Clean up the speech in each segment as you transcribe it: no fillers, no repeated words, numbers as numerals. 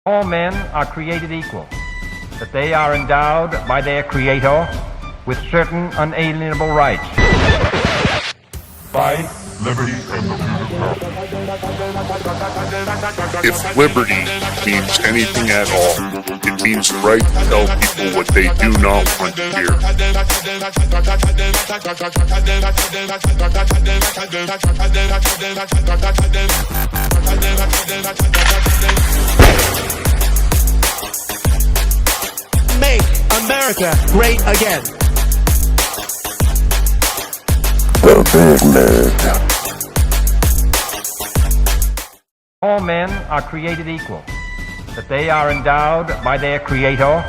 All men are created equal, that they are endowed by their Creator with certain unalienable rights. Life, liberty, and the If liberty means anything at all, it means the right to tell people what they do not want to hear. Make America great again. The Big Mig. All men are created equal, that they are endowed by their Creator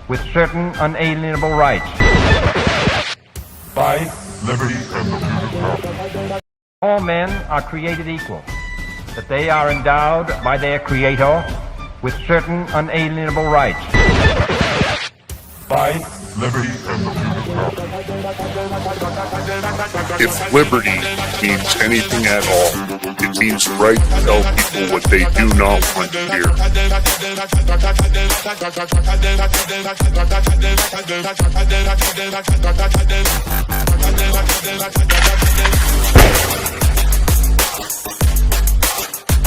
with certain unalienable rights. life, liberty, and the All men are created equal, that they are endowed by their Creator with certain unalienable rights. life, liberty, and the If liberty means anything at all, it means the right to tell people what they do not want to hear.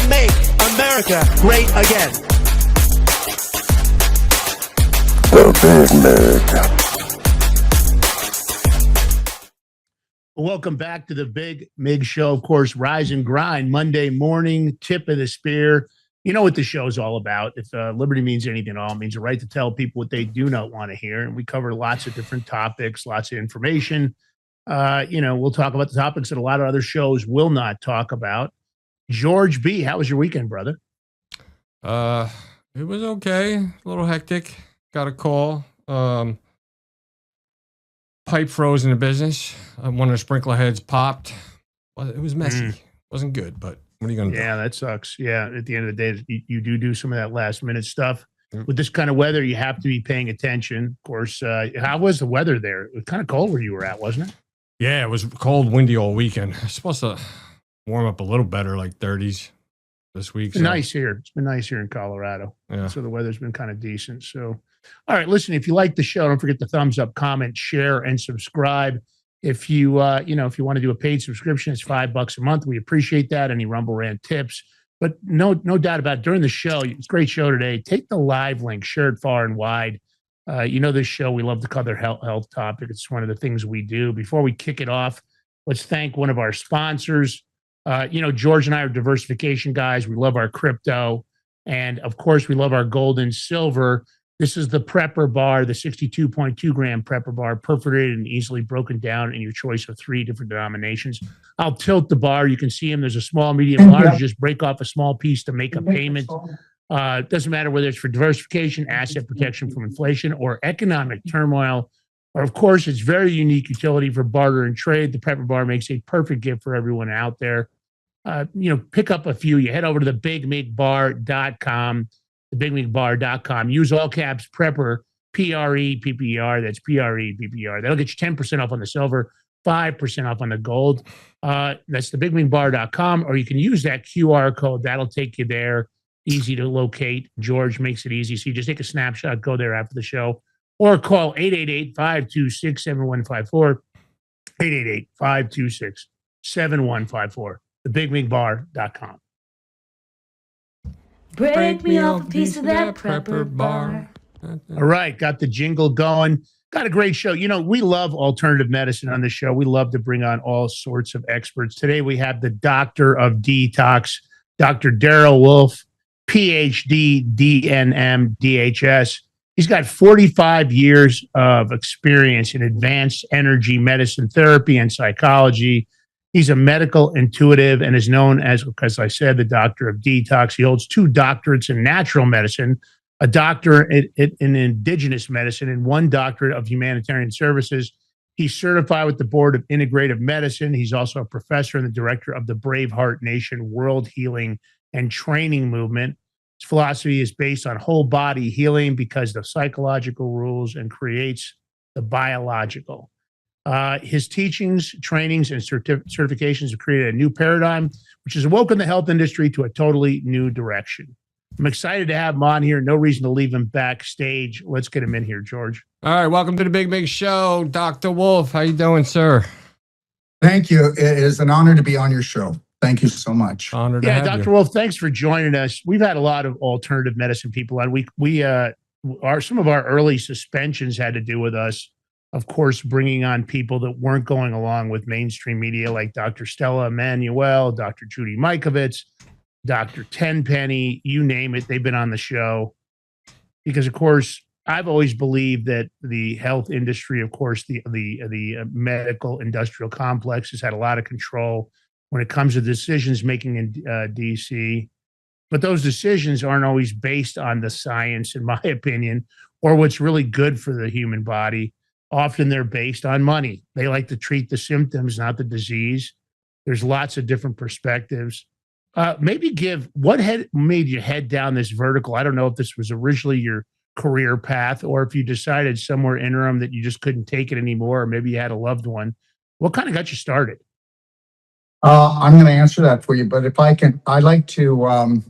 Make America great again. The Big Mig. Welcome back to the Big Mig Show. Of course, Rise and Grind, Monday morning, tip of the spear. You know what the show's all about. If liberty means anything at all, it means the right to tell people what they do not want to hear. And we cover lots of different topics, lots of information. We'll talk about the topics that a lot of other shows will not talk about. George B., how was your weekend, brother? It was okay. A little hectic. Got a call. Pipe froze in the business. One of the sprinkler heads popped. Well, it was messy. Wasn't good, but what are you going to do? Yeah, that sucks. Yeah, at the end of the day, you do some of that last minute stuff. With this kind of weather, you have to be paying attention. Of course, how was the weather there? It was kind of cold where you were at, wasn't it? Yeah, it was cold, windy all weekend. It's supposed to warm up a little better, like 30s this week. It's been nice here. It's been nice here in Colorado. Yeah. So the weather's been kind of decent. So, all right, listen, if you like the show, don't forget to thumbs up, comment, share, and subscribe. If you want to do a paid subscription, it's $5 a month. We appreciate that. Any Rumble Rant tips, but no doubt about it, during the show, it's a great show today. Take the live link, share it far and wide. This show, we love to cover health topic. It's one of the things we do. Before we kick it off, let's thank one of our sponsors. George and I are diversification guys. We love our crypto. And of course, we love our gold and silver. This is the Prepper Bar, the 62.2 gram Prepper Bar, perforated and easily broken down in your choice of 3 different denominations. I'll tilt the bar. You can see them. There's a small, medium, large. Just break off a small piece to make a payment. It doesn't matter whether it's for diversification, asset protection from inflation, or economic turmoil. Or, of course, it's very unique utility for barter and trade. The Prepper Bar makes a perfect gift for everyone out there. Pick up a few. You head over to thebigmigbar.com. thebigmigbar.com. Use all caps Prepper, PREPPER. That's PREPPER. That'll get you 10% off on the silver, 5% off on the gold. That's thebigmigbar.com, or you can use that QR code. That'll take you there. Easy to locate. George makes it easy. So you just take a snapshot, go there after the show, or call 888-526-7154. 888-526-7154. thebigmigbar.com. Break me off a piece of that Prepper Bar. All right, got the jingle going. Got a great show. We love alternative medicine on the show. We love to bring on all sorts of experts. Today we have the doctor of detox, Dr. Daryl Wolf, PhD, DNM, DHS. He's got 45 years of experience in advanced energy medicine therapy and psychology. He's a medical intuitive and is known as I said, the doctor of detox. He holds 2 doctorates in natural medicine, a doctorate in indigenous medicine, and 1 doctorate of humanitarian services. He's certified with the Board of Integrative Medicine. He's also a professor and the director of the Brave Heart Nation World Healing and Training Movement. His philosophy is based on whole body healing because the psychological rules and creates the biological. His teachings, trainings, and certifications have created a new paradigm, which has awoken the health industry to a totally new direction. I'm excited to have him on here. No reason to leave him backstage. Let's get him in here, George. All right, welcome to the Big Show, Dr. Wolf. How you doing, sir? Thank you. It is an honor to be on your show. Thank you so much. Honored to Yeah, have Dr. you. Wolf, thanks for joining us. We've had a lot of alternative medicine people on. Some of our early suspensions had to do with us, of course, bringing on people that weren't going along with mainstream media, like Dr. Stella Emanuel, Dr. Judy Mikovits, Dr. Tenpenny, you name it. They've been on the show because, of course, I've always believed that the health industry, of course, the medical industrial complex has had a lot of control when it comes to decisions making in DC. But those decisions aren't always based on the science, in my opinion, or what's really good for the human body. Often they're based on money. They like to treat the symptoms, not the disease. There's lots of different perspectives. Maybe what made you head down this vertical? I don't know if this was originally your career path or if you decided somewhere interim that you just couldn't take it anymore, or maybe you had a loved one. What kind of got you started? I'm going to answer that for you, but if I can, I like to,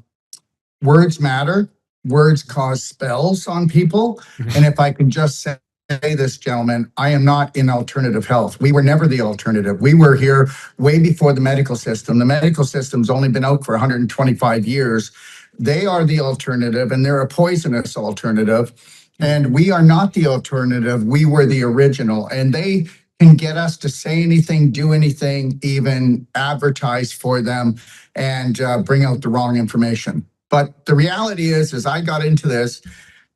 words matter. Words cause spells on people. And if I can just say this, gentlemen, I am not in alternative health. We were never the alternative. We were here way before the medical system. The medical system's only been out for 125 years. They are the alternative, and they're a poisonous alternative. And we are not the alternative. We were the original. And they can get us to say anything, do anything, even advertise for them, and bring out the wrong information. But the reality is I got into this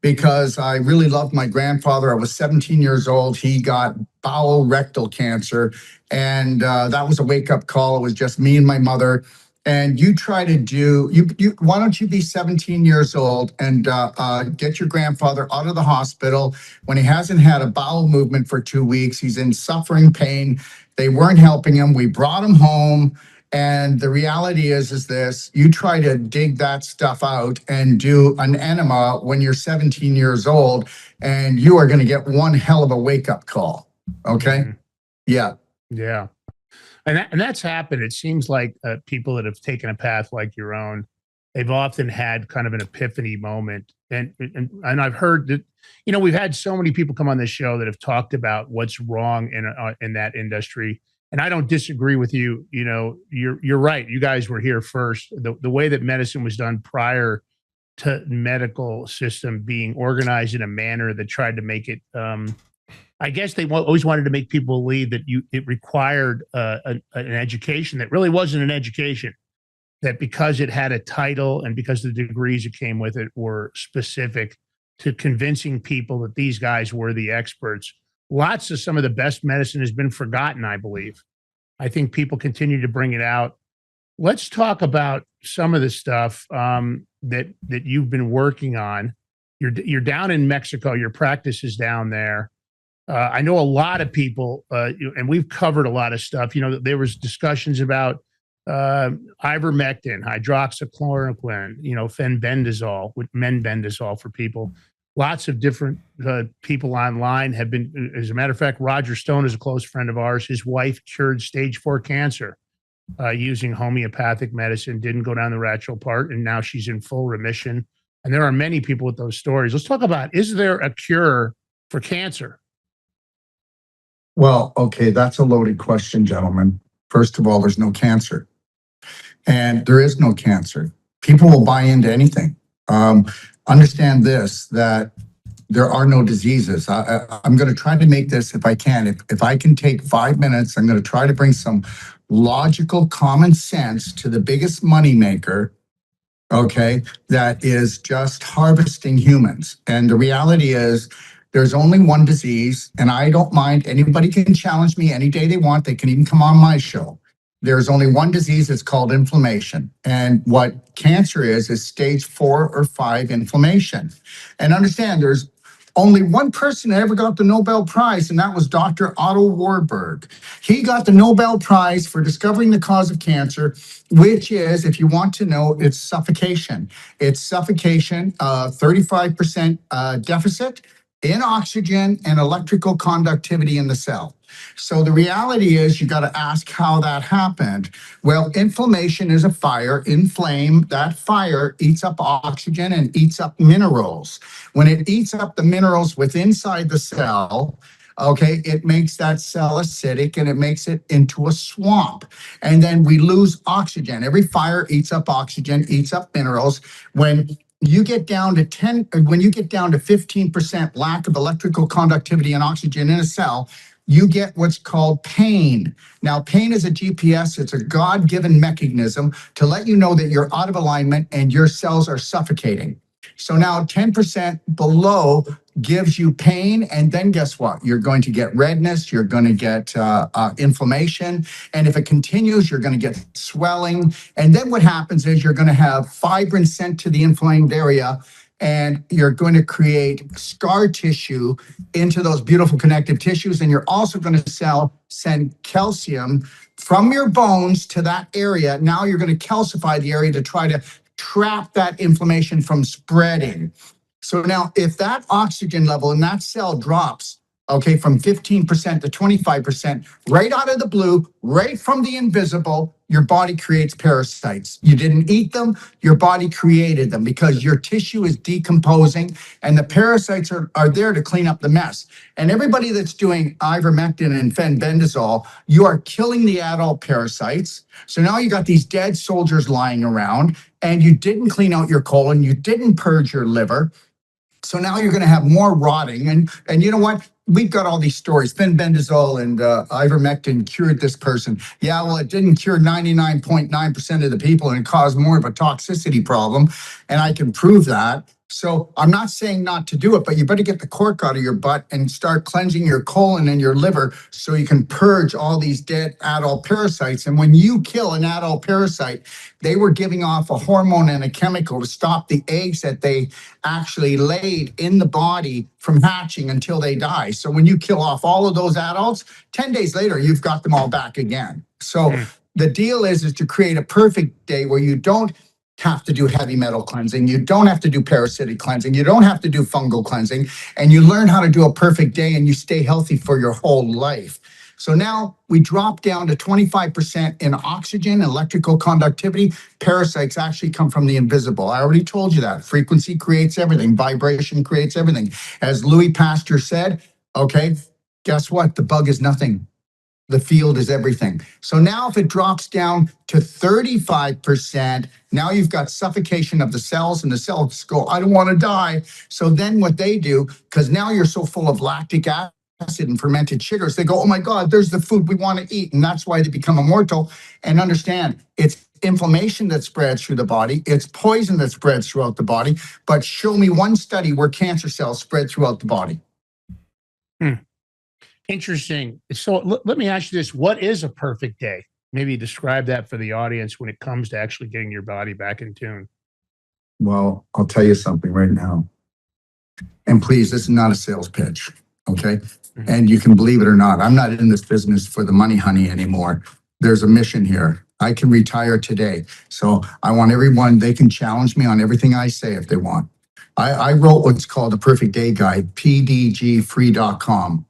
because I really loved my grandfather. I was 17 years old. He got bowel rectal cancer, and that was a wake-up call. It was just me and my mother. And you try to do, why don't you be 17 years old and get your grandfather out of the hospital when he hasn't had a bowel movement for 2 weeks. He's in suffering pain. They weren't helping him. We brought him home. And the reality is this, you try to dig that stuff out and do an enema when you're 17 years old, and you are going to get one hell of a wake-up call. Okay? Mm-hmm. Yeah. Yeah. And that's happened. It seems like people that have taken a path like your own, they've often had kind of an epiphany moment. And I've heard that, we've had so many people come on this show that have talked about what's wrong in that industry. And I don't disagree with you. You're right. You guys were here first. The way that medicine was done prior to medical system being organized in a manner that tried to make it, I guess they always wanted to make people believe that it required an education that really wasn't an education, that because it had a title and because the degrees that came with it were specific to convincing people that these guys were the experts. Lots of some of the best medicine has been forgotten, I believe. I think people continue to bring it out. Let's talk about some of the stuff that you've been working on. You're down in Mexico. Your practice is down there. I know a lot of people, and we've covered a lot of stuff. There was discussions about ivermectin, hydroxychloroquine, fenbendazole, menbendazole for people. Lots of different people online have been, as a matter of fact, Roger Stone is a close friend of ours. His wife cured stage 4 cancer using homeopathic medicine, didn't go down the natural part, and now she's in full remission. And there are many people with those stories. Let's talk about, is there a cure for cancer? Well, okay, that's a loaded question, gentlemen. First of all, there's no cancer. And there is no cancer. People will buy into anything. Understand this, that there are no diseases. I'm going to try to make this, if I can, if I can take 5 minutes, I'm going to try to bring some logical common sense to the biggest moneymaker, okay, that is just harvesting humans. And the reality is, there's only one disease, and I don't mind. Anybody can challenge me any day they want. They can even come on my show. There's only one disease. It's called inflammation. And what cancer is stage 4 or 5 inflammation. And understand, there's only one person that ever got the Nobel Prize, and that was Dr. Otto Warburg. He got the Nobel Prize for discovering the cause of cancer, which is, if you want to know, it's suffocation. It's suffocation, 35% deficit in oxygen and electrical conductivity in the cell. So the reality is you got to ask how that happened. Well, inflammation is a fire. Inflame, that fire eats up oxygen and eats up minerals. When it eats up the minerals within inside the cell, okay, it makes that cell acidic and it makes it into a swamp. And then we lose oxygen. Every fire eats up oxygen, eats up minerals. When you get down to 15% lack of electrical conductivity and oxygen in a cell, you get what's called pain. Now, pain is a GPS. It's a God-given mechanism to let you know that you're out of alignment and your cells are suffocating. So now 10% below gives you pain. And then guess what? You're going to get redness. You're going to get inflammation. And if it continues, you're going to get swelling. And then what happens is you're going to have fibrin sent to the inflamed area. And you're going to create scar tissue into those beautiful connective tissues. And you're also going to send calcium from your bones to that area. Now you're going to calcify the area to try to trap that inflammation from spreading. So now if that oxygen level in that cell drops, okay, from 15% to 25%, right out of the blue, right from the invisible, your body creates parasites. You didn't eat them, your body created them because your tissue is decomposing and the parasites are there to clean up the mess. And everybody that's doing ivermectin and fenbendazole, you are killing the adult parasites. So now you got these dead soldiers lying around and you didn't clean out your colon, you didn't purge your liver. So now you're going to have more rotting. And you know what? We've got all these stories. Fenbendazole and ivermectin cured this person. Yeah, well, it didn't cure 99.9% of the people and it caused more of a toxicity problem. And I can prove that. So I'm not saying not to do it, but you better get the cork out of your butt and start cleansing your colon and your liver so you can purge all these dead adult parasites. And when you kill an adult parasite, they were giving off a hormone and a chemical to stop the eggs that they actually laid in the body from hatching until they die. So when you kill off all of those adults, 10 days later, you've got them all back again. So the deal is to create a perfect day where you don't have to do heavy metal cleansing. You don't have to do parasitic cleansing. You don't have to do fungal cleansing. And you learn how to do a perfect day and you stay healthy for your whole life. So now we drop down to 25% in oxygen, electrical conductivity. Parasites actually come from the invisible. I already told you that. Frequency creates everything. Vibration creates everything. As Louis Pasteur said, okay, guess what? The bug is nothing. The field is everything. So now if it drops down to 35%, now you've got suffocation of the cells and the cells go, I don't want to die. So then what they do, because now you're so full of lactic acid and fermented sugars, they go, oh my God, there's the food we want to eat. And that's why they become immortal. And understand, it's inflammation that spreads through the body. It's poison that spreads throughout the body. But show me one study where cancer cells spread throughout the body. Interesting. So let me ask you this. What is a perfect day? Maybe describe that for the audience when it comes to actually getting your body back in tune. Well, I'll tell you something right now. And please, this is not a sales pitch, okay? And you can believe it or not, I'm not in this business for the money, honey, anymore. There's a mission here. I can retire today. So I want everyone, they can challenge me on everything I say if they want. I wrote what's called the Perfect Day Guide, pdgfree.com.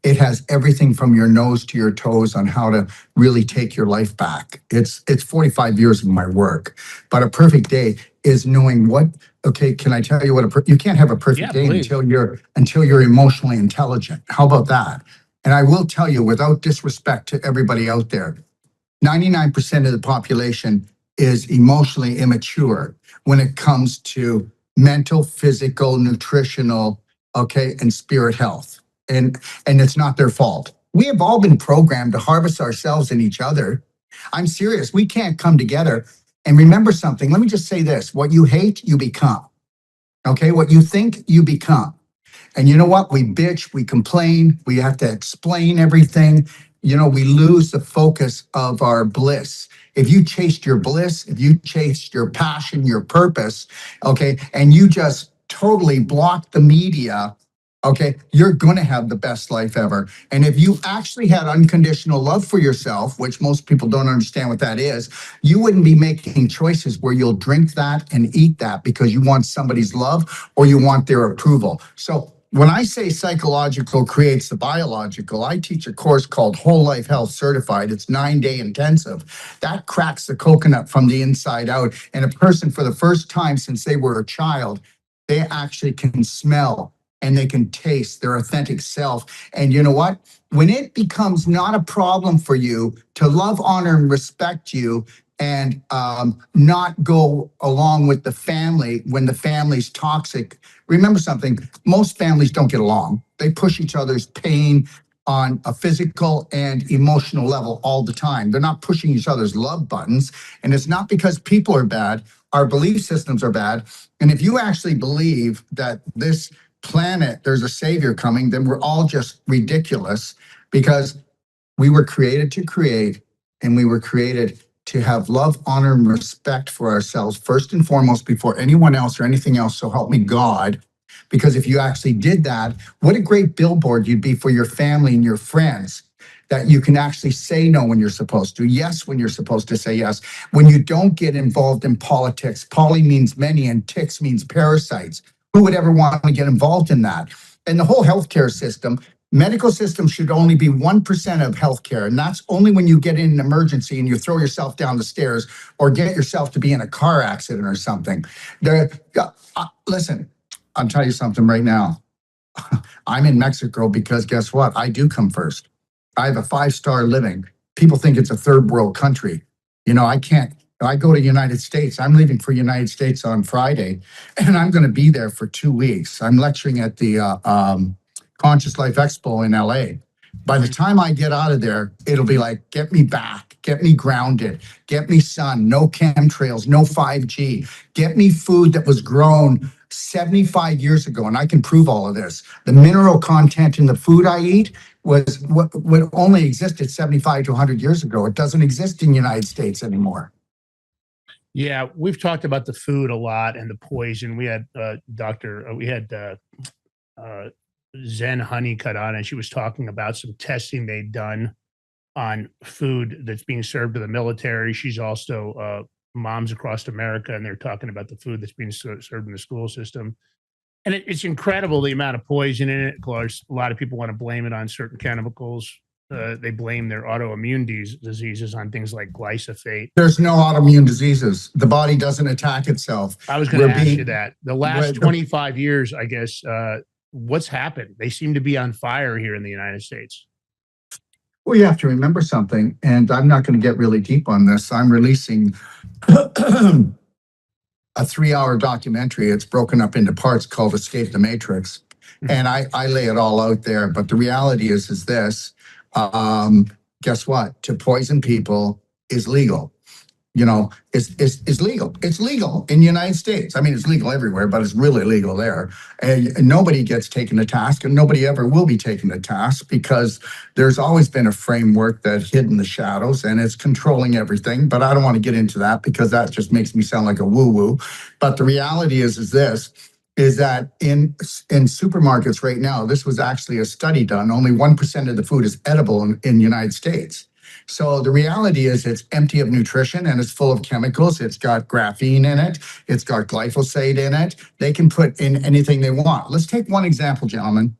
It has everything from your nose to your toes on how to really take your life back. It's 45 years of my work, but a perfect day is knowing what. Okay, can I tell you what you can't have a perfect day until you're emotionally intelligent. How about that? And I will tell you, without disrespect to everybody out there, 99% of the population is emotionally immature when it comes to mental, physical, nutritional, okay, and spirit health. And it's not their fault. We have all been programmed to harvest ourselves and each other. I'm serious. We can't come together. And remember something. Let me just say this. What you hate, you become. Okay? What you think, you become. And you know what? We bitch, we complain, we have to explain everything. You know, we lose the focus of our bliss. If you chased your bliss, if you chased your passion, your purpose, okay, and you just totally block the media, okay, you're going to have the best life ever. And if you actually had unconditional love for yourself, which most people don't understand what that is, you wouldn't be making choices where you'll drink that and eat that because you want somebody's love or you want their approval. So when I say psychological creates the biological, I teach a course called Whole Life Health Certified. It's 9-day intensive. That cracks the coconut from the inside out. And a person, for the first time since they were a child, they actually can smell and they can taste their authentic self. And you know what? When it becomes not a problem for you to love, honor, and respect you, and not go along with the family when the family's toxic. Remember something, most families don't get along. They push each other's pain on a physical and emotional level all the time. They're not pushing each other's love buttons. And it's not because people are bad, our belief systems are bad. And if you actually believe that this planet, there's a savior coming, then we're all just ridiculous, because we were created to create, and we were created to have love, honor, and respect for ourselves, first and foremost, before anyone else or anything else. So help me God. Because if you actually did that, what a great billboard you'd be for your family and your friends, that you can actually say no when you're supposed to, yes when you're supposed to say yes. When you don't get involved in politics, poly means many and ticks means parasites. Who would ever want to get involved in that? And the whole healthcare system, medical system should only be 1% of healthcare. And that's only when you get in an emergency and you throw yourself down the stairs or get yourself to be in a car accident or something. Listen, I'll tell you something right now. I'm in Mexico because guess what? I do come first. I have a 5-star living. People think it's a third world country. You know, I go to United States. I'm leaving for United States on Friday, and I'm going to be there for 2 weeks. I'm lecturing at the Conscious Life Expo in LA. By the time I get out of there, it'll be like, get me back, get me grounded, get me sun, no chemtrails, no 5G, get me food that was grown 75 years ago. And I can prove all of this. The mineral content in the food I eat was what only existed 75 to 100 years ago. It doesn't exist in the United States anymore. Yeah, we've talked about the food a lot and the poison. We had Zen Honeycutt on, and she was talking about some testing they'd done on food that's being served to the military. She's also Moms Across America, and they're talking about the food that's being served in the school system. And it's incredible the amount of poison in it. Of course, a lot of people want to blame it on certain chemicals. They blame their autoimmune diseases on things like glyphosate. There's no autoimmune diseases. The body doesn't attack itself. I was going to ask you that. The last 25 years, I guess, what's happened? They seem to be on fire here in the United States. Well, you have to remember something, and I'm not going to get really deep on this. I'm releasing a 3-hour documentary. It's broken up into parts called Escape the Matrix. And I lay it all out there. But the reality is this. Guess what? To poison people is legal. You know, it's legal. It's legal in the United States. I mean, it's legal everywhere, but it's really legal there. And nobody gets taken to task, and nobody ever will be taken to task, because there's always been a framework that hid in the shadows, and it's controlling everything. But I don't want to get into that, because that just makes me sound like a woo-woo. But the reality is that in supermarkets right now, this was actually a study done, only 1% of the food is edible in the United States. So the reality is it's empty of nutrition and it's full of chemicals. It's got graphene in it. It's got glyphosate in it. They can put in anything they want. Let's take one example, gentlemen.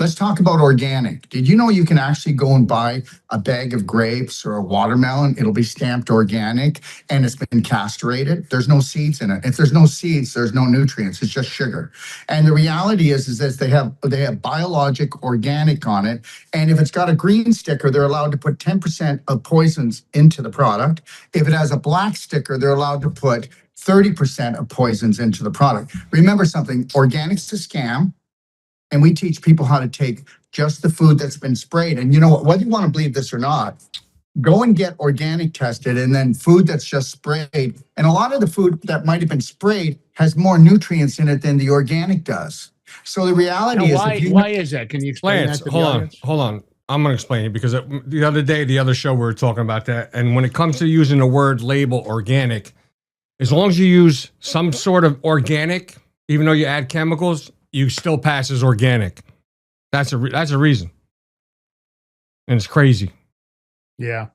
Let's talk about organic. Did you know you can actually go and buy a bag of grapes or a watermelon? It'll be stamped organic, and it's been castrated. There's no seeds in it. If there's no seeds, there's no nutrients. It's just sugar. And the reality is that they have biologic organic on it. And if it's got a green sticker, they're allowed to put 10% of poisons into the product. If it has a black sticker, they're allowed to put 30% of poisons into the product. Remember something, organic's a scam. And we teach people how to take just the food that's been sprayed. And you know what, whether you want to believe this or not, go and get organic tested, and then food that's just sprayed. And a lot of the food that might have been sprayed has more nutrients in it than the organic does. So the reality is... Why is that? Can you explain that to the audience? Hold on. I'm going to explain it, because the other show, we were talking about that. And when it comes to using the word label organic, as long as you use some sort of organic, even though you add chemicals, you still pass as organic. That's a reason. And it's crazy. Yeah.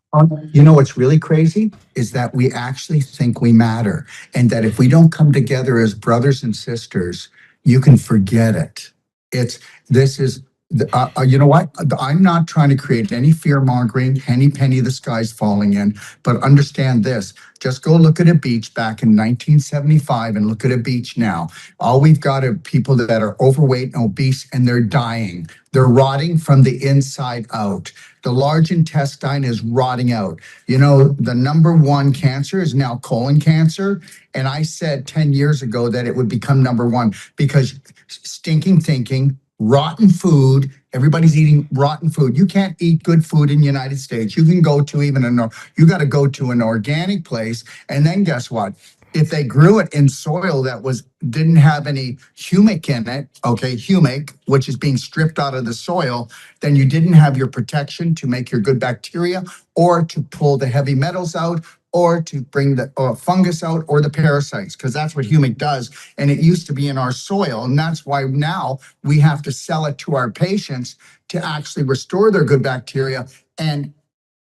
You know what's really crazy is that we actually think we matter, and that if we don't come together as brothers and sisters, you can forget it. It's, this is, you know what? I'm not trying to create any fear mongering, any penny the sky's falling in, but understand this. Just go look at a beach back in 1975 and look at a beach now. All we've got are people that are overweight and obese, and they're dying. They're rotting from the inside out. The large intestine is rotting out. You know, the number one cancer is now colon cancer. And I said 10 years ago that it would become number one because stinking thinking, rotten food. Everybody's eating rotten food. You can't eat good food in the United States. You can go to you got to go to an organic place. And then guess what? If they grew it in soil that didn't have any humic in it, okay, humic, which is being stripped out of the soil, then you didn't have your protection to make your good bacteria or to pull the heavy metals out or to bring the fungus out or the parasites, because that's what humic does. And it used to be in our soil. And that's why now we have to sell it to our patients to actually restore their good bacteria. And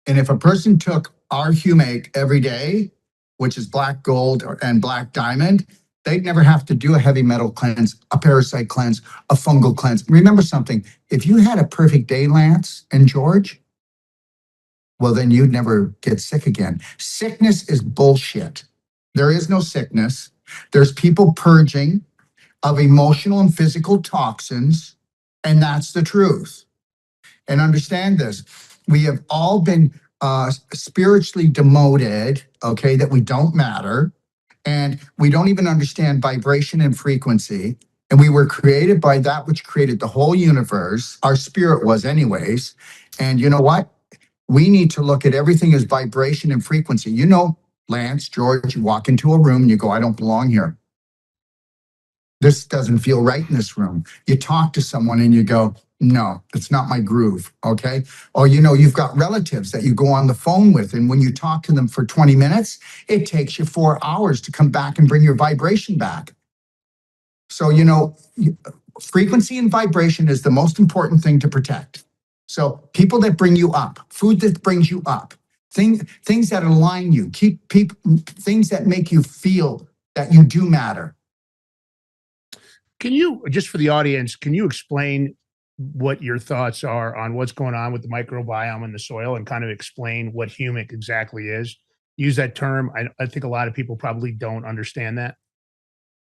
if a person took our humic every day, which is black gold and black diamond, they'd never have to do a heavy metal cleanse, a parasite cleanse, a fungal cleanse. Remember something, if you had a perfect day, Lance and George, well, then you'd never get sick again. Sickness is bullshit. There is no sickness. There's people purging of emotional and physical toxins, and that's the truth. And understand this, we have all been spiritually demoted, okay, that we don't matter, and we don't even understand vibration and frequency, and we were created by that which created the whole universe. Our spirit was anyways, and you know what? We need to look at everything as vibration and frequency. You know, Lance, George, you walk into a room and you go, I don't belong here. This doesn't feel right in this room. You talk to someone and you go, no, it's not my groove, okay? Or, you know, you've got relatives that you go on the phone with, and when you talk to them for 20 minutes, it takes you 4 hours to come back and bring your vibration back. So, you know, frequency and vibration is the most important thing to protect. So people that bring you up, food that brings you up, things that align you, keep people, things that make you feel that you do matter. Can you, just for the audience, can you explain what your thoughts are on what's going on with the microbiome in the soil and kind of explain what humic exactly is? Use that term. I think a lot of people probably don't understand that.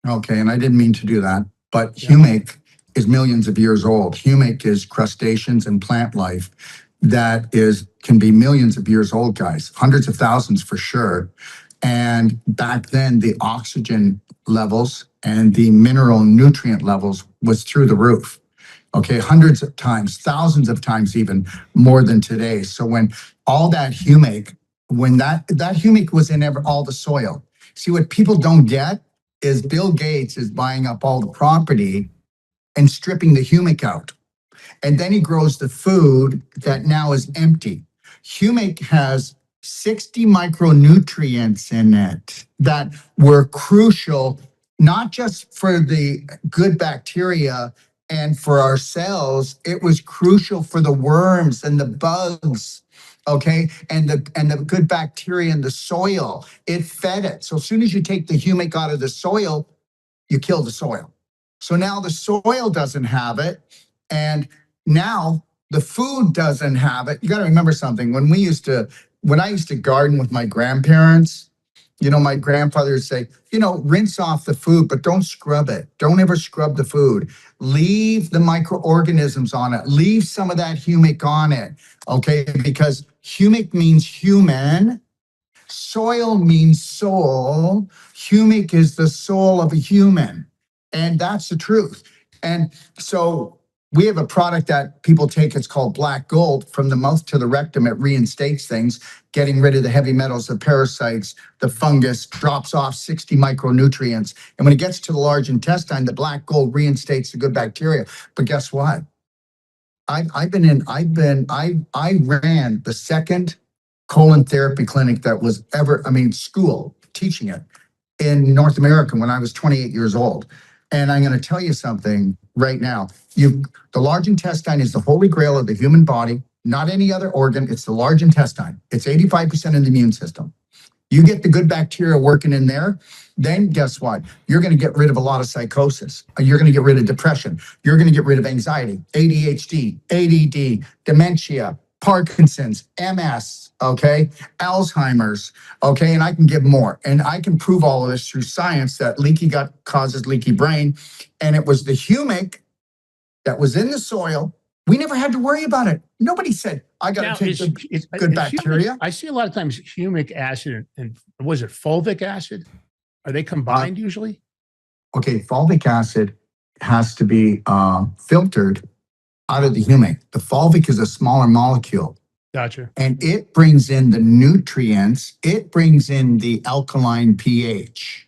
Okay, and I didn't mean to do that, but humic is millions of years old. Humic is crustaceans and plant life that can be millions of years old, guys, hundreds of thousands for sure. And back then, the oxygen levels and the mineral nutrient levels was through the roof. Okay, hundreds of times, thousands of times even more than today. So when all that humic, when that humic was in all the soil. See, what people don't get is Bill Gates is buying up all the property and stripping the humic out. And then he grows the food that now is empty. Humic has 60 micronutrients in it that were crucial, not just for the good bacteria and for our cells, it was crucial for the worms and the bugs, okay? And the good bacteria in the soil, it fed it. So as soon as you take the humic out of the soil, you kill the soil. So now the soil doesn't have it, and now the food doesn't have it. You got to remember something. When I used to garden with my grandparents, you know, my grandfather would say, you know, rinse off the food, but don't scrub it. Don't ever scrub the food. Leave the microorganisms on it. Leave some of that humic on it, okay? Because humic means human. Soil means soul. Humic is the soul of a human. And that's the truth. And so we have a product that people take, it's called black gold. From the mouth to the rectum, it reinstates things, getting rid of the heavy metals, the parasites, the fungus, drops off 60 micronutrients. And when it gets to the large intestine, the black gold reinstates the good bacteria. But guess what? I ran the second colon therapy clinic that was ever, school, teaching it in North America when I was 28 years old. And I'm going to tell you something right now. The large intestine is the holy grail of the human body, not any other organ. It's the large intestine. It's 85% of the immune system. You get the good bacteria working in there, then guess what? You're going to get rid of a lot of psychosis. You're going to get rid of depression. You're going to get rid of anxiety, ADHD, ADD, dementia, Parkinson's, MS, okay, Alzheimer's, okay, and I can give more. And I can prove all of this through science that leaky gut causes leaky brain. And it was the humic that was in the soil. We never had to worry about it. Nobody said, I got to take the good bacteria. I see a lot of times humic acid and was it fulvic acid? Are they combined usually? Okay, fulvic acid has to be filtered out of the humic. The fulvic is a smaller molecule. Gotcha. And it brings in the nutrients. It brings in the alkaline pH.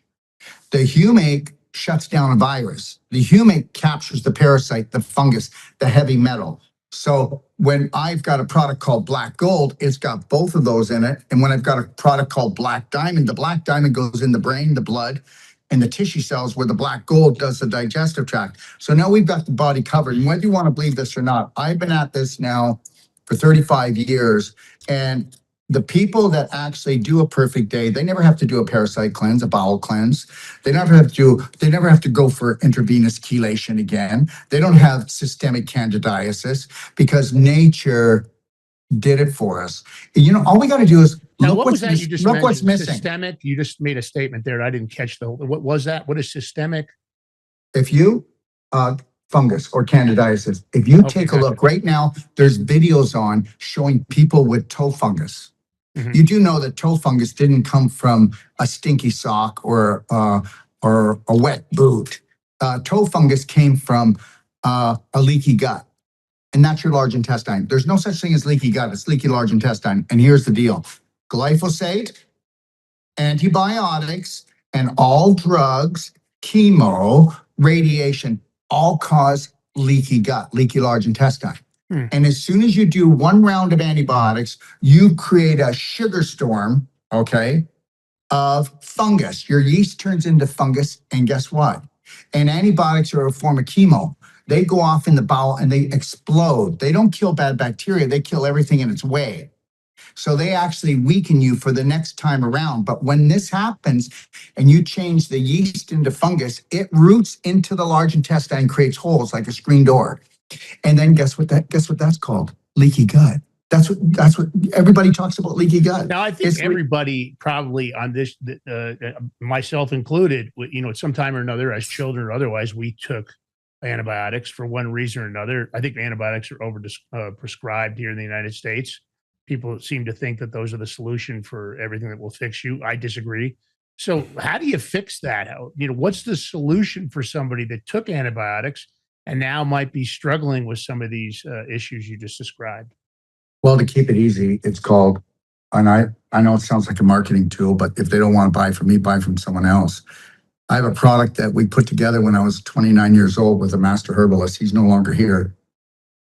The humic shuts down a virus. The humic captures the parasite, the fungus, the heavy metal. So when I've got a product called Black Gold, it's got both of those in it. And when I've got a product called Black Diamond, the Black Diamond goes in the brain, the blood, and the tissue cells where the Black Gold does the digestive tract. So now we've got the body covered. And whether you want to believe this or not, I've been at this now for 35 years. And the people that actually do a perfect day, they never have to do a parasite cleanse, a bowel cleanse. They never have to go for intravenous chelation again. They don't have systemic candidiasis because nature did it for us. You know, all we got to do is look what's missing. Systemic. You just made a statement there. I didn't catch what was that? What is systemic? If you fungus or candidiasis, if you take a look right now, there's videos on showing people with toe fungus. Mm-hmm. You do know that toe fungus didn't come from a stinky sock or a wet boot. Toe fungus came from a leaky gut. And that's your large intestine. There's no such thing as leaky gut. It's leaky large intestine. And here's the deal. Glyphosate, antibiotics, and all drugs, chemo, radiation, all cause leaky gut, leaky large intestine. And as soon as you do one round of antibiotics, you create a sugar storm, okay, of fungus. Your yeast turns into fungus, and guess what? And antibiotics are a form of chemo. They go off in the bowel and they explode. They don't kill bad bacteria. They kill everything in its way. So they actually weaken you for the next time around. But when this happens and you change the yeast into fungus, it roots into the large intestine, creates holes like a screen door. And then guess what that's called? Leaky gut. That's what everybody talks about, leaky gut. Now, I think everybody probably on this, myself included, you know, at some time or another, as children or otherwise, we took antibiotics for one reason or another. I think antibiotics are prescribed here in the United States. People seem to think that those are the solution for everything that will fix you. I disagree. So how do you fix that? You know, what's the solution for somebody that took antibiotics and now might be struggling with some of these issues you just described? Well, to keep it easy, it's called, and I know it sounds like a marketing tool, but if they don't want to buy from me, buy from someone else. I have a product that we put together when I was 29 years old with a master herbalist. He's no longer here.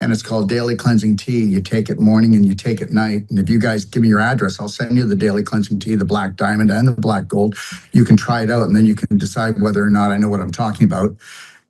And it's called Daily Cleansing Tea. You take it morning and you take it night. And if you guys give me your address, I'll send you the Daily Cleansing Tea, the Black Diamond and the Black Gold. You can try it out and then you can decide whether or not I know what I'm talking about.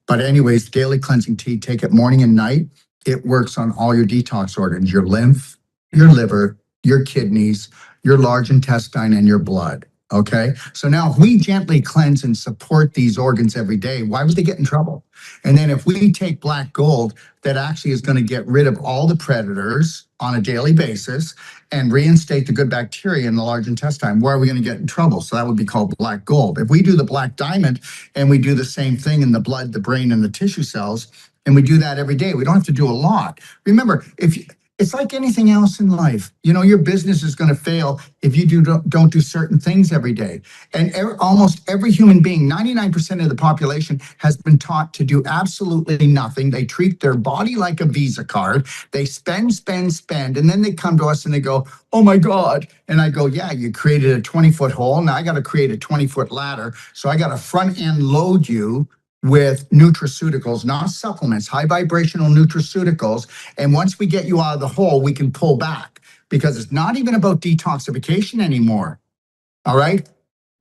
But anyways, Daily Cleansing Tea, take it morning and night. It works on all your detox organs, your lymph, your liver, your kidneys, your large intestine, and your blood. Okay. So now if we gently cleanse and support these organs every day, why would they get in trouble? And then if we take Black Gold, that actually is going to get rid of all the predators on a daily basis and reinstate the good bacteria in the large intestine, where are we going to get in trouble? So that would be called Black Gold. If we do the Black Diamond and we do the same thing in the blood, the brain, and the tissue cells, and we do that every day, we don't have to do a lot. Remember, it's like anything else in life. You know, your business is going to fail if you don't do certain things every day. And almost every human being, 99% of the population, has been taught to do absolutely nothing. They treat their body like a Visa card. They spend, and then they come to us and they go, oh my God. And I go, yeah, you created a 20-foot hole. Now I got to create a 20-foot ladder. So I got to front end load you with nutraceuticals, not supplements, high vibrational nutraceuticals. And once we get you out of the hole, we can pull back, because it's not even about detoxification anymore. All right.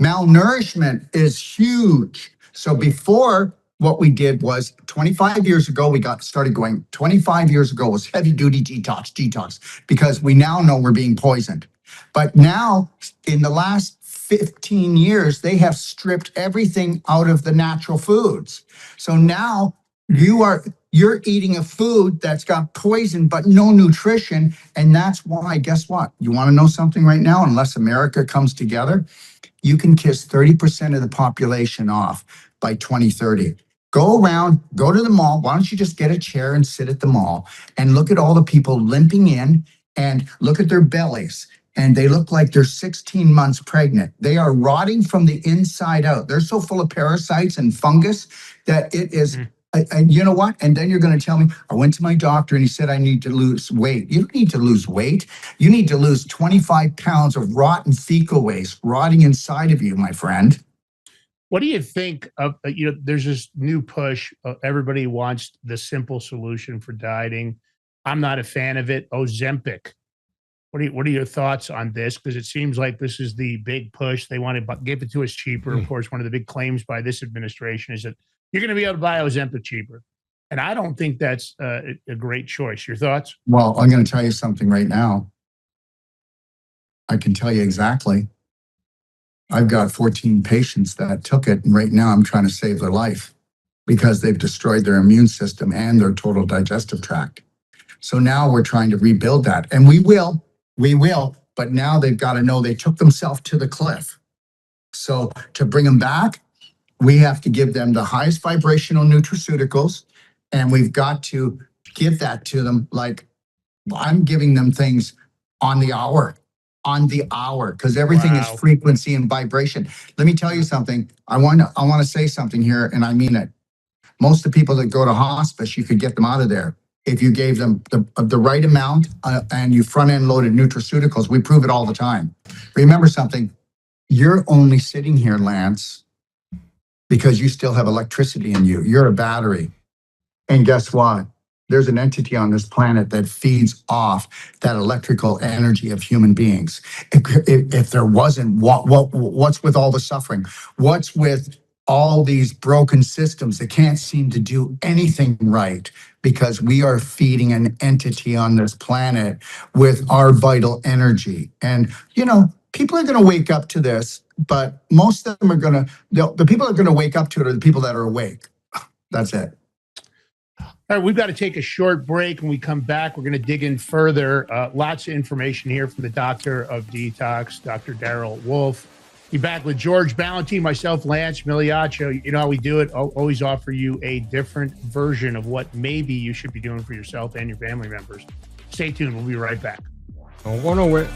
Malnourishment is huge. So before, what we did was 25 years ago, we started going 25 years ago was heavy duty detox, because we now know we're being poisoned. But now in the last 15 years, they have stripped everything out of the natural foods. So now you're eating a food that's got poison, but no nutrition. And that's why, guess what? You want to know something right now? Unless America comes together, you can kiss 30% of the population off by 2030. Go around, go to the mall. Why don't you just get a chair and sit at the mall and look at all the people limping in and look at their bellies. And they look like they're 16 months pregnant. They are rotting from the inside out. They're so full of parasites and fungus that it is, and you know what? And then you're going to tell me, I went to my doctor and he said I need to lose weight. You don't need to lose weight. You need to lose 25 pounds of rotten fecal waste rotting inside of you, my friend. What do you think of, there's this new push. Everybody wants the simple solution for dieting. I'm not a fan of it. Ozempic. What are your thoughts on this? Because it seems like this is the big push. They want to give it to us cheaper. Of course, one of the big claims by this administration is that you're going to be able to buy Ozempic cheaper. And I don't think that's a great choice. Your thoughts? Well, I'm going to tell you something right now. I can tell you exactly. I've got 14 patients that took it, and right now I'm trying to save their life because they've destroyed their immune system and their total digestive tract. So now we're trying to rebuild that, and we will, but now they've got to know they took themselves to the cliff. So to bring them back, we have to give them the highest vibrational nutraceuticals, and we've got to give that to them. Like I'm giving them things on the hour, because everything is frequency and vibration. Let me tell you something. I want to say something here, and I mean it. Most of the people that go to hospice, you could get them out of there if you gave them the right amount and you front-end loaded nutraceuticals. We prove it all the time. Remember something. You're only sitting here, Lance, because you still have electricity in you. You're a battery. And guess what? There's an entity on this planet that feeds off that electrical energy of human beings. If there wasn't, what's with all the suffering? What's with all these broken systems that can't seem to do anything right? Because we are feeding an entity on this planet with our vital energy. And, people are going to wake up to this, but most of them are going to, the people that are going to wake up to it are the people that are awake. That's it. All right, we've got to take a short break. When we come back, we're going to dig in further. Lots of information here from the doctor of detox, Dr. Daryl Wolf. Be back with George Ballantine, myself, Lance Miliaccio. You know how we do it. I'll always offer you a different version of what maybe you should be doing for yourself and your family members. Stay tuned. We'll be right back. Don't go nowhere.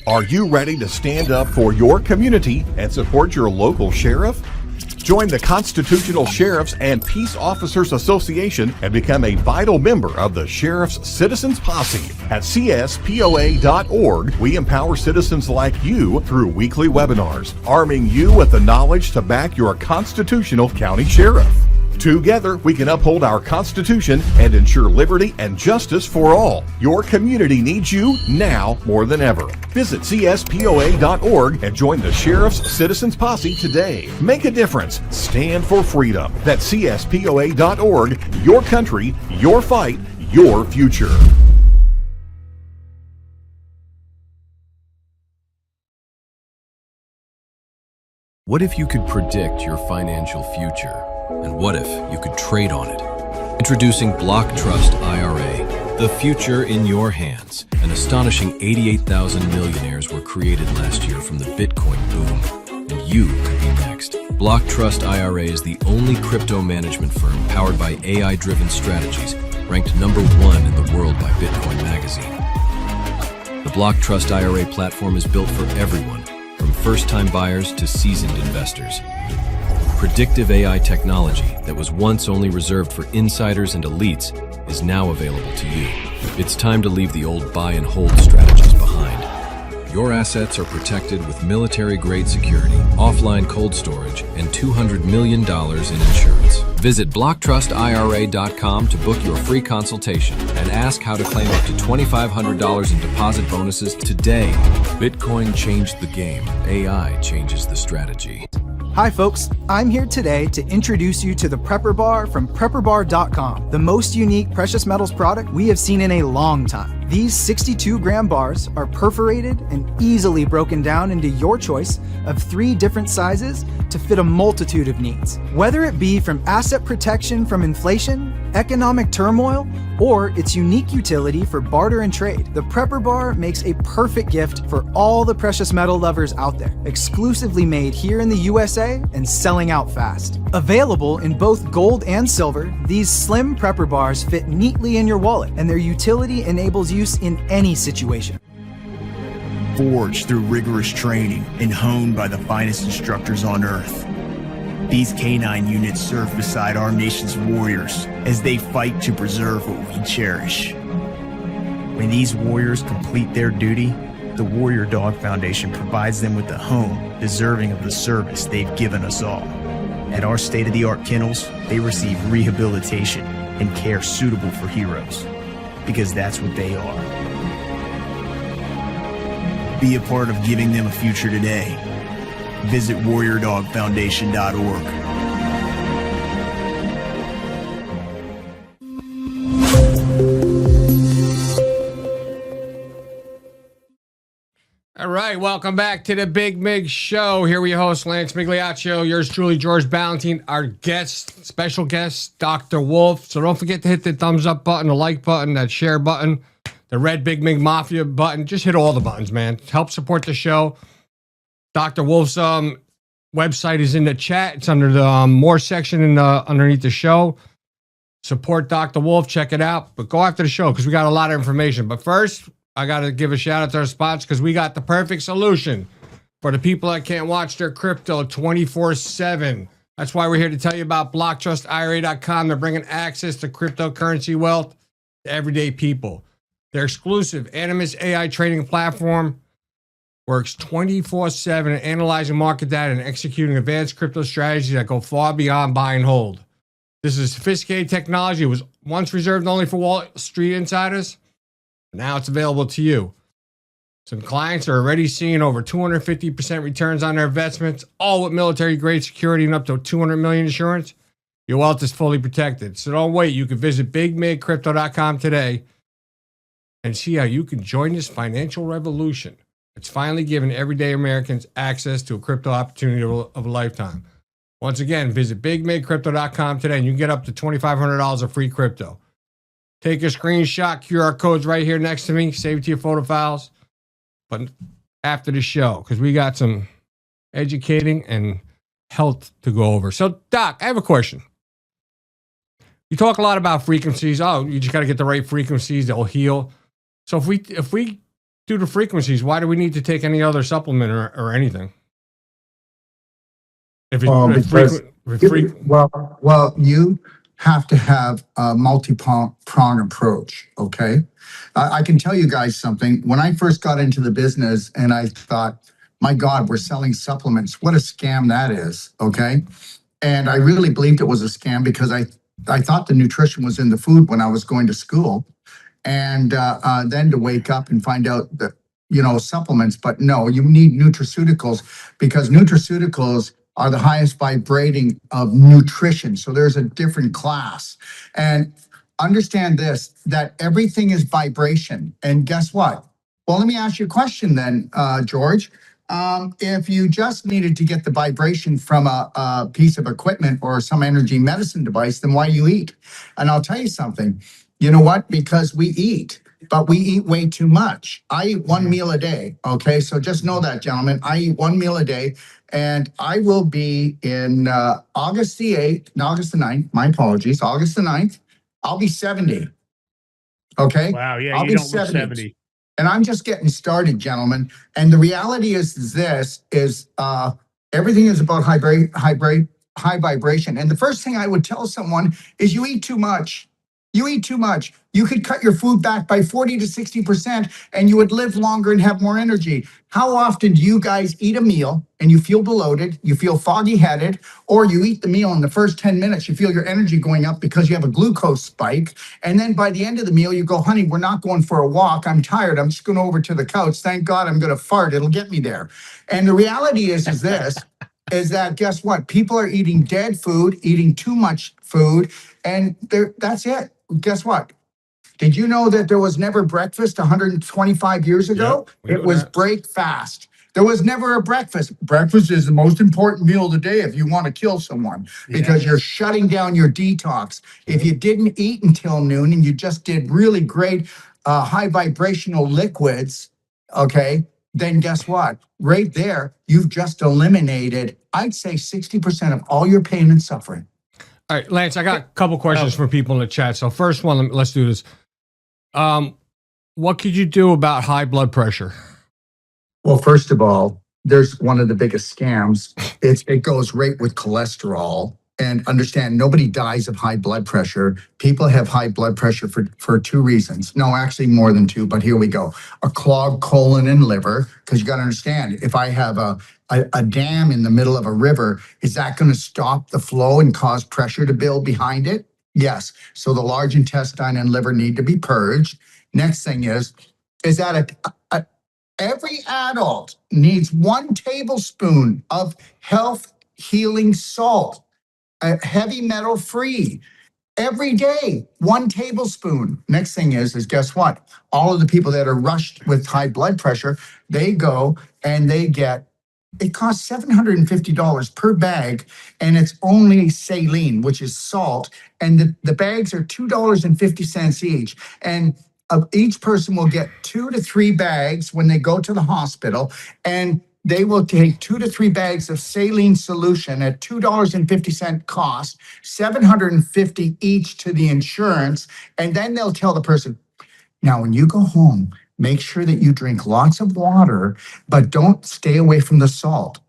Are you ready to stand up for your community and support your local sheriff? Join the Constitutional Sheriffs and Peace Officers Association and become a vital member of the Sheriff's Citizens Posse. At CSPOA.org, we empower citizens like you through weekly webinars, arming you with the knowledge to back your constitutional county sheriff. Together, we can uphold our Constitution and ensure liberty and justice for all. Your community needs you now more than ever. Visit CSPOA.org and join the Sheriff's Citizens Posse today. Make a difference. Stand for freedom. That's CSPOA.org. Your country, your fight, your future. What if you could predict your financial future? And what if you could trade on it? Introducing Block Trust IRA, the future in your hands. An astonishing 88,000 millionaires were created last year from the Bitcoin boom, and you could be next. Block Trust IRA is the only crypto management firm powered by AI-driven strategies, ranked #1 in the world by Bitcoin Magazine. The Block Trust IRA platform is built for everyone, from first-time buyers to seasoned investors. Predictive AI technology that was once only reserved for insiders and elites is now available to you. It's time to leave the old buy and hold strategies behind. Your assets are protected with military-grade security, offline cold storage, and $200 million in insurance. Visit blocktrustira.com to book your free consultation and ask how to claim up to $2,500 in deposit bonuses today. Bitcoin changed the game. AI changes the strategy. Hi folks, I'm here today to introduce you to the Prepper Bar from PrepperBar.com, the most unique precious metals product we have seen in a long time. These 62-gram bars are perforated and easily broken down into your choice of 3 different sizes to fit a multitude of needs. Whether it be from asset protection from inflation, economic turmoil, or its unique utility for barter and trade, the Prepper Bar makes a perfect gift for all the precious metal lovers out there. Exclusively made here in the USA and selling out fast. Available in both gold and silver, these slim Prepper Bars fit neatly in your wallet, and their utility enables use in any situation. Forged through rigorous training and honed by the finest instructors on Earth, these canine units serve beside our nation's warriors as they fight to preserve what we cherish. When these warriors complete their duty, the Warrior Dog Foundation provides them with a home deserving of the service they've given us all. At our state-of-the-art kennels, they receive rehabilitation and care suitable for heroes, because that's what they are. Be a part of giving them a future today. Visit warriordogfoundation.org. All right, welcome back to the Big Mig Show. Here we host Lance Migliaccio, yours truly, George Ballantine, our guest, special guest, Dr. Wolf. So don't forget to hit the thumbs up button, the like button, that share button, the red Big Mig Mafia button. Just hit all the buttons, man. Help support the show. Dr. Wolf's website is in the chat. It's under the more section in the underneath the show. Support Dr. Wolf. Check it out. But go after the show because we got a lot of information. But first, I got to give a shout out to our spots because we got the perfect solution for the people that can't watch their crypto 24/7. That's why we're here to tell you about BlockTrustIRA.com. They're bringing access to cryptocurrency wealth to everyday people. Their exclusive Animus AI trading platform works 24/7 at analyzing market data and executing advanced crypto strategies that go far beyond buy and hold. This is sophisticated technology. It was once reserved only for Wall Street insiders. Now it's available to you. Some clients are already seeing over 250% returns on their investments, all with military-grade security and up to $200 million insurance. Your wealth is fully protected. So don't wait. You can visit bigmigcrypto.com today and see how you can join this financial revolution. It's finally giving everyday Americans access to a crypto opportunity of a lifetime. Once again, visit bigmigcrypto.com today and you can get up to $2,500 of free crypto. Take a screenshot, QR codes right here next to me, save it to your photo files. But after the show, because we got some educating and health to go over. So, Doc, I have a question. You talk a lot about frequencies. Oh, you just got to get the right frequencies, they'll heal. So if we do the frequencies, why do we need to take any other supplement or anything? Well, you have to have a multi-prong approach, okay? I can tell you guys something. When I first got into the business and I thought, my God, we're selling supplements. What a scam that is, okay? And I really believed it was a scam because I thought the nutrition was in the food when I was going to school. And then to wake up and find out that, supplements, but no, you need nutraceuticals because nutraceuticals are the highest vibrating of nutrition. So there's a different class. And understand this, that everything is vibration. And guess what? Well, let me ask you a question then, George. If you just needed to get the vibration from a piece of equipment or some energy medicine device, then why you eat? And I'll tell you something. You know what? Because we eat, but we eat way too much. I eat one meal a day. Okay. So just know that, gentlemen. I eat one meal a day. And I will be in August the 9th, my apologies, August the 9th, I'll be 70. Okay? Wow, yeah, I'll you be don't look 70. And I'm just getting started, gentlemen. And the reality is everything is about high vibration. And the first thing I would tell someone is you eat too much. You eat too much. You could cut your food back by 40 to 60% and you would live longer and have more energy. How often do you guys eat a meal and you feel bloated, you feel foggy headed, or you eat the meal in the first 10 minutes, you feel your energy going up because you have a glucose spike. And then by the end of the meal, you go, honey, we're not going for a walk. I'm tired. I'm just going over to the couch. Thank God I'm going to fart. It'll get me there. And the reality is this, is that guess what? People are eating dead food, eating too much food, and that's it. Guess what? Did you know that there was never breakfast 125 years ago? Yep, it was break fast. There was never a breakfast. Breakfast is the most important meal of the day if you want to kill someone because you're shutting down your detox. If you didn't eat until noon and you just did really great high vibrational liquids, okay, then guess what? Right there, you've just eliminated, I'd say 60% of all your pain and suffering. All right, Lance, I got a couple questions from people in the chat. So first one, let's do this. What could you do about high blood pressure? Well, first of all, there's one of the biggest scams. It goes right with cholesterol. And understand, nobody dies of high blood pressure. People have high blood pressure for two reasons. No, actually more than two, but here we go. A clogged colon and liver, because you got to understand, if I have a dam in the middle of a river, is that going to stop the flow and cause pressure to build behind it? Yes. So the large intestine and liver need to be purged. Next thing is that every adult needs 1 tablespoon of health healing salt. Heavy metal free every day, 1 tablespoon. Next thing is guess what? All of the people that are rushed with high blood pressure, they go and they get, it costs $750 per bag, and it's only saline, which is salt. And the bags are $2.50 each. And each person will get 2 to 3 bags when they go to the hospital, and they will take 2 to 3 bags of saline solution at $2.50 cost, $750 each to the insurance. And then they'll tell the person, now, when you go home, make sure that you drink lots of water, but don't stay away from the salt.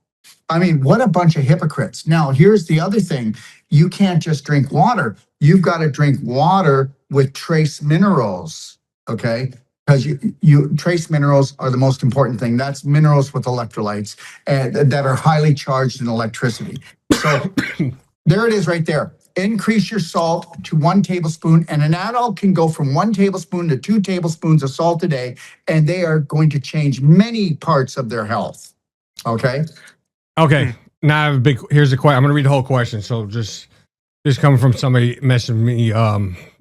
I mean, what a bunch of hypocrites. Now, here's the other thing. You can't just drink water. You've got to drink water with trace minerals, okay? Because you trace minerals are the most important thing. That's minerals with electrolytes that are highly charged in electricity. So there it is right there. Increase your salt to 1 tablespoon, and an adult can go from 1 tablespoon to 2 tablespoons of salt a day, and they are going to change many parts of their health. Okay? Okay. Now I have here's a question. I'm going to read the whole question. So just coming from somebody messaging me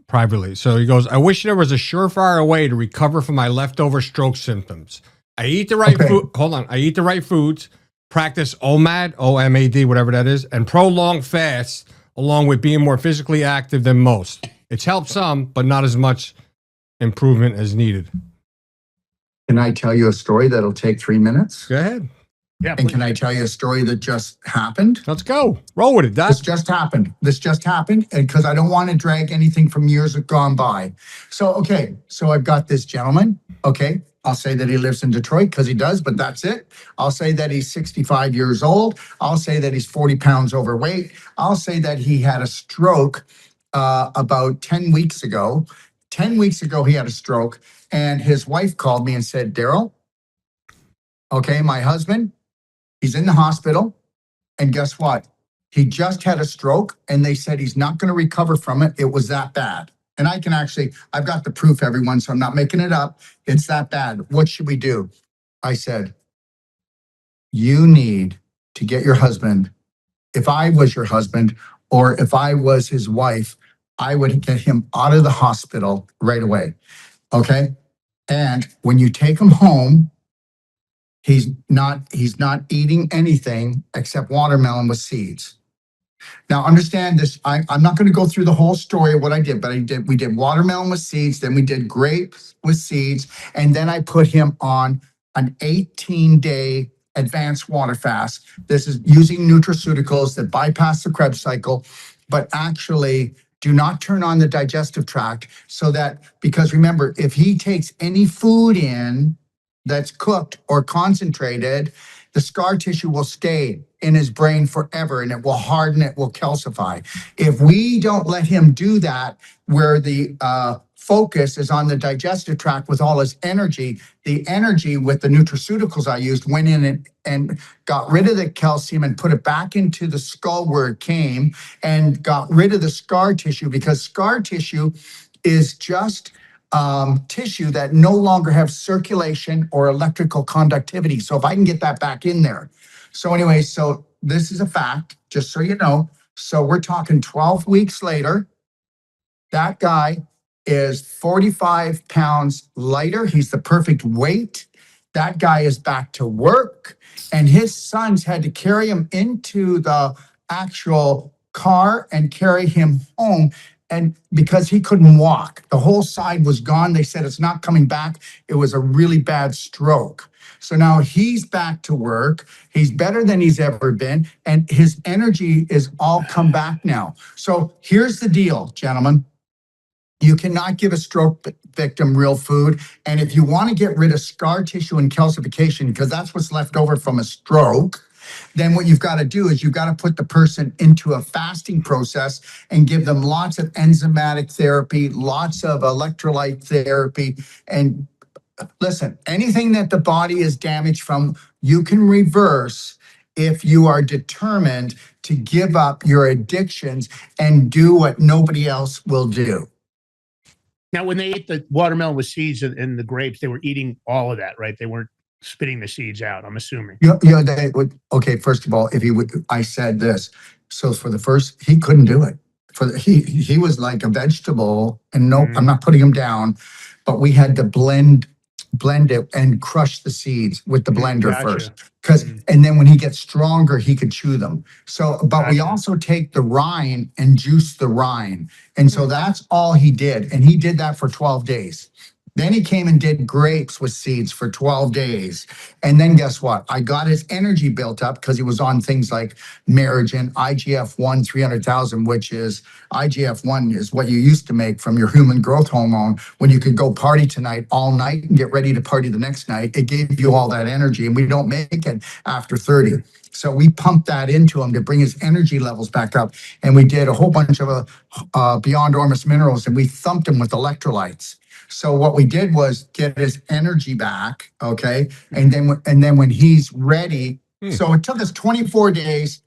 privately. So he goes, I wish there was a surefire way to recover from my leftover stroke symptoms. I eat the right food. Hold on. I eat the right foods, practice OMAD, OMAD, whatever that is, and prolonged fasts, along with being more physically active than most. It's helped some, but not as much improvement as needed. Can I tell you a story that'll take 3 minutes? Go ahead. Yeah. And can I tell you a story that just happened? Let's go. Roll with it, Doc. This just happened. And because I don't want to drag anything from years gone by. So, okay. So I've got this gentleman. Okay. I'll say that he lives in Detroit because he does, but that's it. I'll say that he's 65 years old. I'll say that he's 40 pounds overweight. I'll say that he had a stroke about 10 weeks ago. 10 weeks ago, he had a stroke, and his wife called me and said, Daryl, okay, my husband, he's in the hospital, and guess what? He just had a stroke, and they said he's not going to recover from it. It was that bad. And I've got the proof, everyone, so I'm not making it up. It's that bad. What should we do? I said, you need to get your husband. If I was your husband, or if I was his wife, I would get him out of the hospital right away. Okay? And when you take him home, he's not eating anything except watermelon with seeds. Now, understand this. I'm not going to go through the whole story of what I did, but we did watermelon with seeds, then we did grapes with seeds, and then I put him on an 18-day advanced water fast. This is using nutraceuticals that bypass the Krebs cycle, but actually do not turn on the digestive tract, so that, because remember, if he takes any food in that's cooked or concentrated, the scar tissue will stay in his brain forever and it will harden, it will calcify. If we don't let him do that, where the focus is on the digestive tract with all his energy, the energy with the nutraceuticals I used went in and got rid of the calcium and put it back into the skull where it came and got rid of the scar tissue, because scar tissue is just tissue that no longer have circulation or electrical conductivity. So if I can get that back in there. So anyway, so this is a fact, just so you know. So we're talking 12 weeks later, that guy is 45 pounds lighter. He's the perfect weight. That guy is back to work, and his sons had to carry him into the actual car and carry him home. And because he couldn't walk, the whole side was gone. They said it's not coming back. It was a really bad stroke. So now he's back to work. He's better than he's ever been. And his energy is all come back now. So here's the deal, gentlemen. You cannot give a stroke victim real food. And if you want to get rid of scar tissue and calcification, because that's what's left over from a stroke, then what you've got to do is you've got to put the person into a fasting process and give them lots of enzymatic therapy, lots of electrolyte therapy. And listen, anything that the body is damaged from, you can reverse if you are determined to give up your addictions and do what nobody else will do. Now, when they ate the watermelon with seeds and the grapes, they were eating all of that, right? They weren't spitting the seeds out, I'm assuming. Yeah, they would. Okay, first of all, if he would, I said this. So for the first, he couldn't do it. He was like a vegetable, and no, I'm not putting him down, but we had to blend it and crush the seeds with the blender first. And then when he gets stronger, he could chew them. So, but we also take the rind and juice the rind. And so that's all he did. And he did that for 12 days. Then he came and did grapes with seeds for 12 days. And then guess what? I got his energy built up because he was on things like Merigen, IGF-1, 300,000, which is IGF-1 is what you used to make from your human growth hormone when you could go party tonight all night and get ready to party the next night. It gave you all that energy, and we don't make it after 30. So we pumped that into him to bring his energy levels back up. And we did a whole bunch of Beyond Ormus minerals, and we thumped him with electrolytes. So what we did was get his energy back, okay? And then when he's ready, so it took us 24 days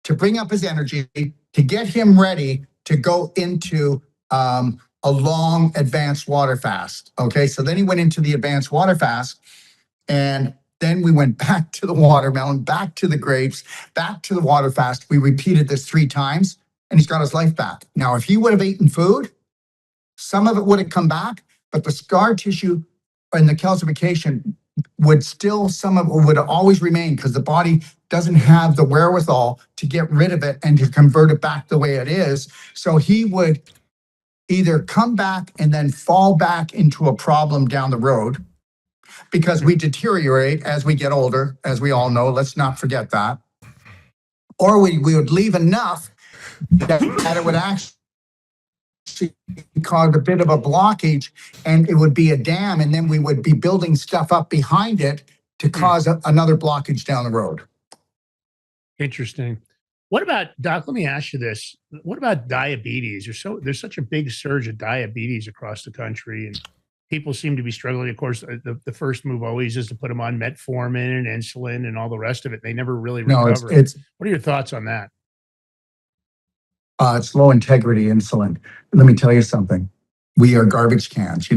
to bring up his energy, to get him ready to go into a long advanced water fast, okay? So then he went into the advanced water fast, and then we went back to the watermelon, back to the grapes, back to the water fast. We repeated this 3 times, and he's got his life back. Now, if he would have eaten food, some of it would have come back, but the scar tissue and the calcification would still, some of it would always remain, because the body doesn't have the wherewithal to get rid of it and to convert it back the way it is. So he would either come back and then fall back into a problem down the road, because we deteriorate as we get older, as we all know. Let's not forget that. Or we would leave enough that it would actually cause a bit of a blockage, and it would be a dam, and then we would be building stuff up behind it to cause another blockage down the road. Interesting. What about, Doc, let me ask you this. What about diabetes? There's such a big surge of diabetes across the country, and people seem to be struggling. Of course, the first move always is to put them on metformin and insulin and all the rest of it. They never really recover. What are your thoughts on that? It's low integrity insulin. Let me tell you something. We are garbage cans.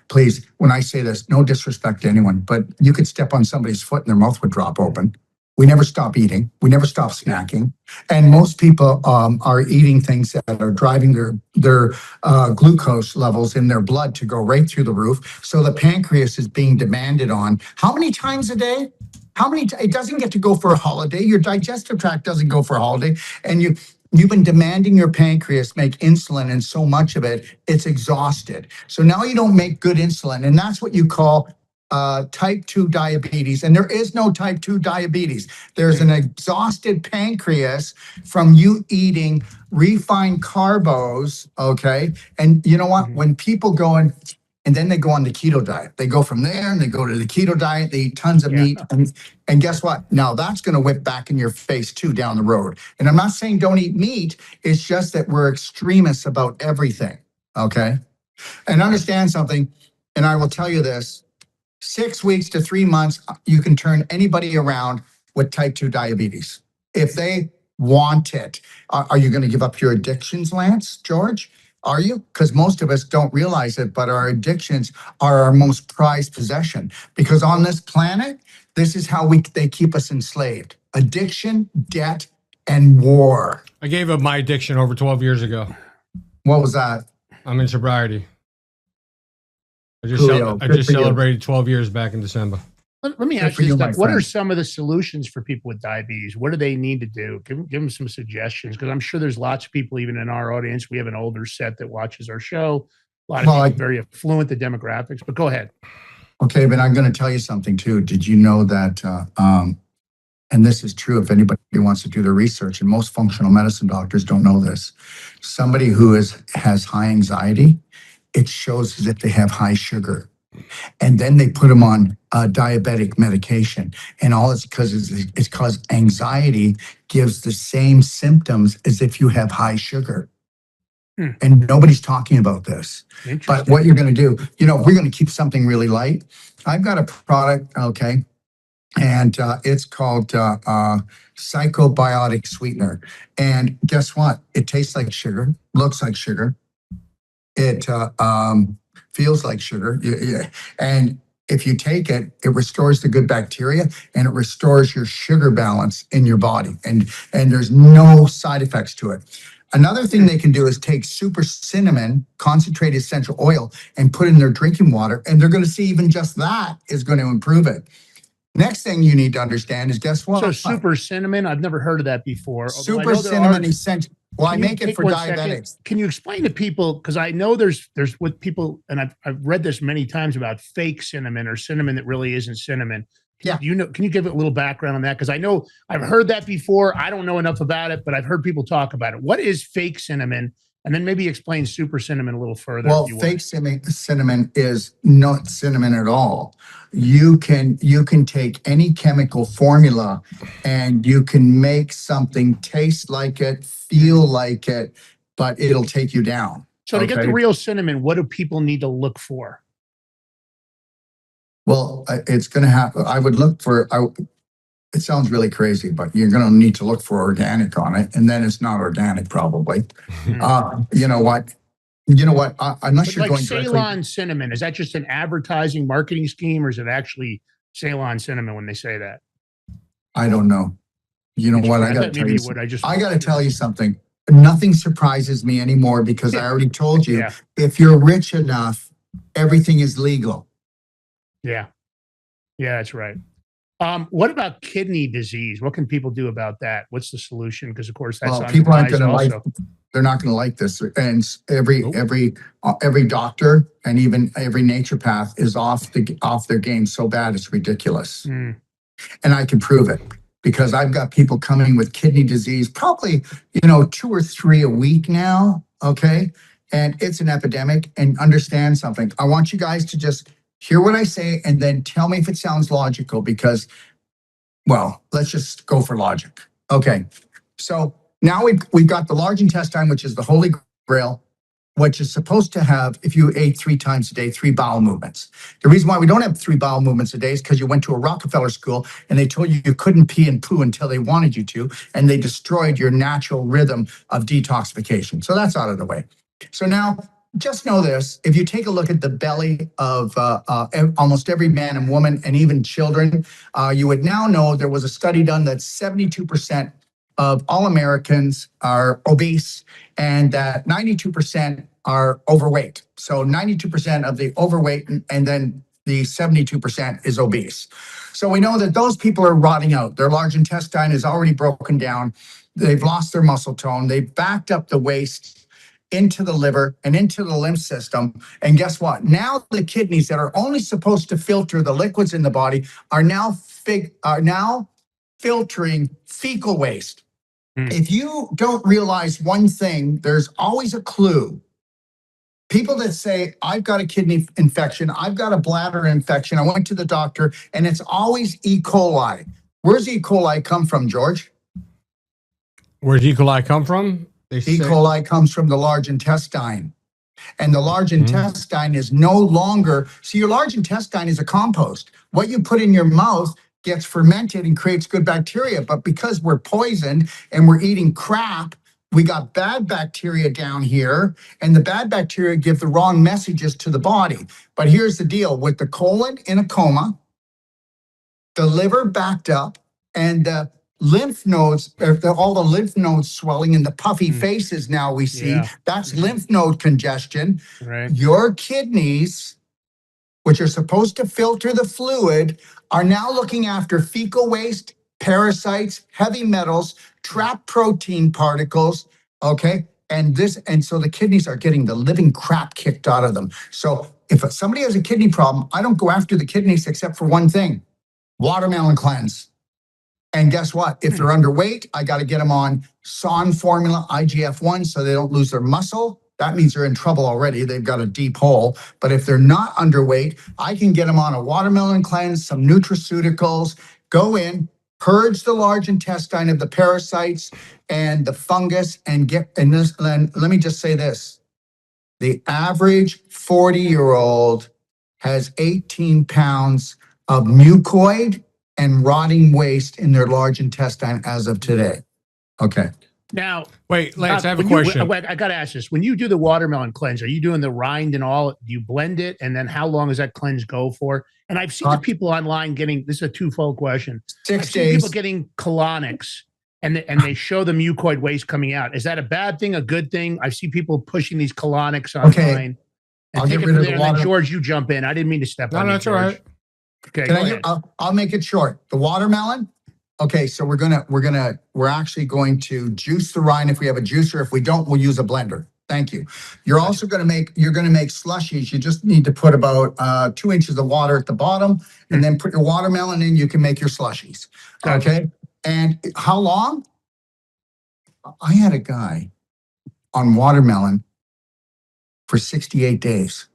Please, when I say this, no disrespect to anyone, but you could step on somebody's foot and their mouth would drop open. We never stop eating. We never stop snacking. And most people are eating things that are driving their glucose levels in their blood to go right through the roof. So the pancreas is being demanded on. How many times a day? It doesn't get to go for a holiday. Your digestive tract doesn't go for a holiday. And you've been demanding your pancreas make insulin, and so much of it, it's exhausted. So now you don't make good insulin, and that's what you call type 2 diabetes. And there is no type 2 diabetes. There's an exhausted pancreas from you eating refined carbos, okay? And you know what? When people go and then they go on the keto diet. They go from there and they go to the keto diet. They eat tons of meat. And guess what? Now that's going to whip back in your face too down the road. And I'm not saying don't eat meat. It's just that we're extremists about everything. Okay. And understand something. And I will tell you this, 6 weeks to 3 months, you can turn anybody around with type 2 diabetes. If they want it. Are you going to give up your addictions, Lance, George? Are you? Because most of us don't realize it, but our addictions are our most prized possession. Because on this planet, this is how they keep us enslaved. Addiction, debt, and war. I gave up my addiction over 12 years ago. What was that? I'm in sobriety. I Julio, just celebrated 12 years back in December. Let me ask you this. What are some of the solutions for people with diabetes? What do they need to do? Give them some suggestions, because I'm sure there's lots of people, even in our audience. We have an older set that watches our show. A lot of people very affluent, the demographics, but go ahead. Okay, but I'm going to tell you something too. Did you know that, and this is true if anybody wants to do their research, and most functional medicine doctors don't know this, somebody who has high anxiety, it shows as if they have high sugar. And then they put them on diabetic medication. And all it's because anxiety gives the same symptoms as if you have high sugar. And nobody's talking about this. But what you're going to do, we're going to keep something really light. I've got a product, okay, and it's called Psychobiotic Sweetener. And guess what? It tastes like sugar, looks like sugar. It feels like sugar. And if you take it, it restores the good bacteria and it restores your sugar balance in your body. And there's no side effects to it. Another thing they can do is take super cinnamon, concentrated essential oil, and put in their drinking water. And they're going to see even just that is going to improve it. Next thing you need to understand is, guess what? So super cinnamon, I've never heard of that before. Super cinnamon essential. Well, I make it for diabetics. Can you explain to people, because I know there's with people, and I've read this many times about fake cinnamon or cinnamon that really isn't cinnamon. Yeah. Can you give it a little background on that? Because I know I've heard that before. I don't know enough about it, but I've heard people talk about it. What is fake cinnamon? And then maybe explain super cinnamon a little further. Well, fake cinnamon is not cinnamon at all. You can take any chemical formula and you can make something taste like it, feel like it, but it'll take you down. So to get the real cinnamon, what do people need to look for? Well, it's going to have, I would look for, it sounds really crazy, but you're going to need to look for organic on it. And then it's not organic, probably. You know what? Unless you're going Ceylon cinnamon, is that just an advertising marketing scheme, or is it actually Ceylon cinnamon when they say that? I don't know. You know what? I got to tell you something. Nothing surprises me anymore, because I already told you, if you're rich enough, everything is legal. Yeah. Yeah, that's right. What about kidney disease? What can people do about that? What's the solution? Because of course that's people aren't going to like. They're not going to like this. And every doctor and even every naturopath is off their game so bad it's ridiculous. And I can prove it, because I've got people coming with kidney disease, probably 2 or 3 a week now. Okay, and it's an epidemic. And understand something. I want you guys to just hear what I say and then tell me if it sounds logical, because, well, let's just go for logic. Okay. So now we've got the large intestine, which is the holy grail, which is supposed to have, if you ate 3 times a day, 3 bowel movements. The reason why we don't have 3 bowel movements a day is because you went to a Rockefeller school and they told you you couldn't pee and poo until they wanted you to, and they destroyed your natural rhythm of detoxification. So that's out of the way. So now, just know this, if you take a look at the belly of almost every man and woman and even children, you would now know there was a study done that 72% of all Americans are obese and that 92% are overweight. So 92% of the overweight, and then the 72% is obese. So we know that those people are rotting out. Their large intestine is already broken down. They've lost their muscle tone. They've backed up the waste into the liver and into the lymph system. And guess what? Now the kidneys that are only supposed to filter the liquids in the body are now filtering fecal waste. If you don't realize one thing, there's always a clue People that say, I've got a kidney infection, I've got a bladder infection, I went to the doctor, and it's always E. coli. Where's E. coli come from, George? Where's E. coli come from? E. coli comes from the large intestine. And the large intestine is no longer, see, your large intestine is a compost. What you put in your mouth gets fermented and creates good bacteria. But because we're poisoned and we're eating crap, we got bad bacteria down here, and the bad bacteria give the wrong messages to the body. But here's the deal, with the colon in a coma, the liver backed up, and the lymph nodes, all the lymph nodes swelling and the puffy faces now we see, that's lymph node congestion. Right. Your kidneys, which are supposed to filter the fluid, are now looking after fecal waste, parasites, heavy metals, trapped protein particles, okay? And so the kidneys are getting the living crap kicked out of them. So if somebody has a kidney problem, I don't go after the kidneys except for one thing, watermelon cleanse. And guess what? If they're underweight, I got to get them on SON formula, IGF-1, so they don't lose their muscle. That means they're in trouble already. They've got a deep hole. But if they're not underweight, I can get them on a watermelon cleanse, some nutraceuticals, go in, purge the large intestine of the parasites and the fungus, and let me just say this. The average 40-year-old has 18 pounds of mucoid and rotting waste in their large intestine as of today. Okay. Now, wait, Lance, I have a question. I got to ask this. When you do the watermelon cleanse, are you doing the rind and all? Do you blend it? And then how long does that cleanse go for? And I've seen the people online getting, this is a twofold question. 6 days. People getting colonics and they show the mucoid waste coming out. Is that a bad thing, a good thing? I see people pushing these colonics online. Okay. I'll get rid of the water. George, you jump in. I didn't mean to step on you. No, that's all right. Okay, I'll make it short. The watermelon. Okay, so we're actually going to juice the rind if we have a juicer. If we don't, we'll use a blender. Thank you. You're also going to make slushies. You just need to put about 2 inches of water at the bottom, and then put your watermelon in. You can make your slushies. Okay. And how long? I had a guy on watermelon for 68 days.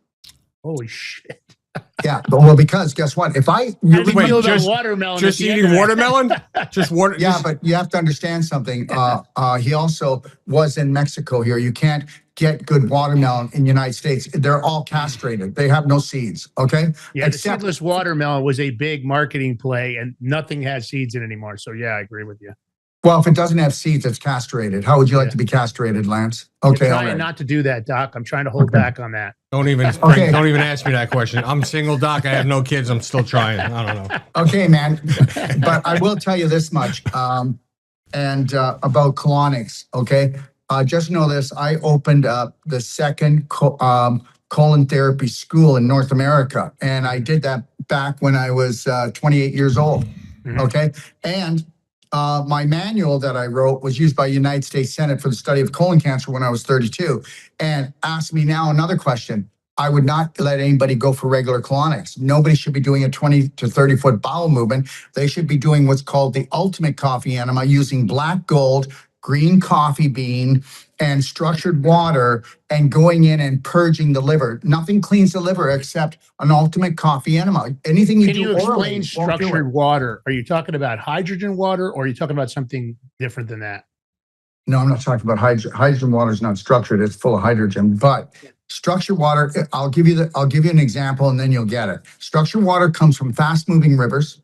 Holy shit. Yeah, well, because guess what? If I watermelon, just eating watermelon, just water. Yeah, but you have to understand something. He also was in Mexico here. You can't get good watermelon in the United States. They're all castrated. They have no seeds. Okay. Yeah, the seedless watermelon was a big marketing play, and nothing has seeds in it anymore. So yeah, I agree with you. Well, if it doesn't have seeds, it's castrated. How would you like to be castrated, Lance? Okay, I'm trying not to do that, Doc. I'm trying to hold back on that. Don't even ask me that question. I'm single, Doc. I have no kids. I'm still trying. I don't know. Okay, man. But I will tell you this much. About colonics. Okay. Just know this. I opened up the second colon therapy school in North America, and I did that back when I was 28 years old. Okay, and my manual that I wrote was used by United States Senate for the study of colon cancer when I was 32. And ask me now another question. I would not let anybody go for regular colonics. Nobody should be doing a 20 to 30 foot bowel movement. They should be doing what's called the ultimate coffee enema, using black gold, green coffee bean, and structured water, and going in and purging the liver. Nothing cleans the liver except an ultimate coffee enema. Anything you do Can you orally explain structured water? Are you talking about hydrogen water, or are you talking about something different than that? No, I'm not talking about hydrogen. Hydrogen water is not structured. It's full of hydrogen. But structured water, I'll give you an example, and then you'll get it. Structured water comes from fast-moving rivers,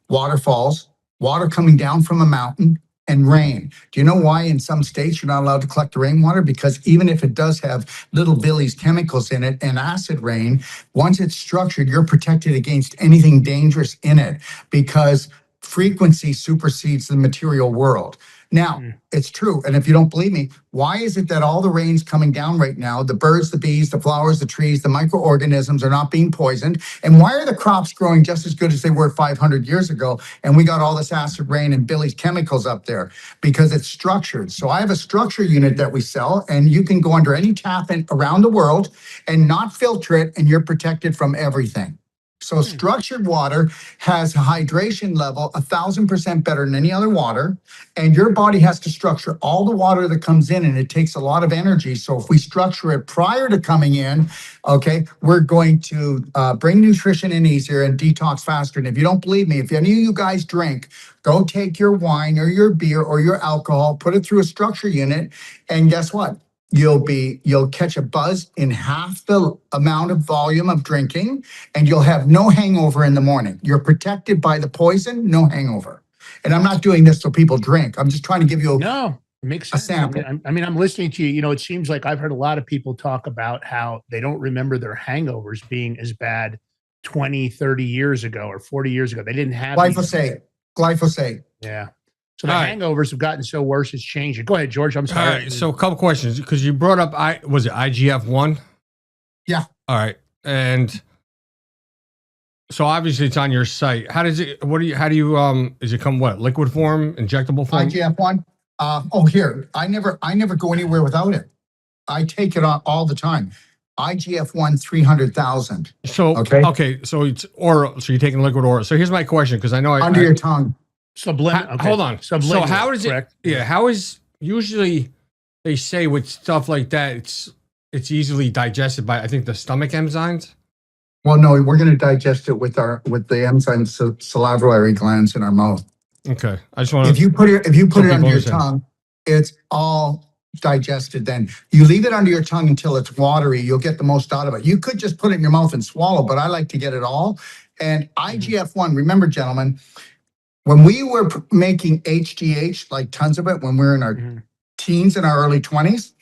waterfalls, water coming down from a mountain, and rain. Do you know why in some states you're not allowed to collect the rainwater? Because even if it does have little Billy's chemicals in it and acid rain, once it's structured, you're protected against anything dangerous in it, because frequency supersedes the material world. Now, it's true. And if you don't believe me, why is it that all the rain's coming down right now, the birds, the bees, the flowers, the trees, the microorganisms are not being poisoned? And why are the crops growing just as good as they were 500 years ago? And we got all this acid rain and Billy's chemicals up there because it's structured. So I have a structure unit that we sell, and you can go under any tap in around the world and not filter it, and you're protected from everything. So structured water has a hydration level 1,000% better than any other water. And your body has to structure all the water that comes in, and it takes a lot of energy. So if we structure it prior to coming in, okay, we're going to bring nutrition in easier and detox faster. And if you don't believe me, if any of you guys drink, go take your wine or your beer or your alcohol, put it through a structure unit, and guess what? You'll catch a buzz in half the amount of volume of drinking, and you'll have no hangover in the morning. You're protected by the poison, no hangover. And I'm not doing this so people drink. I'm just trying to give you it makes sense. a sample. I mean, I'm listening to you. You know, it seems like I've heard a lot of people talk about how they don't remember their hangovers being as bad 20, 30 years ago or 40 years ago. They didn't have Glyphosate. Yeah. So the hangovers have gotten so worse, it's changing. Go ahead, George. I'm sorry. All right. So a couple questions, because you brought up, was it IGF-1? Yeah. All right. And so obviously it's on your site. How does it, does it come what? Liquid form, injectable form? IGF-1. Here. I never go anywhere without it. I take it on all the time. IGF-1 300,000. So, okay. So it's oral. So you're taking liquid oral. So here's my question, because I know under your tongue. Subliminal. Hold on. Subliminal, so how is correct? it? Yeah. How is usually they say with stuff like that, it's easily digested by, I think, the stomach enzymes. Well, no, we're going to digest it with the enzymes, salivary glands in our mouth. Okay. I just want to. If you put it under your tongue, it's all digested. Then you leave it under your tongue until it's watery. You'll get the most out of it. You could just put it in your mouth and swallow, but I like to get it all. And IGF-1, remember, gentlemen, when we were making HGH, like tons of it, when we were in our teens and our early 20s,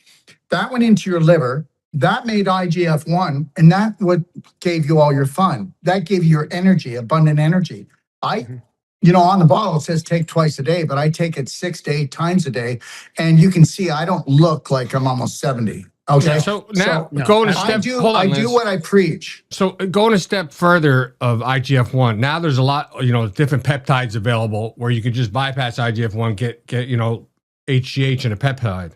that went into your liver. That made IGF-1, and that what gave you all your fun. That gave you your energy, abundant energy. On the bottle, it says take twice a day, but I take it 6 to 8 times a day. And you can see I don't look like I'm almost 70. Okay. Yeah, so now going a step, I do what I preach. So going a step further of IGF-1, now there's a lot, different peptides available where you can just bypass IGF-1, get HGH in a peptide,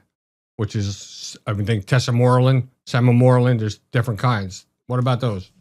which is, I think, tesamorelin, samomorelin, there's different kinds. What about those?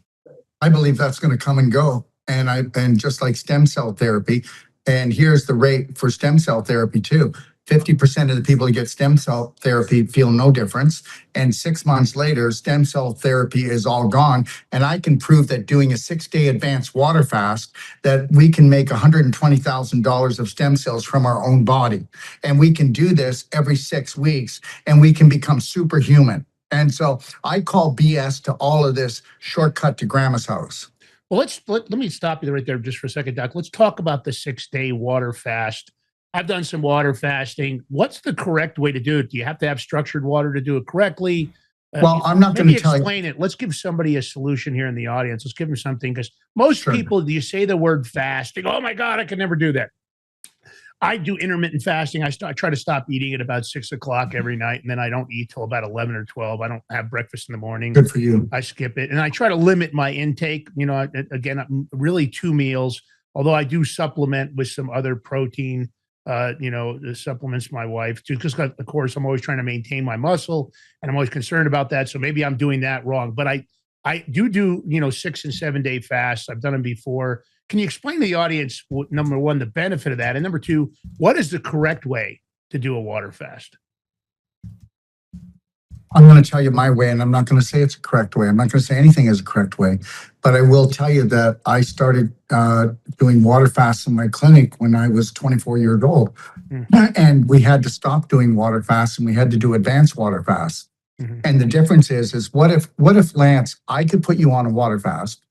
I believe that's going to come and go. And just like stem cell therapy, and here's the rate for stem cell therapy too. 50% of the people who get stem cell therapy feel no difference. And 6 months later, stem cell therapy is all gone. And I can prove that doing a 6-day advanced water fast, that we can make $120,000 of stem cells from our own body. And we can do this every 6 weeks, and we can become superhuman. And so I call BS to all of this shortcut to grandma's house. Well, let me stop you right there just for a second, Doc. Let's talk about the 6-day water fast. I've done some water fasting. What's the correct way to do it? Do you have to have structured water to do it correctly? Well, I'm not going to tell you. Explain it. Let's give somebody a solution here in the audience. Let's give them something, because most people, you say the word fast, they go, oh my God, I can never do that. I do intermittent fasting. I try to stop eating at about 6 o'clock every night, and then I don't eat till about 11 or 12. I don't have breakfast in the morning. Good for you. I skip it, and I try to limit my intake. Again, really 2 meals, although I do supplement with some other protein, the supplements my wife do, because of course I'm always trying to maintain my muscle, and I'm always concerned about that. So maybe I'm doing that wrong, but I do 6 and 7 day fasts. I've done them before. Can you explain to the audience, number one, the benefit of that? And number two, what is the correct way to do a water fast? I'm going to tell you my way, and I'm not going to say it's a correct way. I'm not going to say anything is a correct way, but I will tell you that I started doing water fasts in my clinic when I was 24 years old. And we had to stop doing water fasts, and we had to do advanced water fasts. And the difference is what if Lance, I could put you on a water fast,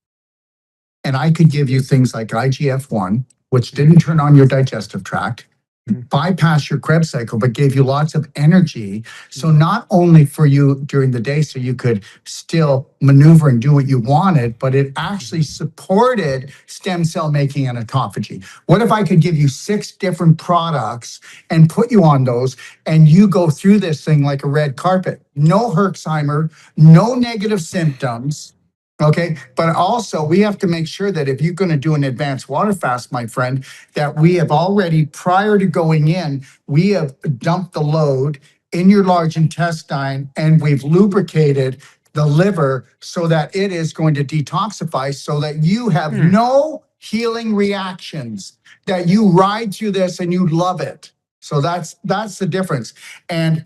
and I could give you things like IGF-1, which didn't turn on your digestive tract, bypass your Krebs cycle, but gave you lots of energy. So not only for you during the day, so you could still maneuver and do what you wanted, but it actually supported stem cell making and autophagy. What if I could give you 6 different products and put you on those, and you go through this thing like a red carpet? No Herxheimer, no negative symptoms. Okay, but also we have to make sure that if you're going to do an advanced water fast, my friend, that we have already, prior to going in, we have dumped the load in your large intestine, and we've lubricated the liver so that it is going to detoxify so that you have no healing reactions, that you ride through this and you love it. So that's the difference. And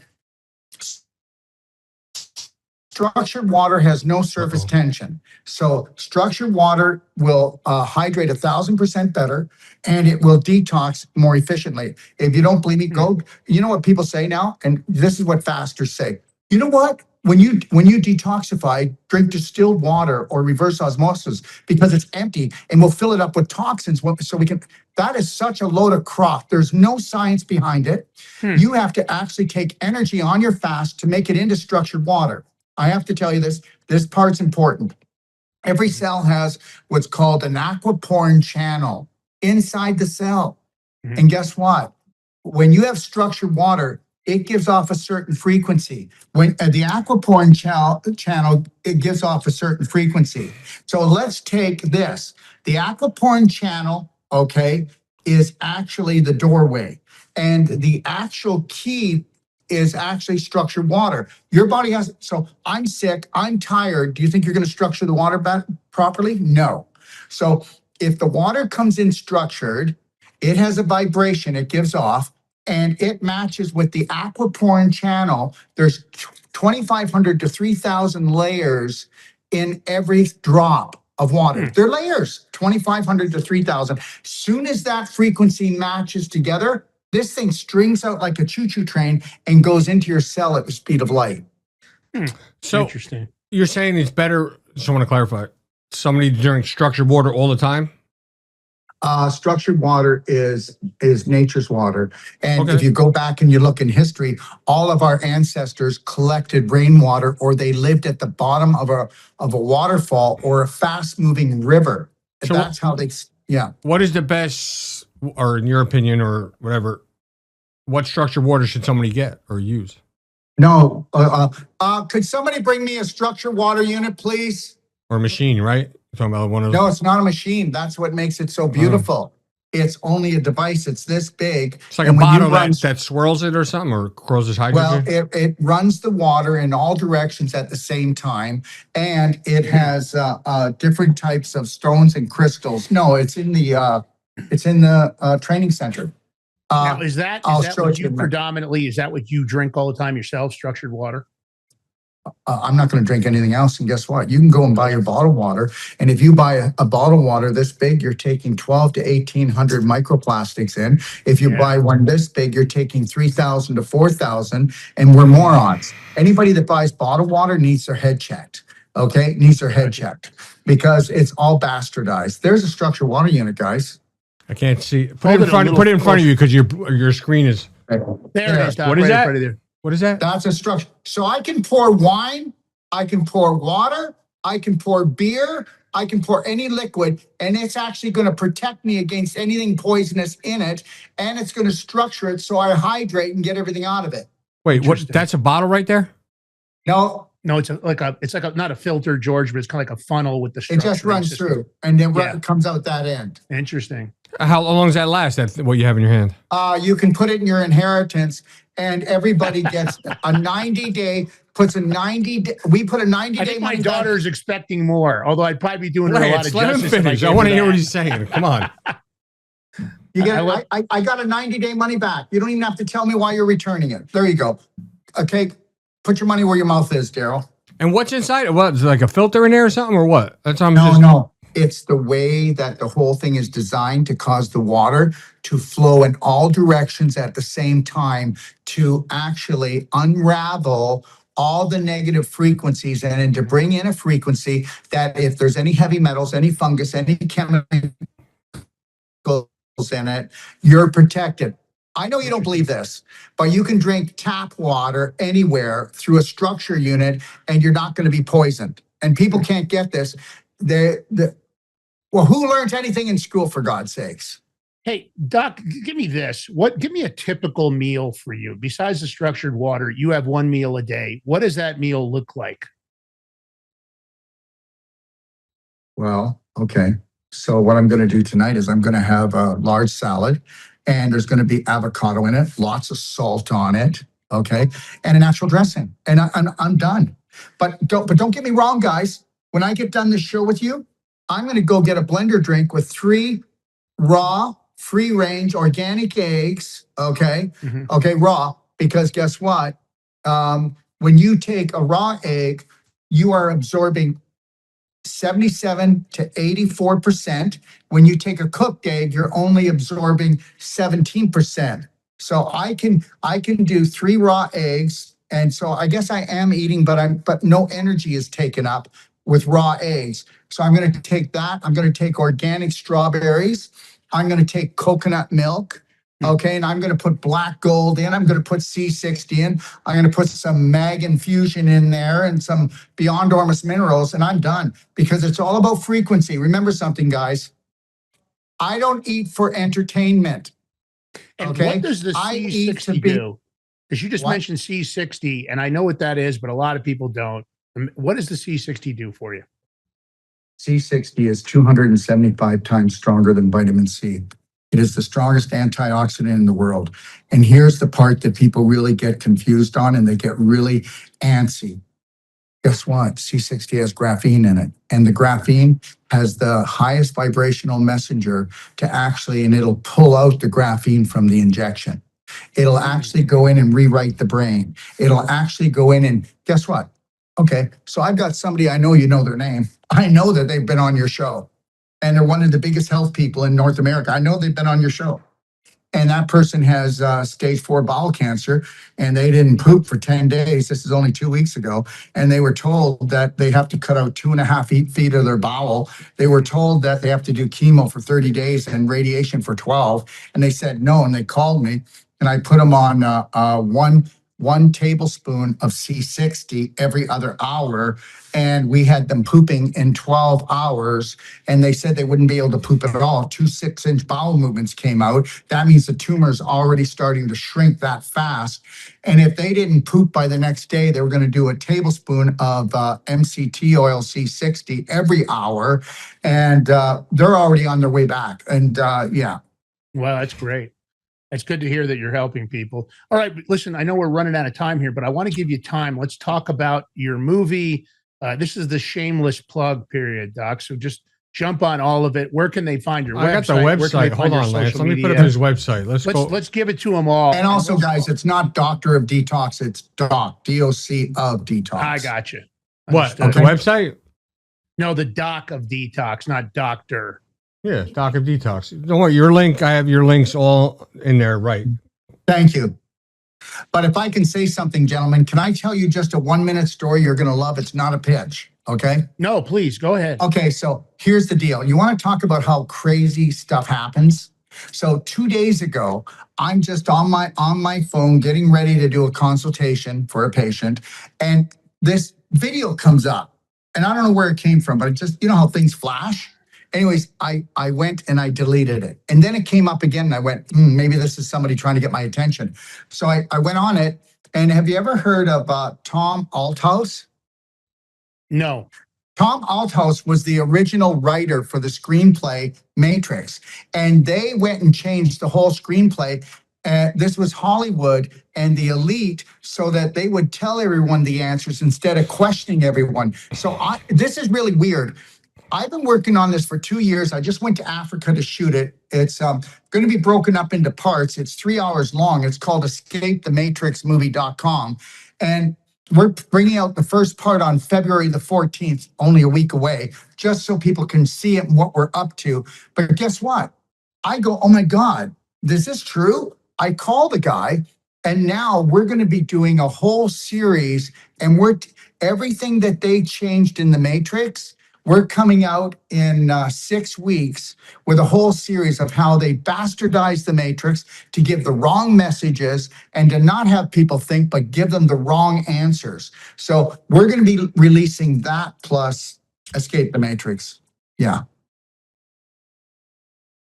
structured water has no surface tension. So structured water will hydrate 1,000% better, and it will detox more efficiently. If you don't believe me, go, you know what people say now? And this is what fasters say. You know what? When you detoxify, drink distilled water or reverse osmosis because it's empty and we'll fill it up with toxins. So we can, that is such a load of crock. There's no science behind it. You have to actually take energy on your fast to make it into structured water. I have to tell you this part's important. Every cell has what's called an aquaporin channel inside the cell. And guess what? When you have structured water, it gives off a certain frequency. When the aquaporin channel, it gives off a certain frequency. So let's take this. The aquaporin channel, okay, is actually the doorway. And the actual key is actually structured water. Your body has, so I'm sick, I'm tired. Do you think you're going to structure the water back properly? No. So if the water comes in structured, it has a vibration it gives off, and it matches with the aquaporin channel. There's 2,500 to 3,000 layers in every drop of water. They're layers, 2,500 to 3,000. Soon as that frequency matches together, this thing strings out like a choo-choo train and goes into your cell at the speed of light. So Interesting. you're saying it's better, just want to clarify, somebody drink structured water all the time? Structured water is nature's water. And Okay. if you go back and you look in history, all of our ancestors collected rainwater, or they lived at the bottom of a waterfall or a fast-moving river. So That's how they, yeah. What is the best, or in your opinion, or whatever, what structured water should somebody get or use? No, could somebody bring me a structured water unit, please? Or machine, right? You're talking about one of No, it's not a machine. That's what makes it so beautiful. It's only a device. It's this big. It's like a And when you bottle run- that swirls it or something, or causes Well, hydrogen? it runs the water in all directions at the same time, and it has different types of stones and crystals. No, it's in the training center. Now, is that I'll what show it to you you. predominantly, is that what you drink all the time yourself, structured water? I'm not going to drink anything else. And guess what? You can go and buy your bottled water. And if you buy a bottled water this big, you're taking 12 to 1,800 microplastics in. If you buy one this big, you're taking 3,000 to 4,000. And we're morons. Anybody that buys bottled water needs their head checked. Okay? Needs their head checked because it's all bastardized. There's a structured water unit, guys. I can't see. Put it in front of you because your screen is. There it is. Doc, What is right in that? front of there. What is that? That's a structure. So I can pour wine, I can pour water, I can pour beer, I can pour any liquid, and it's actually going to protect me against anything poisonous in it, and it's going to structure it so I hydrate and get everything out of it. Wait, what? That's a bottle right there? No, it's like a not a filter, George, but it's kind of like a funnel with the it structure. just runs through, and then it comes out that end. Interesting. How long does that last? That's what you have in your hand. You can put it in your inheritance, and everybody gets a 90-day. We put a 90-day. I think my money daughter's expecting more, although I'd probably be doing her a lot of Let him justice. finish. I want to hear what he's saying. Come on. You get. I got a 90-day money back. You don't even have to tell me why you're returning it. There you go. Okay, put your money where your mouth is, Daryl. And what's inside? What, is it like a filter in there or something, or what? That's No. It's the way that the whole thing is designed to cause the water to flow in all directions at the same time to actually unravel all the negative frequencies and to bring in a frequency that if there's any heavy metals, any fungus, any chemicals in it, you're protected. I know you don't believe this, but you can drink tap water anywhere through a structure unit and you're not going to be poisoned. And people can't get this. Well, who learns anything in school, for God's sakes? Hey, Doc, give me this. Give me a typical meal for you. Besides the structured water, you have one meal a day. What does that meal look like? Well, okay. So what I'm going to do tonight is I'm going to have a large salad, and there's going to be avocado in it, lots of salt on it, okay, and a natural dressing, and I'm done. But don't get me wrong, guys. When I get done this show with you, I'm going to go get a blender drink with 3 raw, free range organic eggs. Okay. Okay. Raw. Because guess what? When you take a raw egg, you are absorbing 77 to 84%. When you take a cooked egg, you're only absorbing 17%. So I can do 3 raw eggs. And so I guess I am eating, but no energy is taken up with raw eggs. So I'm going to take that. I'm going to take organic strawberries. I'm going to take coconut milk. Okay. And I'm going to put black gold in. I'm going to put C60 in. I'm going to put some mag infusion in there and some Beyond Ormus minerals. And I'm done, because it's all about frequency. Remember something, guys. I don't eat for entertainment. And okay. what does the C60 do? Because you just mentioned C60, and I know what that is, but a lot of people don't. What does the C60 do for you? C60 is 275 times stronger than vitamin C. It is the strongest antioxidant in the world. And here's the part that people really get confused on, and they get really antsy. Guess what? C60 has graphene in it. And the graphene has the highest vibrational messenger to actually, and it'll pull out the graphene from the injection. It'll actually go in and rewrite the brain. It'll actually go in and guess what? Okay, so I've got somebody, I know you know their name. I know that they've been on your show. And they're one of the biggest health people in North America. I know they've been on your show. And that person has stage 4 bowel cancer, and they didn't poop for 10 days. This is only 2 weeks ago. And they were told that they have to cut out 2.5 feet of their bowel. They were told that they have to do chemo for 30 days and radiation for 12. And they said no, and they called me, and I put them on one tablespoon of C60 every other hour. And we had them pooping in 12 hours. And they said they wouldn't be able to poop at all. 2 6-inch bowel movements came out. That means the tumor's already starting to shrink that fast. And if they didn't poop by the next day, they were going to do a tablespoon of MCT oil C60 every hour. And they're already on their way back. And yeah. Well, that's great. It's good to hear that you're helping people. All right, listen, I know we're running out of time here, but I want to give you time. Let's talk about your movie. This is the shameless plug period, Doc. So just jump on all of it. Where can they find your website? I got the website. Hold on, Lance. Let me put up his website. Let's give it to them all. And also, guys, it's not Doctor of Detox. It's Doc, D-O-C of Detox. I got you. What? Okay. The website? No, the Doc of Detox, not Doctor. Yeah, Doc of Detox. Don't worry, your link, I have your links all in there, right? Thank you. But if I can say something, gentlemen, can I tell you just a 1-minute story you're going to love? It's not a pitch, okay? No, please, go ahead. Okay, so here's the deal. You want to talk about how crazy stuff happens? So 2 days ago, I'm just on my phone getting ready to do a consultation for a patient, and this video comes up. And I don't know where it came from, but it just, you know how things flash? Anyways, I went and I deleted it. And then it came up again and I went, maybe this is somebody trying to get my attention. So I went on it. And have you ever heard of Tom Althouse? No. Tom Althouse was the original writer for the screenplay Matrix. And they went and changed the whole screenplay. This was Hollywood and the elite, so that they would tell everyone the answers instead of questioning everyone. So this is really weird. I've been working on this for 2 years. I just went to Africa to shoot it. It's going to be broken up into parts. It's 3 hours long. It's called EscapeTheMatrixMovie.com. And we're bringing out the first part on February the 14th, only a week away, just so people can see it and what we're up to. But guess what? I go, oh my God, is this true? I call the guy, and now we're going to be doing a whole series, and everything that they changed in the Matrix, we're coming out in 6 weeks with a whole series of how they bastardized the Matrix to give the wrong messages and to not have people think, but give them the wrong answers. So we're going to be releasing that plus Escape the Matrix. Yeah.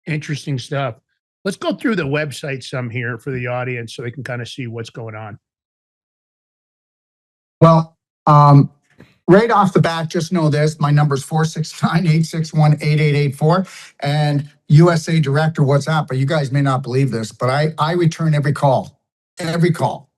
Interesting stuff. Let's go through the website some here for the audience so they can kind of see what's going on. Well, right off the bat, just know this. My number is 469-861-8884. And USA Director WhatsApp. But you guys may not believe this, but I return every call. Every call.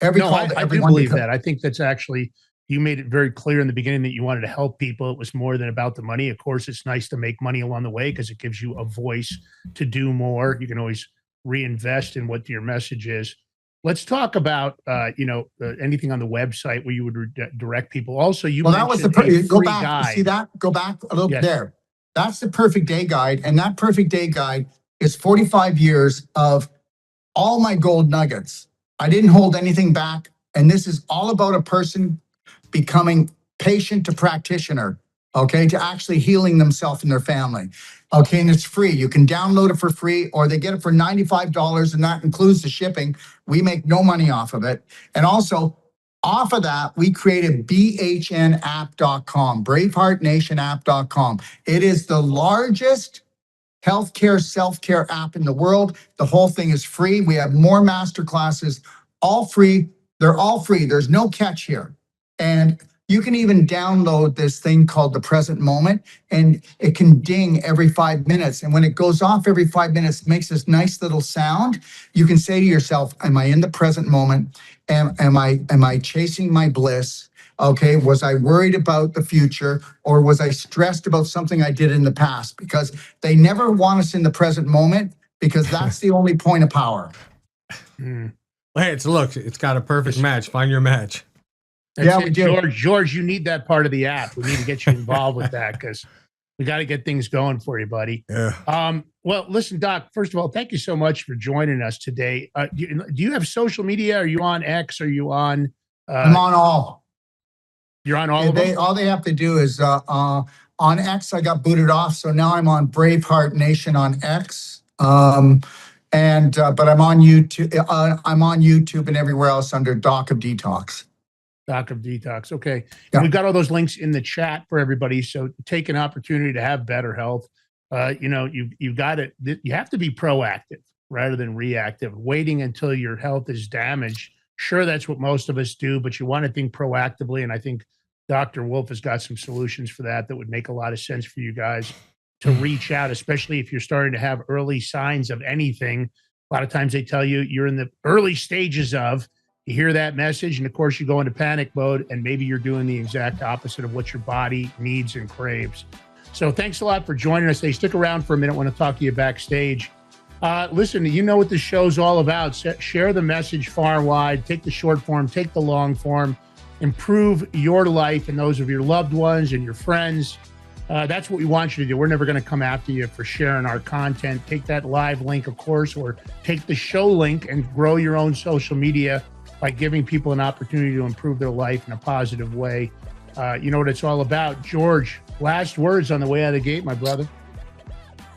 Every call. I do believe that. I think that's actually, you made it very clear in the beginning that you wanted to help people. It was more than about the money. Of course, it's nice to make money along the way because it gives you a voice to do more. You can always reinvest in what your message is. Let's talk about, anything on the website where you would direct people. Also, that was the go back. Guide. See that? Go back a little bit there. That's the perfect day guide. And that perfect day guide is 45 years of all my gold nuggets. I didn't hold anything back. And this is all about a person becoming patient to practitioner, okay, to actually healing themselves and their family. Okay, and it's free. You can download it for free, or they get it for $95, and that includes the shipping. We make no money off of it. And also, off of that, we created BHNapp.com, BraveheartNationapp.com. It is the largest healthcare, self-care app in the world. The whole thing is free. We have more master classes, all free. They're all free. There's no catch here. And you can even download this thing called The Present Moment, and it can ding every 5 minutes. And when it goes off every 5 minutes, it makes this nice little sound. You can say to yourself, am I in the present moment? Am I chasing my bliss? Okay, was I worried about the future, or was I stressed about something I did in the past? Because they never want us in the present moment, because that's the only point of power. Hey, it's got a perfect match. Find your match. We do. George, you need that part of the app. We need to get you involved with that because we got to get things going for you, buddy. Yeah. Well, listen, Doc, first of all, thank you so much for joining us today. Do you have social media? Are you on X? Are you on? I'm on all. You're on all of them? All they have to do is on X, I got booted off. So now I'm on Braveheart Nation on X. But I'm on YouTube. I'm on YouTube and everywhere else under Doc of Detox. Doc of Detox. Okay. And we've got all those links in the chat for everybody. So take an opportunity to have better health. You've got it. You have to be proactive rather than reactive. Waiting until your health is damaged. Sure, that's what most of us do, but you want to think proactively. And I think Dr. Wolf has got some solutions for that would make a lot of sense for you guys to reach out, especially if you're starting to have early signs of anything. A lot of times they tell you you're in the early stages of. You hear that message, and of course you go into panic mode, and maybe you're doing the exact opposite of what your body needs and craves. So thanks a lot for joining us. Hey, stick around for a minute. I want to talk to you backstage. Listen, you know what the show's all about. Share the message far and wide. Take the short form, take the long form. Improve your life and those of your loved ones and your friends. That's what we want you to do. We're never going to come after you for sharing our content. Take that live link, of course, or take the show link and grow your own social media by giving people an opportunity to improve their life in a positive way. You know what it's all about. George, last words on the way out of the gate, my brother.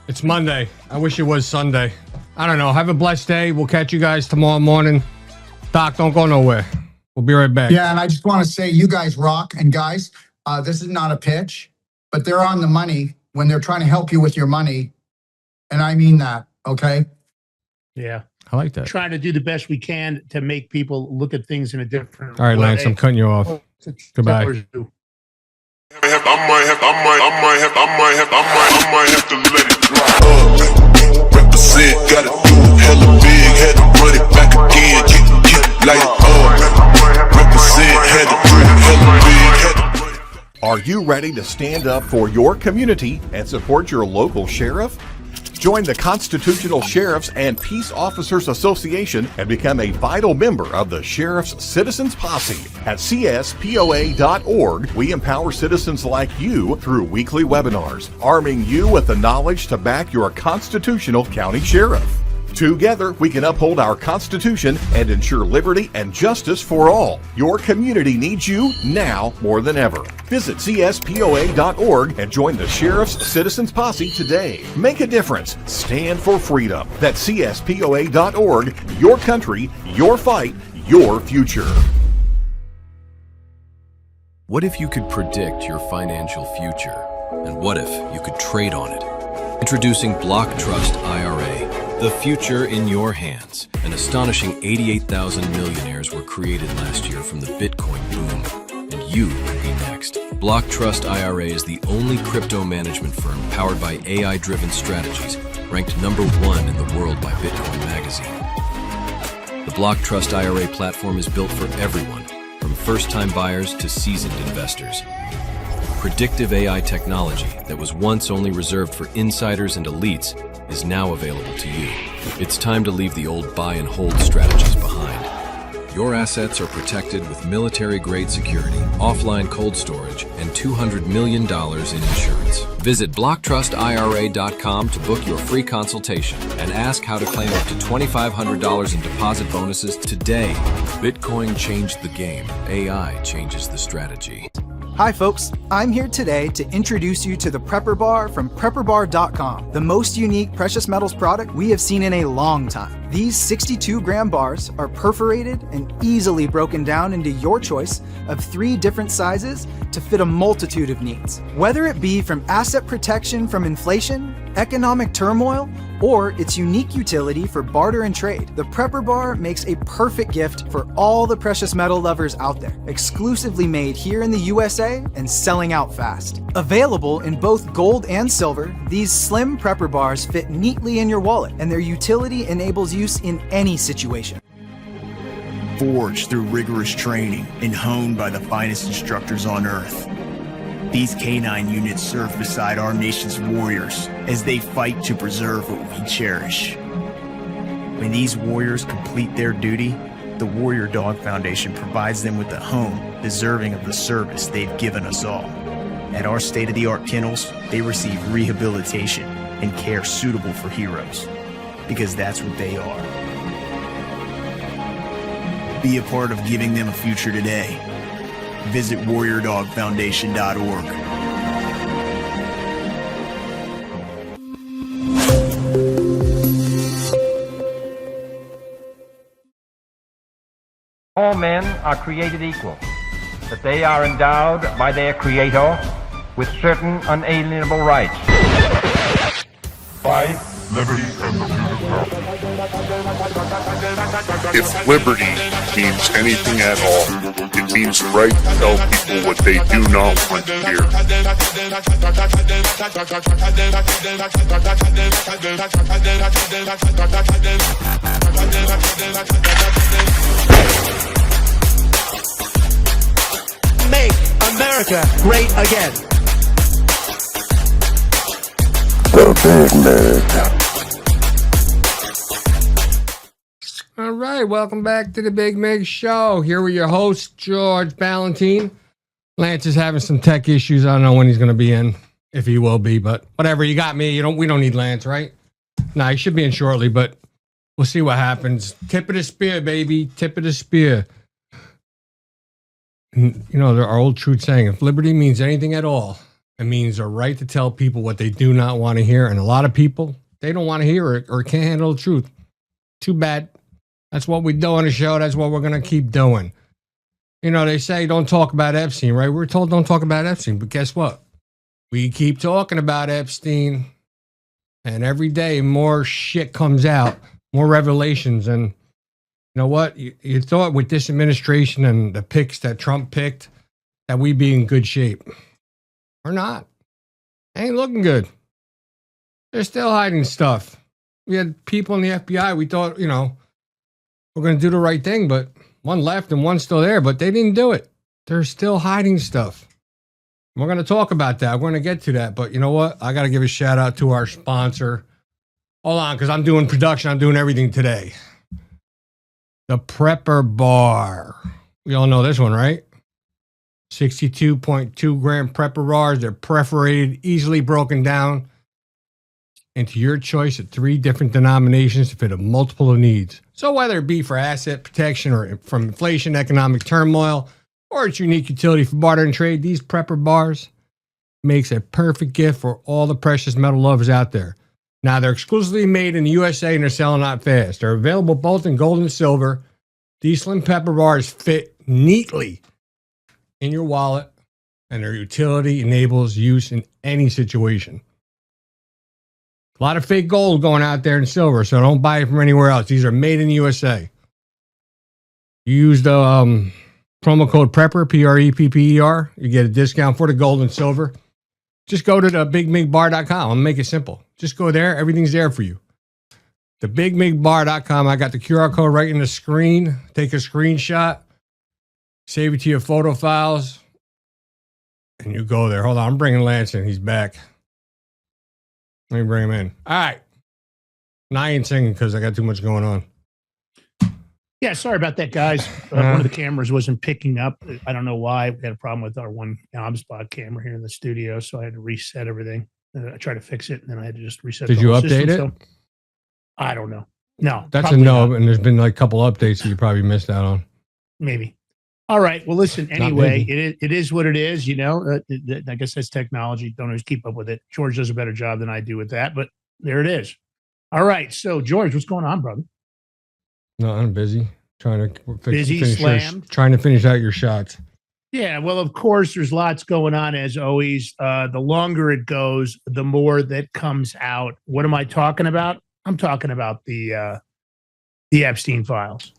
It's Monday. I wish it was Sunday. I don't know. Have a blessed day. We'll catch you guys tomorrow morning. Doc, don't go nowhere. We'll be right back. Yeah, and I just want to say you guys rock. And guys, this is not a pitch, but they're on the money when they're trying to help you with your money. And I mean that, okay? Yeah. I like that. Trying to do the best we can to make people look at things in a different way. All right, Lance, I'm cutting you off. Goodbye. I might have to let it drop. Represent, gotta do it hella big, had to run it back again, get like represent, had to run it hella big, had to run it. Are you ready to stand up for your community and support your local sheriff? Join the Constitutional Sheriffs and Peace Officers Association and become a vital member of the Sheriff's Citizens Posse. At CSPOA.org, we empower citizens like you through weekly webinars, arming you with the knowledge to back your constitutional county sheriff. Together, we can uphold our Constitution and ensure liberty and justice for all. Your community needs you now more than ever. Visit CSPOA.org and join the Sheriff's Citizens Posse today. Make a difference. Stand for freedom. That's CSPOA.org. Your country, your fight, your future. What if you could predict your financial future? And what if you could trade on it? Introducing Block Trust IRA. The future in your hands. An astonishing 88,000 millionaires were created last year from the Bitcoin boom, and you could be next. Block Trust IRA is the only crypto management firm powered by AI-driven strategies, ranked #1 in the world by Bitcoin Magazine. The Block Trust IRA platform is built for everyone, from first-time buyers to seasoned investors. Predictive AI technology that was once only reserved for insiders and elites is now available to you. It's time to leave the old buy and hold strategies behind. Your assets are protected with military-grade security, offline cold storage, and $200 million in insurance. Visit BlockTrustIRA.com to book your free consultation and ask how to claim up to $2,500 in deposit bonuses today. Bitcoin changed the game. AI changes the strategy. Hi folks, I'm here today to introduce you to the Prepper Bar from PrepperBar.com, the most unique precious metals product we have seen in a long time. These 62-gram bars are perforated and easily broken down into your choice of 3 different sizes to fit a multitude of needs. Whether it be from asset protection from inflation, economic turmoil, or its unique utility for barter and trade, the Prepper Bar makes a perfect gift for all the precious metal lovers out there. Exclusively made here in the USA and selling out fast. Available in both gold and silver, these slim Prepper Bars fit neatly in your wallet, and their utility enables use in any situation. Forged through rigorous training and honed by the finest instructors on Earth, these K9 units serve beside our nation's warriors as they fight to preserve what we cherish. When these warriors complete their duty, the Warrior Dog Foundation provides them with a home deserving of the service they've given us all. At our state-of-the-art kennels, they receive rehabilitation and care suitable for heroes, because that's what they are. Be a part of giving them a future today. Visit WarriorDogFoundation.org. All men are created equal, that they are endowed by their Creator with certain unalienable rights. Life, liberty, and the If liberty means anything at all, it means the right to tell people what they do not want to hear. Make America great again. All right, welcome back to the Big Mig Show. Here with your host, George Ballantine. Lance is having some tech issues. I don't know when he's going to be in, if he will be, but whatever. You got me. We don't need Lance, right? Nah, he should be in shortly, but we'll see what happens. Tip of the spear, baby. Tip of the spear. You know, our old truth saying, if liberty means anything at all, it means a right to tell people what they do not want to hear. And a lot of people, they don't want to hear it or can't handle the truth. Too bad. That's what we do on the show. That's what we're going to keep doing. You know, they say don't talk about Epstein, right? We're told don't talk about Epstein. But guess what? We keep talking about Epstein. And every day more shit comes out, more revelations. And you know what? You thought with this administration and the picks that Trump picked that we'd be in good shape. We're not. Ain't looking good. They're still hiding stuff. We had people in the FBI. We thought, you know, we're going to do the right thing, but one left and one's still there, but they didn't do it. They're still hiding stuff. We're going to talk about that. We're going to get to that. But you know what? I got to give a shout out to our sponsor. Hold on, because I'm doing production. I'm doing everything today. The Prepper Bar. We all know this one, right? 62.2 gram Prepper Bars. They're perforated, easily broken down into your choice of 3 different denominations to fit a multiple of needs. So whether it be for asset protection or from inflation, economic turmoil, or its unique utility for barter and trade, these Prepper Bars makes a perfect gift for all the precious metal lovers out there. Now, they're exclusively made in the USA and they're selling out fast. They're available both in gold and silver. These slim Prepper Bars fit neatly in your wallet, and their utility enables use in any situation. A lot of fake gold going out there in silver, so don't buy it from anywhere else. These are made in the USA. You use the promo code PREPPER, PREPPER. You get a discount for the gold and silver. Just go to the BigMigBar.com. I'll make it simple. Just go there. Everything's there for you. The BigMigBar.com. I got the QR code right in the screen. Take a screenshot. save it to your photo files, and you go there. Hold on, I'm bringing Lance in. He's back. Let me bring him in. All right. Now I ain't singing because I got too much going on. Yeah, sorry about that, guys. One of the cameras wasn't picking up. I don't know why. We had a problem with our one knob spot camera here in the studio, so I had to reset everything. I tried to fix it, and then I had to just reset. Did the you whole update system, it? So I don't know. No, That's a probably no, not. and there's been like a couple updates that you probably missed out on. Maybe. All right. Well, listen. Anyway, maybe. it is what it is. You know, I guess that's technology. Don't always keep up with it. George does a better job than I do with that, but there it is. All right. So, George, what's going on, brother? No, I'm busy trying to Busy, slammed? trying to finish out your shots. Yeah, well, of course, there's lots going on as always. The longer it goes, the more that comes out. What am I talking about? I'm talking about the Epstein files.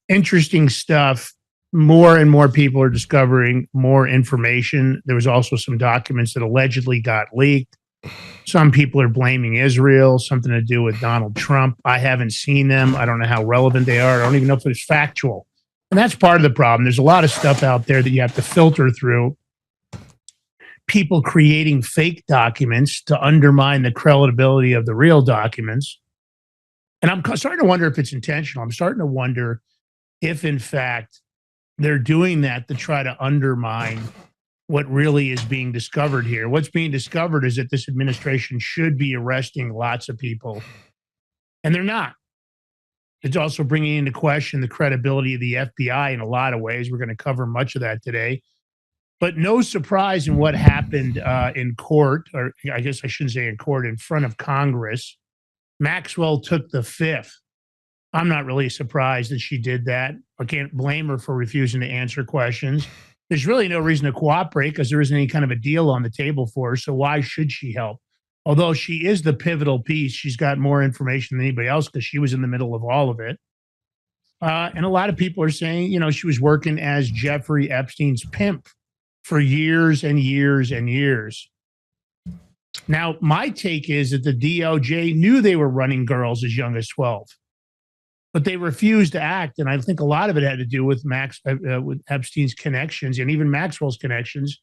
Interesting stuff. More and more people are discovering more information. There was also some documents that allegedly got leaked. Some people are blaming Israel, something to do with Donald Trump. I haven't seen them. I don't know how relevant they are. I don't even know if it's factual. And that's part of the problem. There's a lot of stuff out there that you have to filter through. People creating fake documents to undermine the credibility of the real documents. And I'm starting to wonder if it's intentional. I'm starting to wonder if, in fact, they're doing that to try to undermine what really is being discovered here. What's being discovered is that this administration should be arresting lots of people, and they're not. It's also bringing into question the credibility of the FBI in a lot of ways. We're going to cover much of that today. But no surprise in what happened in court, or I guess I shouldn't say in court, in front of Congress. Maxwell took the fifth. I'm not really surprised that she did that. I can't blame her for refusing to answer questions. There's really no reason to cooperate because there isn't any kind of a deal on the table for her. So why should she help? Although she is the pivotal piece, she's got more information than anybody else because she was in the middle of all of it. And a lot of people are saying, you know, she was working as Jeffrey Epstein's pimp for years and years and years. Now, my take is that the DOJ knew they were running girls as young as 12. But they refused to act, and I think a lot of it had to do with with Epstein's connections and even Maxwell's connections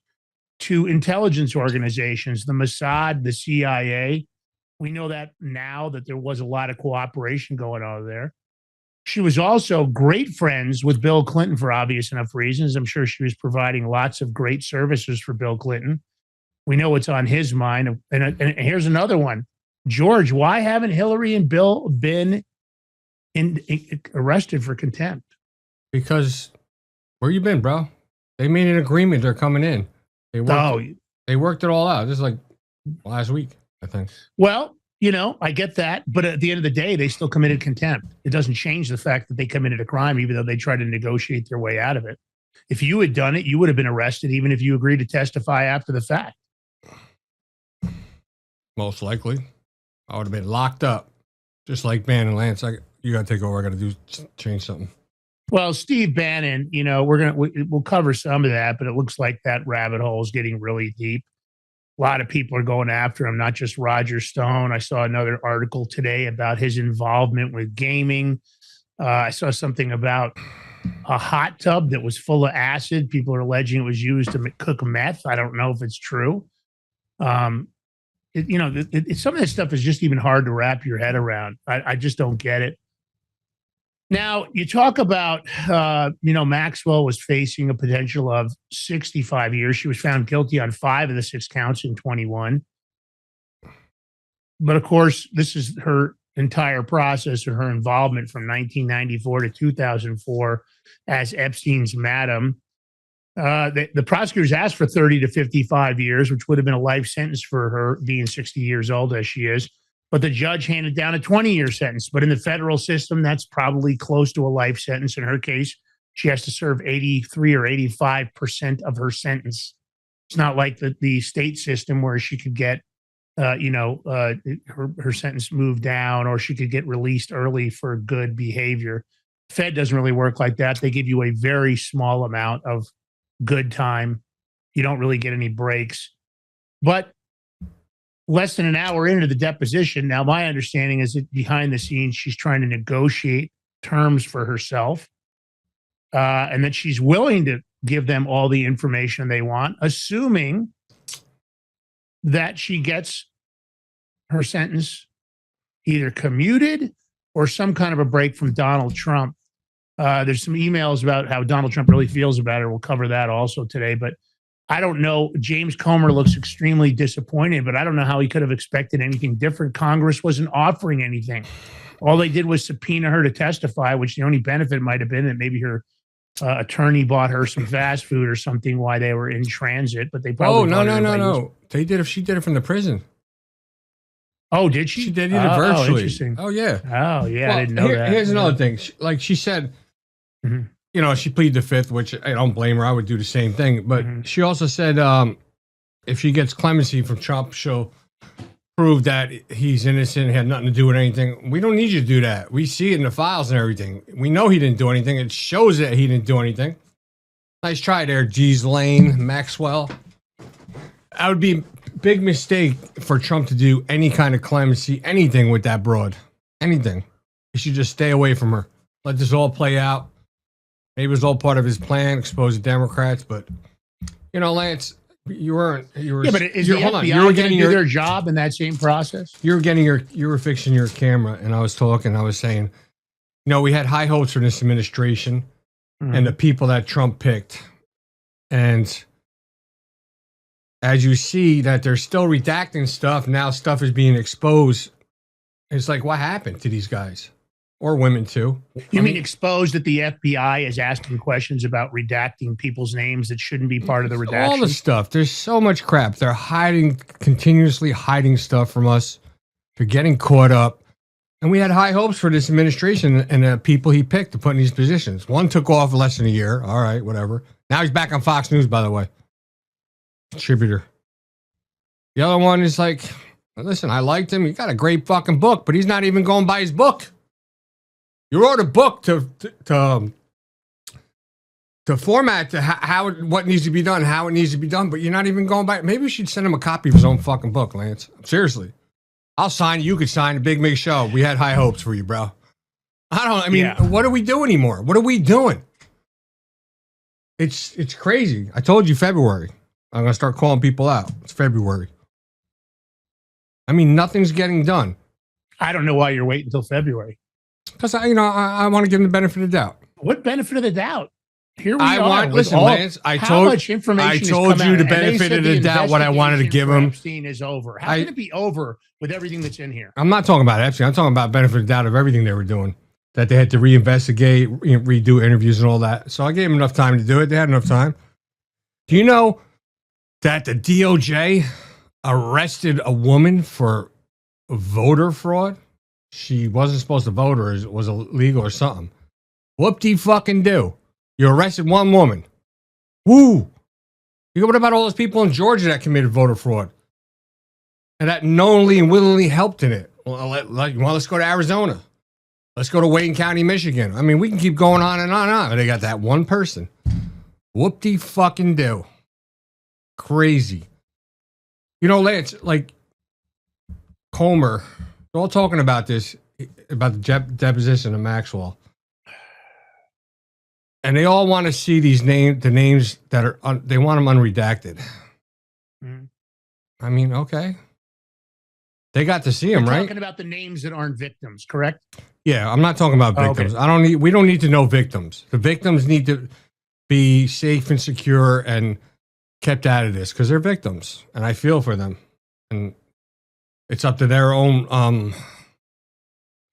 to intelligence organizations, the Mossad, the CIA. We know that now that there was a lot of cooperation going on there. She was also great friends with Bill Clinton for obvious enough reasons. I'm sure she was providing lots of great services for Bill Clinton. We know what's on his mind. And here's another one. George, why haven't Hillary and Bill been arrested for contempt? Because where you been, bro? They made an agreement. They're coming in. They worked it all out. This is like last week, I think. Well, you know, I get that. But at the end of the day, they still committed contempt. It doesn't change the fact that they committed a crime, even though they tried to negotiate their way out of it. If you had done it, you would have been arrested, even if you agreed to testify after the fact. Most likely. I would have been locked up. Just like Bannon, Lance. You got to take over. I got to change something. Well, Steve Bannon, you know, we'll cover some of that, but it looks like that rabbit hole is getting really deep. A lot of people are going after him, not just Roger Stone. I saw another article today about his involvement with gaming. I saw something about a hot tub that was full of acid. People are alleging it was used to cook meth. I don't know if it's true. Some of this stuff is just even hard to wrap your head around. I just don't get it. Now, you talk about, Maxwell was facing a potential of 65 years. She was found guilty on 5 of the 6 counts in 21. But of course, this is her entire process or her involvement from 1994 to 2004 as Epstein's madam. The prosecutors asked for 30 to 55 years, which would have been a life sentence for her being 60 years old as she is. But the judge handed down a 20-year sentence. But in the federal system, that's probably close to a life sentence. In her case, she has to serve 83 or 85% of her sentence. It's not like the state system where she could get, her sentence moved down or she could get released early for good behavior. Fed doesn't really work like that. They give you a very small amount of good time. You don't really get any breaks. But less than an hour into the deposition, now my understanding is that behind the scenes, she's trying to negotiate terms for herself. and that she's willing to give them all the information they want, assuming that she gets her sentence either commuted or some kind of a break from Donald Trump. There's some emails about how Donald Trump really feels about her. We'll cover that also today. But I don't know. James Comer looks extremely disappointed, but I don't know how he could have expected anything different. Congress wasn't offering anything. All they did was subpoena her to testify, which the only benefit might have been that maybe her attorney bought her some fast food or something while they were in transit. But they probably no. They did. She did it from the prison. Oh, did she? She did it virtually. Interesting. Oh, yeah. Oh, yeah. I didn't know that. Here's another thing. She said, she pleaded the fifth, which I don't blame her. I would do the same thing. But she also said if she gets clemency from Trump, she'll prove that he's innocent, had nothing to do with anything. We don't need you to do that. We see it in the files and everything. We know he didn't do anything. It shows that he didn't do anything. Nice try there, Ghislaine Maxwell. That would be a big mistake for Trump to do any kind of clemency, anything with that broad. Anything. He should just stay away from her. Let this all play out. Maybe it was all part of his plan, expose the Democrats, but Lance, you were but is the FBI you were getting their job in that same process? You were fixing your camera, and I was saying, we had high hopes for this administration and the people that Trump picked. And as you see that they're still redacting stuff, now stuff is being exposed. It's like, what happened to these guys? Or women too. You mean exposed that the FBI is asking questions about redacting people's names that shouldn't be part of the redaction? All the stuff. There's so much crap. They're continuously hiding stuff from us. They're getting caught up. And we had high hopes for this administration and the people he picked to put in these positions. One took off less than a year. All right, whatever. Now he's back on Fox News, by the way. Contributor. The other one is like, listen, I liked him. He got a great fucking book, but he's not even going by his book. You wrote a book to format to what needs to be done, how it needs to be done, but you're not even going by it. Maybe we should send him a copy of his own fucking book, Lance. Seriously. I'll sign. You could sign a Big Mig Show. We had high hopes for you, bro. What do we do anymore? What are we doing? It's crazy. I told you February. I'm going to start calling people out. It's February. Nothing's getting done. I don't know why you're waiting until February. Because I want to give them the benefit of the doubt. What benefit of the doubt? Here we are. Listen, Lance. I told you the benefit of the doubt. What I wanted to give them. Epstein is over. How can it be over with everything that's in here? I'm not talking about Epstein. I'm talking about benefit of the doubt of everything they were doing. That they had to reinvestigate, redo interviews and all that. So I gave them enough time to do it. They had enough time. Do you know that the DOJ arrested a woman for voter fraud? She wasn't supposed to vote, or it was illegal or something. Whoop-de-fucking-do. You arrested one woman. Woo! What about all those people in Georgia that committed voter fraud? And that knowingly and willingly helped in it? Well, let's go to Arizona. Let's go to Wayne County, Michigan. We can keep going on and on and on. They got that one person. Whoop-de-fucking-do. Crazy. Lance, like Comer... We're all talking about this, about the deposition of Maxwell. And they all want to see the names that are, they want them unredacted. Okay. They got to see them, right? Talking about the names that aren't victims, correct? Yeah, I'm not talking about victims. Okay. We don't need to know victims. The victims need to be safe and secure and kept out of this because they're victims. And I feel for them. And it's up to their own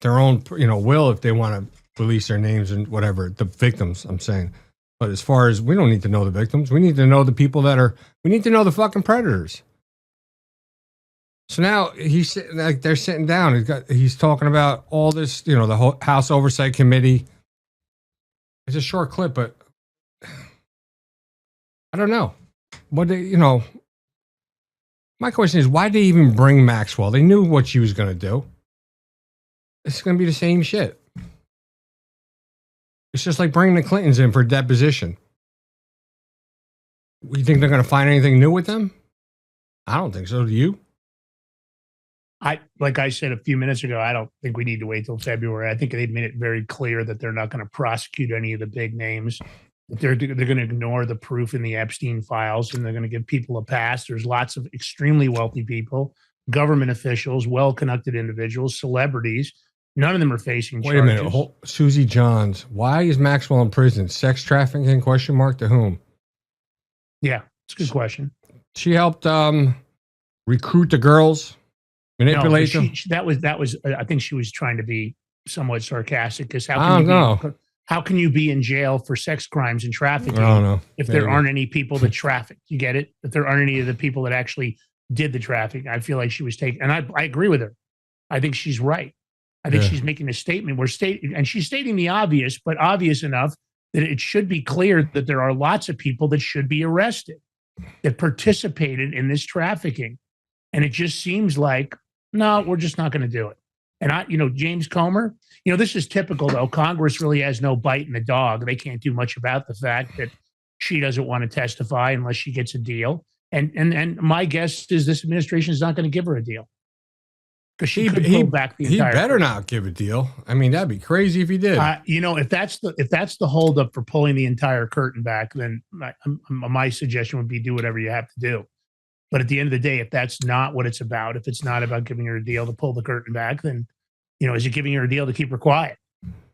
will if they want to release their names and whatever. The victims, I'm saying. But as far as we don't need to know the victims, we need to know the people we need to know the fucking predators. So now they're sitting down. He's talking about all this, the whole House Oversight Committee. It's a short clip, but I don't know. My question is, why did they even bring Maxwell? They knew what she was going to do. It's going to be the same shit. It's just like bringing the Clintons in for a deposition. You think they're going to find anything new with them? I don't think so. Do you? Like I said a few minutes ago, I don't think we need to wait till February. I think they've made it very clear that they're not going to prosecute any of the big names. They're going to ignore the proof in the Epstein files, and they're going to give people a pass. There's lots of extremely wealthy people, government officials, well-connected individuals, celebrities. None of them are facing charges. Wait a minute. Susie Johns. Why is Maxwell in prison? Sex trafficking? Question mark to whom? Yeah, it's a good question. She helped recruit the girls, manipulate them. That was. I think she was trying to be somewhat sarcastic because how can you be in jail for sex crimes and trafficking if there aren't any people that traffic? You get it? If there aren't any of the people that actually did the trafficking, I feel like she was taking. And I agree with her. I think she's right. I think she's making a statement. And she's stating the obvious, but obvious enough that it should be clear that there are lots of people that should be arrested that participated in this trafficking. And it just seems like, no, we're just not going to do it. And James Comer, this is typical though. Congress really has no bite in the dog. They can't do much about the fact that she doesn't want to testify unless she gets a deal. And my guess is this administration is not going to give her a deal. Because she could pull back the entire. He better not give a deal. I mean, that'd be crazy if he did. If that's the holdup for pulling the entire curtain back, then my suggestion would be do whatever you have to do. But at the end of the day, if that's not what it's about, if it's not about giving her a deal to pull the curtain back, then is it giving her a deal to keep her quiet?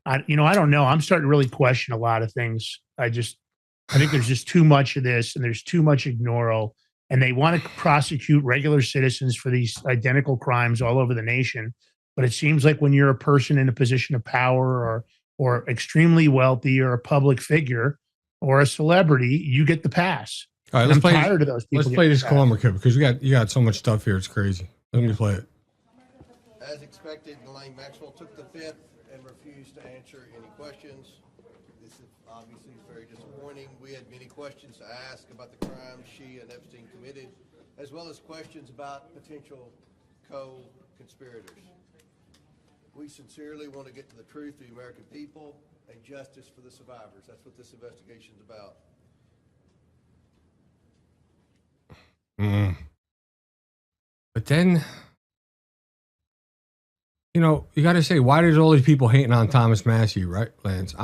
I don't know. I'm starting to really question a lot of things. I think there's just too much of this, and there's too much ignoral. And they want to prosecute regular citizens for these identical crimes all over the nation. But it seems like when you're a person in a position of power or extremely wealthy or a public figure or a celebrity, you get the pass. All right, I'm tired of those people. Let's play this Column clip because you got so much stuff here. It's crazy. Let me play it. As expected, Ghislaine Maxwell took the fifth and refused to answer any questions. This is obviously very disappointing. We had many questions to ask about the crimes she and Epstein committed, as well as questions about potential co-conspirators. We sincerely want to get to the truth of the American people and justice for the survivors. That's what this investigation is about. But then, you got to say, why there's all these people hating on Thomas Massie, right, Lance?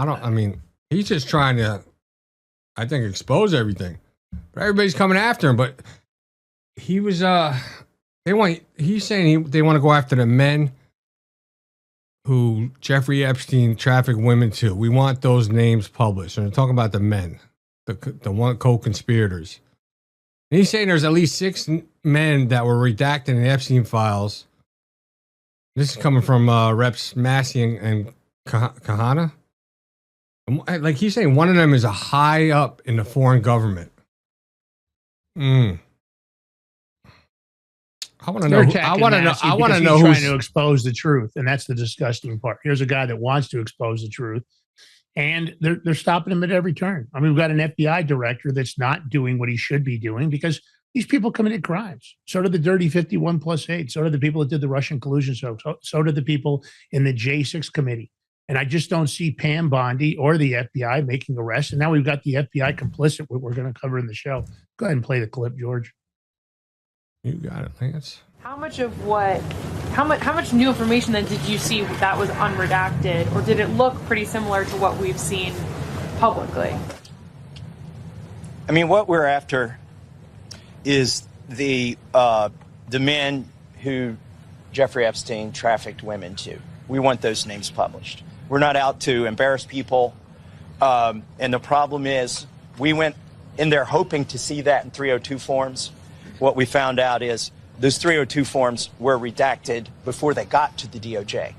He's just trying to, I think, expose everything. But everybody's coming after him. But he was, he's saying they want to go after the men who Jeffrey Epstein trafficked women to. We want those names published. And they're talking about the men, the one co-conspirators. And he's saying there's at least 6 men that were redacted in the Epstein files. This is coming from Reps Massey and Kahana. Like he's saying one of them is a high up in the foreign government. I want to know. I want to know who's trying to expose the truth, and that's the disgusting part. Here's a guy that wants to expose the truth, and they're stopping him at every turn. I mean, we've got an FBI director that's not doing what he should be doing because these people committed crimes. So did the Dirty 51+8. So did the people that did the Russian collusion. So did the people in the J6 committee. And I just don't see Pam Bondi or the FBI making arrests. And now we've got the FBI complicit, what we're going to cover in the show. Go ahead and play the clip, George. You got it, Lance. How much new information then did you see that was unredacted, or did it look pretty similar to what we've seen publicly? I mean, what we're after is the men who Jeffrey Epstein trafficked women to. We want those names published. We're not out to embarrass people. And the problem is we went in there hoping to see that in 302 forms. What we found out is those 302 forms were redacted before they got to the DOJ.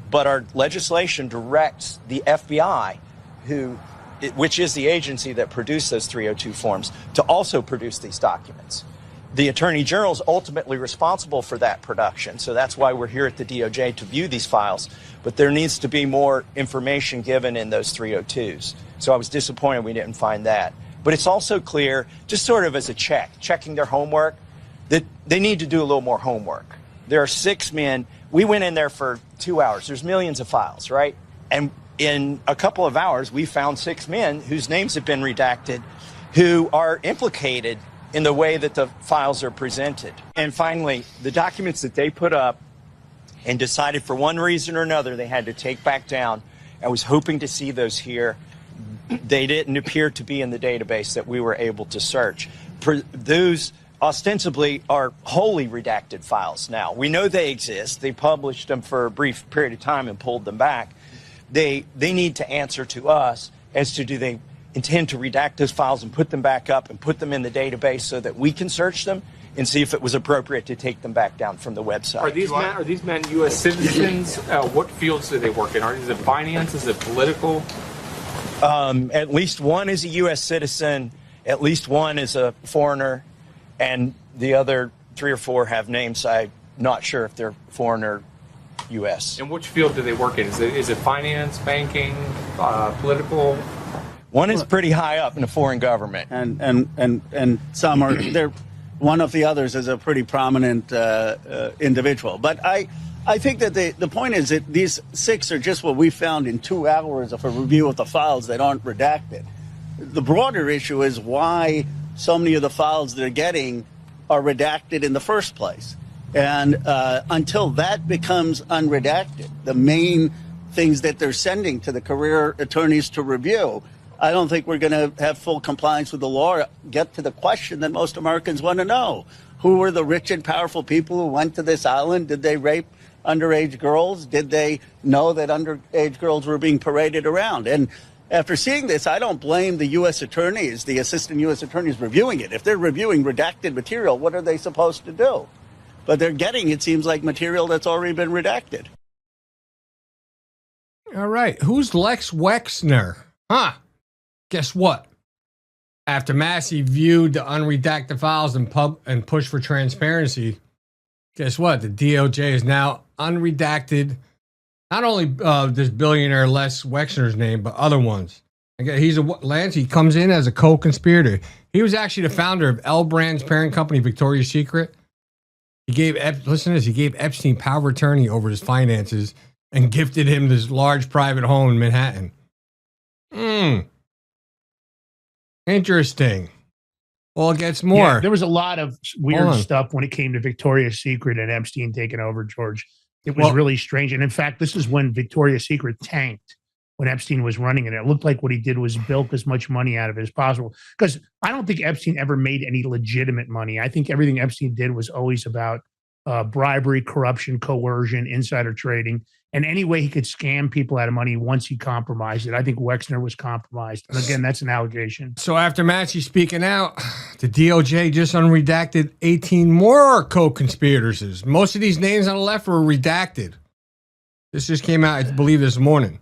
But our legislation directs the FBI, which is the agency that produced those 302 forms, to also produce these documents. The Attorney General is ultimately responsible for that production, so that's why we're here at the DOJ to view these files. But there needs to be more information given in those 302s. So I was disappointed we didn't find that. But it's also clear, just sort of as a checking their homework, that they need to do a little more homework. There are 6 men. We went in there for 2 hours. There's millions of files, right? And in a couple of hours, we found 6 men whose names have been redacted who are implicated in the way that the files are presented. And finally, the documents that they put up and decided for one reason or another they had to take back down. I was hoping to see those here. They didn't appear to be in the database that we were able to search. Those ostensibly are wholly redacted files now. We know they exist. They published them for a brief period of time and pulled them back. They need to answer to us as to do they intend to redact those files and put them back up and put them in the database so that we can search them and see if it was appropriate to take them back down from the website. Are these men U.S. citizens? What fields do they work in? Is it finance? Is it political? At least one is a U.S. citizen. At least one is a foreigner. And the other 3 or 4 have names. I'm not sure if they're foreign or U.S. And which field do they work in? Is it finance, banking, political? One is pretty high up in a foreign government. And some are there. One of the others is a pretty prominent individual. But I think that the point is that these 6 are just what we found in 2 hours of a review of the files that aren't redacted. The broader issue is why so many of the files they're getting are redacted in the first place. And until that becomes unredacted, the main things that they're sending to the career attorneys to review, I don't think we're going to have full compliance with the law, get to the question that most Americans want to know. Who were the rich and powerful people who went to this island? Did they rape underage girls? Did they know that underage girls were being paraded around? And after seeing this, I don't blame the U.S. attorneys, the assistant U.S. attorneys reviewing it. If they're reviewing redacted material, what are they supposed to do? But they're getting, it seems like, material that's already been redacted. All right. Who's Lex Wexner? Huh. Guess what? After Massey viewed the unredacted files and pushed for transparency, guess what? The DOJ is now unredacted not only this billionaire Les Wexner's name, but other ones. He's Lance. He comes in as a co-conspirator. He was actually the founder of L Brand's parent company, Victoria's Secret. He gave listen to this. He gave Epstein power of attorney over his finances and gifted him this large private home in Manhattan. Interesting. Well, it gets more. Yeah, there was a lot of weird stuff when it came to Victoria's Secret and Epstein taking over, George. It was really strange. And in fact, this is when Victoria's Secret tanked, when Epstein was running it. It looked like what he did was bilk as much money out of it as possible. Because I don't think Epstein ever made any legitimate money. I think everything Epstein did was always about bribery, corruption, coercion, insider trading, and any way he could scam people out of money once he compromised it. I think Wexner was compromised. And again, that's an allegation. So after Massey speaking out, the DOJ just unredacted 18 more co-conspirators. Most of these names on the left were redacted. This just came out, I believe, this morning.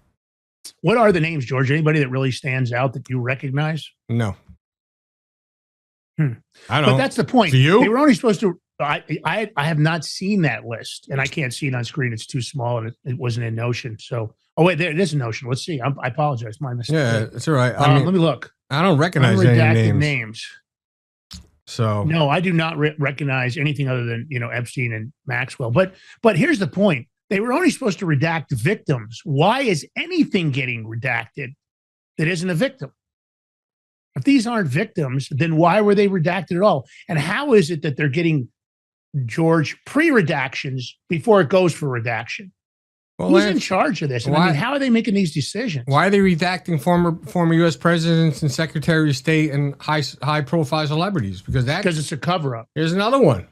What are the names, George? Anybody that really stands out that you recognize? No. I don't. But that's the point. To you? They were only supposed to. I have not seen that list, and I can't see it on screen. It's too small, and it wasn't in Notion. So, oh wait, there it is in Notion. Let's see. I apologize. My mistake. Yeah, it's all right. I mean, let me look. I don't recognize any names. So no, I do not recognize anything other than Epstein and Maxwell. But here's the point. They were only supposed to redact victims. Why is anything getting redacted that isn't a victim? If these aren't victims, then why were they redacted at all? And how is it that they're getting, George, pre-redactions before it goes for redaction? Well, who's in charge of this? I mean, how are they making these decisions? Why are they redacting former U.S. presidents and Secretary of State and high-profile celebrities? Because it's a cover-up. Here's another one.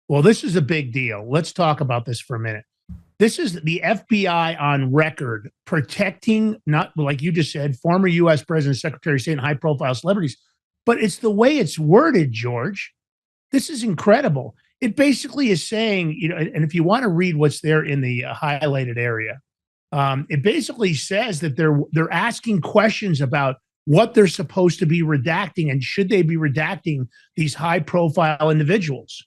Well, this is a big deal. Let's talk about this for a minute. This is the FBI on record protecting, not like you just said, former U.S. President, Secretary of State, and high-profile celebrities. But it's the way it's worded, George. This is incredible. It basically is saying, and if you want to read what's there in the highlighted area, it basically says that they're asking questions about what they're supposed to be redacting and should they be redacting these high-profile individuals.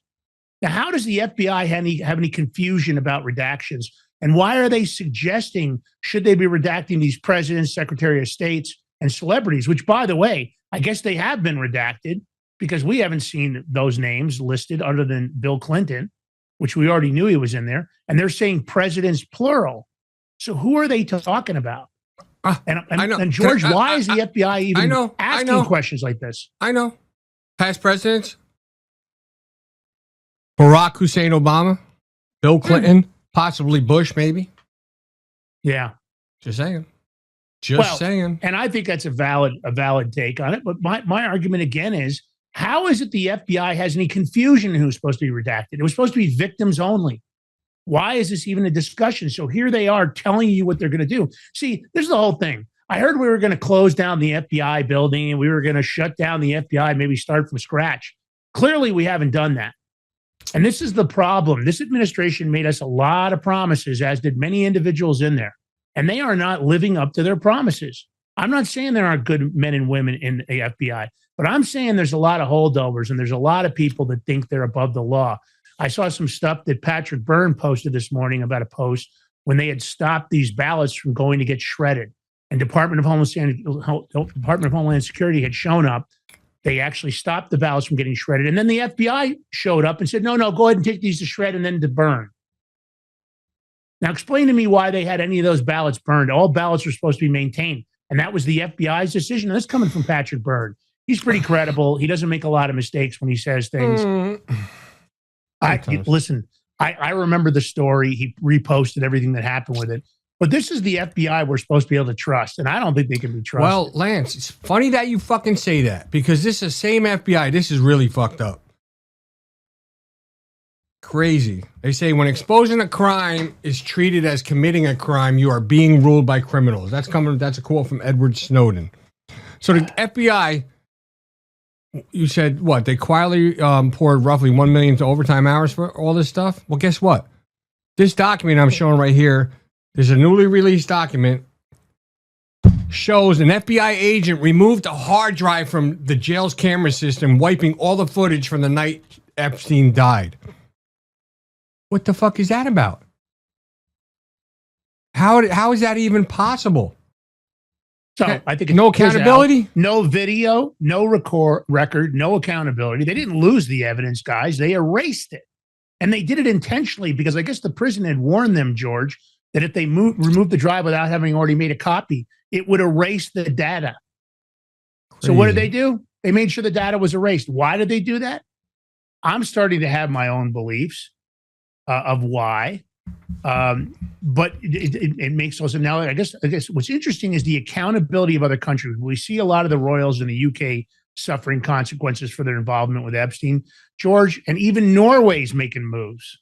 Now, how does the FBI have any confusion about redactions? And why are they suggesting should they be redacting these presidents, Secretary of States, and celebrities, which, by the way, I guess they have been redacted because we haven't seen those names listed other than Bill Clinton, which we already knew he was in there. And they're saying presidents, plural. So who are they talking about? And George, why is the FBI even asking questions like this? I know. Past presidents? Barack Hussein Obama, Bill Clinton, possibly Bush, maybe. Yeah. Just saying. Just saying. And I think that's a valid take on it. But my argument again is, how is it the FBI has any confusion in who's supposed to be redacted? It was supposed to be victims only. Why is this even a discussion? So here they are telling you what they're going to do. See, this is the whole thing. I heard we were going to close down the FBI building and we were going to shut down the FBI, maybe start from scratch. Clearly, we haven't done that. And this is the problem. This administration made us a lot of promises, as did many individuals in there. And they are not living up to their promises. I'm not saying there aren't good men and women in the FBI, but I'm saying there's a lot of holdovers and there's a lot of people that think they're above the law. I saw some stuff that Patrick Byrne posted this morning about a post when they had stopped these ballots from going to get shredded. And Department of Homeland Security had shown up. They actually stopped the ballots from getting shredded. And then the FBI showed up and said, no, go ahead and take these to shred and then to burn. Now, explain to me why they had any of those ballots burned. All ballots were supposed to be maintained. And that was the FBI's decision. And that's coming from Patrick Byrne. He's pretty credible. He doesn't make a lot of mistakes when he says things. Listen, I remember the story. He reposted everything that happened with it. But this is the FBI we're supposed to be able to trust, and I don't think they can be trusted. Well, Lance, it's funny that you fucking say that, because this is the same FBI. This is really fucked up. Crazy. They say when exposing a crime is treated as committing a crime, you are being ruled by criminals. That's a quote from Edward Snowden. So the FBI, you said what? They quietly poured roughly 1 million to overtime hours for all this stuff? Well, guess what? This document I'm showing right here, there's a newly released document, shows an FBI agent removed a hard drive from the jail's camera system, wiping all the footage from the night Epstein died. What the fuck is that about? How is that even possible? So I think no accountability, no video, no record, no accountability. They didn't lose the evidence, guys. They erased it. And they did it intentionally because I guess the prison had warned them, George, that if they removed the drive without having already made a copy, it would erase the data. Crazy. So what did they do? They made sure the data was erased. Why did they do that? I'm starting to have my own beliefs of why. But it makes us now. I guess what's interesting is the accountability of other countries. We see a lot of the royals in the UK suffering consequences for their involvement with Epstein, George, and even Norway's making moves.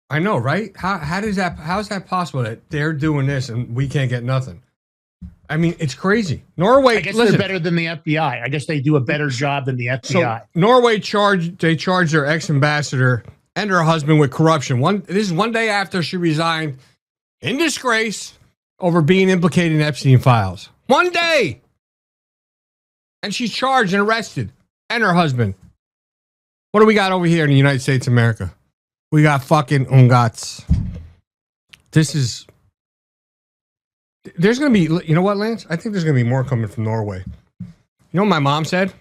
I know, right? How is that possible that they're doing this and we can't get nothing? I mean, it's crazy. Norway, I guess they're better than the FBI. I guess they do a better job than the FBI. So Norway charged their ex-ambassador and her husband with corruption. This is 1 day after she resigned in disgrace over being implicated in Epstein files. 1 day. And she's charged and arrested, and her husband. What do we got over here in the United States of America? We got fucking ungats. There's going to be, you know what, Lance? I think there's going to be more coming from Norway. You know what my mom said?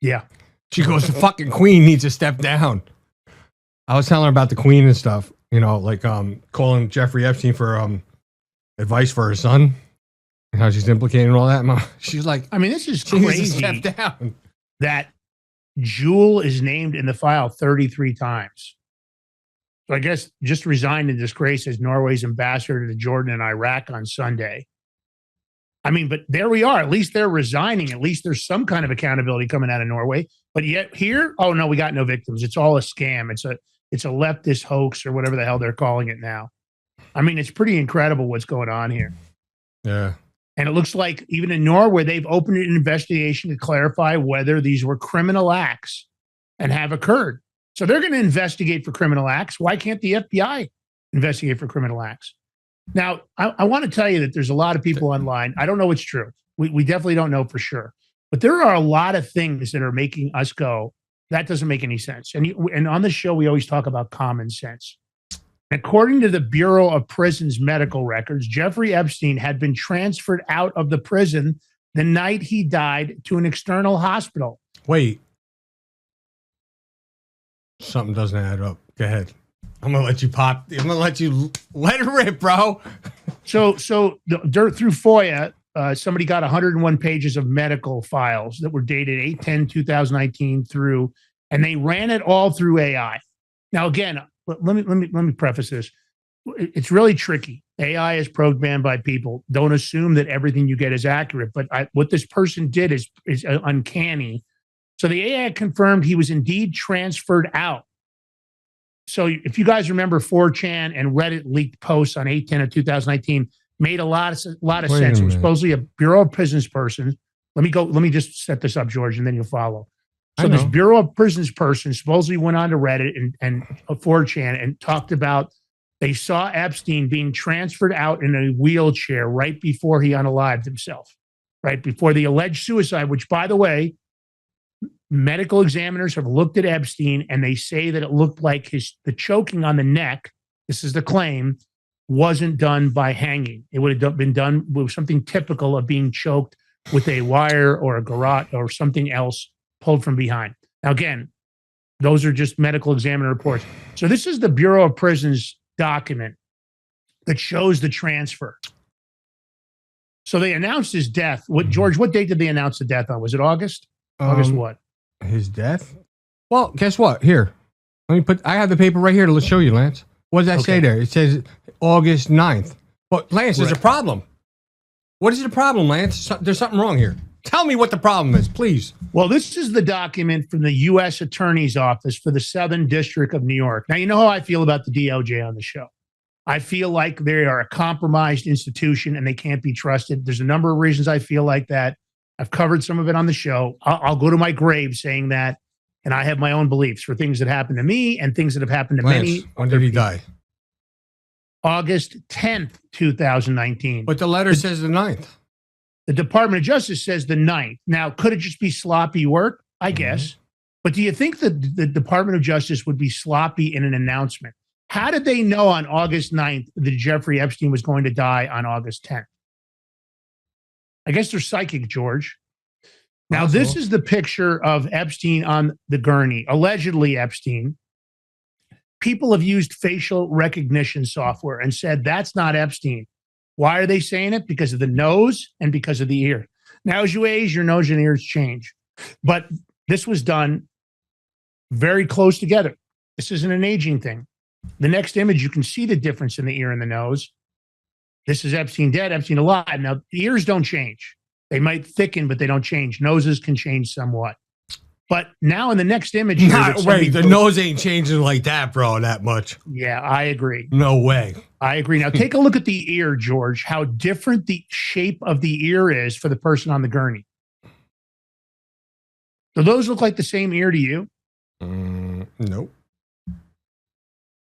Yeah. She goes, the fucking queen needs to step down. I was telling her about the queen and stuff, you know, like calling Jeffrey Epstein for advice for her son and how she's implicating all that. Mom, she's like, I mean, this is crazy step down. That Jewel is named in the file 33 times. So I guess just resigned in disgrace as Norway's ambassador to Jordan and Iraq on Sunday. I mean, but there we are. At least they're resigning. At least there's some kind of accountability coming out of Norway. But yet here, oh no, we got no victims. It's all a scam. It's a leftist hoax or whatever the hell they're calling it now. I mean, it's pretty incredible what's going on here. Yeah. And it looks like even in Norway, they've opened an investigation to clarify whether these were criminal acts and have occurred. So they're going to investigate for criminal acts. Why can't the FBI investigate for criminal acts? Now, I want to tell you that there's a lot of people online. I don't know what's true. We definitely don't know for sure. But there are a lot of things that are making us go, that doesn't make any sense. And on the show, we always talk about common sense. According to the Bureau of Prisons medical records, Jeffrey Epstein had been transferred out of the prison the night he died to an external hospital. Wait. Something doesn't add up. Go ahead. I'm going to let you pop. I'm going to let you let it rip, bro. So through FOIA, somebody got 101 pages of medical files that were dated 8/10/2019 through, and they ran it all through AI. Now, again, let me preface this. It's really tricky. AI is programmed by people. Don't assume that everything you get is accurate. But what this person did is uncanny. So the AI confirmed he was indeed transferred out. So if you guys remember 4chan and Reddit leaked posts on 8/10/2019 made a lot of sense. It was supposedly a Bureau of Prisons person. Let me just set this up, George, and then you'll follow. So this Bureau of Prisons person supposedly went on to Reddit and 4chan and talked about they saw Epstein being transferred out in a wheelchair right before he unalived himself, right before the alleged suicide, which, by the way, medical examiners have looked at Epstein and they say that it looked like the choking on the neck, this is the claim, wasn't done by hanging. It would have been done with something typical of being choked with a wire or a garrote or something else pulled from behind. Now, again, those are just medical examiner reports. So this is the Bureau of Prisons document that shows the transfer. So they announced his death. George, what date did they announce the death on? Was it August? August what? His death? Well, guess what? Here. I have the paper right here to show you, Lance. What does that say there? It says August 9th. But Lance, there's a problem. What is the problem, Lance? There's something wrong here. Tell me what the problem is, please. Well, this is the document from the U.S. Attorney's Office for the Southern District of New York. Now, you know how I feel about the DOJ on the show. I feel like they are a compromised institution and they can't be trusted. There's a number of reasons I feel like that. I've covered some of it on the show. I'll go to my grave saying that, and I have my own beliefs for things that happened to me and things that have happened to many. When did he die? August 10th, 2019. But the letter says the 9th. The Department of Justice says the 9th. Now, could it just be sloppy work? I guess. But do you think that the Department of Justice would be sloppy in an announcement? How did they know on August 9th that Jeffrey Epstein was going to die on August 10th? I guess they're psychic, George. Now, this is the picture of Epstein on the gurney, allegedly Epstein. People have used facial recognition software and said that's not Epstein. Why are they saying it? Because of the nose and because of the ear. Now, as you age, your nose and ears change. But this was done very close together. This isn't an aging thing. The next image, you can see the difference in the ear and the nose. This is Epstein dead, Epstein alive. Now, the ears don't change. They might thicken, but they don't change. Noses can change somewhat. But now in the next image... Wait, the nose ain't changing like that, bro, that much. Yeah, I agree. No way. I agree. Now, take a look at the ear, George, how different the shape of the ear is for the person on the gurney. Do those look like the same ear to you? Nope.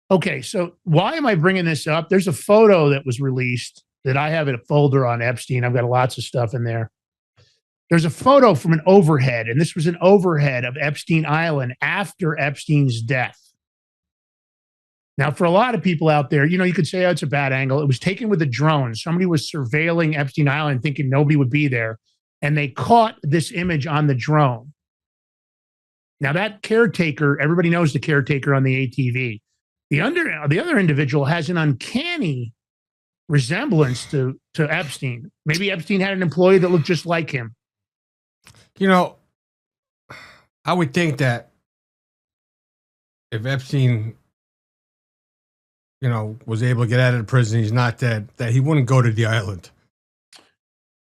Okay, so why am I bringing this up? There's a photo that was released that I have in a folder on Epstein. I've got lots of stuff in there. There's a photo from an overhead, and this was an overhead of Epstein Island after Epstein's death. Now, for a lot of people out there, you could say, oh, it's a bad angle. It was taken with a drone. Somebody was surveilling Epstein Island thinking nobody would be there, and they caught this image on the drone. Now, that caretaker, everybody knows the caretaker on the ATV. The other individual has an uncanny resemblance to Epstein. Maybe Epstein had an employee that looked just like him. I would think that if Epstein, was able to get out of the prison, he's not dead, that he wouldn't go to the island.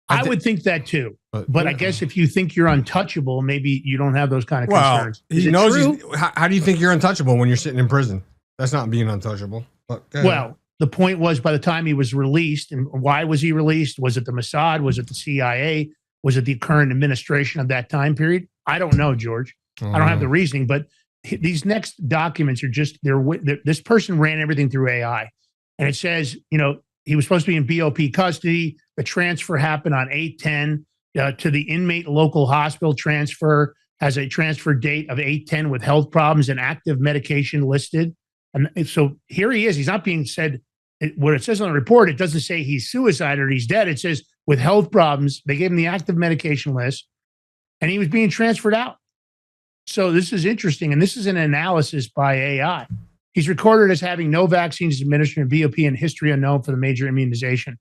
I would think that too. But I guess if you think you're untouchable, maybe you don't have those kind of concerns. He knows. How do you think you're untouchable when you're sitting in prison? That's not being untouchable. Well, the point was, by the time he was released, and why was he released? Was it the Mossad? Was it the CIA? Was it the current administration of that time period? I don't know, George. I don't have the reasoning, but these next documents are just, this person ran everything through AI. And it says, he was supposed to be in BOP custody. The transfer happened on 8/10 to the inmate local hospital transfer, has a transfer date of 8/10 with health problems and active medication listed. And so here he is. He's not being said, what it says on the report, it doesn't say he's suicide or he's dead. It says with health problems. They gave him the active medication list and he was being transferred out. So this is interesting. And this is an analysis by AI. He's recorded as having no vaccines administered in BOP and history unknown for the major immunization.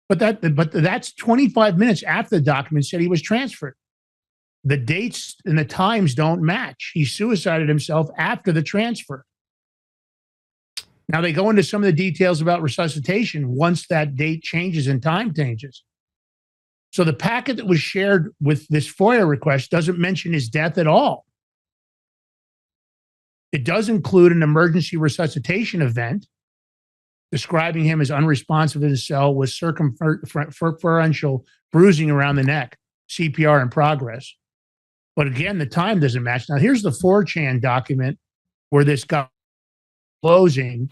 But that's 25 minutes after the document said he was transferred. The dates and the times don't match. He suicided himself after the transfer. Now they go into some of the details about resuscitation once that date changes and time changes. So the packet that was shared with this FOIA request doesn't mention his death at all. It does include an emergency resuscitation event describing him as unresponsive in his cell with circumferential bruising around the neck, CPR in progress. But again, the time doesn't match. Now, here's the 4chan document where this guy closing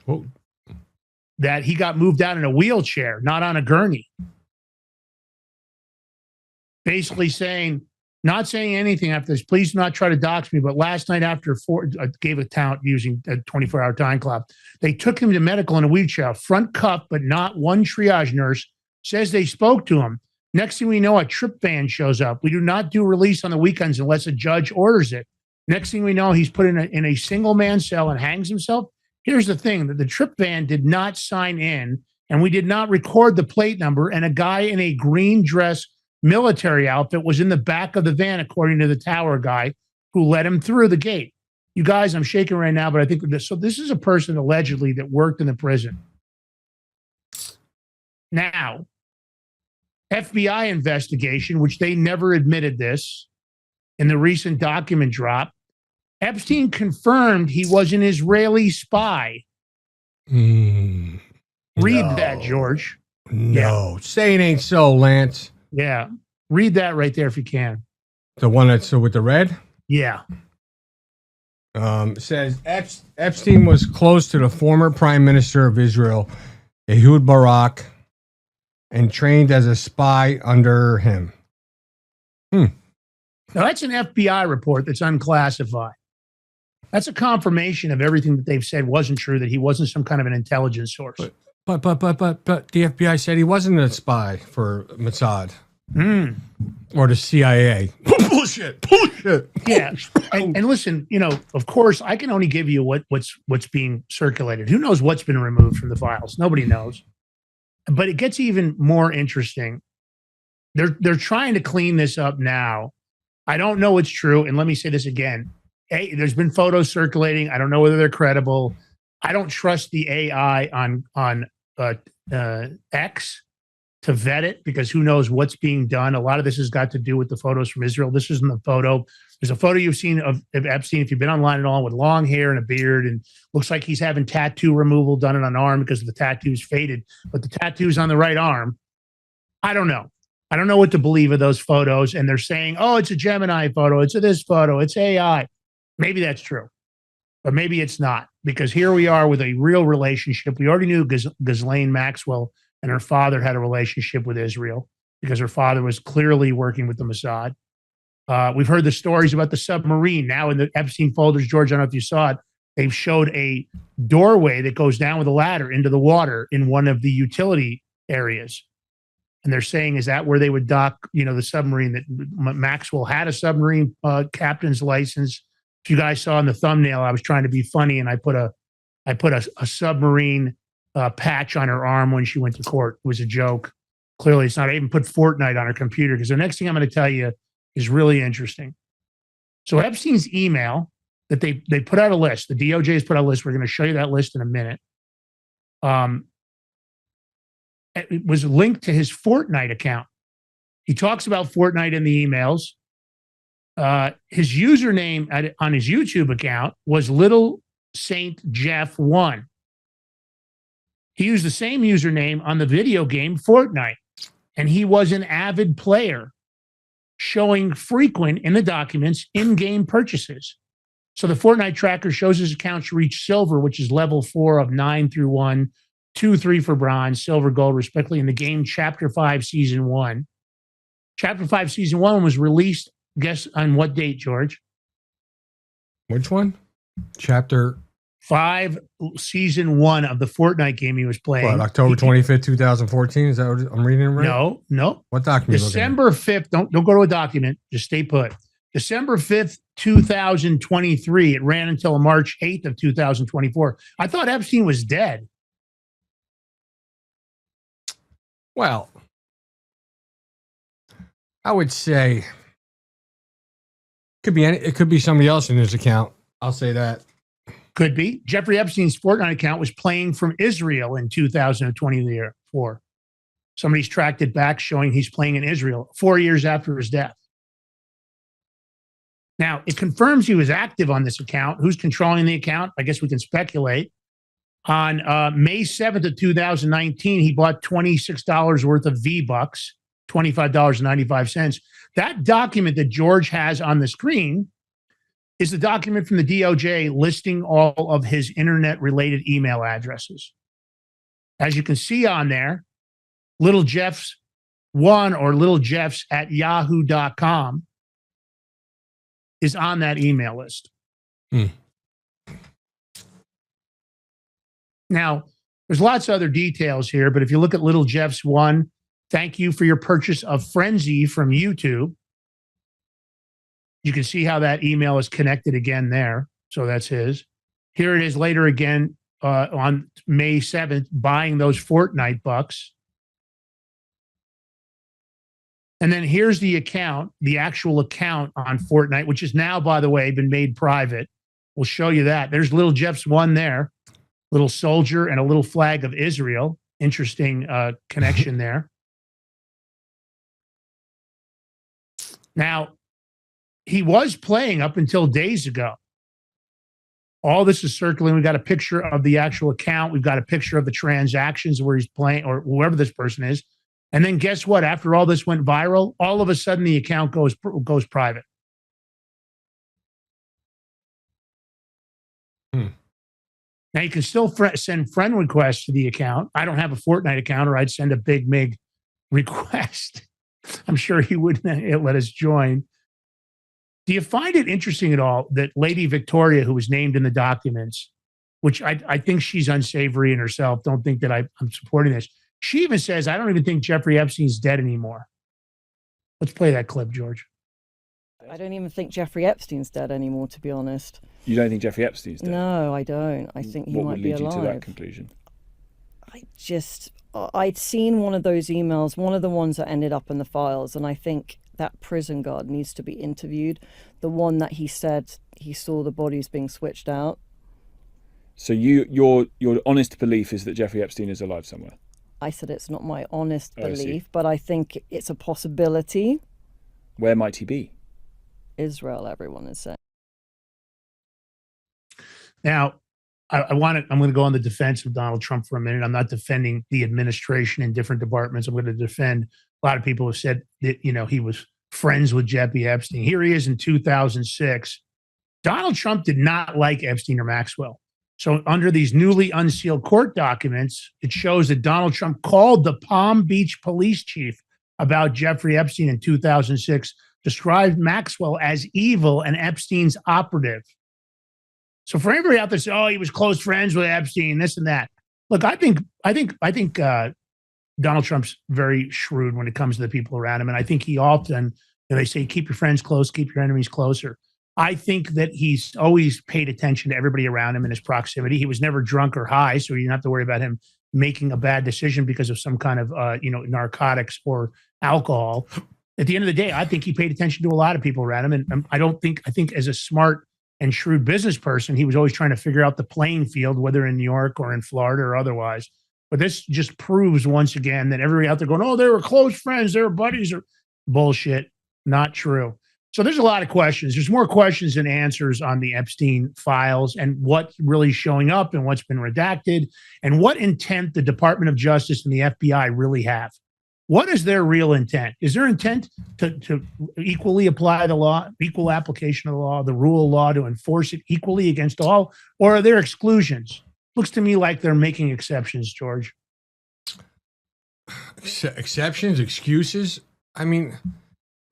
that he got moved out in a wheelchair, not on a gurney. Basically saying, not saying anything after this, please do not try to dox me, but last night after gave a count using a 24-hour time clock, they took him to medical in a wheelchair, front cuff, but not one triage nurse says they spoke to him. Next thing we know, a trip van shows up. We do not do release on the weekends unless a judge orders it. Next thing we know, he's put in a single man cell and hangs himself. Here's the thing, that the trip van did not sign in, and we did not record the plate number, and a guy in a green dress military outfit was in the back of the van, according to the tower guy who let him through the gate. You guys, I'm shaking right now, but I think this is a person allegedly that worked in the prison. Now, FBI investigation, which they never admitted this in the recent document drop, Epstein confirmed he was an Israeli spy. Read that, George. No, say it ain't so, Lance. Yeah. Read that right there if you can. The one that's with the red? Yeah. Says Epstein was close to the former prime minister of Israel, Ehud Barak, and trained as a spy under him. Now, that's an FBI report that's unclassified. That's a confirmation of everything that they've said wasn't true, that he wasn't some kind of an intelligence source. But the FBI said he wasn't a spy for Mossad or the CIA. Bullshit. Yeah, and listen, of course, I can only give you what's being circulated. Who knows what's been removed from the files? Nobody knows. But it gets even more interesting. They're trying to clean this up now. I don't know it's true, and let me say this again. There's been photos circulating. I don't know whether they're credible. I don't trust the AI on X to vet it, because who knows what's being done. A lot of this has got to do with the photos from Israel. This isn't the photo. There's a photo you've seen of Epstein, if you've been online at all, with long hair and a beard, and looks like he's having tattoo removal done on an arm because the tattoo's faded, but the tattoo's on the right arm. I don't know. I don't know what to believe of those photos. And they're saying, oh, it's a Gemini photo. It's this photo. It's AI. Maybe that's true, but maybe it's not, because here we are with a real relationship. We already knew Ghislaine Maxwell and her father had a relationship with Israel, because her father was clearly working with the Mossad. We've heard the stories about the submarine. Now in the Epstein folders, George, I don't know if you saw it, they've showed a doorway that goes down with a ladder into the water in one of the utility areas. And they're saying, is that where they would dock, the submarine? That Maxwell had a submarine captain's license. If you guys saw in the thumbnail, I was trying to be funny, and I put a submarine patch on her arm when she went to court. It was a joke. Clearly, it's not. I even put Fortnite on her computer, because the next thing I'm going to tell you is really interesting. So Epstein's email that they put out a list. The DOJ has put out a list. We're going to show you that list in a minute. It was linked to his Fortnite account. He talks about Fortnite in the emails. His username on his YouTube account was Little Saint Jeff 1. He used the same username on the video game Fortnite, and he was an avid player, showing frequent in the documents in-game purchases. So the Fortnite tracker shows his accounts reach silver, which is level 4 of 9 through 1, 2, 3 for bronze, silver, gold, respectively, in the game Chapter 5, Season 1. Chapter 5, Season 1 was released, guess on what date, George? Which one? Chapter 5, Season 1 of the Fortnite game he was playing. What, October 25th, 2014? Is that what I'm reading it right? No. What document? December 5th, don't go to a document, just stay put. December 5th, 2023. It ran until March 8th of 2024. I thought Epstein was dead. Well, I would say it could be somebody else in his account. I'll say that. Could be. Jeffrey Epstein's Fortnite account was playing from Israel in 2024. Somebody's tracked it back showing he's playing in Israel 4 years after his death. Now, it confirms he was active on this account. Who's controlling the account? I guess we can speculate. On May 7th of 2019, he bought $26 worth of V-Bucks, $25.95. That document that George has on the screen is the document from the DOJ listing all of his internet-related email addresses. As you can see on there, Little Jeff's one or Little Jeff's at yahoo.com is on that email list. Now, there's lots of other details here, but if you look at Little Jeff's one, thank you for your purchase of Frenzy from YouTube. You can see how that email is connected again there. So that's his. Here it is later again on May 7th, buying those Fortnite bucks. And then here's the account, the actual account on Fortnite, which has now, by the way, been made private. We'll show you that. There's Little Jeff's one there, little soldier and a little flag of Israel. Interesting connection there. Now, he was playing up until days ago. All this is circling. We've got a picture of the actual account. We've got a picture of the transactions where he's playing, or whoever this person is. And then guess what? After all this went viral, all of a sudden the account goes private. Now you can still send friend requests to the account. I don't have a Fortnite account, or I'd send a Big Mig request. I'm sure he wouldn't let us join. Do you find it interesting at all that Lady Victoria, who was named in the documents, which I think she's unsavory in herself, don't think that I'm supporting this. She even says, I don't even think Jeffrey Epstein's dead anymore. Let's play that clip, George. I don't even think Jeffrey Epstein's dead anymore, to be honest. You don't think Jeffrey Epstein's dead? No, I don't. I think he might be alive. What would lead you to that conclusion? I'd seen one of those emails, one of the ones that ended up in the files, and I think that prison guard needs to be interviewed. The one that he said he saw the bodies being switched out. So your honest belief is that Jeffrey Epstein is alive somewhere? I said it's not my honest belief, but I think it's a possibility. Where might he be? Israel, everyone is saying. Now, I'm going to go on the defense of Donald Trump for a minute. I'm not defending the administration in different departments. I'm going to defend a lot of people have said that, he was friends with Jeffrey Epstein. Here he is in 2006. Donald Trump did not like Epstein or Maxwell. So under these newly unsealed court documents, it shows that Donald Trump called the Palm Beach police chief about Jeffrey Epstein in 2006, described Maxwell as evil and Epstein's operative. So for everybody out there say, oh, he was close friends with Epstein, this and that. Look, I think Donald Trump's very shrewd when it comes to the people around him. And I think he often, they say, keep your friends close, keep your enemies closer. I think that he's always paid attention to everybody around him in his proximity. He was never drunk or high, so you don't have to worry about him making a bad decision because of some kind of, narcotics or alcohol. At the end of the day, I think he paid attention to a lot of people around him. And I think as a smart and shrewd business person, he was always trying to figure out the playing field, whether in New York or in Florida or otherwise. But this just proves once again that everybody out there going, oh, they were close friends, they were buddies, or bullshit. Not true. So there's a lot of questions. There's more questions than answers on the Epstein files and what's really showing up and what's been redacted and what intent the Department of Justice and the FBI really have. What is their real intent? Is their intent to equally apply the law, equal application of the law, the rule of law, to enforce it equally against all? Or are there exclusions? Looks to me like they're making exceptions, George. Exceptions, excuses? I mean,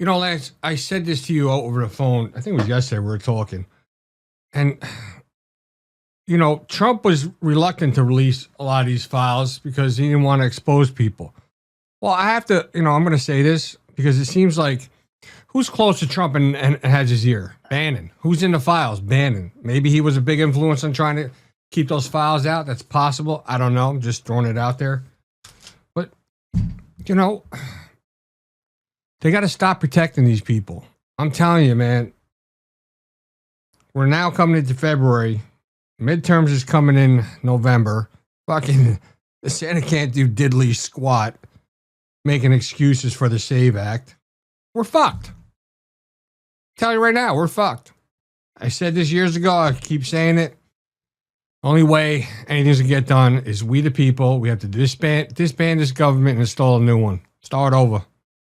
Lance, I said this to you over the phone. I think it was yesterday we were talking. And, Trump was reluctant to release a lot of these files because he didn't want to expose people. Well, I have to, I'm going to say this because it seems like who's close to Trump and has his ear? Bannon. Who's in the files? Bannon. Maybe he was a big influence on trying to keep those files out. That's possible. I don't know. I'm just throwing it out there. But, They got to stop protecting these people. I'm telling you, man. We're now coming into February. Midterms is coming in November. Fucking the Senate can't do diddly squat, making excuses for the SAVE Act. We're fucked. Tell you right now, we're fucked. I said this years ago. I keep saying it. Only way anything's gonna get done is we the people. We have to disband this government and install a new one. Start over.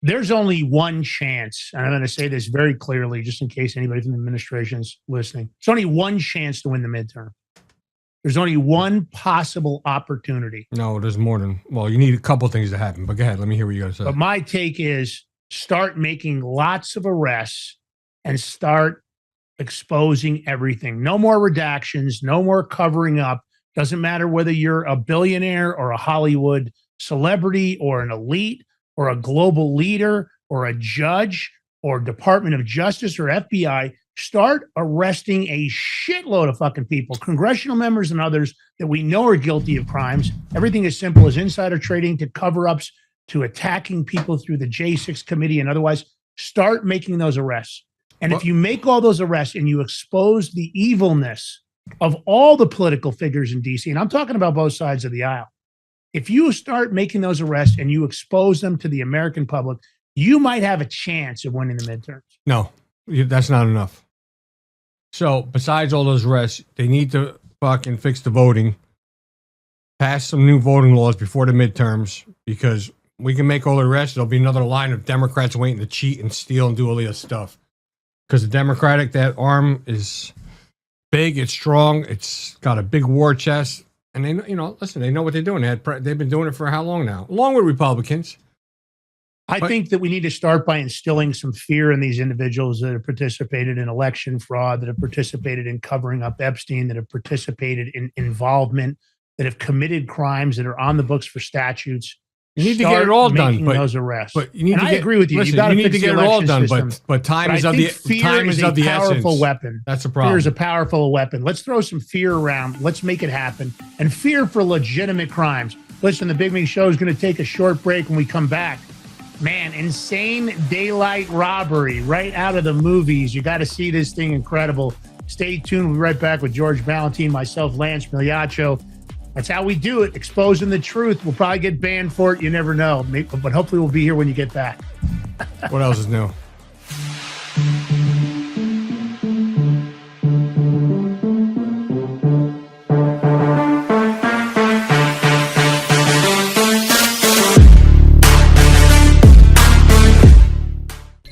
There's only one chance, and I'm going to say this very clearly, just in case anybody from the administration's listening. There's only one chance to win the midterm. There's only one possible opportunity. No, there's more than. Well, you need a couple things to happen. But go ahead. Let me hear what you got to say. But my take is start making lots of arrests and start exposing everything. No more redactions. No more covering up. Doesn't matter whether you're a billionaire or a Hollywood celebrity or an elite or a global leader or a judge or Department of Justice or FBI. Start arresting a shitload of fucking people, congressional members and others that we know are guilty of crimes. Everything as simple as insider trading to cover-ups to attacking people through the J6 committee and otherwise. Start making those arrests. And if you make all those arrests and you expose the evilness of all the political figures in D.C., and I'm talking about both sides of the aisle, if you start making those arrests and you expose them to the American public, you might have a chance of winning the midterms. No, that's not enough. So besides all those arrests, they need to fucking fix the voting, pass some new voting laws before the midterms, because we can make all the arrests. There'll be another line of Democrats waiting to cheat and steal and do all this stuff. Because the Democratic, that arm is big, it's strong, it's got a big war chest. And they, listen, they know what they're doing. They've been doing it for how long now? Along with Republicans. I think that we need to start by instilling some fear in these individuals that have participated in election fraud, that have participated in covering up Epstein, that have participated in involvement, that have committed crimes that are on the books for statutes. You need to get it all done, but those arrests. But you need and to I agree with you. Listen, you need to get it all done, but time is of the powerful essence. Weapon. That's a problem. Fear is a powerful weapon. Let's throw some fear around. Let's make it happen. And fear for legitimate crimes. Listen, the Big Meat Show is going to take a short break. When we come back, man, insane daylight robbery right out of the movies. You got to see this thing. Incredible. Stay tuned. We'll be right back with George Valentine, myself, Lance Migliaccio. That's how we do it, exposing the truth. We'll probably get banned for it. You never know. But hopefully we'll be here when you get back. What else is new?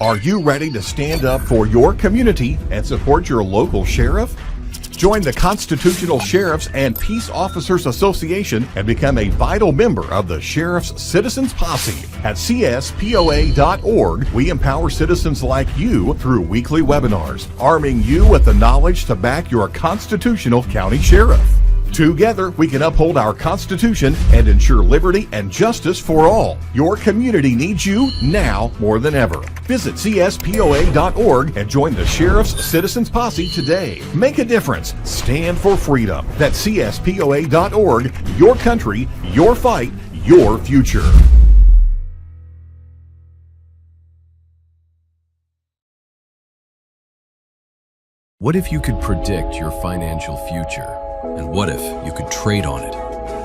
Are you ready to stand up for your community and support your local sheriff? Join the Constitutional Sheriffs and Peace Officers Association and become a vital member of the Sheriff's Citizens Posse. At CSPOA.org, we empower citizens like you through weekly webinars, arming you with the knowledge to back your constitutional county sheriff. Together, we can uphold our Constitution and ensure liberty and justice for all. Your community needs you now more than ever. Visit CSPOA.org and join the Sheriff's Citizens Posse today. Make a difference. Stand for freedom. That's CSPOA.org. Your country, your fight, your future. What if you could predict your financial future? And what if you could trade on it?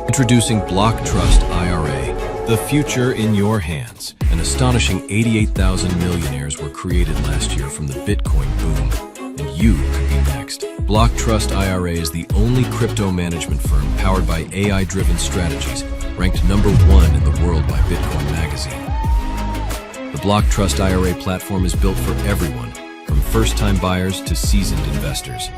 Introducing Block Trust IRA, the future in your hands. An astonishing 88,000 millionaires were created last year from the Bitcoin boom, and you could be next. Block Trust IRA is the only crypto management firm powered by AI-driven strategies, ranked #1 in the world by Bitcoin Magazine. The Block Trust IRA platform is built for everyone, from first-time buyers to seasoned investors.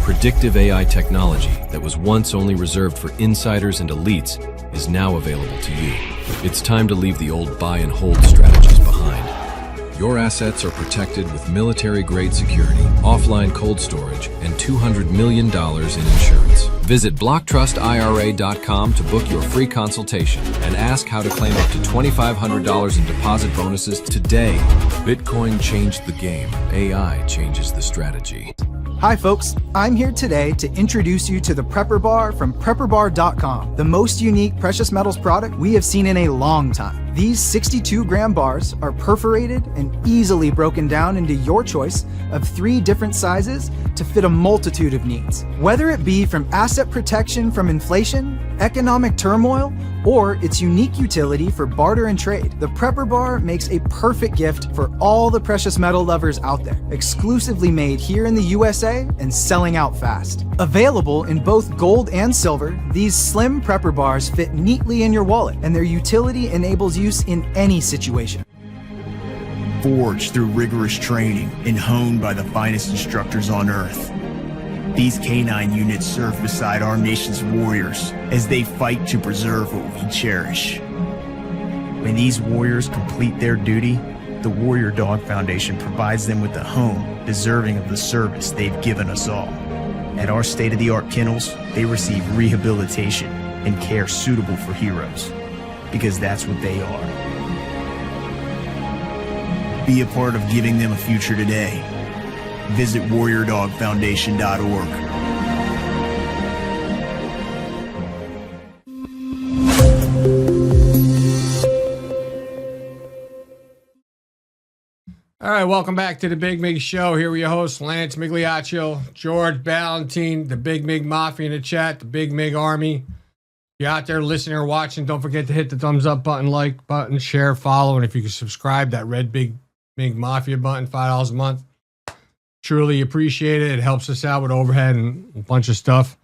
Predictive AI technology that was once only reserved for insiders and elites is now available to you. It's time to leave the old buy and hold strategies behind. Your assets are protected with military-grade security, offline cold storage, and $200 million in insurance. Visit blocktrustira.com to book your free consultation and ask how to claim up to $2,500 in deposit bonuses today. Bitcoin changed the game. AI changes the strategy. Hi folks, I'm here today to introduce you to the Prepper Bar from PrepperBar.com, the most unique precious metals product we have seen in a long time. These 62-gram bars are perforated and easily broken down into your choice of 3 different sizes to fit a multitude of needs. Whether it be from asset protection from inflation, economic turmoil, or its unique utility for barter and trade, the Prepper Bar makes a perfect gift for all the precious metal lovers out there. Exclusively made here in the USA and selling out fast. Available in both gold and silver, these slim Prepper Bars fit neatly in your wallet, and their utility enables use in any situation. Forged through rigorous training and honed by the finest instructors on Earth, these K9 units serve beside our nation's warriors as they fight to preserve what we cherish. When these warriors complete their duty, the Warrior Dog Foundation provides them with a home deserving of the service they've given us all. At our state-of-the-art kennels, they receive rehabilitation and care suitable for heroes, because that's what they are. Be a part of giving them a future today. Visit warriordogfoundation.org. All right, welcome back to the Big Mig Show. Here with your hosts, Lance Migliaccio, George Ballantine, the Big Mig Mafia in the chat, the Big Mig Army. If you're out there listening or watching, don't forget to hit the thumbs up button, like button, share, follow, and if you can subscribe, that red Big Mig Mafia button, $5 a month. Truly appreciate it. It helps us out with overhead and a bunch of stuff.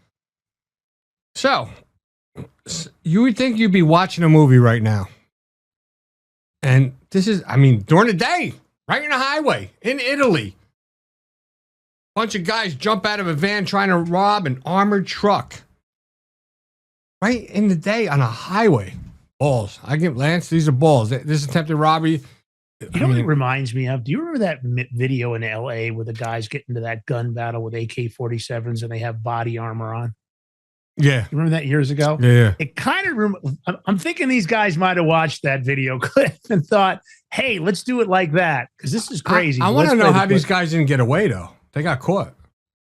So, you would think you'd be watching a movie right now. And this is, during the day, right in the highway, in Italy. Bunch of guys jump out of a van trying to rob an armored truck. Right in the day on a highway. Balls. I give Lance, these are balls. This attempted robbery. You know what it reminds me of? Do you remember that video in LA where the guys get into that gun battle with AK-47s and they have body armor on? Yeah. You remember that years ago? Yeah. It kind of, I'm thinking these guys might have watched that video clip and thought, hey, let's do it like that. Because this is crazy. I want to know how these guys didn't get away, though. They got caught.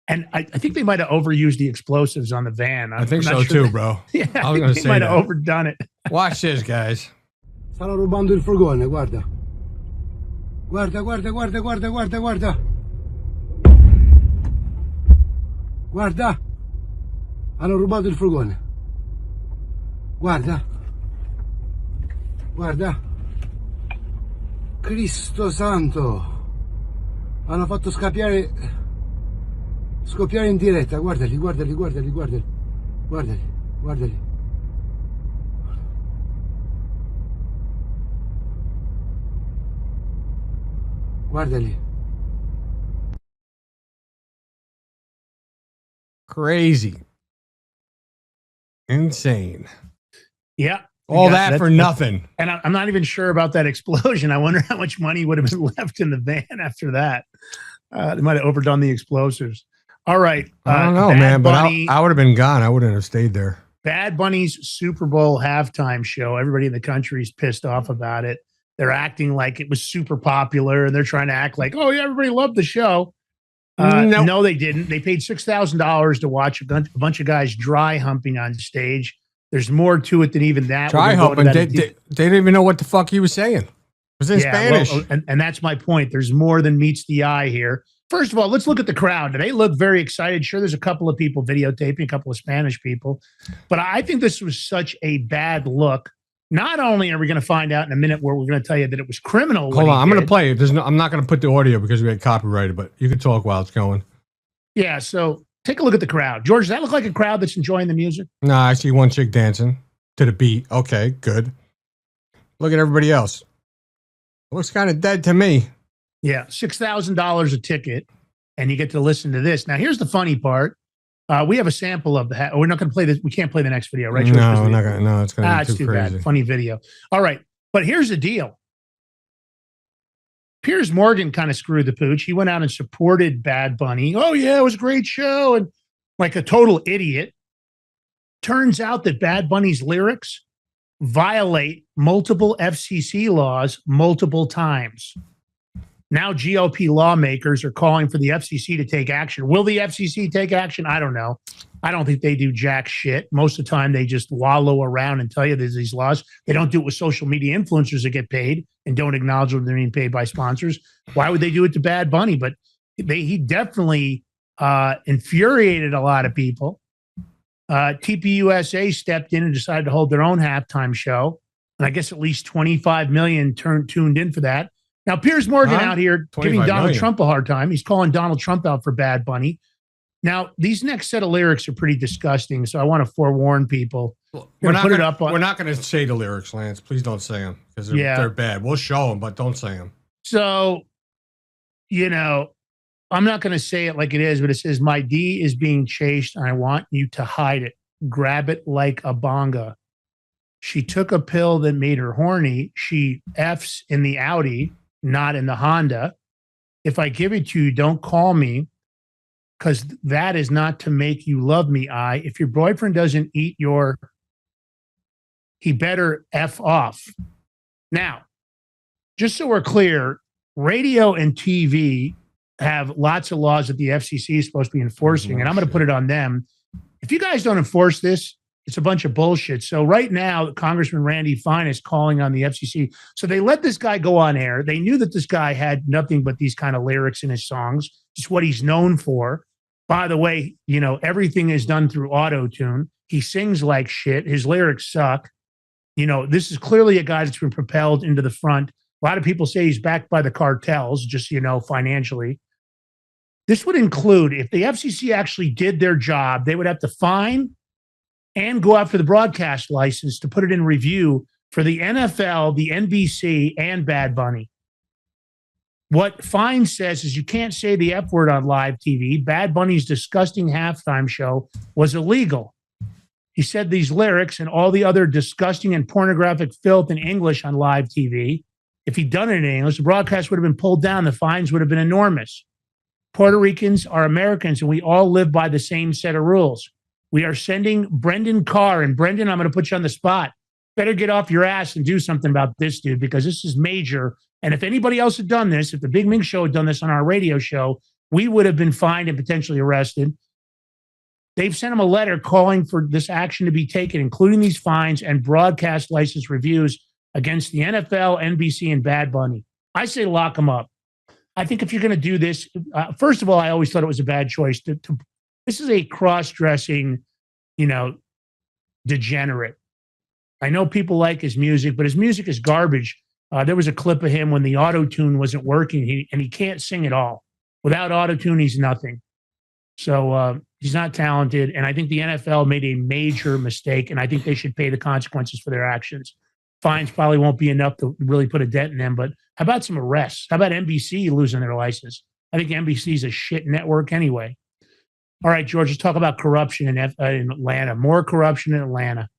And I think they might have overused the explosives on the van. I think so too, bro. Yeah, I was going to say they might have overdone it. Watch this, guys. Stanno rubando il furgone, guarda. Guarda, guarda, guarda, guarda, guarda, guarda. Guarda. Hanno rubato il furgone. Guarda. Guarda. Cristo santo. Hanno fatto scoppiare in diretta. Guardali, guardali, guardali, guardali. Guardali, guardali. Guardali. Crazy. Insane. Yeah. All that for nothing. And I'm not even sure about that explosion. I wonder how much money would have been left in the van after that. They might have overdone the explosives. All right. I don't know, Bad man, but Bunny, I would have been gone. I wouldn't have stayed there. Bad Bunny's Super Bowl halftime show. Everybody in the country is pissed off about it. They're acting like it was super popular, and they're trying to act like, oh, yeah, everybody loved the show. Nope. No, they didn't. They paid $6,000 to watch a bunch of guys dry humping on stage. There's more to it than even that. Dry humping. They didn't even know what the fuck he was saying. It was in Spanish. Well, and that's my point. There's more than meets the eye here. First of all, let's look at the crowd. They look very excited. Sure, there's a couple of people videotaping, a couple of Spanish people. But I think this was such a bad look. Not only are we going to find out in a minute where we're going to tell you that it was criminal. Hold on. I'm going to play it. I'm not going to put the audio because we had copyrighted, but you can talk while it's going. Yeah, so take a look at the crowd. George, does that look like a crowd that's enjoying the music? No, I see one chick dancing to the beat. Okay, good. Look at everybody else. It looks kind of dead to me. Yeah, $6,000 a ticket, and you get to listen to this. Now, here's the funny part. We have a sample of the. We're not going to play this. We can't play the next video, right? No, we're not going to. No, it's going to be it's too crazy. bad. Funny video. All right, but here's the deal. Piers Morgan kind of screwed the pooch. He went out and supported Bad Bunny. Oh yeah, it was a great show, and like a total idiot. turns out that Bad Bunny's lyrics violate multiple FCC laws multiple times. Now GOP lawmakers are calling for the FCC to take action. Will the FCC take action? I don't know. I don't think they do jack shit. Most of the time, they just wallow around and tell you there's these laws. They don't do it with social media influencers that get paid and don't acknowledge when they're being paid by sponsors. Why would they do it to Bad Bunny? But he definitely infuriated a lot of people. TPUSA stepped in and decided to hold their own halftime show. And I guess at least 25 million tuned in for that. Now, Piers Morgan out here giving Donald Trump a hard time. He's calling Donald Trump out for Bad Bunny. Now, these next set of lyrics are pretty disgusting, so I want to forewarn people. We're not going to say the lyrics, Lance. Please don't say them because they're bad. We'll show them, but don't say them. So, I'm not going to say it like it is, but it says, my D is being chased, and I want you to hide it. Grab it like a bonga. She took a pill that made her horny. She F's in the Audi, not in the Honda. If I give it to you, don't call me, because that is not to make you love me. If your boyfriend doesn't eat he better F off. Now, just so we're clear, radio and TV have lots of laws that the FCC is supposed to be enforcing, and I'm going to put it on them. If you guys don't enforce this, it's a bunch of bullshit. So right now, Congressman Randy Fine is calling on the FCC. So they let this guy go on air. They knew that this guy had nothing but these kind of lyrics in his songs. It's what he's known for. By the way, everything is done through auto-tune. He sings like shit. His lyrics suck. This is clearly a guy that's been propelled into the front. A lot of people say he's backed by the cartels, just, financially. This would include, if the FCC actually did their job, they would have to fine and go after the broadcast license to put it in review for the NFL, the NBC, and Bad Bunny. What Fine says is you can't say the F word on live TV. Bad Bunny's disgusting halftime show was illegal. He said these lyrics and all the other disgusting and pornographic filth in English on live TV. If he'd done it in English, the broadcast would have been pulled down. The fines would have been enormous. Puerto Ricans are Americans, and we all live by the same set of rules. We are sending Brendan Carr, and Brendan, I'm going to put you on the spot. Better get off your ass and do something about this, dude, because this is major. And if anybody else had done this, if the Big Ming Show had done this on our radio show, we would have been fined and potentially arrested. They've sent him a letter calling for this action to be taken, including these fines and broadcast license reviews against the NFL, NBC, and Bad Bunny. I say lock them up. I think if you're going to do this, first of all, I always thought it was a bad choice. This is a cross-dressing, degenerate. I know people like his music, but his music is garbage. There was a clip of him when the auto-tune wasn't working, and he can't sing at all. Without auto-tune, he's nothing. So he's not talented, and I think the NFL made a major mistake, and I think they should pay the consequences for their actions. Fines probably won't be enough to really put a dent in them, but how about some arrests? How about NBC losing their license? I think NBC is a shit network anyway. All right, George, let's talk about corruption in Atlanta. More corruption in Atlanta.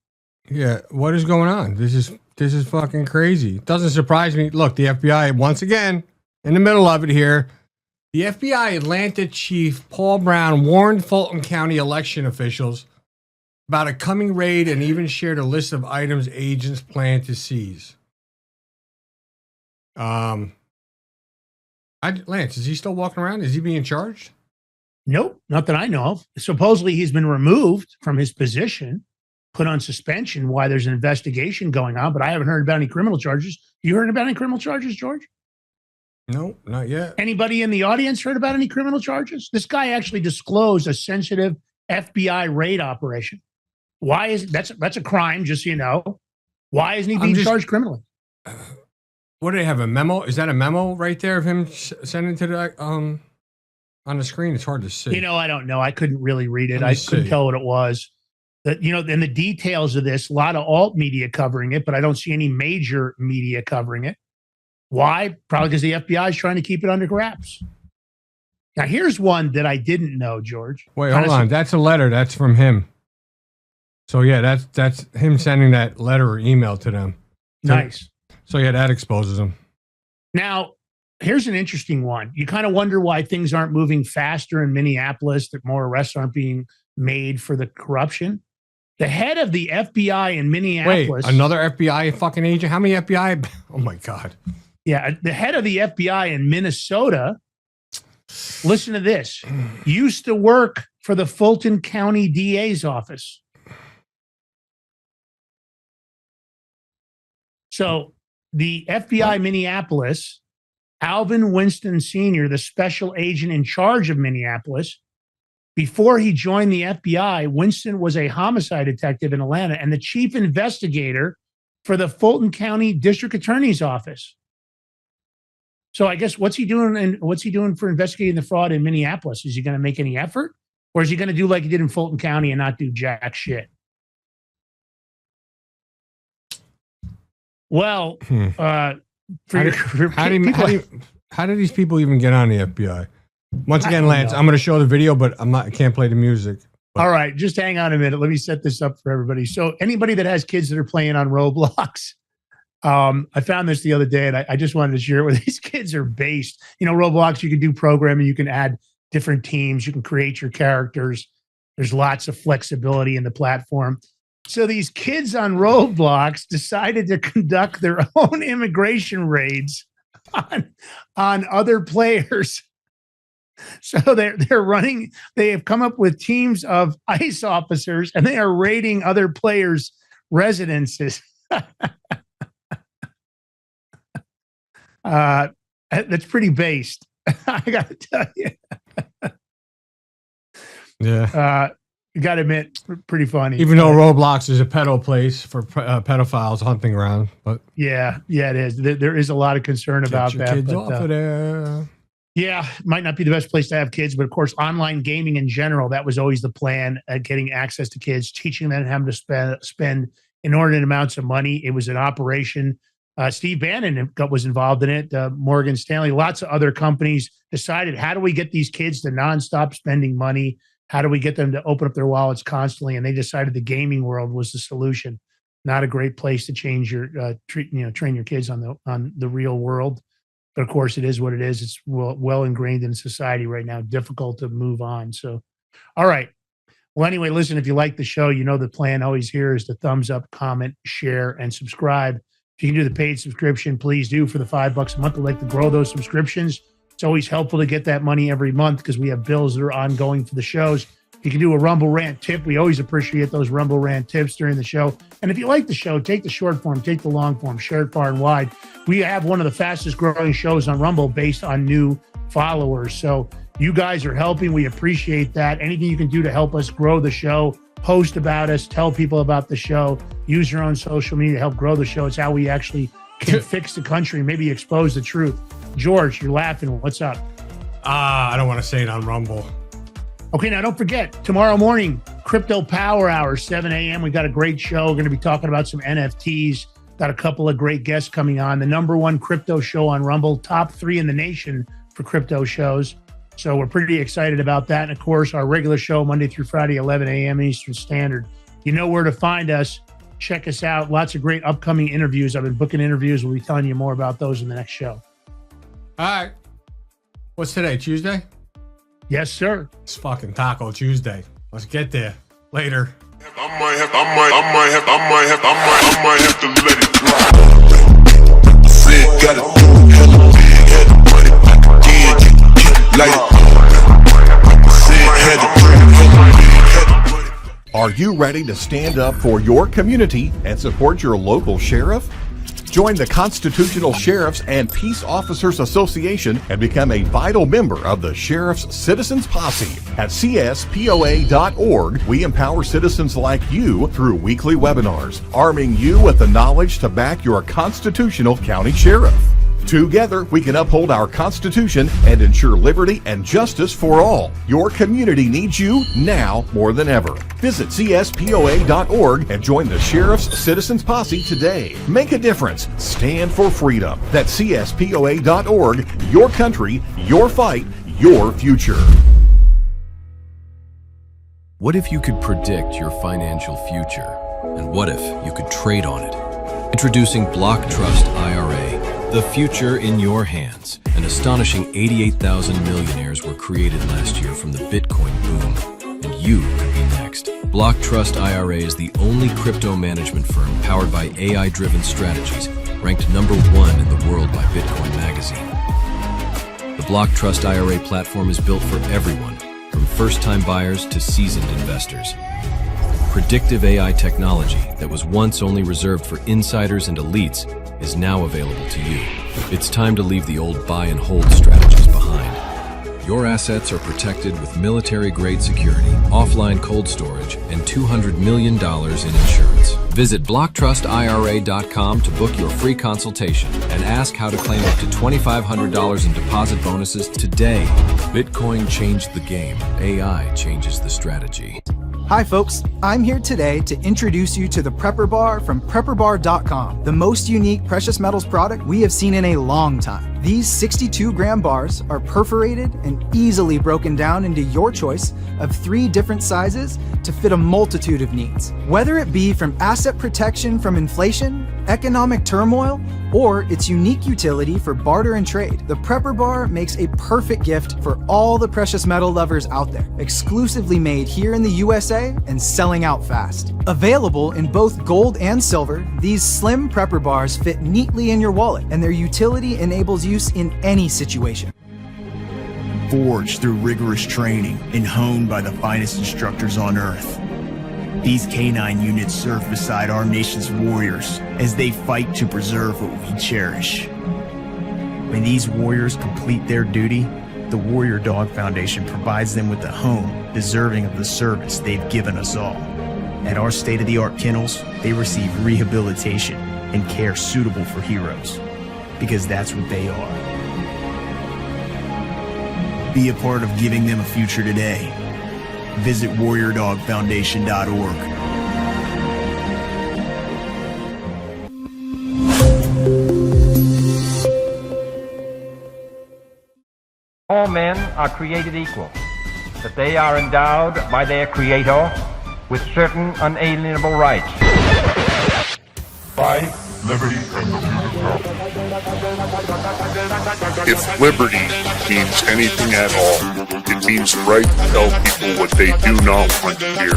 Yeah, what is going on? This is fucking crazy. It doesn't surprise me. Look, the FBI, once again, in the middle of it here. The FBI Atlanta Chief Paul Brown warned Fulton County election officials about a coming raid and even shared a list of items agents plan to seize. Lance, is he still walking around? Is he being charged? Nope, not that I know of. Supposedly he's been removed from his position, put on suspension while there's an investigation going on, but I haven't heard about any criminal charges. You heard about any criminal charges, George? No, not yet. Anybody in the audience heard about any criminal charges? This guy actually disclosed a sensitive FBI raid operation. Why is that's a crime, just so you know. Why isn't he being charged criminally? What do they have, a memo? Is that a memo right there of him sending to the on the screen? It's hard to see. I don't know. I couldn't really read it. I couldn't tell what it was. And the details of this, a lot of alt media covering it, but I don't see any major media covering it. Why? Probably because the FBI is trying to keep it under wraps. Now, here's one that I didn't know, George. Wait, hold on. That's a letter. That's from him. So, yeah, that's him sending that letter or email to them. Nice. So, yeah, that exposes him. Now, here's an interesting one. You kind of wonder why things aren't moving faster in Minneapolis, that more arrests aren't being made for the corruption. The head of the FBI in Minneapolis. Wait, another FBI fucking agent? How many FBI? Oh my God. Yeah, the head of the FBI in Minnesota, listen to this, used to work for the Fulton County DA's office. So the FBI Minneapolis, Alvin Winston Sr., the special agent in charge of Minneapolis, before he joined the FBI, Winston was a homicide detective in Atlanta and the chief investigator for the Fulton County District Attorney's Office. So I guess what's he doing? And what's he doing for investigating the fraud in Minneapolis? Is he going to make any effort, or is he going to do like he did in Fulton County and not do jack shit? Well, How did these people even get on the FBI? Once again, Lance, I'm going to show the video, but I can't play the music. All right, just hang on a minute. Let me set this up for everybody. So anybody that has kids that are playing on Roblox, I found this the other day, and I just wanted to share it where these kids are based. You know, Roblox, you can do programming, you can add different teams, you can create your characters. There's lots of flexibility in the platform. So these kids on Roblox decided to conduct their own immigration raids on other players. So they're running, they have come up with teams of ICE officers and they are raiding other players' residences. That's pretty based. I got to tell you. Yeah. You got to admit, pretty funny. Even though Roblox is a pedo place for pedophiles hunting around, but yeah, it is. There is a lot of concern about your that. kids but, off of there. Yeah, might not be the best place to have kids, but of course, online gaming in general, that was always the plan, getting access to kids, teaching them how to spend inordinate amounts of money. It was an operation. Steve Bannon was involved in it, Morgan Stanley, lots of other companies decided, how do we get these kids to nonstop spending money? How do we get them to open up their wallets constantly? And they decided the gaming world was the solution. Not a great place to change your, train your kids on the real world. But of course, it is what it is. It's well ingrained in society right now. Difficult to move on. So, all right. Well, anyway, listen, if you like the show, you know the plan always here is to thumbs up, comment, share, and subscribe. If you can do the paid subscription, please do for the $5 a month. I'd like to grow those subscriptions. It's always helpful to get that money every month because we have bills that are ongoing for the shows. If you can do a Rumble Rant tip, we always appreciate those Rumble Rant tips during the show. And if you like the show, take the short form, take the long form, share it far and wide. We have one of the fastest growing shows on Rumble based on new followers. So you guys are helping. We appreciate that. Anything you can do to help us grow the show, post about us, tell people about the show, use your own social media to help grow the show. It's how we actually can fix the country, maybe expose the truth. George, you're laughing. What's up? I don't want to say it on Rumble. Okay, now don't forget, tomorrow morning, Crypto Power Hour, 7 a.m. We got a great show. We're going to be talking about some NFTs. Got a couple of great guests coming on. The #1 crypto show on Rumble, top 3 in the nation for crypto shows. So we're pretty excited about that. And of course, our regular show, Monday through Friday, 11 a.m. Eastern Standard. You know where to find us. Check us out. Lots of great upcoming interviews. I've been booking interviews. We'll be telling you more about those in the next show. All right. What's today? Tuesday? Yes, sir. It's fucking Taco Tuesday. Let's get there. Later. I might have to let it drop. Said gotta do it hella big, had to put it back again, like said had to do it hella big, had to put it. Are you ready to stand up for your community and support your local sheriff? Join the Constitutional Sheriffs and Peace Officers Association and become a vital member of the Sheriff's Citizens Posse. At CSPOA.org, we empower citizens like you through weekly webinars, arming you with the knowledge to back your constitutional county sheriff. Together, we can uphold our Constitution and ensure liberty and justice for all. Your community needs you now more than ever. Visit CSPOA.org and join the Sheriff's Citizens Posse today. Make a difference. Stand for freedom. That's CSPOA.org. Your country, your fight, your future. What if you could predict your financial future? And what if you could trade on it? Introducing Block Trust IRA. The future in your hands. An astonishing 88,000 millionaires were created last year from the Bitcoin boom, and you could be next. Next, Block Trust IRA is the only crypto management firm powered by AI-driven strategies, ranked #1 in the world by Bitcoin Magazine. The Block Trust IRA platform is built for everyone, from first-time buyers to seasoned investors. Predictive AI technology that was once only reserved for insiders and elites is now available to you. It's time to leave the old buy and hold strategies behind. Your assets are protected with military-grade security, offline cold storage, and $200 million in insurance. Visit BlockTrustIRA.com to book your free consultation and ask how to claim up to $2,500 in deposit bonuses today. Bitcoin changed the game. AI changes the strategy. Hi folks, I'm here today to introduce you to the Prepper Bar from PrepperBar.com, the most unique precious metals product we have seen in a long time. These 62-gram bars are perforated and easily broken down into your choice of 3 different sizes to fit a multitude of needs. Whether it be from asset protection from inflation, economic turmoil, or its unique utility for barter and trade, the Prepper Bar makes a perfect gift for all the precious metal lovers out there. Exclusively made here in the USA and selling out fast. Available in both gold and silver, these slim Prepper Bars fit neatly in your wallet, and their utility enables use in any situation. Forged through rigorous training and honed by the finest instructors on Earth, these K9 units serve beside our nation's warriors as they fight to preserve what we cherish. When these warriors complete their duty, the Warrior Dog Foundation provides them with a home deserving of the service they've given us all. At our state-of-the-art kennels, they receive rehabilitation and care suitable for heroes, because that's what they are. Be a part of giving them a future today. Visit WarriorDogFoundation.org. All men are created equal, that they are endowed by their Creator with certain unalienable rights. Life, liberty, and the If liberty means anything at all, it means the right to tell people what they do not want to hear.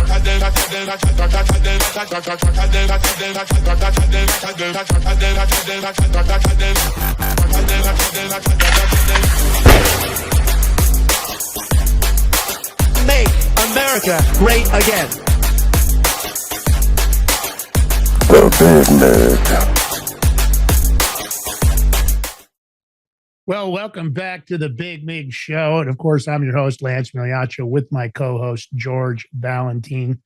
Make America great again. Well, welcome back to the Big Mig Show. And of course, I'm your host, Lance Migliaccio, with my co-host, George Valentine.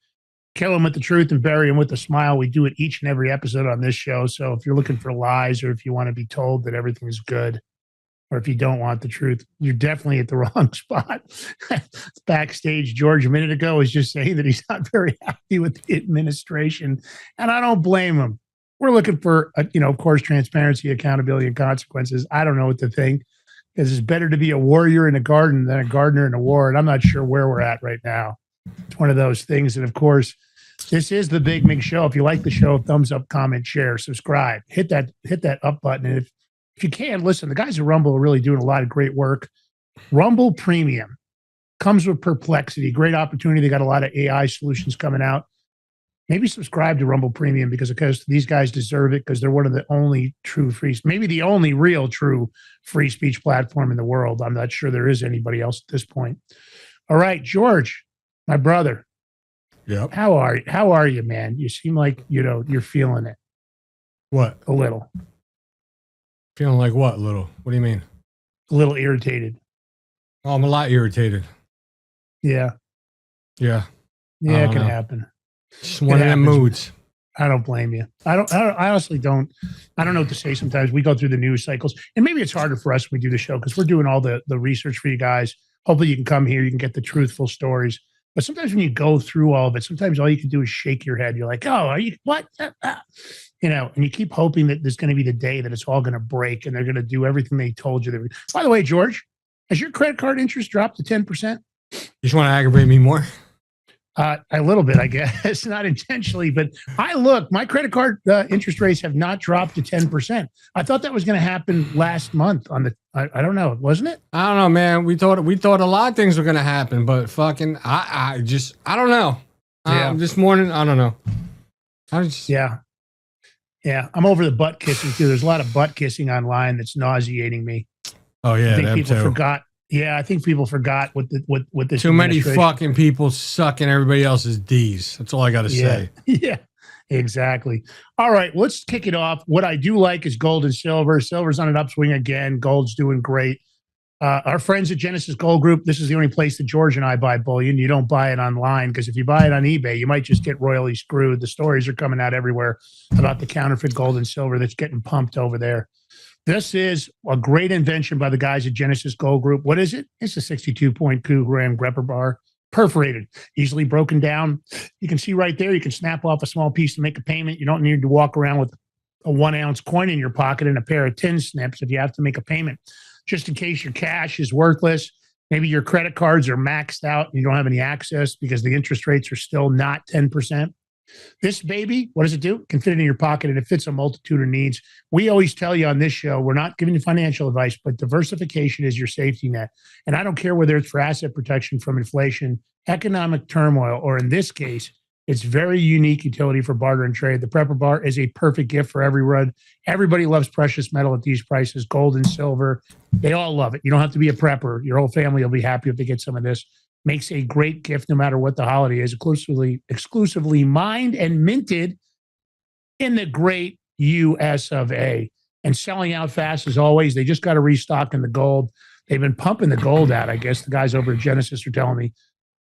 Kill him with the truth and bury him with a smile. We do it each and every episode on this show. So if you're looking for lies, or if you want to be told that everything's good, or if you don't want the truth, you're definitely at the wrong spot. Backstage, George, a minute ago, was just saying that he's not very happy with the administration. And I don't blame him. We're looking for, of course, transparency, accountability, and consequences. I don't know what to think, because it's better to be a warrior in a garden than a gardener in a war. And I'm not sure where we're at right now. It's one of those things. And of course, this is the Big Mig Show. If you like the show, thumbs up, comment, share, subscribe, hit that up button. And if you can, listen, the guys at Rumble are really doing a lot of great work. Rumble Premium comes with perplexity, great opportunity. They got a lot of AI solutions coming out. Maybe subscribe to Rumble Premium, because these guys deserve it, because they're one of the only true maybe the only real true free speech platform in the world. I'm not sure there is anybody else at this point. All right, George, my brother. Yep. How are you, man? You seem like, you're feeling it. What? A little. Feeling like what, little? What do you mean? A little irritated. Oh, I'm a lot irritated. Yeah. Yeah. Yeah, it can happen. Just one of them moods. I don't blame you. I honestly don't. I don't know what to say sometimes. We go through the news cycles, and maybe it's harder for us when we do the show, because we're doing all the research for you guys. Hopefully you can come here, you can get the truthful stories. But sometimes when you go through all of it, sometimes all you can do is shake your head. You're like, oh, are you, what? And you keep hoping that there's going to be the day that it's all going to break and they're going to do everything they told you. By the way, George, has your credit card interest dropped to 10%? You just want to aggravate me more? A little bit, I guess, not intentionally, but my credit card interest rates have not dropped to 10%. I thought that was going to happen last month I don't know, wasn't it? I don't know, man. We thought a lot of things were going to happen, but fucking, I don't know. This morning, I don't know. Yeah. I'm over the butt kissing too. There's a lot of butt kissing online that's nauseating me. Oh yeah, I think them people too. forgot. Yeah, I think people forgot what this. Too many fucking people sucking everybody else's D's. That's all I got to say. Yeah, exactly. All right, let's kick it off. What I do like is gold and silver. Silver's on an upswing again. Gold's doing great. Our friends at Genesis Gold Group, this is the only place that George and I buy bullion. You don't buy it online because if you buy it on eBay, you might just get royally screwed. The stories are coming out everywhere about the counterfeit gold and silver that's getting pumped over there. This is a great invention by the guys at Genesis Gold Group. What is it? It's a 62.2 gram grepper bar, perforated, easily broken down. You can see right there, you can snap off a small piece to make a payment. You don't need to walk around with a 1 ounce coin in your pocket and a pair of tin snips if you have to make a payment. Just in case your cash is worthless, maybe your credit cards are maxed out and you don't have any access because the interest rates are still not 10%. This baby, what does it do? It can fit in your pocket and it fits a multitude of needs. We always tell you on this show, we're not giving you financial advice, but diversification is your safety net. And I don't care whether it's for asset protection from inflation, economic turmoil, or in this case, it's very unique utility for barter and trade. The Prepper Bar is a perfect gift for everyone. Everybody loves precious metal at these prices, gold and silver. They all love it. You don't have to be a prepper. Your whole family will be happy if they get some of this. Makes a great gift no matter what the holiday is. Exclusively mined and minted in the great US of A. And selling out fast as always. They just got to restock in the gold. They've been pumping the gold out, I guess the guys over at Genesis are telling me.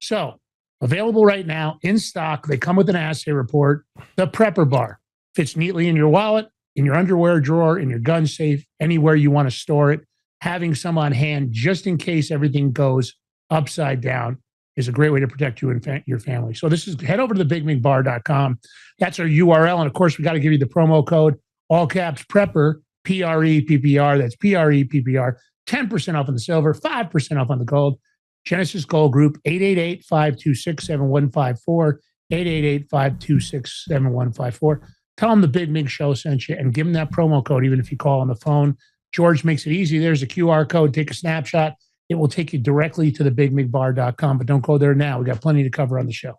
So, available right now, in stock. They come with an assay report. The Prepper Bar fits neatly in your wallet, in your underwear drawer, in your gun safe, anywhere you want to store it. Having some on hand just in case everything goes upside down is a great way to protect you and your family. So this is, head over to thebigmigbar.com. That's our URL. And of course, we got to give you the promo code, all caps Prepper, PREPPR. That's PREPPR. 10% off on the silver, 5% off on the gold. Genesis Gold Group, 888-526-7154, 888-526-7154. Tell them the Big Mig Show sent you and give them that promo code, even if you call on the phone. George makes it easy. There's a QR code. Take a snapshot. It will take you directly to thebigmigbar.com, but don't go there now. We got plenty to cover on the show.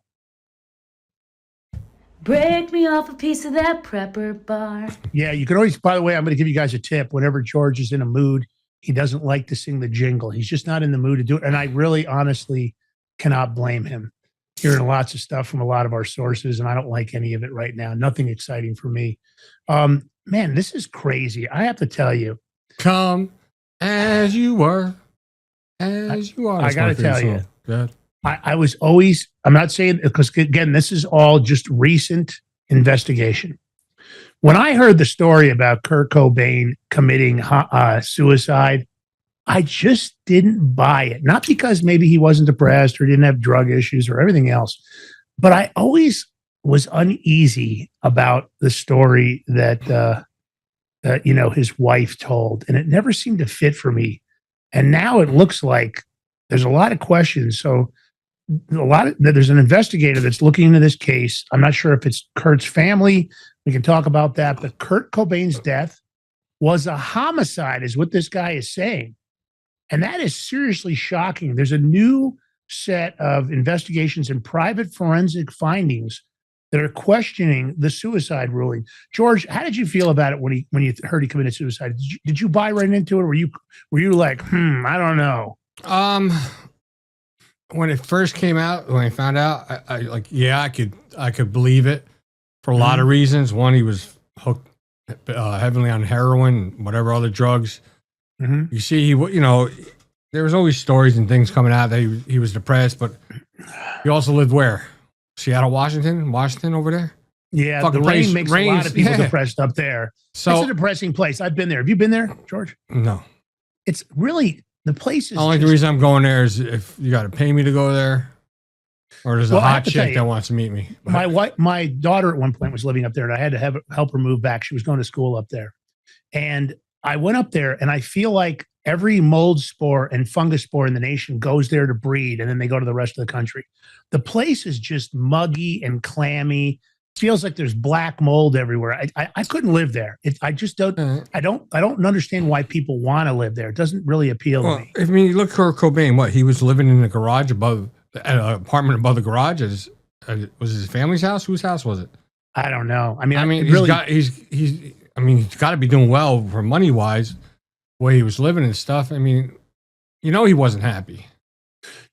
Break me off a piece of that Prepper Bar. Yeah, you can always, by the way, I'm going to give you guys a tip. Whenever George is in a mood, he doesn't like to sing the jingle. He's just not in the mood to do it. And I really honestly cannot blame him. Hearing lots of stuff from a lot of our sources, and I don't like any of it right now. Nothing exciting for me. Man, this is crazy. I have to tell you. Come as you were. As you are. I got to tell you. Yeah. I was always, I'm not saying, because again, this is all just recent investigation. When I heard the story about Kurt Cobain committing suicide, I just didn't buy it. Not because maybe he wasn't depressed or didn't have drug issues or everything else, but I always was uneasy about the story that his wife told, and it never seemed to fit for me. And now it looks like there's a lot of questions. So there's an investigator that's looking into this case. I'm not sure if it's Kurt's family. We can talk about that. But Kurt Cobain's death was a homicide, is what this guy is saying. And that is seriously shocking. There's a new set of investigations and private forensic findings that are questioning the suicide ruling. George, how did you feel about it when you heard he committed suicide? Did you buy right into it? Or were you like, I don't know? When it first came out, when I found out, I could believe it for a lot of reasons. One, he was hooked heavily on heroin, whatever other drugs. Mm-hmm. You see, there was always stories and things coming out that he was depressed, but he also lived where? Seattle, Washington over there? Yeah, Fucking the rain makes a lot of people depressed up there. So it's a depressing place. I've been there. Have you been there, George? No. It's really, the place is only the reason I'm going there is if you got to pay me to go there, or there's a hot chick that wants to meet me. My daughter at one point was living up there, and I had to help her move back. She was going to school up there. And I went up there, and I feel like every mold spore and fungus spore in the nation goes there to breed, and then they go to the rest of the country. The place is just muggy and clammy. Feels like there's black mold everywhere. I couldn't live there. I just don't. I don't understand why people want to live there. It doesn't really appeal to me. I mean, look, Kurt Cobain. What, he was living in the garage above, an apartment above the garage. Was it his family's house? Whose house was it? I don't know. I mean, he's really, he's got to be doing well for money wise, where he was living and stuff. I mean, he wasn't happy.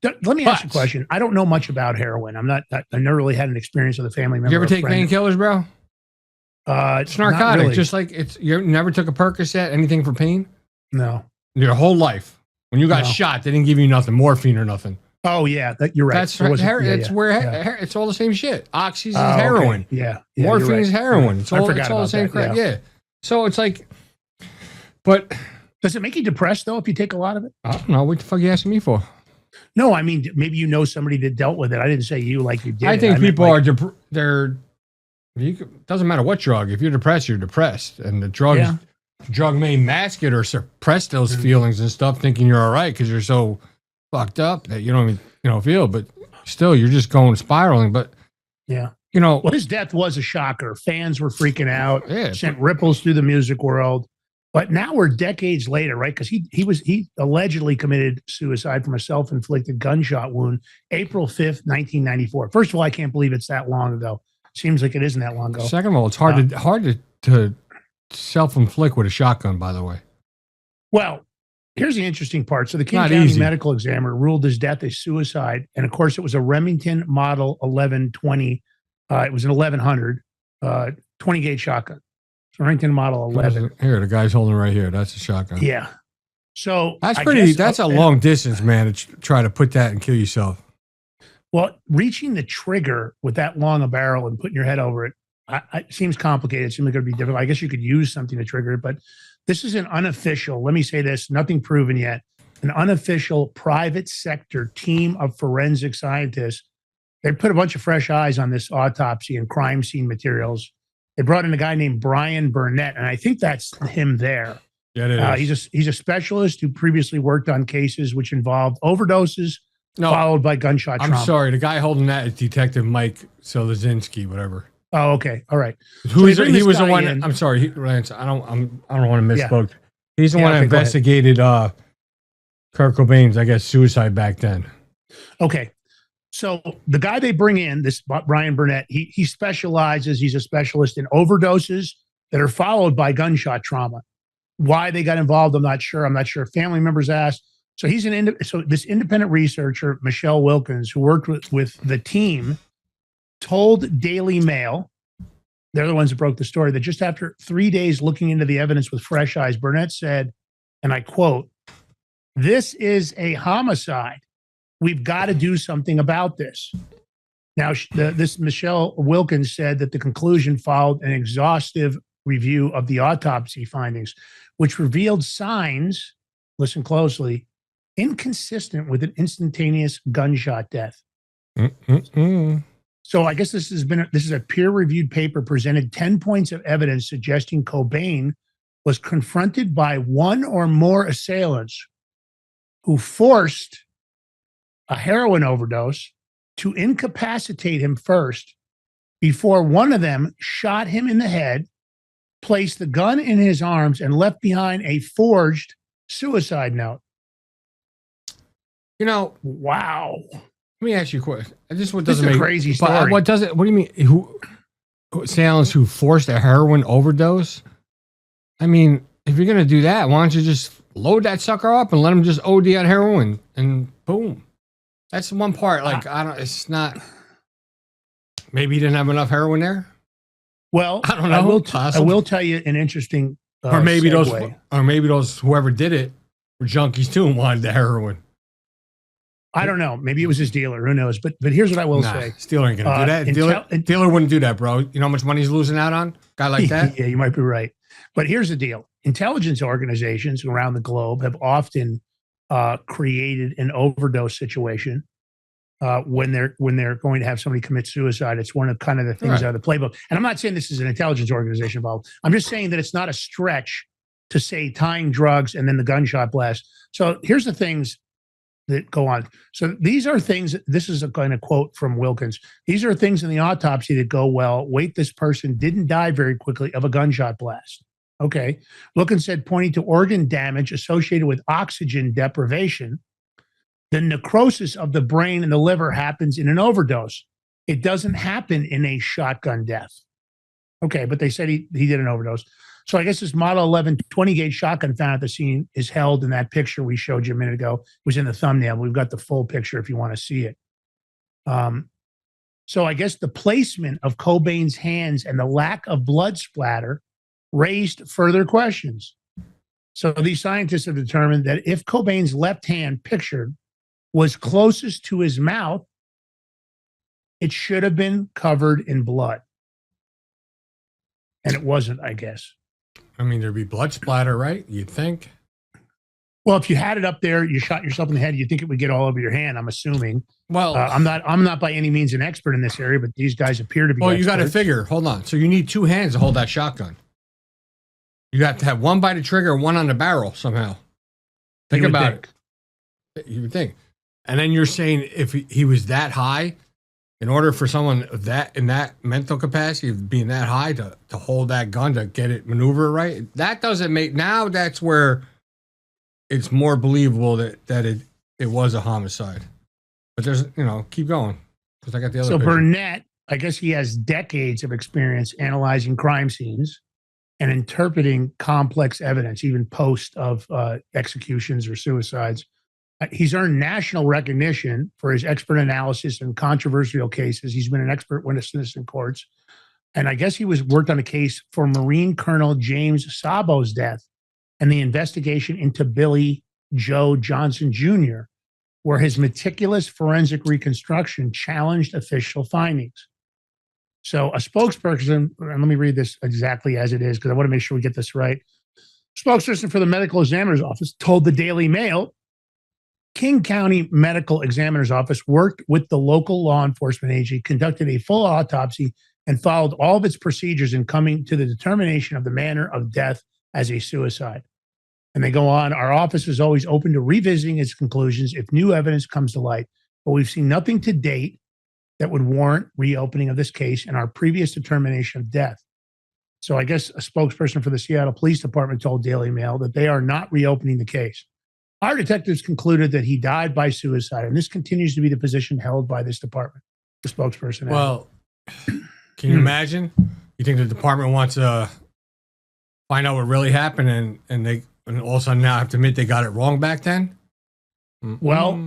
Let me ask you a question. I don't know much about heroin. I never really had an experience with a family member. Did you ever take painkillers, bro? It's narcotic. Really. Just like you never took a Percocet, anything for pain? No. Your whole life. When you got shot, they didn't give you nothing, morphine or nothing. Oh yeah, you're right. That's it's all the same shit. Oxy's is okay. heroin. Yeah. Morphine right. is heroin. It's all the same that, crap. Yeah. So it's like, but does it make you depressed though if you take a lot of it? I don't know. What the fuck are you asking me for? No, I mean maybe you know somebody that dealt with it. I didn't say you like you did. I think people are doesn't matter what drug. If you're depressed, you're depressed, and the drug may mask it or suppress those feelings and stuff, thinking you're all right because you're so fucked up that you don't even feel, but still you're just going spiraling. But well, his death was a shocker. Fans were freaking out. Sent ripples through the music world. But now we're decades later, right? Because he allegedly committed suicide from a self-inflicted gunshot wound, April 5th, 1994. First of all, I can't believe it's that long ago. Seems like it isn't that long ago. Second of all, it's hard to self-inflict with a shotgun, by the way. Well, here's the interesting part. So the King County medical examiner ruled his death a suicide. And of course, it was a Remington Model 1120. It was an 1100 20-gauge shotgun. So Remington Model 11. Here, the guy's holding right here. That's a shotgun. Yeah. So that's a long distance, man, to try to put that and kill yourself. Well, reaching the trigger with that long a barrel and putting your head over it, it seems complicated. It seems like it would be difficult. I guess you could use something to trigger it, but this is an unofficial, let me say this, nothing proven yet, an unofficial private sector team of forensic scientists. They put a bunch of fresh eyes on this autopsy and crime scene materials. They brought in a guy named Brian Burnett, and I think that's him there. Yeah, it is. He's a specialist who previously worked on cases which involved overdoses followed by gunshot trauma. I'm sorry. The guy holding that is Detective Mike Selazinski, whatever. Oh, okay. All right. He was the one. I'm sorry, Lance. I don't want to misspoke. Yeah. He's the one that investigated Kurt Cobain's, I guess, suicide back then. Okay. So the guy they bring in, this Brian Burnett, he specializes. He's a specialist in overdoses that are followed by gunshot trauma. Why they got involved, I'm not sure. I'm not sure. Family members asked. So this independent researcher, Michelle Wilkins, who worked with the team, told Daily Mail, they're the ones that broke the story, that just after 3 days looking into the evidence with fresh eyes, Burnett said, and I quote, "This is a homicide. We've got to do something about this." Now, this Michelle Wilkins said that the conclusion followed an exhaustive review of the autopsy findings, which revealed signs, listen closely, inconsistent with an instantaneous gunshot death. So I guess this is a peer-reviewed paper presented 10 points of evidence suggesting Cobain was confronted by one or more assailants who forced a heroin overdose to incapacitate him first before one of them shot him in the head, placed the gun in his arms, and left behind a forged suicide note. Wow. Let me ask you a question. This is a crazy story. What do you mean? Who assailants who forced a heroin overdose? I mean, if you're gonna do that, why don't you just load that sucker up and let him just OD on heroin and boom? That's one part. It's not. Maybe he didn't have enough heroin there. Well, I don't know. I will tell you an interesting. Or maybe those whoever did it were junkies too and wanted the heroin. I don't know. Maybe it was his dealer. Who knows? But here's what I will say. Dealer ain't gonna do that. Dealer wouldn't do that, bro. You know how much money he's losing out on? Guy like that? Yeah, you might be right. But here's the deal. Intelligence organizations around the globe have often created an overdose situation when they're going to have somebody commit suicide. It's one of kind of the things out of the playbook. And I'm not saying this is an intelligence organization involved. I'm just saying that it's not a stretch to say tying drugs and then the gunshot blast. So here's the things that go on. So these are things, this is a kind of quote from Wilkins. These are things in the autopsy that go, well, wait, this person didn't die very quickly of a gunshot blast. Okay. Wilkins said, pointing to organ damage associated with oxygen deprivation, the necrosis of the brain and the liver happens in an overdose. It doesn't happen in a shotgun death. Okay, but they said he did an overdose. So I guess this Model 11 20-gauge shotgun found at the scene is held in that picture we showed you a minute ago. It was in the thumbnail. We've got the full picture if you want to see it. So I guess the placement of Cobain's hands and the lack of blood splatter raised further questions. So these scientists have determined that if Cobain's left hand pictured was closest to his mouth, it should have been covered in blood. And it wasn't, I guess. I mean, there'd be blood splatter, right? You'd think. Well, if you had it up there, you shot yourself in the head, you'd think it would get all over your hand, I'm assuming. Well, I'm not by any means an expert in this area, but these guys appear to be. Well, you got to experts. figure, hold on. So you need two hands to hold that shotgun. You have to have one by the trigger and one on the barrel somehow. Think about it. You would think. And then you're saying if he was that high, in order for someone that in that mental capacity of being that high to hold that gun, to get it maneuver right, that doesn't make, now that's where it's more believable that it was a homicide. But there's, keep going, because I got the other So picture. Burnett, I guess he has decades of experience analyzing crime scenes and interpreting complex evidence, even post of executions or suicides. He's earned national recognition for his expert analysis in controversial cases. He's been an expert witness in courts. And I guess he worked on a case for Marine Colonel James Sabo's death and the investigation into Billy Joe Johnson Jr., where his meticulous forensic reconstruction challenged official findings. So a spokesperson, and let me read this exactly as it is, because I want to make sure we get this right. Spokesperson for the medical examiner's office told the Daily Mail, King County Medical Examiner's Office worked with the local law enforcement agency, conducted a full autopsy, and followed all of its procedures in coming to the determination of the manner of death as a suicide. And they go on, our office is always open to revisiting its conclusions if new evidence comes to light, but we've seen nothing to date that would warrant reopening of this case and our previous determination of death. So I guess a spokesperson for the Seattle Police Department told Daily Mail that they are not reopening the case. Our detectives concluded that he died by suicide, and this continues to be the position held by this department, the spokesperson. Well, can you imagine? You think the department wants to find out what really happened, and all of a sudden now have to admit they got it wrong back then? Well,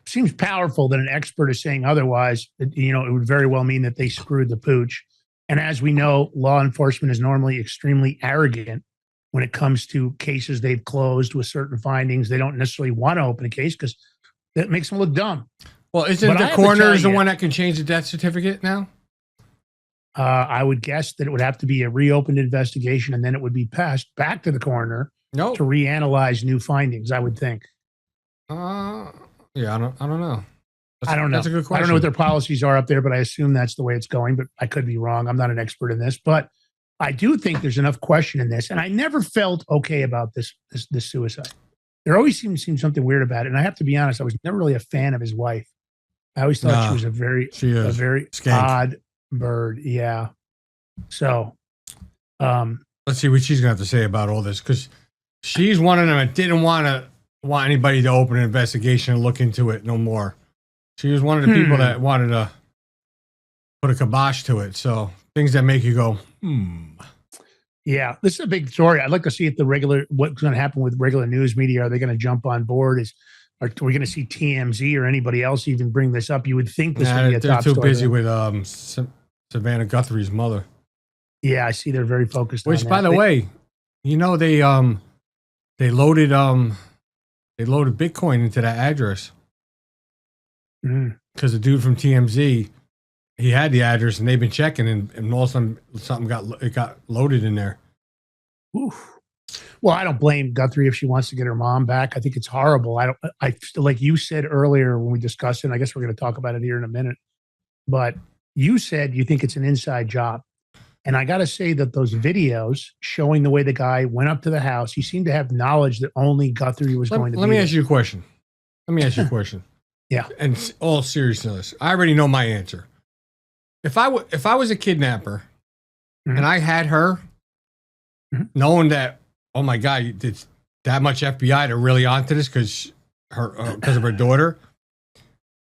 seems powerful that an expert is saying otherwise. It would very well mean that they screwed the pooch. And as we know, law enforcement is normally extremely arrogant when it comes to cases they've closed with certain findings. They don't necessarily want to open a case because that makes them look dumb. Well, isn't the coroner the one that can change the death certificate now? I would guess that it would have to be a reopened investigation, and then it would be passed back to the coroner to reanalyze new findings, I would think. Yeah, I don't know. I don't know. That's a good question. I don't know what their policies are up there, but I assume that's the way it's going, but I could be wrong. I'm not an expert in this, but I do think there's enough question in this. And I never felt okay about this suicide. There always seems something weird about it. And I have to be honest, I was never really a fan of his wife. I always thought she was a very odd bird. Yeah. So, let's see what she's going to have to say about all this, because she's one of them that didn't want anybody to open an investigation and look into it no more. She was one of the people that wanted to put a kibosh to it. So things that make you go, Yeah, this is a big story. I'd like to see if what's going to happen with regular news media. Are they going to jump on board? Are we going to see TMZ or anybody else even bring this up? You would think this would be a top story. They're too busy with Savannah Guthrie's mother. Yeah, I see they're very focused on that. Which, by the way, they loaded Bitcoin into that address. Because the dude from TMZ, he had the address and they've been checking, and all of a sudden something got loaded in there. Oof. Well, I don't blame Guthrie if she wants to get her mom back. I think it's horrible. I like you said earlier when we discussed it, and I guess we're going to talk about it here in a minute, but you said you think it's an inside job. And I got to say that those videos showing the way the guy went up to the house, he seemed to have knowledge that only Guthrie was going to be Let me ask you a question. Yeah. And all seriousness, I already know my answer. If I was a kidnapper and I had her, knowing that, oh my God, it's that much FBI, they're really onto this because of her daughter,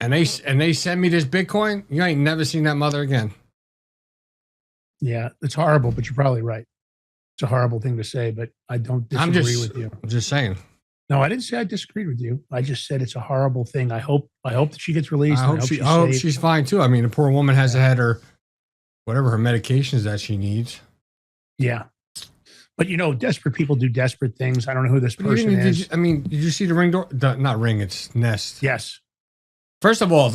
and they send me this Bitcoin, you ain't never seen that mother again. Yeah, it's horrible, but you're probably right. It's a horrible thing to say, but I don't disagree with you. I'm just saying. No, I didn't say I disagreed with you. I just said it's a horrible thing. I hope that she gets released. I hope she's fine too. I mean, the poor woman has had her whatever her medications that she needs. Yeah. But desperate people do desperate things. I don't know who this person is. Did you see the Ring door? Not Ring, it's Nest. Yes. First of all,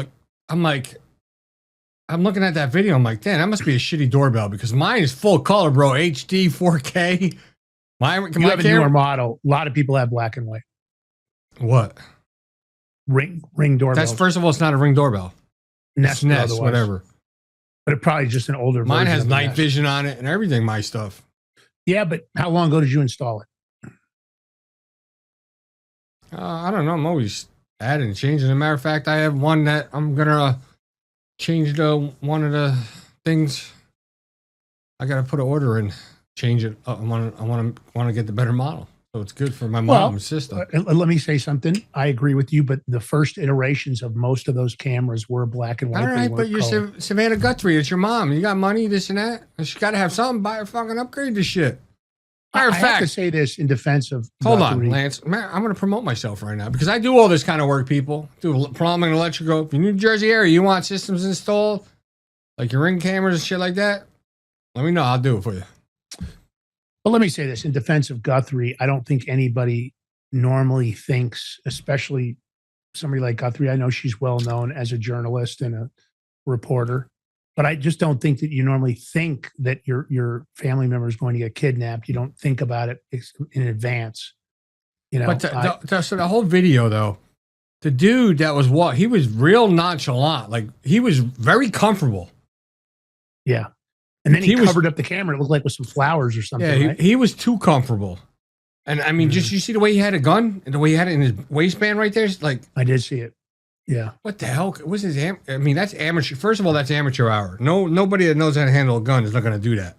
I'm looking at that video. I'm like, damn, that must be a shitty doorbell because mine is full color, bro. HD, 4K. You have a newer model. A lot of people have black and white. What? Ring doorbell. That's first of all, it's not a Ring doorbell. Nest, whatever. But it probably just an older version. Mine has night vision on it and everything, my stuff. Yeah, but how long ago did you install it? I don't know. I'm always adding and changing. As a matter of fact, I have one that I'm going to change one of the things. I got to put an order in. Change it. I want to get the better model, so it's good for my mom and sister. Let me say something. I agree with you, but the first iterations of most of those cameras were black and white. All right, but you're Savannah Guthrie. It's your mom. You got money, this and that. She got to have something. Buy a fucking upgrade this shit. Matter of fact, I have to say this in defense of. Hold on, Lance. Man, I'm going to promote myself right now because I do all this kind of work. People do plumbing, electrical. If you're in the New Jersey area, you want systems installed, like your Ring cameras and shit like that. Let me know. I'll do it for you. But let me say this in defense of Guthrie, I don't think anybody normally thinks, especially somebody like Guthrie. I know she's well known as a journalist and a reporter, but I just don't think that you normally think that your family member is going to get kidnapped. You don't think about it in advance. But so the whole video though, the dude that was he was real nonchalant. Like he was very comfortable. Yeah. And then he covered up the camera. It looked like with some flowers or something. Yeah, right? he was too comfortable. And I mean, just you see the way he had a gun and the way he had it in his waistband right there. It's like I did see it. Yeah. What the hell was his? I mean, that's amateur. First of all, that's amateur hour. Nobody that knows how to handle a gun is not going to do that.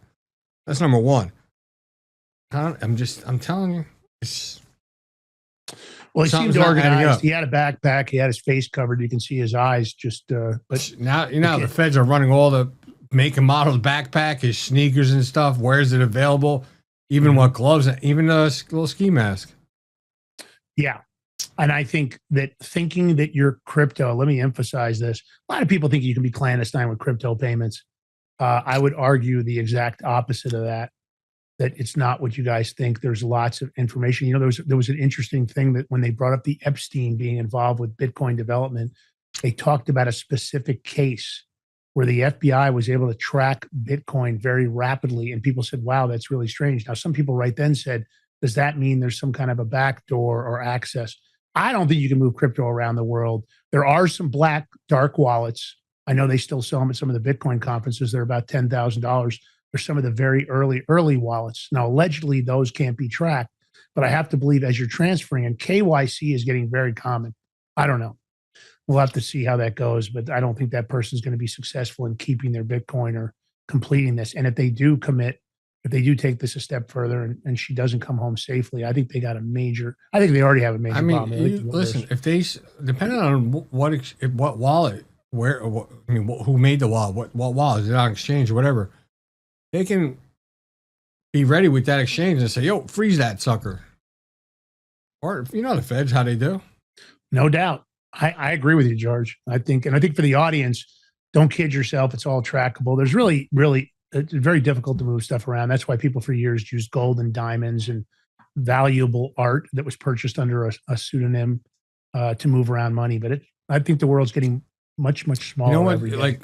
That's number one. I'm telling you. Well, he seemed organized. He had a backpack. He had his face covered. You can see his eyes. But now the feds are running all the make and model backpack, his sneakers and stuff. Where is it available? Even what gloves, even a little ski mask. Yeah. And I think that thinking that you're crypto, let me emphasize this. A lot of people think you can be clandestine with crypto payments. I would argue the exact opposite of that it's not what you guys think. There's lots of information. There was an interesting thing that when they brought up the Epstein being involved with Bitcoin development, they talked about a specific case where the FBI was able to track Bitcoin very rapidly. And people said, wow, that's really strange. Now, some people right then said, does that mean there's some kind of a backdoor or access? I don't think you can move crypto around the world. There are some black dark wallets. I know they still sell them at some of the Bitcoin conferences. They're about $10,000. They're some of the very early wallets. Now, allegedly, those can't be tracked. But I have to believe as you're transferring, and KYC is getting very common. I don't know. We'll have to see how that goes, but I don't think that person's going to be successful in keeping their Bitcoin or completing this. And if they do take this a step further and she doesn't come home safely, I think they got I think they already have a major problem. Listen, if they, depending on what wallet, who made the wallet, what wallet, is it on exchange or whatever, they can be ready with that exchange and say, yo, freeze that sucker. Or, the feds, how they do. No doubt. I agree with you, George. I think for the audience, don't kid yourself. It's all trackable. There's really, it's very difficult to move stuff around. That's why people for years used gold and diamonds and valuable art that was purchased under a pseudonym to move around money. But I think the world's getting much, much smaller. You know what? Every day. Like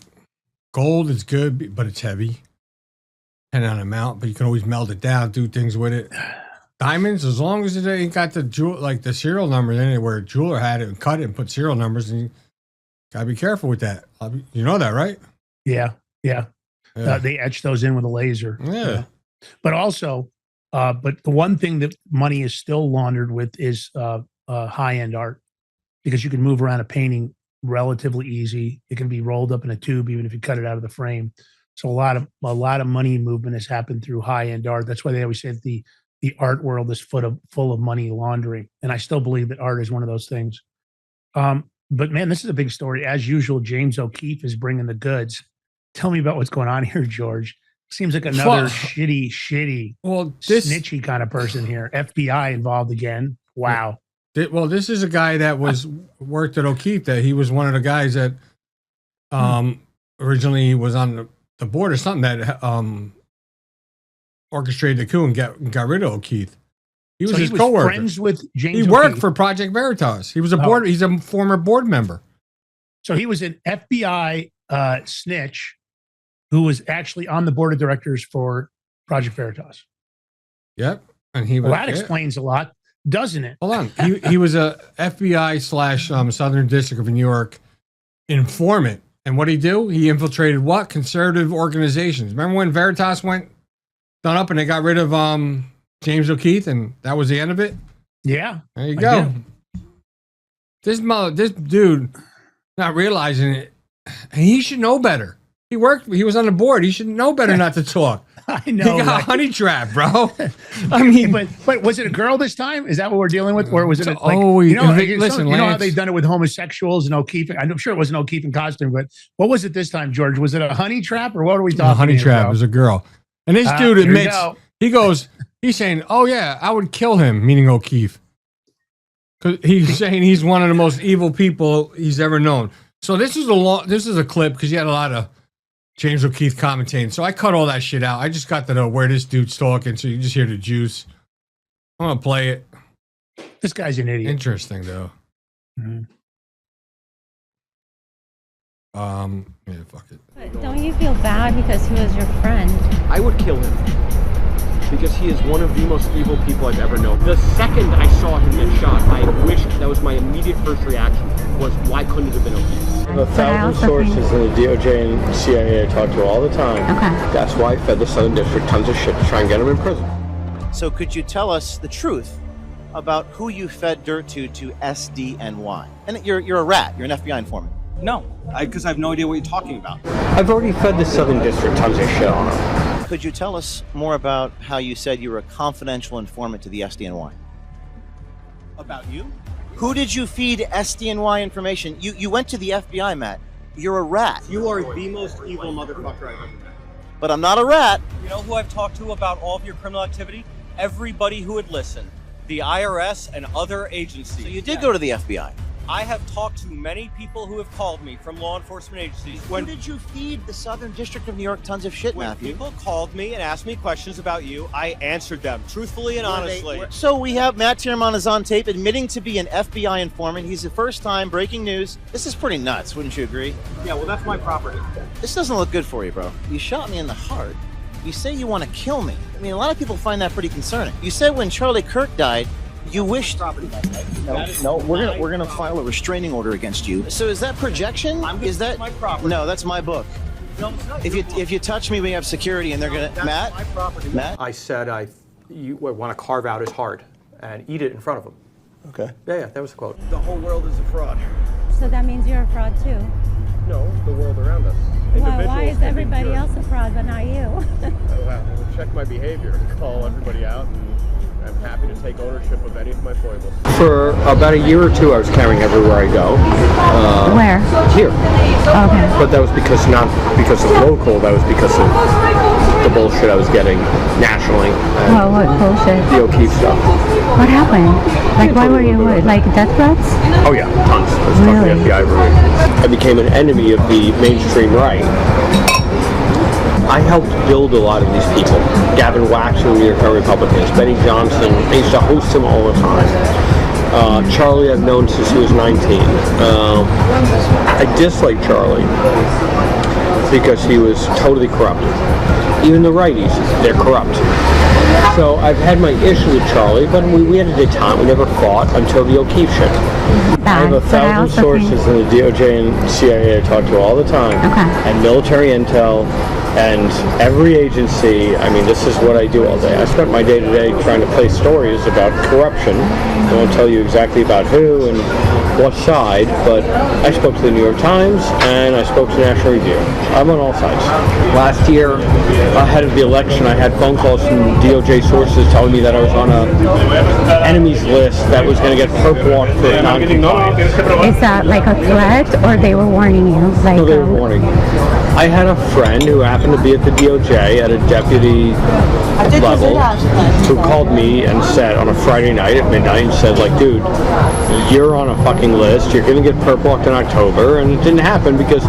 gold is good, but it's heavy. Depending on amount, but you can always melt it down, do things with it. Diamonds, as long as it ain't got the serial number in it, where a jeweler had it and cut it and put serial numbers, and you gotta be careful with that. You know that, right? Yeah. They etch those in with a laser. Yeah. But also, but the one thing that money is still laundered with is high-end art, because you can move around a painting relatively easy. It can be rolled up in a tube, even if you cut it out of the frame. So a lot of money movement has happened through high-end art. That's why they always say that the art world is full of money laundering. And I still believe that art is one of those things. But man, this is a big story. As usual, James O'Keefe is bringing the goods. Tell me about what's going on here, George. Seems like another shitty, snitchy kind of person here. FBI involved again. Wow. Well, this is a guy that worked at O'Keefe. That he was one of the guys that originally was on the board or something that orchestrated the coup and got rid of O'Keefe. He was his coworker. Friends with James. He worked for Project Veritas. He was a board. He's a former board member. So he was an FBI snitch who was actually on the board of directors for Project Veritas. Yep, and he. That explains a lot, doesn't it? Hold on. He was a FBI / Southern District of New York informant, and what did he do? He infiltrated what conservative organizations? Remember when Veritas went done up and they got rid of James O'Keefe, and that was the end of it? Yeah. There you go. This dude not realizing it, and he should know better. He was on the board. He should know better not to talk. I know. He got honey trapped, bro. I mean, but was it a girl this time? Is that what we're dealing with? Or was it listen, you know how they've done it with homosexuals and O'Keefe? I'm sure it wasn't O'Keefe in costume, but what was it this time, George? Was it a honey trap or what are we talking about? A honey trap was a girl. And this dude admits, he's saying, oh yeah, I would kill him, meaning O'Keefe. Because he's saying he's one of the most evil people he's ever known. So this is a clip because you had a lot of James O'Keefe commentating. So I cut all that shit out. I just got to know where this dude's talking, so you just hear the juice. I'm gonna play it. This guy's an idiot. Interesting though. Mm-hmm. Yeah, fuck it. But don't you feel bad because he was your friend? I would kill him because he is one of the most evil people I've ever known. The second I saw him get shot, I wished, that was my immediate first reaction, was why couldn't it have been O'Keefe? I have 1,000 sources in the DOJ and CIA I talk to all the time. Okay. That's why I fed the Southern District tons of shit to try and get him in prison. So could you tell us the truth about who you fed dirt to SD and why? And you're a rat. You're an FBI informant. No, because I have no idea what you're talking about. I've already fed the Southern District tons of shit on him. Could you tell us more about how you said you were a confidential informant to the SDNY? About you? Who did you feed SDNY information? You went to the FBI, Matt. You're a rat. You are the most evil motherfucker I've ever met. But I'm not a rat. You know who I've talked to about all of your criminal activity? Everybody who would listen. The IRS and other agencies. So you did go to the FBI? I have talked to many people who have called me from law enforcement agencies. When did you feed the Southern District of New York tons of shit, Matthew? When people called me and asked me questions about you, I answered them truthfully and honestly. So we have Matt Tierman is on tape admitting to be an FBI informant. He's the first time breaking news. This is pretty nuts, wouldn't you agree? Yeah, well, that's my property. This doesn't look good for you, bro. You shot me in the heart. You say you want to kill me. I mean, a lot of people find that pretty concerning. You said when Charlie Kirk died, you wished. No, we're gonna file a restraining order against you. So is that projection? Is that my property? No, that's my book. No, it's not if you touch me, we have security, and they're gonna. That's Matt, my property. Matt, I said you want to carve out his heart and eat it in front of him. Okay. Yeah, that was the quote. The whole world is a fraud. So that means you're a fraud too? No, the world around us. Well, why is everybody else a fraud but not you? Well, check my behavior. Call everybody out, and I'm happy to take ownership of any of my foibles. For about a year or two, I was carrying everywhere I go. Where? Here. Okay. But that was not because of local, that was because of the bullshit I was getting nationally. Well, what bullshit? The O'Keefe stuff. What happened? Like, why were you worried? Like death threats? Oh yeah, tons. I was talking to the FBI every week. I became an enemy of the mainstream right. I helped build a lot of these people. Gavin Waxman, New York Republicans, Benny Johnson. I used to host him all the time. Charlie I've known since he was 19. I dislike Charlie because he was totally corrupt. Even the righties, they're corrupt. So I've had my issue with Charlie, but we had a good time. We never fought until the O'Keefe shit. I have 1,000 sources in the DOJ and CIA I talk to all the time, and military intel, and every agency. I mean, this is what I do all day. I spent my day-to-day trying to play stories about corruption. I won't tell you exactly about who and what side, but I spoke to the New York Times and I spoke to National Review. I'm on all sides. Last year, ahead of the election, I had phone calls from DOJ sources telling me that I was on a enemies list that was going to get perp walked for non-compliance. Is that like a threat, or they were warning you? Like, No, they were warning. I had a friend who happened to be at the DOJ at a deputy level who called me and said on a Friday night at midnight and said, like, dude, you're on a fucking list. You're going to get perp walked in October. And it didn't happen because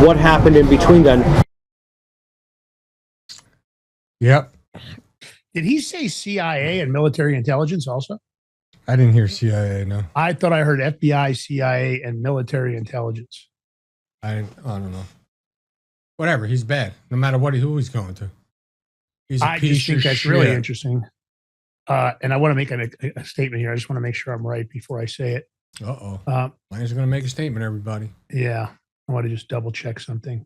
what happened in between then? Yep. Did he say CIA and military intelligence also? I didn't hear CIA, no. I thought I heard FBI, CIA, and military intelligence. I don't know. Whatever, he's bad. No matter who he's going to. He's a I piece just think of that's shit. really interesting. And I want to make a statement here. I just want to make sure I'm right before I say it. Uh-oh. Lions are going to make a statement, everybody. Yeah. I want to just double check something.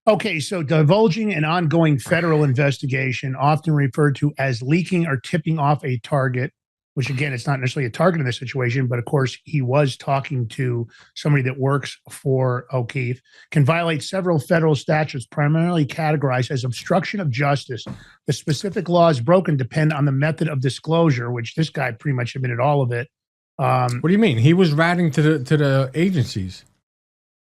Okay, so divulging an ongoing federal investigation, often referred to as leaking or tipping off a target, which again, it's not necessarily a target in this situation, but of course he was talking to somebody that works for O'Keefe, can violate several federal statutes primarily categorized as obstruction of justice. The specific laws broken depend on the method of disclosure, which this guy pretty much admitted all of it. What do you mean? He was ratting to the agencies.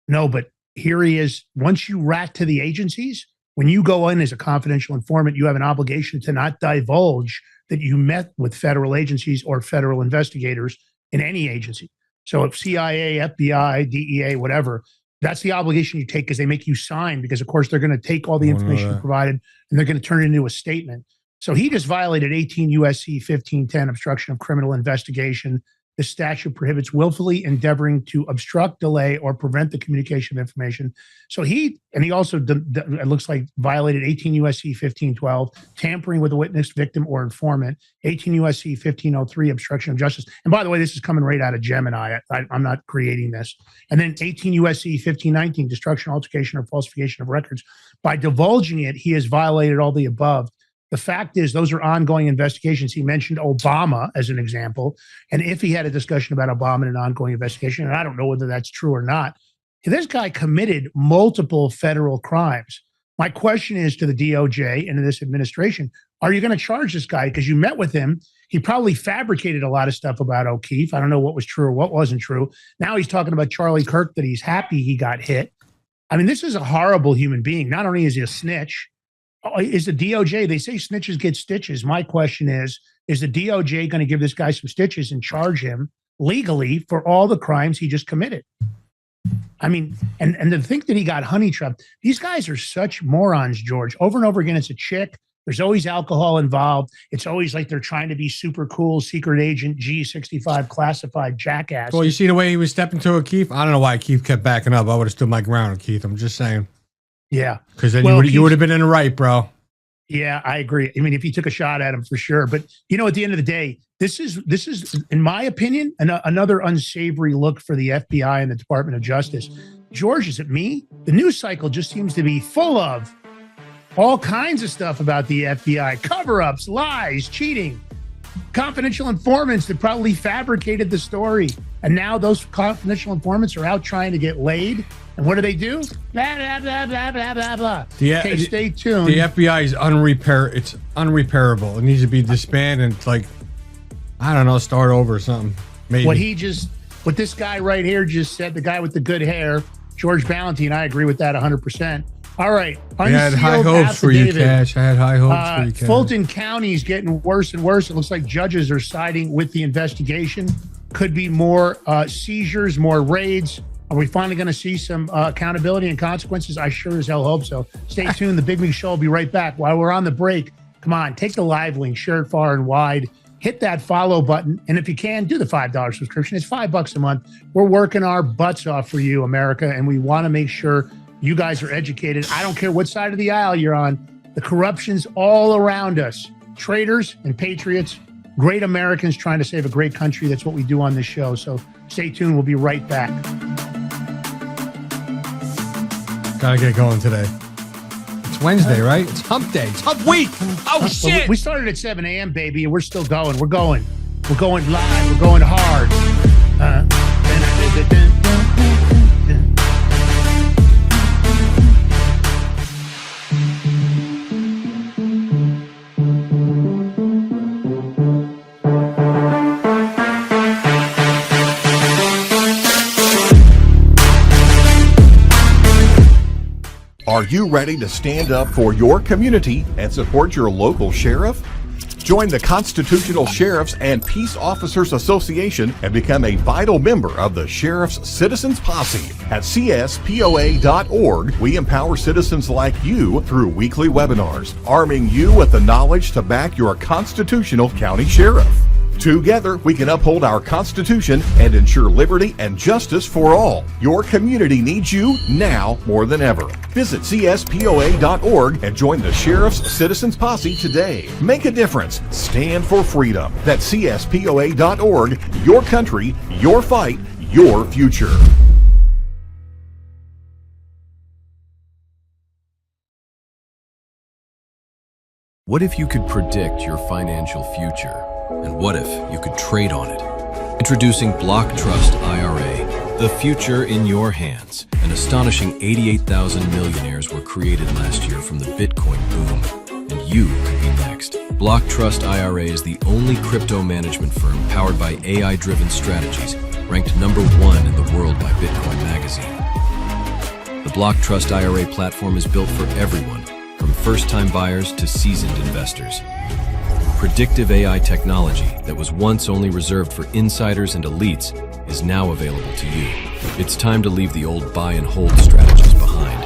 No, but here he is. Once you rat to the agencies, when you go in as a confidential informant, you have an obligation to not divulge that you met with federal agencies or federal investigators in any agency. So if CIA, FBI, DEA, whatever, that's the obligation you take because they make you sign because, of course, they're going to take all the information you provided and they're going to turn it into a statement. So he just violated 18 U.S.C. 1510, obstruction of criminal investigation. The statute prohibits willfully endeavoring to obstruct, delay, or prevent the communication of information. So he also, it looks like, violated 18 U.S.C. 1512, tampering with a witness, victim, or informant, 18 U.S.C. 1503, obstruction of justice. And by the way, this is coming right out of Gemini. I'm not creating this. And then 18 U.S.C. 1519, destruction, altercation, or falsification of records. By divulging it, he has violated all the above. The fact is, those are ongoing investigations. He mentioned Obama as an example. And if he had a discussion about Obama in an ongoing investigation, and I don't know whether that's true or not, this guy committed multiple federal crimes. My question is to the DOJ and to this administration, are you going to charge this guy? Because you met with him. He probably fabricated a lot of stuff about O'Keefe. I don't know what was true or what wasn't true. Now he's talking about Charlie Kirk, that he's happy he got hit. I mean, this is a horrible human being. Not only is he a snitch, is the DOJ, they say snitches get stitches. My question is the DOJ going to give this guy some stitches and charge him legally for all the crimes he just committed? I mean, and to think that he got honey trapped, these guys are such morons, George. Over and over again, it's a chick. There's always alcohol involved. It's always like they're trying to be super cool, secret agent, G65 classified jackass. Well, you see the way he was stepping to O'Keefe? I don't know why O'Keefe kept backing up. I would have stood my ground, O'Keefe. I'm just saying. Yeah. Because then you would have been in the right, bro. Yeah, I agree. I mean, if he took a shot at him, for sure. But, at the end of the day, this is, in my opinion, another unsavory look for the FBI and the Department of Justice. George, is it me? The news cycle just seems to be full of all kinds of stuff about the FBI. Cover-ups, lies, cheating, confidential informants that probably fabricated the story. And now those confidential informants are out trying to get laid. And what do? Blah, blah, blah, blah, blah, blah, blah. Okay, stay tuned. The FBI is it's unrepairable. It needs to be disbanded and, I don't know, start over or something. Maybe. What this guy right here just said, the guy with the good hair, George Ballantine, I agree with that 100%. All right. I had high hopes for you, Cash. I had high hopes for you, Cash. Fulton County is getting worse and worse. It looks like judges are siding with the investigation. Could be more seizures, more raids. Are we finally going to see some accountability and consequences? I sure as hell hope so. Stay tuned. The Big Mig Show will be right back. While we're on the break, come on, take the live link, share it far and wide, hit that follow button. And if you can, do the $5 subscription. It's $5 a month. We're working our butts off for you, America, and we want to make sure you guys are educated. I don't care what side of the aisle you're on. The corruption's all around us. Traitors and patriots, great Americans trying to save a great country. That's what we do on this show. So stay tuned. We'll be right back. Gotta get going today. It's Wednesday, right? It's hump day. It's hump week. Oh, shit. We started at 7 a.m., baby, and we're still going. We're going live. We're going hard. Are you ready to stand up for your community and support your local sheriff? Join the Constitutional Sheriffs and Peace Officers Association and become a vital member of the Sheriff's Citizens Posse. At CSPOA.org, we empower citizens like you through weekly webinars, arming you with the knowledge to back your constitutional county sheriff. Together, we can uphold our Constitution and ensure liberty and justice for all. Your community needs you now more than ever. Visit CSPOA.org and join the Sheriff's Citizens Posse today. Make a difference. Stand for freedom. That's CSPOA.org. Your country, your fight, your future. What if you could predict your financial future? And what if you could trade on it? Introducing Block Trust IRA, the future in your hands. An astonishing 88,000 millionaires were created last year from the Bitcoin boom, and you could be next. Block Trust IRA is the only crypto management firm powered by AI-driven strategies, ranked #1 in the world by Bitcoin Magazine. The Block Trust IRA platform is built for everyone, from first-time buyers to seasoned investors. Predictive AI technology that was once only reserved for insiders and elites is now available to you. It's time to leave the old buy and hold strategies behind.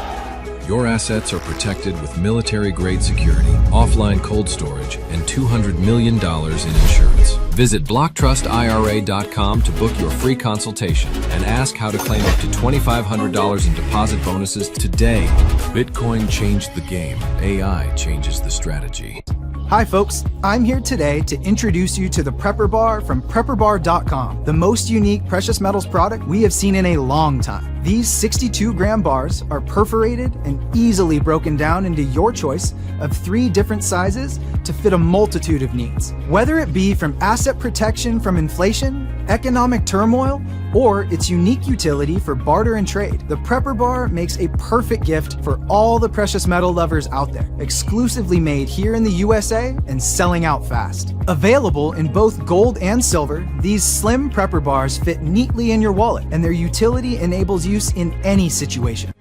Your assets are protected with military-grade security, offline cold storage, and $200 million in insurance. Visit BlockTrustIRA.com to book your free consultation and ask how to claim up to $2,500 in deposit bonuses today. Bitcoin changed the game. AI changes the strategy. Hi folks, I'm here today to introduce you to the Prepper Bar from PrepperBar.com, the most unique precious metals product we have seen in a long time. These 62-gram bars are perforated and easily broken down into your choice of 3 different sizes to fit a multitude of needs. Whether it be from asset protection from inflation, economic turmoil, or its unique utility for barter and trade, the Prepper Bar makes a perfect gift for all the precious metal lovers out there. Exclusively made here in the USA and selling out fast. Available in both gold and silver, these slim Prepper Bars fit neatly in your wallet, and their utility enables use in any situation.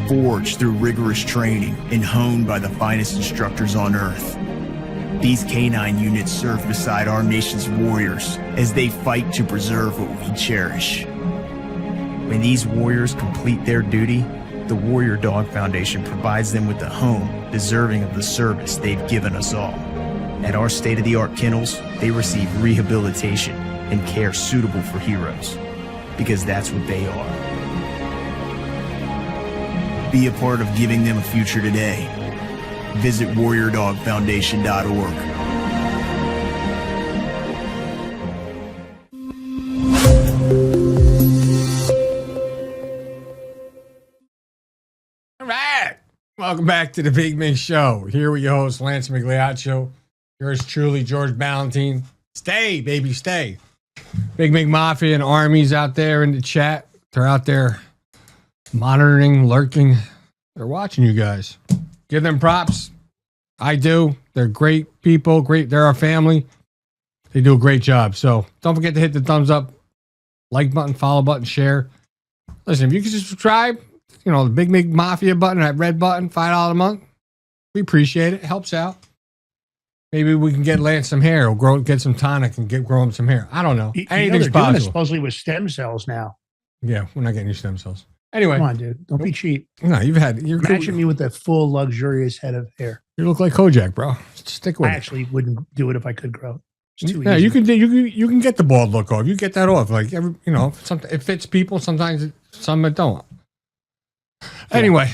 Forged through rigorous training and honed by the finest instructors on earth, these canine units serve beside our nation's warriors as they fight to preserve what we cherish. When these warriors complete their duty, the Warrior Dog Foundation provides them with a home deserving of the service they've given us all. At our state-of-the-art kennels, they receive rehabilitation and care suitable for heroes, because that's what they are. Be a part of giving them a future today. Visit WarriorDogFoundation.org. All right. Welcome back to the Big Mig Show. Here with your host, Lance Migliaccio. Yours truly, George Ballantine. Stay, baby, stay. Big Mig Mafia and armies out there in the chat. They're out there monitoring, lurking. They're watching you guys. Give them props. I do. They're great people. Great. They're our family. They do a great job. So don't forget to hit the thumbs up, like button, follow button, share. Listen, if you can subscribe, you know, the Big Mig Mafia button, that red button, $5 a month. We appreciate it. It helps out. Maybe we can get Lance some hair or get some tonic and grow him some hair. I don't know. Anything's they're doing possible. this supposedly with stem cells now. Yeah, we're not getting your stem cells. Anyway. Come on, dude. Don't be cheap. No, you're Imagine me with a full, luxurious head of hair. You look like Kojak, bro. Stick with I it. actually wouldn't do it if I could grow. It's too Yeah, easy. you can get the bald look off. You get that off. Like sometimes it fits people. Sometimes some it don't. Anyway,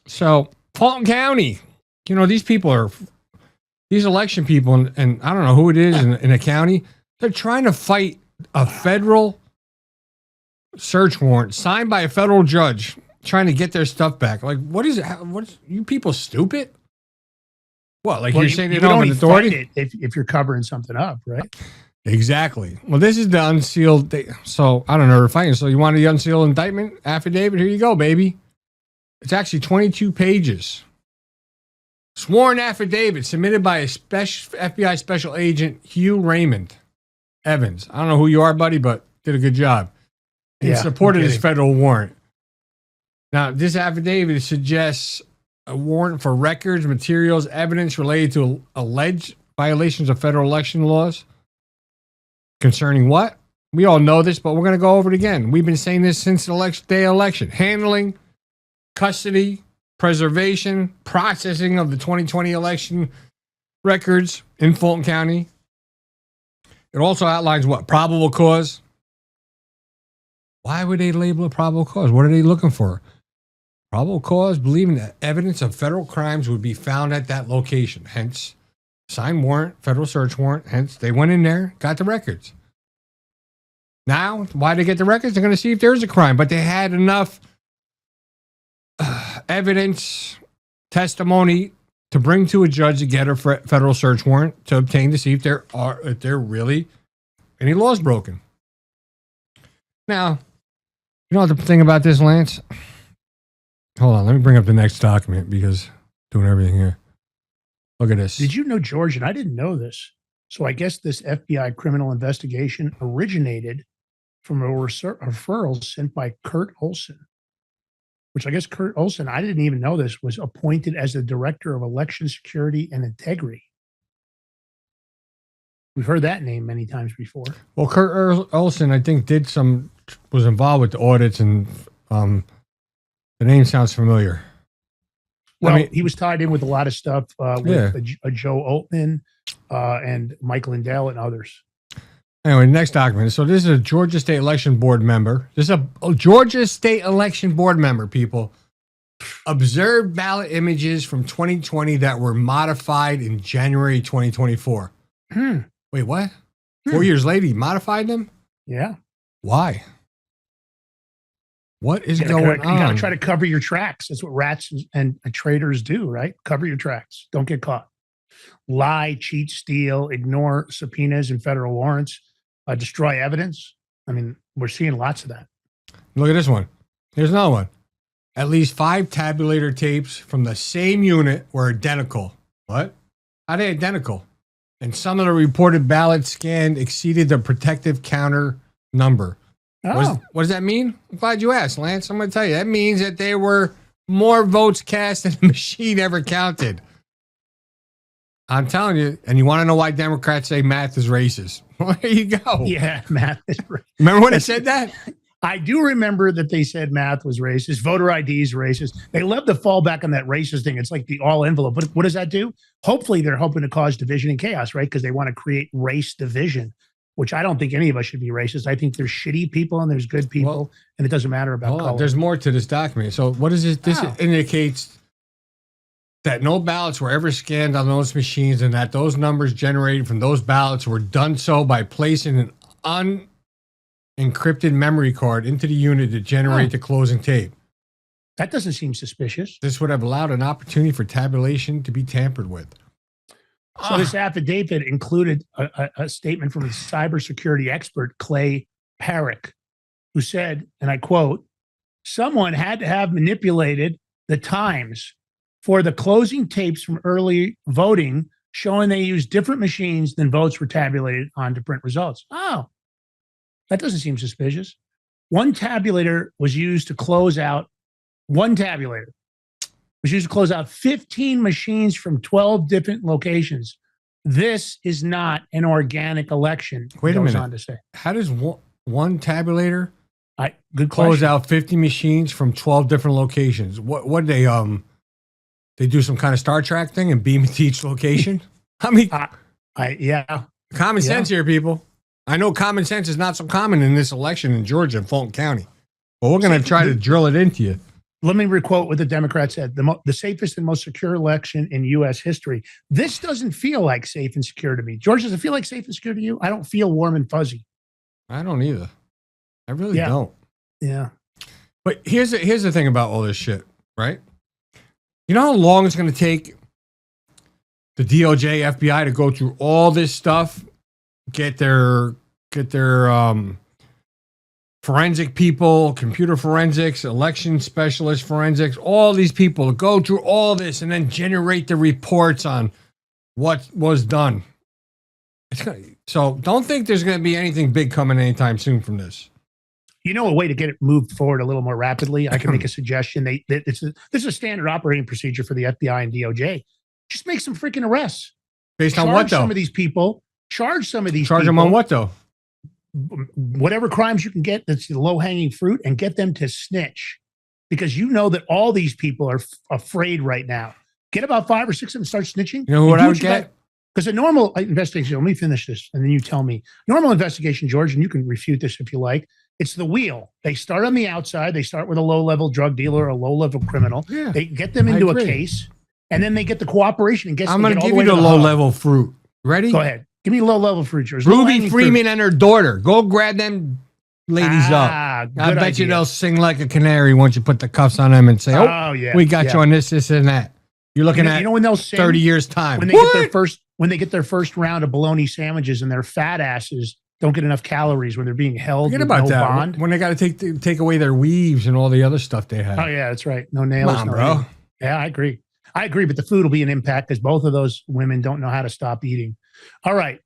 so Fulton County, these election people, and I don't know who it is in a county. They're trying to fight a federal search warrant signed by a federal judge, trying to get their stuff back. Like, what is it? What's you people stupid? What? Like, you're saying you don't have an authority if you're covering something up, right? Exactly. Well, this is the unsealed. So I don't know. They're fighting. So you want the unsealed indictment affidavit? Here you go, baby. It's actually 22 pages. Sworn affidavit submitted by a FBI special agent, Hugh Raymond Evans. I don't know who you are, buddy, but did a good job. In support of this federal warrant. Now, this affidavit suggests a warrant for records, materials, evidence related to alleged violations of federal election laws. Concerning what? We all know this, but we're going to go over it again. We've been saying this since the day of election. Handling, custody, preservation, processing of the 2020 election records in Fulton County. It also outlines what? Probable cause. Why would they label it probable cause? What are they looking for? Probable cause, believing that evidence of federal crimes would be found at that location. Hence, signed warrant, federal search warrant. Hence, they went in there, got the records. Now, why they get the records? They're going to see if there's a crime. But they had enough evidence, testimony to bring to a judge to get a federal search warrant to obtain to see if there really any laws broken. Now, you know the thing about this, Lance? Hold on, let me bring up the next document because doing everything here. Look at this. Did you know, George, and I didn't know this, so I guess this FBI criminal investigation originated from a referral sent by Kurt Olson, which I guess Kurt Olson, I didn't even know this, was appointed as the Director of Election Security and Integrity. We've heard that name many times before. Well, Kurt Olson, I think, was involved with the audits, and the name sounds familiar. Well, I mean, he was tied in with a lot of stuff with Joe Altman and Mike Lindell and others. Anyway, next document. So this is a Georgia State Election Board member. This is a Georgia State Election Board member, people. Observed ballot images from 2020 that were modified in January 2024. Wait, what? 4 years later, he modified them? Yeah. Why? What is going on? You got to try to cover your tracks. That's what rats and traitors do, right? Cover your tracks. Don't get caught. Lie, cheat, steal, ignore subpoenas and federal warrants, destroy evidence. I mean, we're seeing lots of that. Look at this one. Here's another one. At least 5 tabulator tapes from the same unit were identical. What? How are they identical? And some of the reported ballots scanned exceeded the protective counter number. Oh. What does that mean? I'm glad you asked, Lance. I'm going to tell you. That means that there were more votes cast than the machine ever counted. I'm telling you. And you want to know why Democrats say math is racist? Well, there you go. Yeah, math is racist. Remember when I said that? I do remember that they said math was racist. Voter ID is racist. They love to fall back on that racist thing. It's like the all envelope. But what does that do? Hopefully, they're hoping to cause division and chaos, right? Because they want to create race division, which I don't think any of us should be racist. I think there's shitty people and there's good people, and it doesn't matter about color. There's more to this document. So what is it? This indicates that no ballots were ever scanned on those machines and that those numbers generated from those ballots were done so by placing an unencrypted memory card into the unit to generate the closing tape. That doesn't seem suspicious. This would have allowed an opportunity for tabulation to be tampered with. So this affidavit included a statement from a cybersecurity expert, Clay Parrick, who said, and I quote, "Someone had to have manipulated the times for the closing tapes from early voting, showing they used different machines than votes were tabulated on to print results." Oh, that doesn't seem suspicious. One tabulator was used to close out 15 machines from 12 different locations. This is not an organic election. Wait a minute. On to say. How does one tabulator good close question. out 50 machines from 12 different locations? What they do some kind of Star Trek thing and beam it to each location? I mean, common sense here, people. I know common sense is not so common in this election in Georgia and Fulton County, but we're going to try to drill it into you. Let me requote what the Democrats said. The safest and most secure election in U.S. history. This doesn't feel like safe and secure to me. George, does it feel like safe and secure to you? I don't feel warm and fuzzy. I don't either. I really don't. Yeah. But here's the thing about all this shit, right? You know how long it's going to take the DOJ, FBI to go through all this stuff, get their forensic people, computer forensics, election specialist forensics, all these people to go through all this and then generate the reports on what was done. So don't think there's going to be anything big coming anytime soon from this. You know, a way to get it moved forward a little more rapidly. I can make a suggestion. This is a standard operating procedure for the FBI and DOJ. Just make some freaking arrests. Based on what, though? Some of these people. Charge some of these Charge people. them on what, though? Whatever crimes you can get that's the low-hanging fruit, and get them to snitch. Because you know that all these people are afraid right now. Get about 5 or 6 of them, start snitching. You know what I would get? Because a normal investigation, let me finish this, and then you tell me. Normal investigation, George, and you can refute this if you like, it's the wheel. They start on the outside. They start with a low-level drug dealer or a low-level criminal. Yeah, they get them into a case, and then they get the cooperation. And I'm going to give you the low-level fruit. Ready? Go ahead. Give me low-level fruit, George. Ruby Freeman and her daughter. Go grab them ladies up. I bet you they'll sing like a canary once you put the cuffs on them and say, oh yeah, we got you on this, and that. You're looking at when they'll sing, 30 years time. When they get their first round of bologna sandwiches and their fat asses don't get enough calories when they're being held. Forget about that. Bond. When they got to take away their weaves and all the other stuff they have. Oh yeah, that's right. No nails, come on, bro. Nails. Yeah, I agree. But the food will be an impact because both of those women don't know how to stop eating. All right.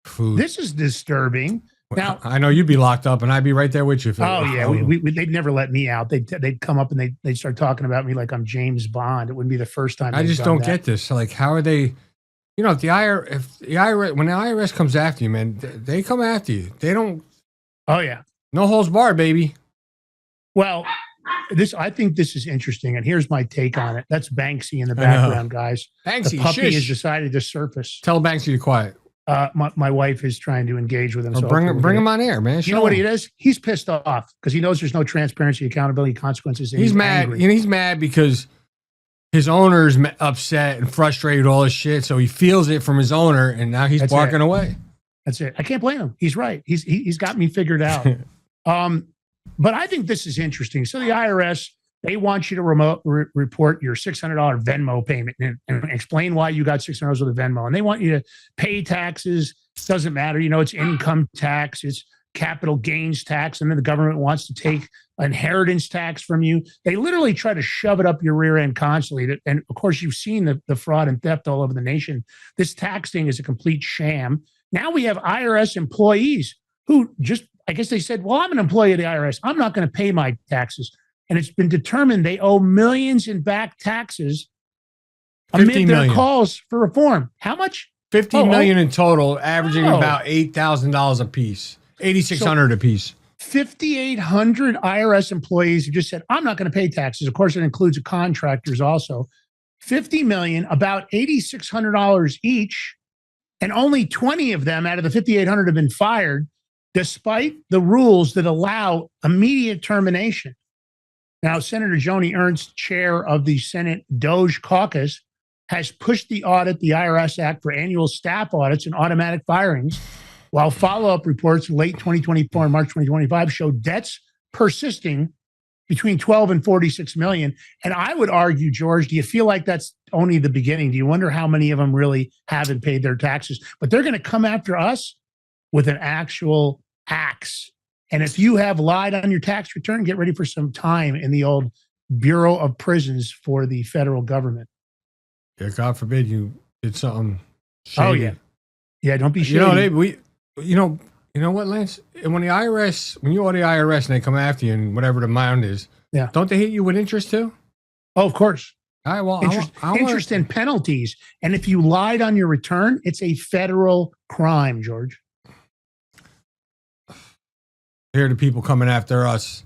Food. This is disturbing. Now I know you'd be locked up, and I'd be right there with you. They'd never let me out. They'd come up and they'd start talking about me like I'm James Bond. It wouldn't be the first time. I just don't get this. Like, how are they? You know, if the IRS, when the IRS comes after you, man, they come after you. They don't. Oh yeah, no holds barred, baby. Well, I think this is interesting, and here's my take on it. That's Banksy in the background, guys. Banksy, the puppy shush. has decided to surface. Tell Banksy to quiet. My wife is trying to engage with him. So bring him on air, man. You know what it is? He's pissed off because he knows there's no transparency, accountability, consequences. He's mad. Angry. You know, he's mad because his owner's upset and frustrated with all this shit. So he feels it from his owner, and now he's barking away. That's it. I can't blame him. He's right. He's got me figured out. But I think this is interesting. So the IRS, they want you to report your $600 Venmo payment and explain why you got $600 with a Venmo. And they want you to pay taxes. Doesn't matter. You know, it's income tax, it's capital gains tax. And then the government wants to take inheritance tax from you. They literally try to shove it up your rear end constantly. And of course, you've seen the fraud and theft all over the nation. This tax thing is a complete sham. Now we have IRS employees who just, I guess they said, well, I'm an employee of the IRS. I'm not going to pay my taxes. And it's been determined they owe millions in back taxes amid their calls for reform. How much? $50 million in total, averaging about $8,000 a piece, $8,600 a piece. 5,800 IRS employees who just said, I'm not going to pay taxes. Of course, it includes contractors also. 50 million, about $8,600 each. And only 20 of them out of the 5,800 have been fired, despite the rules that allow immediate termination. Now, Senator Joni Ernst, chair of the Senate DOJ caucus, has pushed the IRS Act for annual staff audits and automatic firings, while follow-up reports in late 2024 and March 2025 show debts persisting between 12 and 46 million. And I would argue, George, do you feel like that's only the beginning? Do you wonder how many of them really haven't paid their taxes? But they're going to come after us with an actual axe. And if you have lied on your tax return, get ready for some time in the old Bureau of Prisons for the federal government. Yeah, God forbid you did something shady. Oh, yeah. Yeah, don't be shady. You know what, Lance? And when you owe the IRS and they come after you and whatever the amount is, don't they hit you with interest too? Oh, of course. All right, well, interest and penalties. And if you lied on your return, it's a federal crime, George. Here are the people coming after us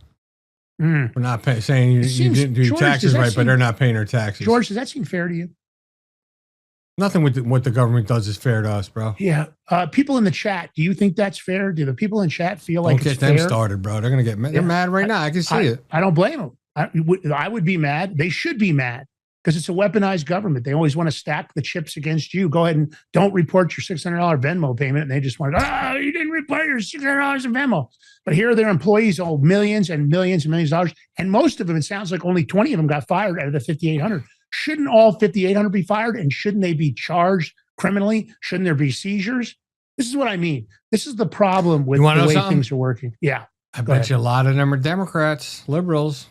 for not paying, saying you didn't do your taxes right, but they're not paying their taxes. George, does that seem fair to you? Nothing with what the government does is fair to us, bro. Yeah. People in the chat, do you think that's fair? Do the people in chat feel like it's fair? Don't get them started, bro. They're going to get mad. They're mad right now. I can see it. I don't blame them. I would be mad. They should be mad because it's a weaponized government. They always want to stack the chips against you. Go ahead and don't report your $600 Venmo payment. And they just want, you didn't report your $600 in Venmo. But here their employees owe millions and millions and millions of dollars. And most of them, it sounds like only 20 of them got fired out of the 5,800. Shouldn't all 5,800 be fired? And shouldn't they be charged criminally? Shouldn't there be seizures? This is what I mean. This is the problem with the way things are working. Yeah. I bet you a lot of them are Democrats, liberals.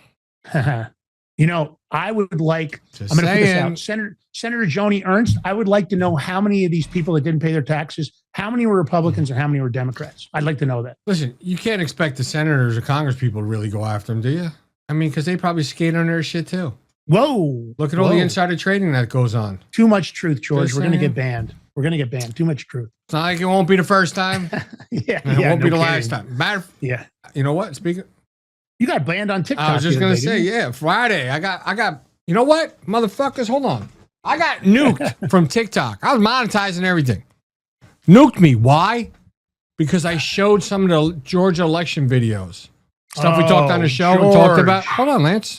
You know, I would like, I'm going to put this out. Senator Joni Ernst, I would like to know how many of these people that didn't pay their taxes How many were Republicans and how many were Democrats? I'd like to know that. Listen, you can't expect the senators or Congress people to really go after him, do you? I mean, because they probably skate on their shit too. Whoa. Look at all the insider trading that goes on. Too much truth, George. Just We're going to saying. get banned. We're going to get banned. Too much truth. It's not like it won't be the first time. Yeah. And it won't be the no last kidding. time. Matter. Yeah. You know what? Speaking. You got banned on TikTok. I was just the other gonna day, say, didn't you? yeah, Friday. I got. You know what, motherfuckers? Hold on. I got nuked from TikTok. I was monetizing everything. Nuked me. Why? Because I showed some of the Georgia election videos. Stuff we talked on the show and talked about. Hold on, Lance.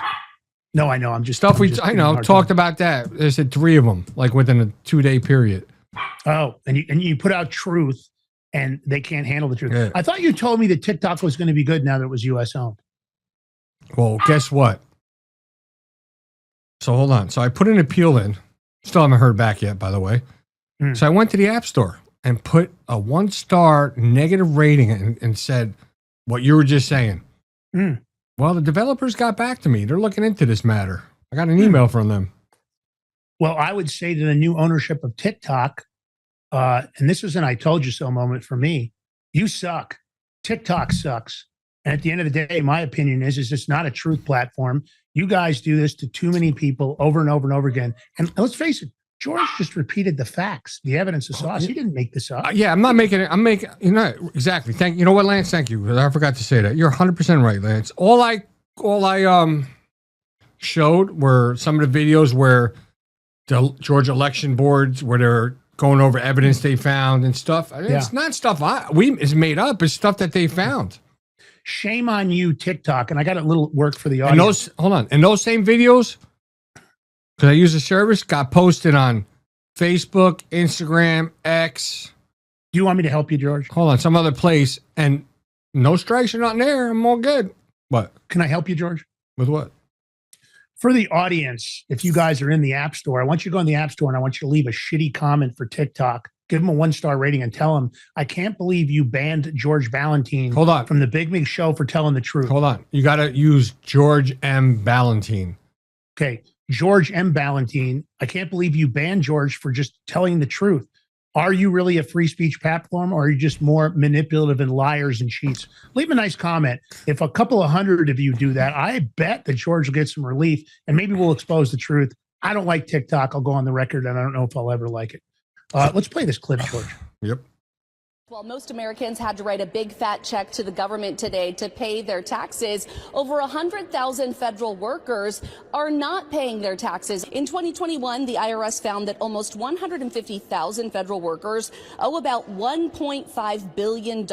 No, I know. I'm just Stuff I'm we just I giving a know hard talked time. about that. There's 3 of them, like within a 2-day period. Oh, and you put out truth, and they can't handle the truth. Yeah. I thought you told me that TikTok was going to be good now that it was U.S. owned. Well, guess what? So hold on. So I put an appeal in. Still haven't heard back yet, by the way. So I went to the App Store and put a 1-star negative rating and said what you were just saying. Well, the developers got back to me. They're looking into this matter. I got an email from them. Well, I would say to the new ownership of TikTok, and this is an I told you so moment for me, you suck. TikTok sucks. And at the end of the day, my opinion is it's not a truth platform. You guys do this to too many people over and over and over again. And let's face it, George just repeated the facts, the evidence of sauce. He didn't make this up. Yeah, I'm not making it. I'm making, you know, exactly. You know what, Lance? Thank you. I forgot to say that. You're 100% right, Lance. All I showed were some of the videos where the Georgia election boards, where they're going over evidence they found and stuff. I mean, It's not stuff it's made up. It's stuff that they found. Shame on you, TikTok. And I got a little work for the audience. And those same videos, because I use the service, got posted on Facebook, Instagram, X. Do you want me to help you, George? Hold on, some other place, and no strikes are not there. I'm all good. What? Can I help you, George? With what? For the audience, if you guys are in the App Store, I want you to go in the App Store and I want you to leave a shitty comment for TikTok. Give them a 1-star rating and tell them, I can't believe you banned George Valentine from the Big Mig Show for telling the truth. Hold on. You got to use George M. Valentine. Okay. George M. Valentine, I can't believe you banned George for just telling the truth. Are you really a free speech platform, or are you just more manipulative and liars and cheats? Leave a nice comment. If a couple of hundred of you do that, I bet that George will get some relief, and maybe we'll expose the truth. I don't like TikTok. I'll go on the record, and I don't know if I'll ever like it. Let's play this clip, George. Yep. While most Americans had to write a big fat check to the government today to pay their taxes, over 100,000 federal workers are not paying their taxes. In 2021, the IRS found that almost 150,000 federal workers owe about $1.5 billion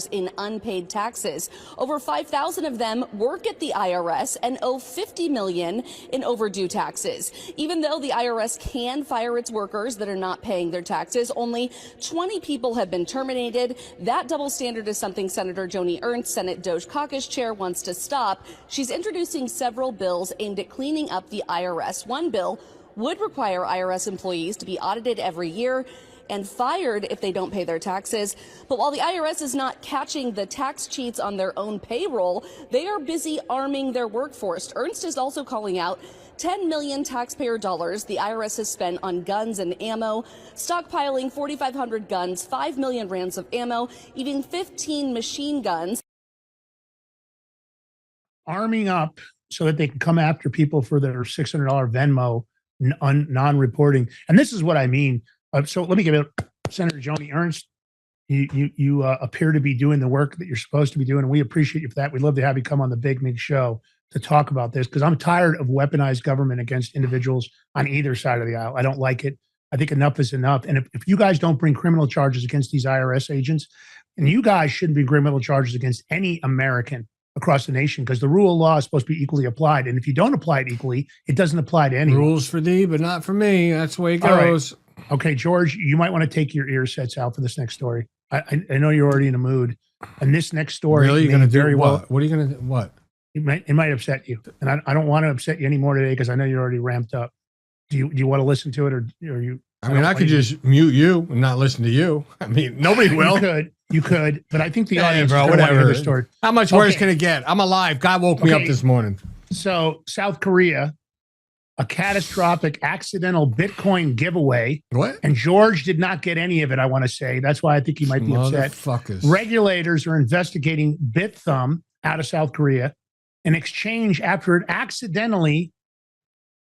in unpaid taxes. Over 5,000 of them work at the IRS and owe $50 million in overdue taxes. Even though the IRS can fire its workers that are not paying their taxes, only 20 people have been terminated. That double standard is something Senator Joni Ernst, Senate Doge Caucus Chair, wants to stop. She's introducing several bills aimed at cleaning up the IRS. One bill would require IRS employees to be audited every year and fired if they don't pay their taxes. But while the IRS is not catching the tax cheats on their own payroll, they are busy arming their workforce. Ernst is also calling out 10 million taxpayer dollars the IRS has spent on guns and ammo, stockpiling 4,500 guns, 5 million rounds of ammo, even 15 machine guns. Arming up so that they can come after people for their $600 Venmo non-reporting. And this is what I mean. So let me give it, Senator Joni Ernst. You appear to be doing the work that you're supposed to be doing, and we appreciate you for that. We'd love to have you come on the Big Mig Show to talk about this, because I'm tired of weaponized government against individuals on either side of the aisle. I don't like it. I think enough is enough. And if you guys don't bring criminal charges against these IRS agents, and you guys shouldn't bring criminal charges against any American across the nation, because the rule of law is supposed to be equally applied. And if you don't apply it equally, it doesn't apply to anyone. Rules for thee, but not for me. That's the way it All right. goes. Okay, George, you might want to take your ear sets out for this next story. I know you're already in a mood. And this next story, Really? You're going to do very what? well. What are you going to do? What? It might upset you, and I don't want to upset you anymore today because I know you're already ramped up. Do you want to listen to it, or you? I mean, I could just mute you and not listen to you. I mean, nobody will. You could, but I think the Hey, audience bro, is gonna want to hear whatever. the story. How much worse can it get? I'm alive. God woke me up this morning. So South Korea a catastrophic accidental Bitcoin giveaway. What? And George did not get any of it, I want to say. That's why I think he might be upset. Motherfuckers. Regulators are investigating BitThumb out of South Korea in exchange after it accidentally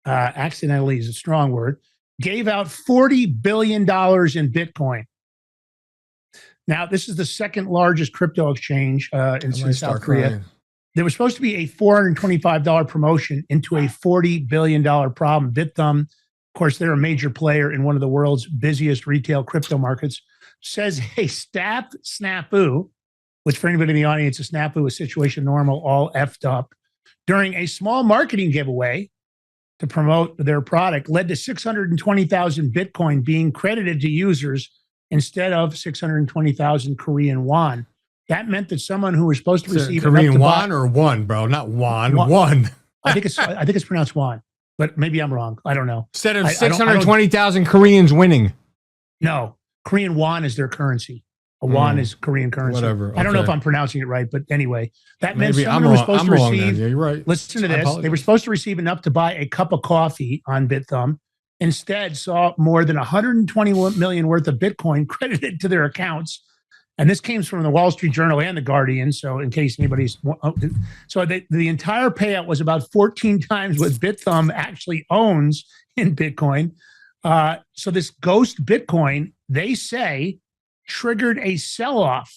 is a strong word, gave out $40 billion in Bitcoin. Now, this is the second largest crypto exchange in South Korea. Crying. There was supposed to be a $425 promotion into a $40 billion problem. BitThumb, of course, they're a major player in one of the world's busiest retail crypto markets, says a staff snafu, which for anybody in the audience, a snafu is situation normal, all effed up, during a small marketing giveaway to promote their product led to 620,000 Bitcoin being credited to users instead of 620,000 Korean won. That meant that someone who was supposed to receive Korean won or won, bro, not won. Won. I think it's pronounced won, but maybe I'm wrong. I don't know. Instead of 620,000 Koreans winning. No, Korean won is their currency. A won is Korean currency. Whatever. I don't know if I'm pronouncing it right, but anyway, that meant someone who was supposed to receive. You're right. Listen to this. They were supposed to receive enough to buy a cup of coffee on BitThumb. Instead, saw more than 121 million worth of Bitcoin credited to their accounts. And this came from the Wall Street Journal and the Guardian. So in case anybody's, so the entire payout was about 14 times what BitThumb actually owns in Bitcoin. So this ghost Bitcoin, they say, triggered a sell-off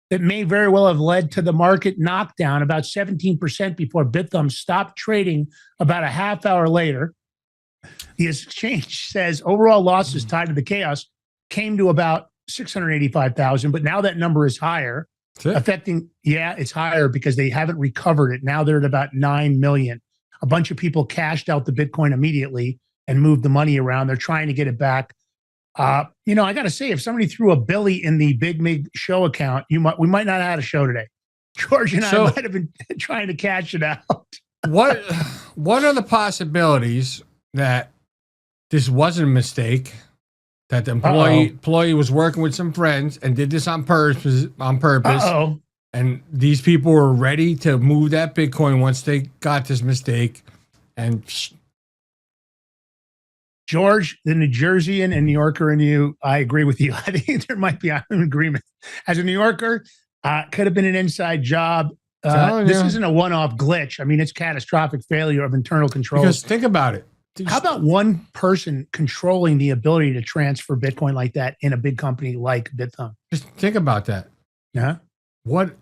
that may very well have led to the market knockdown about 17% before BitThumb stopped trading about a half hour later. The exchange says overall losses tied to the chaos came to about 685,000, but now that number is higher, it's higher because they haven't recovered it. Now they're at about 9 million. A bunch of people cashed out the Bitcoin immediately and moved the money around. They're trying to get it back. I got to say, if somebody threw a Billy in the Big Mig show account, we might not have had a show today. George and I might have been trying to cash it out. What are the possibilities that this wasn't a mistake? That the employee was working with some friends and did this on purpose. And these people were ready to move that Bitcoin once they got this mistake. And George, the New Jerseyan and New Yorker in you, I agree with you. I think there might be an agreement. As a New Yorker, could have been an inside job. This isn't a one-off glitch. I mean, it's catastrophic failure of internal controls. Because think about it. How about one person controlling the ability to transfer Bitcoin like that in a big company like BitThumb? Just think about that. Yeah. What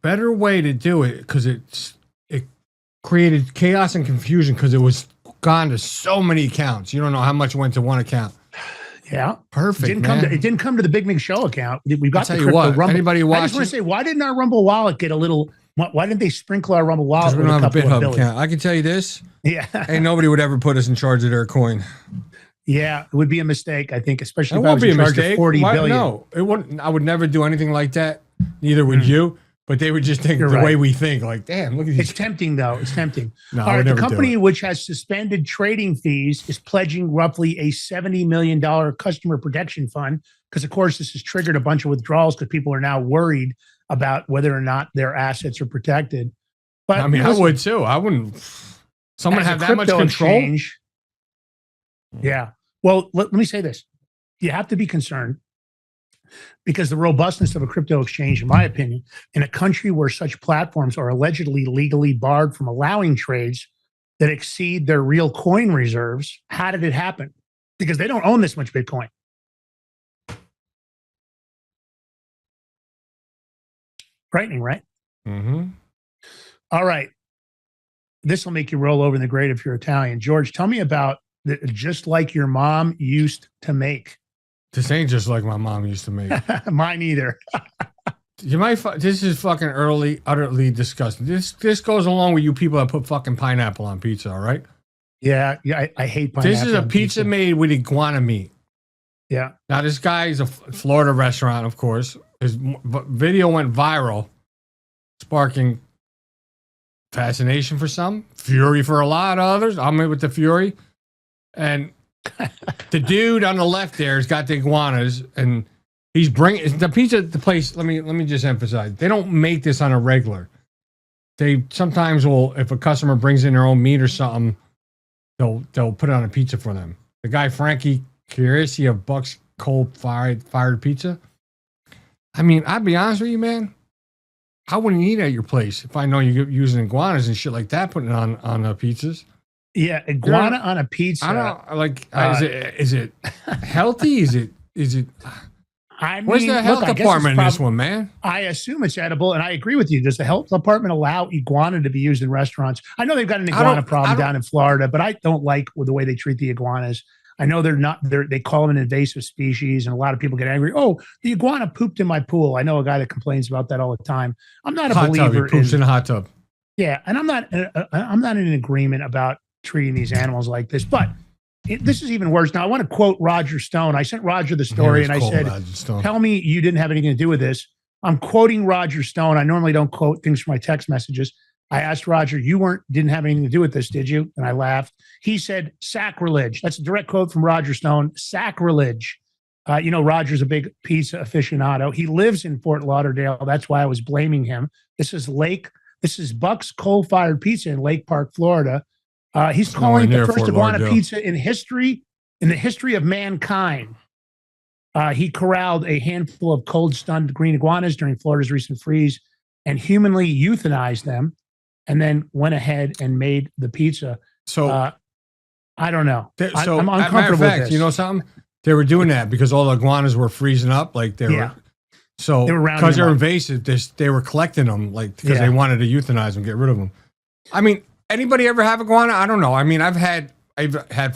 better way to do it? Because it created chaos and confusion because it was gone to so many accounts. You don't know how much went to one account. Yeah. Perfect. It didn't come to the Big Mig Show account. We've got the crypto Rumble. Anybody watching? I just want to say, why didn't our Rumble wallet get a little? Why didn't they sprinkle our Rumble wallet? We don't have a BitHub account. I can tell you this. Yeah. Ain't nobody would ever put us in charge of their coin. Yeah, it would be a mistake, I think, especially if it I was be in a charge mistake. of 40 billion. No, it wouldn't. I would never do anything like that. Neither would you. But they would just think the way we think. Like, damn, look at these. It's tempting, though. It's tempting. No, all right, the company which has suspended trading fees is pledging roughly a $70 million customer protection fund because, of course, this has triggered a bunch of withdrawals because people are now worried about whether or not their assets are protected. But I mean, I would too. I wouldn't. Someone have that much control. Yeah. Well, let me say this. You have to be concerned because the robustness of a crypto exchange, in my opinion, in a country where such platforms are allegedly legally barred from allowing trades that exceed their real coin reserves, how did it happen? Because they don't own this much Bitcoin. Frightening, right? Mm-hmm. All right. This will make you roll over in the grave if you're Italian. George, tell me about just like your mom used to make. This ain't just like my mom used to make. Mine either. This is fucking utterly disgusting. This goes along with you people that put fucking pineapple on pizza, all right? Yeah, I hate pineapple. This is a pizza made with iguana meat. Yeah. Now, this guy is a Florida restaurant, of course. His video went viral, sparking fascination for some, fury for a lot of others. I'm in with the fury. And the dude on the left there has got the iguanas, and he's bringing the pizza. The place. Let me just emphasize: they don't make this on a regular. They sometimes will, if a customer brings in their own meat or something, they'll put it on a pizza for them. The guy Frankie Chiaresi of Buck's Fired Pizza. I mean, I'll be honest with you, man. I wouldn't eat at your place if I know you're using iguanas and shit like that, putting it on pizzas. Yeah, iguana on a pizza. I don't like. Is it healthy? Is it? I mean, where's the health department in this one, man? I assume it's edible, and I agree with you. Does the health department allow iguana to be used in restaurants? I know they've got an iguana problem down in Florida, but I don't like the way they treat the iguanas. I know they're not. They call them an invasive species, and a lot of people get angry. Oh, the iguana pooped in my pool. I know a guy that complains about that all the time. I'm not a believer. He poops in a hot tub. Yeah, and I'm not in agreement about treating these animals like this, but. This is even worse. Now, I want to quote Roger Stone. I sent Roger the story, and I said, tell me you didn't have anything to do with this. I'm quoting Roger Stone. I normally don't quote things from my text messages. I asked Roger, you didn't have anything to do with this, did you? And I laughed. He said, sacrilege. That's a direct quote from Roger Stone. Sacrilege. Roger's a big pizza aficionado. He lives in Fort Lauderdale. That's why I was blaming him. This is Buck's Coal-Fired Pizza in Lake Park, Florida. He's calling it the first iguana pizza in the history of mankind. He corralled a handful of cold, stunned green iguanas during Florida's recent freeze and humanly euthanized them, and then went ahead and made the pizza. So I don't know. I'm uncomfortable with this. You know something? They were doing that because all the iguanas were freezing up, like they were. So because they're invasive, they were collecting them, like because they wanted to euthanize them, get rid of them. I mean. Anybody ever have iguana? I don't know. I mean, I've had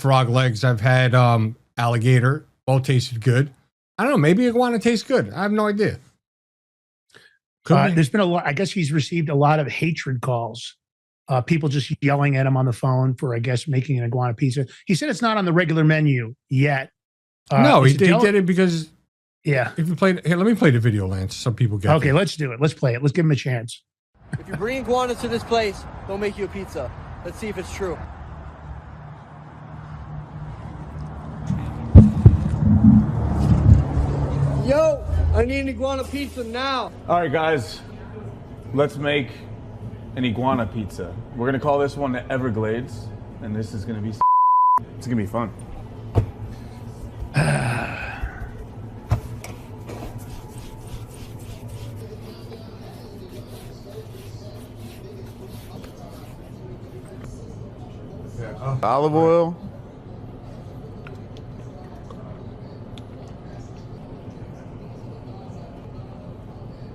frog legs. I've had alligator. Both tasted good. I don't know. Maybe iguana tastes good. I have no idea. There's been a lot. I guess he's received a lot of hatred calls. People just yelling at him on the phone for, I guess, making an iguana pizza. He said it's not on the regular menu yet. No, he did it because. Yeah. If you played here, let me play the video, Lance. Some people get. Okay, let's do it. Let's play it. Let's give him a chance. If you bring iguanas to this place, they'll make you a pizza. Let's see if it's true. Yo, I need an iguana pizza now. All right, guys, let's make an iguana pizza. We're gonna call this one the Everglades, and this is gonna be it's gonna be fun. Olive oil.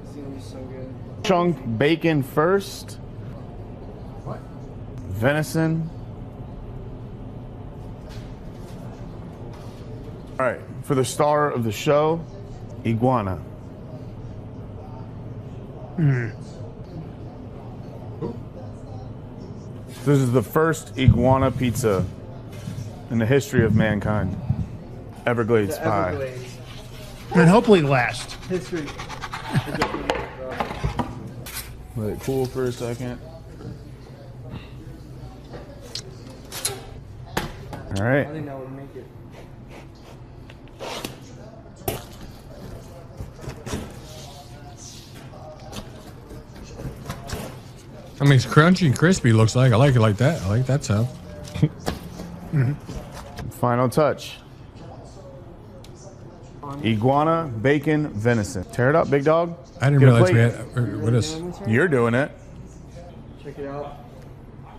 It's gonna be so good. Chunk bacon first. What? Venison. All right, for the star of the show, iguana. This is the first iguana pizza in the history of mankind. Everglades pie. And hopefully last. History. Let it cool for a second. All right. I think that would make it. I mean, it's crunchy and crispy. Looks like. I like it like that. I like that sound. Final touch. Iguana, bacon, venison. Tear it up, big dog. I didn't realize we had. What is? You're doing it. Check it out.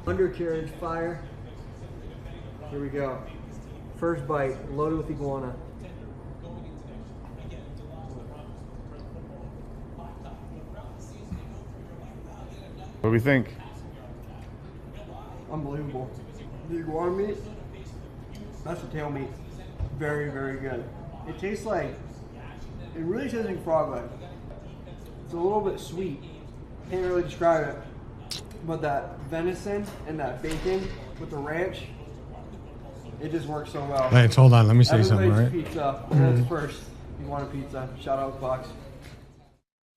Undercarriage fire. Here we go. First bite, loaded with iguana. What do we think? Unbelievable. The iguana meat, that's the tail meat. Very, very good. It tastes like, it really tastes like frog leg. It's a little bit sweet. Can't really describe it. But that venison and that bacon with the ranch, it just works so well. Lance, hold on. Let me say something, right? Pizza. That's first. Iguana pizza. Shout out Fox.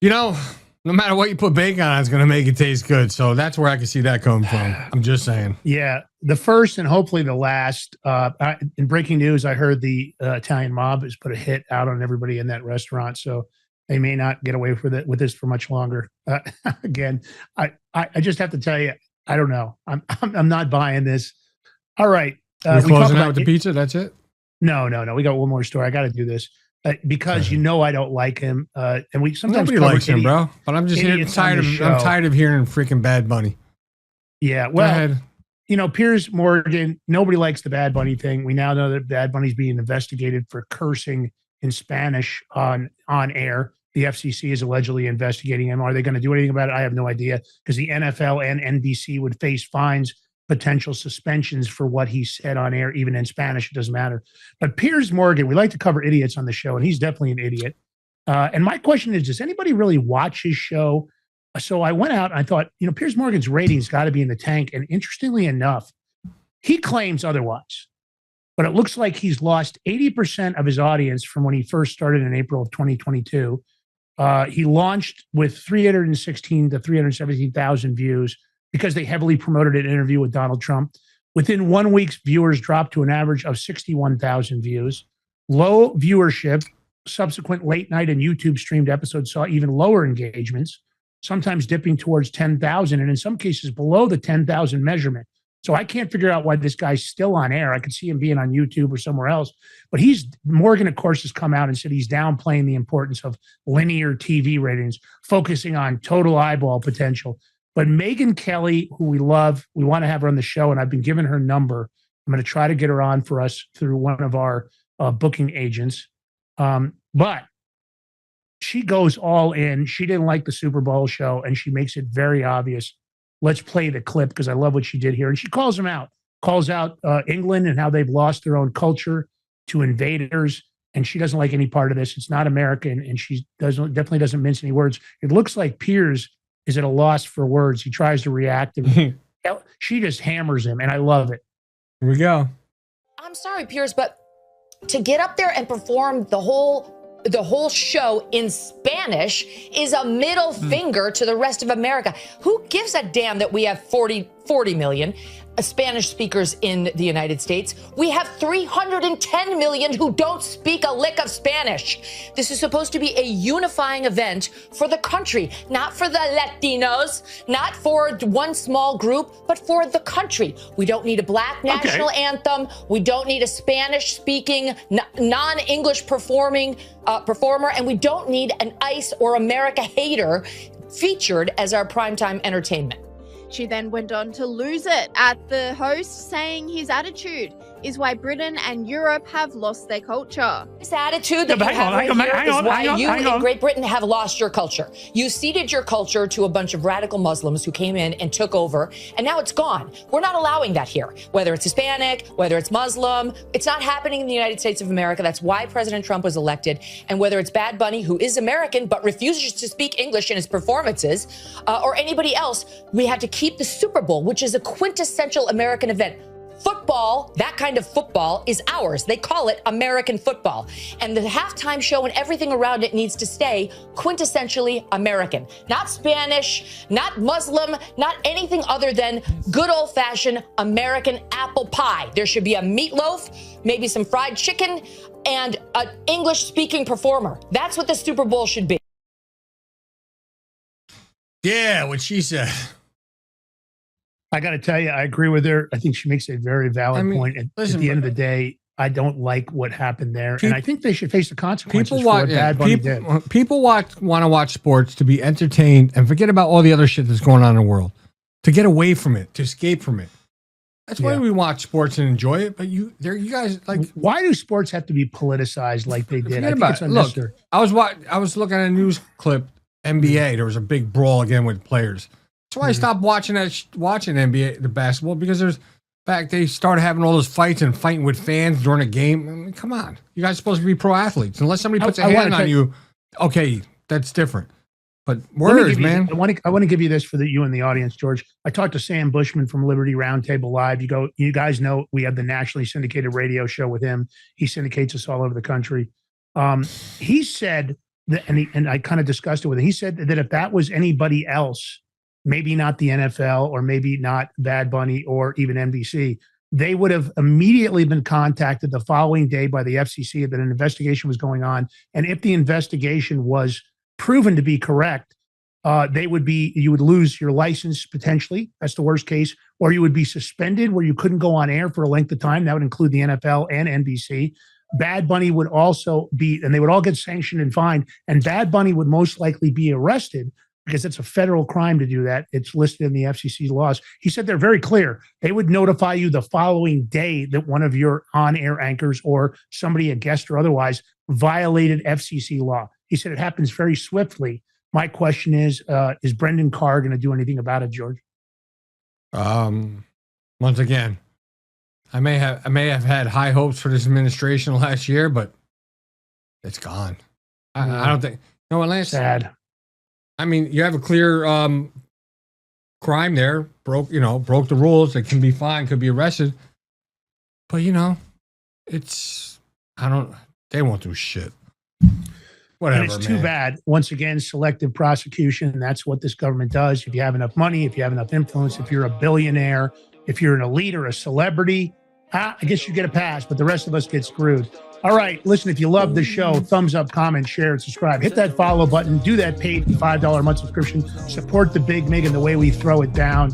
You know, no matter what you put bacon on, it's going to make it taste good. So that's where I can see that coming from. I'm just saying. Yeah. The first and hopefully the last. In breaking news, I heard the Italian mob has put a hit out on everybody in that restaurant. So they may not get away with this for much longer. Again, I just have to tell you, I don't know. I'm not buying this. All right. We're closing out with the pizza. That's it. No. We got one more story. I got to do this because I don't like him. And we sometimes nobody likes him, bro. But I'm just I'm tired of hearing freaking Bad Bunny. Yeah. Well, Piers Morgan. Nobody likes the Bad Bunny thing. We now know that Bad Bunny's being investigated for cursing in Spanish on air. The FCC is allegedly investigating him. Are they going to do anything about it? I have no idea, because the NFL and NBC would face fines, potential suspensions for what he said on air, even in Spanish. It doesn't matter. But Piers Morgan, we like to cover idiots on the show, and he's definitely an idiot. And my question is, does anybody really watch his show? So I went out and I thought, Piers Morgan's ratings got to be in the tank. And interestingly enough, he claims otherwise. But it looks like he's lost 80% of his audience from when he first started in April of 2022. He launched with 316 to 317,000 views because they heavily promoted an interview with Donald Trump. Within 1 week's viewers dropped to an average of 61,000 views. Low viewership, subsequent late night and YouTube streamed episodes saw even lower engagements, sometimes dipping towards 10,000 and in some cases below the 10,000 measurement. So I can't figure out why this guy's still on air. I could see him being on YouTube or somewhere else. But Morgan, of course, has come out and said he's downplaying the importance of linear TV ratings, focusing on total eyeball potential. But Megyn Kelly, who we love, we want to have her on the show, and I've been given her number. I'm going to try to get her on for us through one of our booking agents. But she goes all in. She didn't like the Super Bowl show, and she makes it very obvious. Let's play the clip because I love what she did here. And she calls them out, calls out England and how they've lost their own culture to invaders. And she doesn't like any part of this. It's not American. And she definitely doesn't mince any words. It looks like Piers is at a loss for words. He tries to react and she just hammers him. And I love it. Here we go. I'm sorry, Piers, but to get up there and perform the whole show in Spanish is a middle finger to the rest of America. Who gives a damn that we have 40 million Spanish speakers in the United States? We have 310 million who don't speak a lick of Spanish. This is supposed to be a unifying event for the country, not for the Latinos, not for one small group, but for the country. We don't need a black national anthem. We don't need a Spanish-speaking, non-English performer, and we don't need an ICE or America hater featured as our primetime entertainment. She then went on to lose it at the host, saying his attitude is why Britain and Europe have lost their culture. This attitude that you have right here is why you in Great Britain have lost your culture. You ceded your culture to a bunch of radical Muslims who came in and took over, and now it's gone. We're not allowing that here. Whether it's Hispanic, whether it's Muslim, it's not happening in the United States of America. That's why President Trump was elected. And whether it's Bad Bunny, who is American but refuses to speak English in his performances, or anybody else, we have to keep the Super Bowl, which is a quintessential American event. Football, that kind of football, is ours. They call it American football. And the halftime show and everything around it needs to stay quintessentially American. Not Spanish, not Muslim, not anything other than good old-fashioned American apple pie. There should be a meatloaf, maybe some fried chicken, and an English-speaking performer. That's what the Super Bowl should be. Yeah, what she said. I got to tell you, I agree with her. I think she makes a very valid point. At the end of the day, I don't like what happened there, and I think they should face the consequences for what Bad Bunny did. People want to watch sports to be entertained and forget about all the other shit that's going on in the world, to get away from it, to escape from it. That's why we watch sports and enjoy it. But you guys, like, why do sports have to be politicized like they did? I think it's unnecessary. Look, I was looking at a news clip. NBA, there was a big brawl again with players. That's why I stopped watching NBA, the basketball, because they started having all those fights and fighting with fans during a game. I mean, come on. You guys are supposed to be pro athletes. Unless somebody puts a hand on you, okay, that's different. But words, man. I want to give you this for you and the audience, George. I talked to Sam Bushman from Liberty Roundtable Live. You guys know we have the nationally syndicated radio show with him. He syndicates us all over the country. He said that, and I kind of discussed it with him. He said that if that was anybody else, maybe not the NFL or maybe not Bad Bunny or even NBC, they would have immediately been contacted the following day by the FCC that an investigation was going on. And if the investigation was proven to be correct, you would lose your license potentially. That's the worst case, or you would be suspended where you couldn't go on air for a length of time. That would include the NFL and NBC. Bad Bunny would also be, and they would all get sanctioned and fined. And Bad Bunny would most likely be arrested because it's a federal crime to do that. It's listed in the FCC laws. He said they're very clear. They would notify you the following day that one of your on-air anchors or somebody, a guest or otherwise, violated FCC law. He said it happens very swiftly. My question is Brendan Carr going to do anything about it, George? Once again, I may have had high hopes for this administration last year, but it's gone. I don't think. No, Lance. Sad. I mean, you have a clear crime there. Broke the rules. It can be fined, could be arrested. But they won't do shit. Whatever. And it's too bad. Once again, selective prosecution. That's what this government does. If you have enough money, if you have enough influence, if you're a billionaire, if you're an elite or a celebrity, I guess you get a pass, but the rest of us get screwed. All right. Listen, if you love the show, thumbs up, comment, share, and subscribe. Hit that follow button. Do that paid $5 a month subscription. Support the Big Mig and the way we throw it down.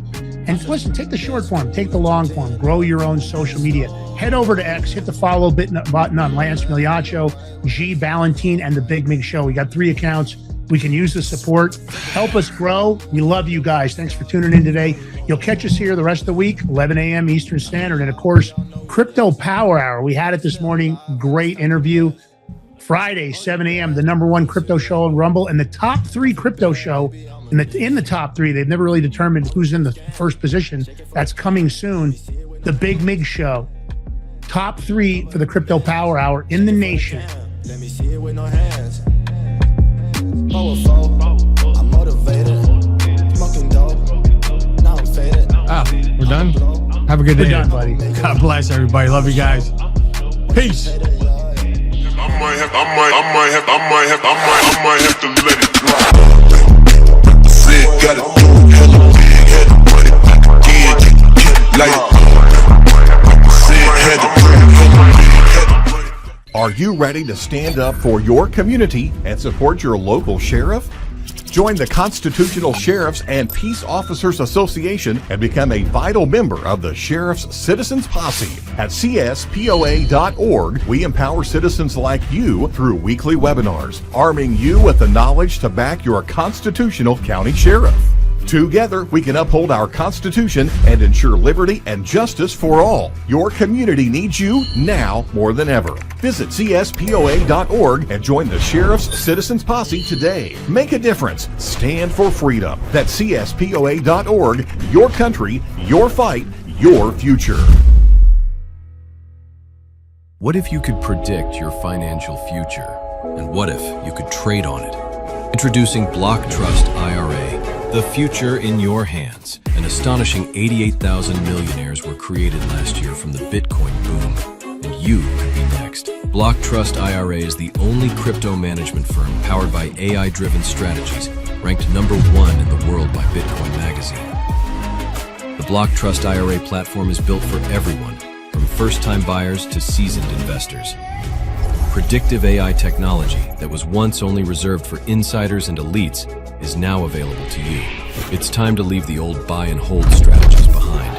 And listen, take the short form, take the long form, grow your own social media. Head over to X, hit the follow button on Lance Migliaccio, G. Ballantine, and the Big Mig Show. We got 3 accounts. We can use the support. Help us grow. We love you guys. Thanks for tuning in today. You'll catch us here the rest of the week, 11 a.m. Eastern Standard. And, of course, Crypto Power Hour. We had it this morning. Great interview. Friday, 7 a.m., the #1 crypto show on Rumble. And the top 3 crypto show in the top 3. They've never really determined who's in the first position. That's coming soon. The Big Mig Show. Top 3 for the Crypto Power Hour in the nation. Let me see it with no hands. I'm motivated. Smoking dope. Now I'm faded. We're done. Have a good day. We're done, buddy. God bless everybody. Love you guys. Peace. I might have to let it drop. Represent, gotta do it hella big, had to run it back again. Like represent, had to run it hella big. Are you ready to stand up for your community and support your local sheriff? Join the Constitutional Sheriffs and Peace Officers Association and become a vital member of the Sheriff's Citizens Posse. At CSPOA.org, we empower citizens like you through weekly webinars, arming you with the knowledge to back your constitutional county sheriff. Together, we can uphold our Constitution and ensure liberty and justice for all. Your community needs you now more than ever. Visit CSPOA.org and join the Sheriff's Citizens Posse today. Make a difference. Stand for freedom. That's CSPOA.org. Your country, your fight, your future. What if you could predict your financial future? And what if you could trade on it? Introducing Block Trust IRA. The future in your hands. An astonishing 88,000 millionaires were created last year from the Bitcoin boom, and you could be next. Block Trust IRA is the only crypto management firm powered by AI-driven strategies, ranked #1 in the world by Bitcoin Magazine. The Block Trust IRA platform is built for everyone, from first-time buyers to seasoned investors. Predictive AI technology that was once only reserved for insiders and elites is now available to you. It's time to leave the old buy and hold strategies behind.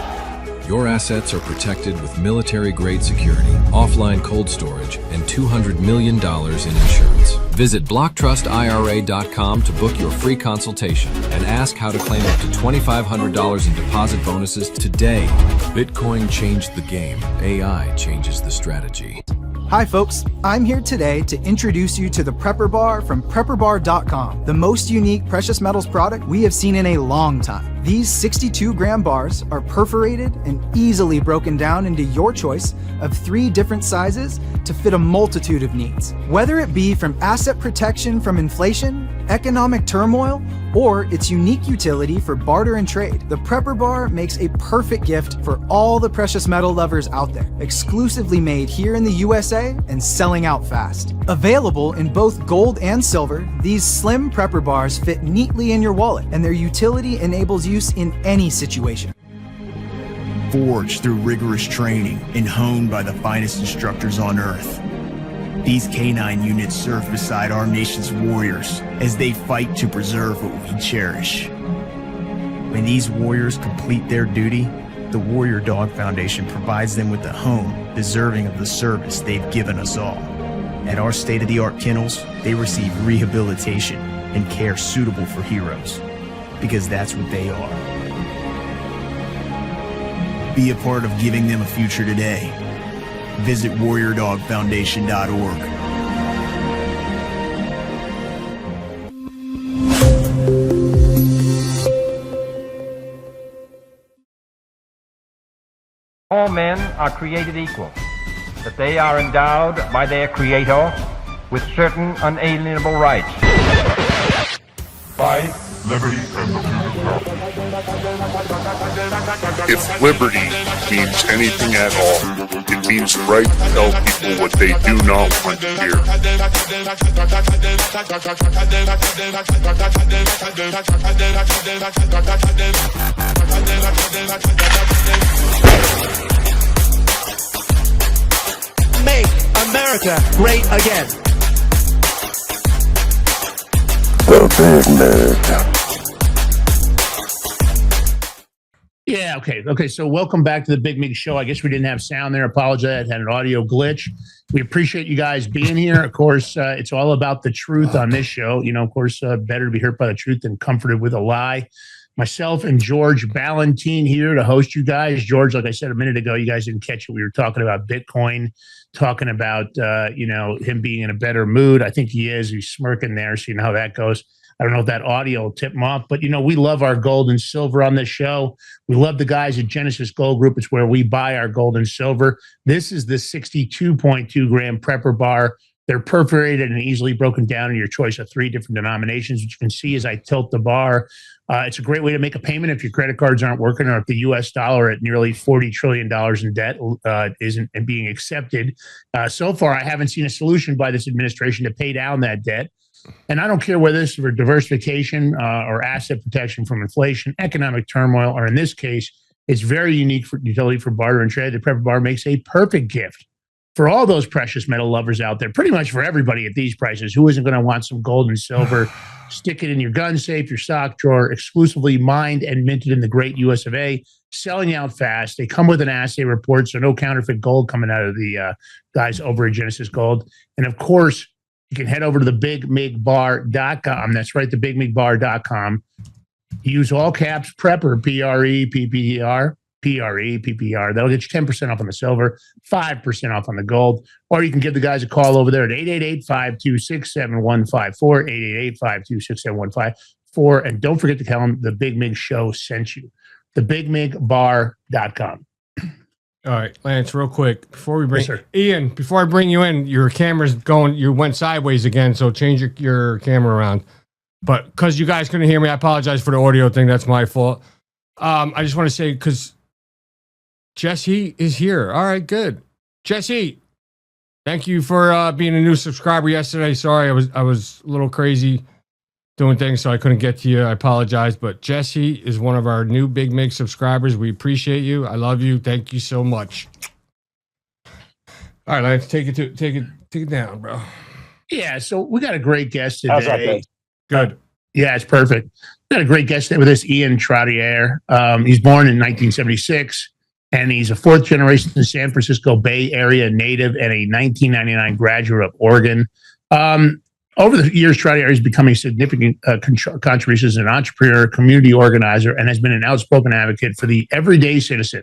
Your assets are protected with military-grade security, offline cold storage, and $200 million in insurance. Visit BlockTrustIRA.com to book your free consultation and ask how to claim up to $2,500 in deposit bonuses today. Bitcoin changed the game. AI changes the strategy. Hi folks, I'm here today to introduce you to the Prepper Bar from PrepperBar.com, the most unique precious metals product we have seen in a long time. These 62-gram bars are perforated and easily broken down into your choice of 3 different sizes to fit a multitude of needs. Whether it be from asset protection from inflation, economic turmoil, or its unique utility for barter and trade, the Prepper Bar makes a perfect gift for all the precious metal lovers out there. Exclusively made here in the USA and selling out fast. Available in both gold and silver, these slim Prepper Bars fit neatly in your wallet, and their utility enables use in any situation. Forged through rigorous training and honed by the finest instructors on Earth, these K9 units serve beside our nation's warriors as they fight to preserve what we cherish. When these warriors complete their duty, the Warrior Dog Foundation provides them with a home deserving of the service they've given us all. At our state-of-the-art kennels, they receive rehabilitation and care suitable for heroes, because that's what they are. Be a part of giving them a future today. Visit warriordogfoundation.org. All men are created equal, that they are endowed by their Creator with certain unalienable rights. Life, liberty, and the If liberty means anything at all, it means the right to tell people what they do not want to hear. Make America great again. The Big Mig. Yeah, okay. So welcome back to the Big Mig Show. I guess we didn't have sound there. Apologize. Had an audio glitch. We appreciate you guys being here. Of course, it's all about the truth on this show. You know, of course, better to be hurt by the truth than comforted with a lie. Myself and George Ballantine here to host you guys. George, like I said a minute ago, you guys didn't catch it. We were talking about Bitcoin, talking about, him being in a better mood. I think he is. He's smirking there, so you know how that goes. I don't know if that audio will tip him off, but, we love our gold and silver on this show. We love the guys at Genesis Gold Group. It's where we buy our gold and silver. This is the 62.2 gram prepper bar. They're perforated and easily broken down in your choice of 3 different denominations, which you can see as I tilt the bar. It's a great way to make a payment if your credit cards aren't working, or if the U.S. dollar at nearly $40 trillion in debt isn't being accepted. So far, I haven't seen a solution by this administration to pay down that debt. And I don't care whether this is for diversification or asset protection from inflation, economic turmoil, or in this case, it's very unique for utility for barter and trade. The Prepper Bar makes a perfect gift for all those precious metal lovers out there, pretty much for everybody at these prices. Who isn't going to want some gold and silver? Stick it in your gun safe, your sock drawer, exclusively mined and minted in the great US of A, selling out fast. They come with an assay report, so no counterfeit gold coming out of the guys over at Genesis Gold. And of course, you can head over to thebigmigbar.com. That's right, thebigmigbar.com. Use all caps Prepper, P-R-E-P-P-E-R. P-R-E-P-P-R. That'll get you 10% off on the silver, 5% off on the gold. Or you can give the guys a call over there at 888-526-7154, 888-526-7154. And don't forget to tell them the Big Mig Show sent you. Thebigmigbar.com. All right, Lance, real quick, before we bring Ian, before I bring you in, your camera's going, you went sideways again, so change your camera around. But because you guys couldn't hear me, I apologize for the audio thing. That's my fault. I just want to say, because Jesse is here. All right, good. Jesse, thank you for being a new subscriber yesterday. Sorry, I was a little crazy doing things, so I couldn't get to you. I apologize. But Jesse is one of our new Big Mig subscribers. We appreciate you. I love you. Thank you so much. All right, Lance, take it down, bro. Yeah, so we got a great guest today. How's that good? Good. Yeah, it's perfect. We got a great guest today with us, Ian Trottier. He's born in 1976, and he's a 4th generation San Francisco Bay Area native and a 1999 graduate of Oregon. Over the years, Trottier has become a significant contribution as an entrepreneur, community organizer, and has been an outspoken advocate for the everyday citizen.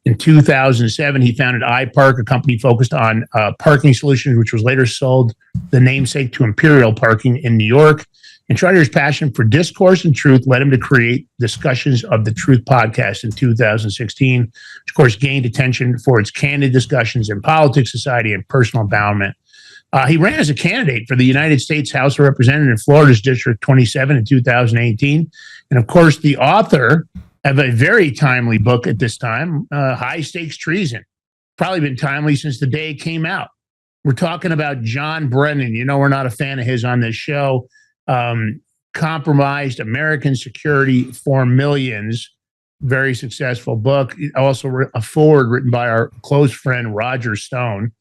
In 2007, he founded iPark, a company focused on parking solutions, which was later sold the namesake to Imperial Parking in New York. And Trottier's passion for discourse and truth led him to create Discussions of the Truth podcast in 2016, which, of course, gained attention for its candid discussions in politics, society, and personal empowerment. He ran as a candidate for the United States House of Representatives in Florida's District 27 in 2018. And, of course, the author of a very timely book at this time, High Stakes Treason. Probably been timely since the day it came out. We're talking about John Brennan. You know, we're not a fan of his on this show. Compromised American Security for Millions. Very successful book. Also a foreword written by our close friend, Roger Stone.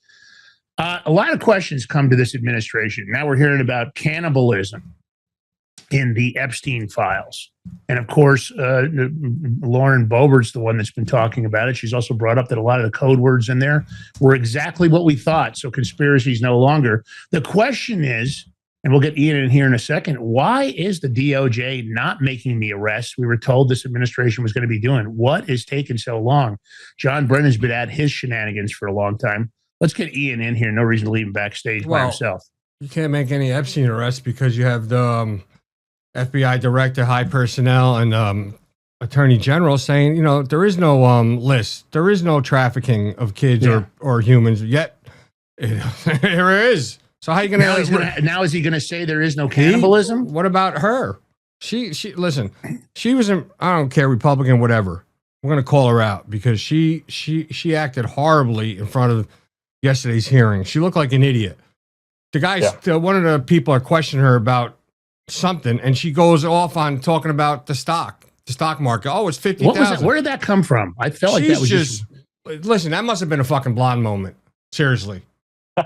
A lot of questions come to this administration. Now we're hearing about cannibalism. in the Epstein files. And of course, Lauren Boebert's the one that's been talking about it. She's also brought up that a lot of the code words in there were exactly what we thought. So conspiracy is no longer. The question is, and we'll get Ian in here in a second, why is the DOJ not making the arrests we were told this administration was going to be doing? What is taking so long? John Brennan's been at his shenanigans for a long time. Let's get Ian in here. No reason to leave him backstage by himself. You can't make any Epstein arrests because you have the FBI director, high personnel, and attorney general saying, you know, there is no list. There is no trafficking of kids or humans. Yet there is. So how are you going to now is he going to say there is no cannibalism? What about her? She listen, she was I don't care, Republican, whatever. We're going to call her out because she acted horribly in front of yesterday's hearing. She looked like an idiot. The guys, one of the people are questioning her about something, and she goes off on talking about the stock market. Oh, it's 50,000. Where did that come from? I felt like that was just. Listen, that must have been a fucking blonde moment. Seriously. All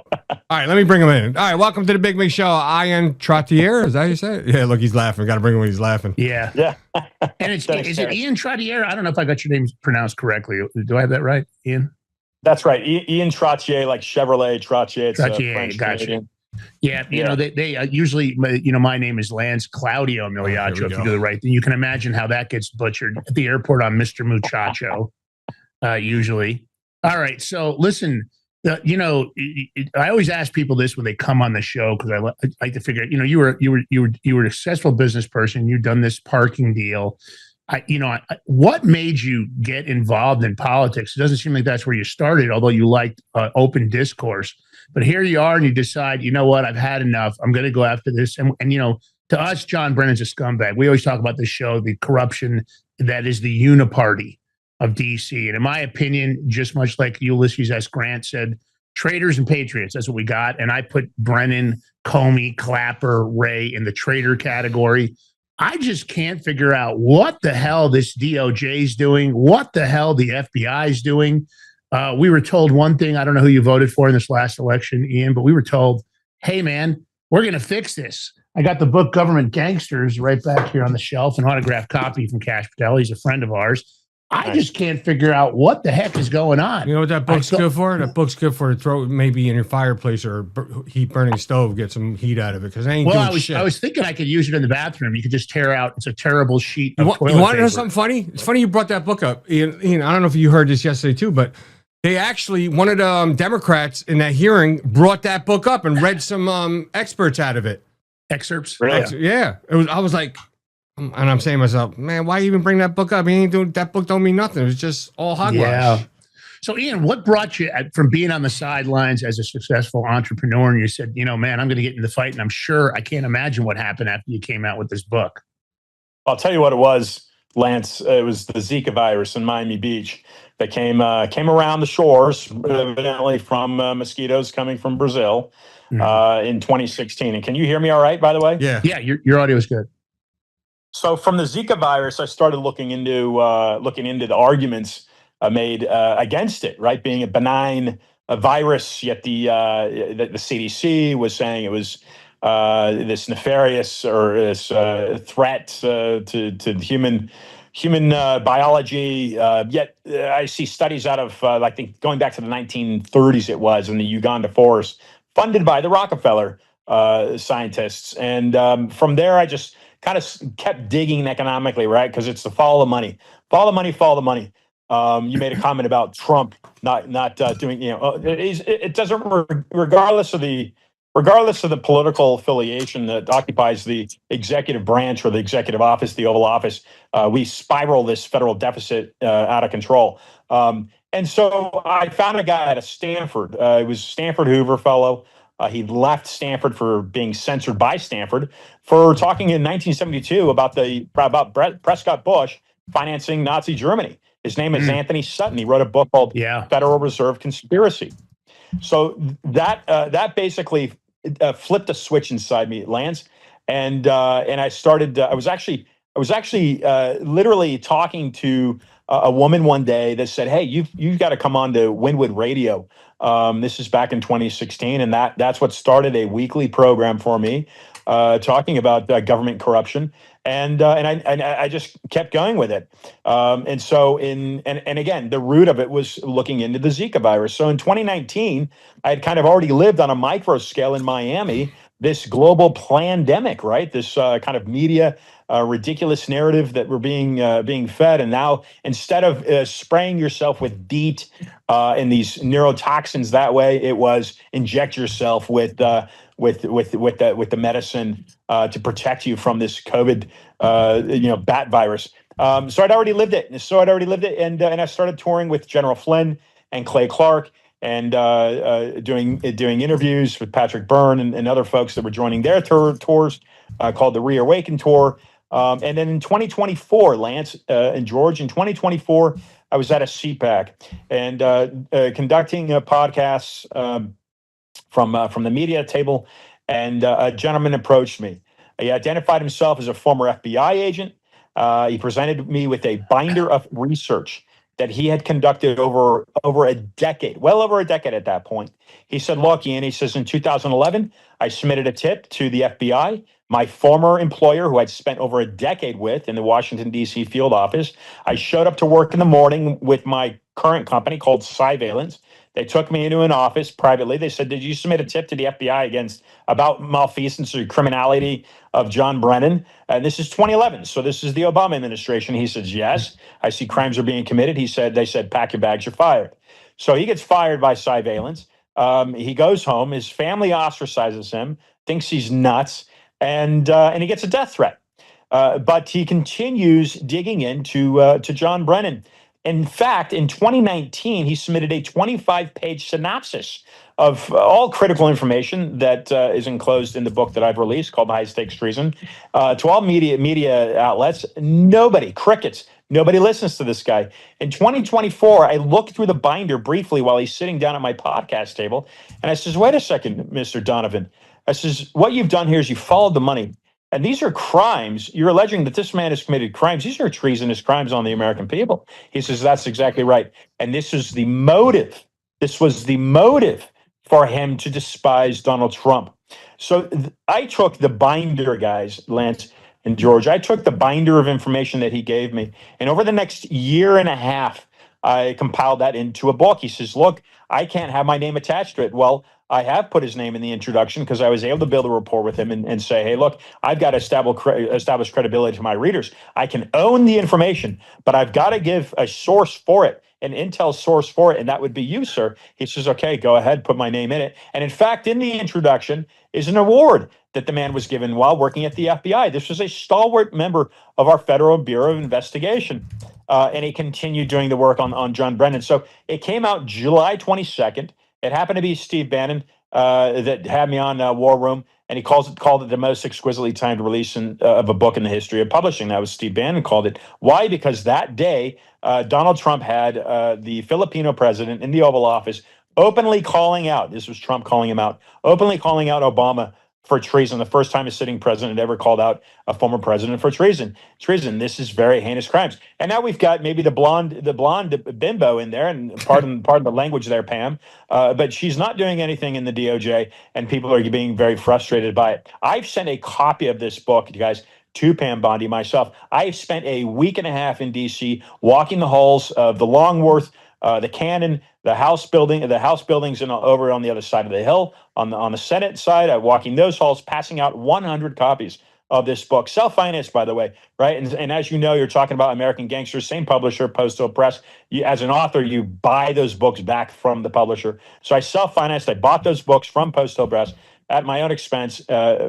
right, let me bring him in. All right, welcome to the Big Show. Ian Trottier, is that how you say it? Yeah, look, he's laughing. Got to bring him when he's laughing. Yeah. And is it Ian Trottier? I don't know if I got your name pronounced correctly. Do I have that right, Ian? That's right. Ian Trottier, like Chevrolet Trottier. It's Trottier, gotcha. Yeah, you know, they usually, you know, my name is Lance Claudio Miliaccio. If you do the right thing, you can imagine how that gets butchered at the airport on Mr. Muchacho, usually. All right, so listen. You know, I always ask people this when they come on the show because I like to figure out. You know, you were a successful business person. You've done this parking deal. What made you get involved in politics? It doesn't seem like that's where you started, although you liked open discourse. But here you are, and you decide, you know what? I've had enough. I'm going to go after this. And you know, to us, John Brennan's a scumbag. We always talk about this show, the corruption that is the uniparty of DC. And in my opinion, just much like Ulysses S. Grant said, traitors and patriots, that's what we got. And I put Brennan, Comey, Clapper, Ray in the traitor category. I just can't figure out what the hell this DOJ is doing, what the hell the FBI is doing. We were told one thing. I don't know who you voted for in this last election, Ian, but we were told, hey, man, we're going to fix this. I got the book Government Gangsters right back here on the shelf, an autographed copy from Cash Patel. He's a friend of ours. I just can't figure out what the heck is going on. You know what that book's good for? That book's good for to throw maybe in your fireplace or heat burning stove, get some heat out of it because I ain't doing shit. I was thinking I could use it in the bathroom. You could just tear out. It's a terrible sheet. You want to know something funny? It's funny you brought that book up, Ian. I don't know if you heard this yesterday too, but they actually, one of the Democrats in that hearing brought that book up and read some excerpts out of it. Excerpts? Really? Yeah. I was like, and I'm saying to myself, man, why even bring that book up? He ain't doing that book. Don't mean nothing. It was just all hogwash. Yeah. So, Ian, what brought you from being on the sidelines as a successful entrepreneur? And you said, you know, man, I'm going to get in the fight. And I'm sure I can't imagine what happened after you came out with this book. I'll tell you what it was, Lance. It was the Zika virus in Miami Beach that came around the shores, evidently from mosquitoes coming from Brazil in 2016. And can you hear me all right, by the way? Yeah. Yeah, your audio is good. So from the Zika virus, I started looking into the arguments made against it, right? Being a benign virus, yet the CDC was saying it was this nefarious or this threat to human biology. Yet I see studies out of I think going back to the 1930s. It was in the Uganda forest, funded by the Rockefeller scientists, and from there I just kind of kept digging economically, right? Because it's the follow the money. You made a comment about Trump not doing, you know, it doesn't, regardless of the political affiliation that occupies the executive branch or the executive office, the Oval Office, we spiral this federal deficit out of control. And so I found a guy at Stanford. He was a Stanford Hoover fellow. He left Stanford for being censored by Stanford for talking in 1972 about Prescott Bush financing Nazi Germany. His name is Anthony Sutton. He wrote a book called Federal Reserve Conspiracy. So that basically flipped a switch inside me, Lance, and I started. I was actually literally talking to a woman one day that said, "Hey, you've got to come on to Wynwood Radio." This is back in 2016, and that's what started a weekly program for me talking about government corruption, and I just kept going with it. And so again, the root of it was looking into the Zika virus. So in 2019, I had kind of already lived on a micro scale in Miami this global pandemic, right? This kind of media ridiculous narrative that we're being fed, and now instead of spraying yourself with DEET and these neurotoxins that way, it was inject yourself with the medicine to protect you from this COVID bat virus. So I'd already lived it. And I started touring with General Flynn and Clay Clark, and doing interviews with Patrick Byrne and other folks that were joining their tours called the Reawaken Tour. And then in 2024, Lance and George, in 2024, I was at a CPAC and conducting podcasts from the media table, and a gentleman approached me. He identified himself as a former FBI agent. He presented me with a binder of research that he had conducted over a decade, well over a decade at that point. He said, look, Ian, he says, in 2011, I submitted a tip to the FBI. My former employer, who I'd spent over a decade with in the Washington, D.C. field office, I showed up to work in the morning with my current company called Unveiling. They took me into an office privately. They said, did you submit a tip to the FBI about malfeasance or criminality of John Brennan? And this is 2011. So this is the Obama administration. He says, yes, I see crimes are being committed. They said, pack your bags, you're fired. So he gets fired by Surveillance. He goes home. His family ostracizes him, thinks he's nuts, and he gets a death threat. But he continues digging into to John Brennan. In fact, in 2019, he submitted a 25-page synopsis of all critical information that is enclosed in the book that I've released called High Stakes Treason to all media outlets. Crickets. Nobody listens to this guy. In 2024, I looked through the binder briefly while he's sitting down at my podcast table, and I says, wait a second, Mr. Donovan. I says, what you've done here is you followed the money. And these are crimes. You're alleging that this man has committed crimes. These are treasonous crimes on the American people. He says, that's exactly right. And this is the motive. This was the motive for him to despise Donald Trump. So I took the binder, guys, Lance and George. I took the binder of information that he gave me. And over the next year and a half, I compiled that into a book. He says, look, I can't have my name attached to it. Well, I have put his name in the introduction because I was able to build a rapport with him and say, hey, look, I've got to establish credibility to my readers. I can own the information, but I've got to give a source for it, an intel source for it, and that would be you, sir. He says, okay, go ahead, put my name in it. And in fact, in the introduction is an award that the man was given while working at the FBI. This was a stalwart member of our Federal Bureau of Investigation. And he continued doing the work on John Brennan. So it came out July 22nd. It happened to be Steve Bannon that had me on War Room, and he called it the most exquisitely timed release of a book in the history of publishing. That was Steve Bannon called it. Why? Because that day, Donald Trump had the Filipino president in the Oval Office openly calling out, this was Trump calling him out, openly calling out Obama for treason. The first time a sitting president ever called out a former president for treason. This is very heinous crimes. And now we've got maybe the blonde bimbo in there, and pardon the language there, Pam. But she's not doing anything in the DOJ, and people are being very frustrated by it. I've sent a copy of this book, you guys, to Pam Bondi myself. I've spent a week and a half in D.C. walking the halls of the Longworth, the Cannon, the House buildings, and over on the other side of the hill, on the Senate side, walking those halls, passing out 100 copies of this book, self-financed, by the way, right? And as you know, you're talking about American Gangsters, same publisher, Postal Press. As an author, you buy those books back from the publisher. So I self-financed. I bought those books from Postal Press at my own expense,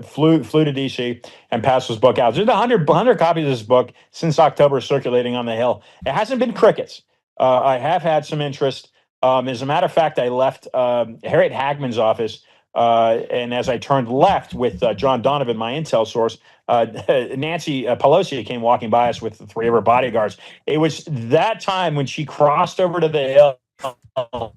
flew to D.C. and passed this book out. There's 100 copies of this book since October circulating on the Hill. It hasn't been crickets. I have had some interest. As a matter of fact, I left Harriet Hagman's office, and as I turned left with John Donovan, my intel source, Nancy Pelosi came walking by us with 3 of her bodyguards. It was that time when she crossed over to the Hill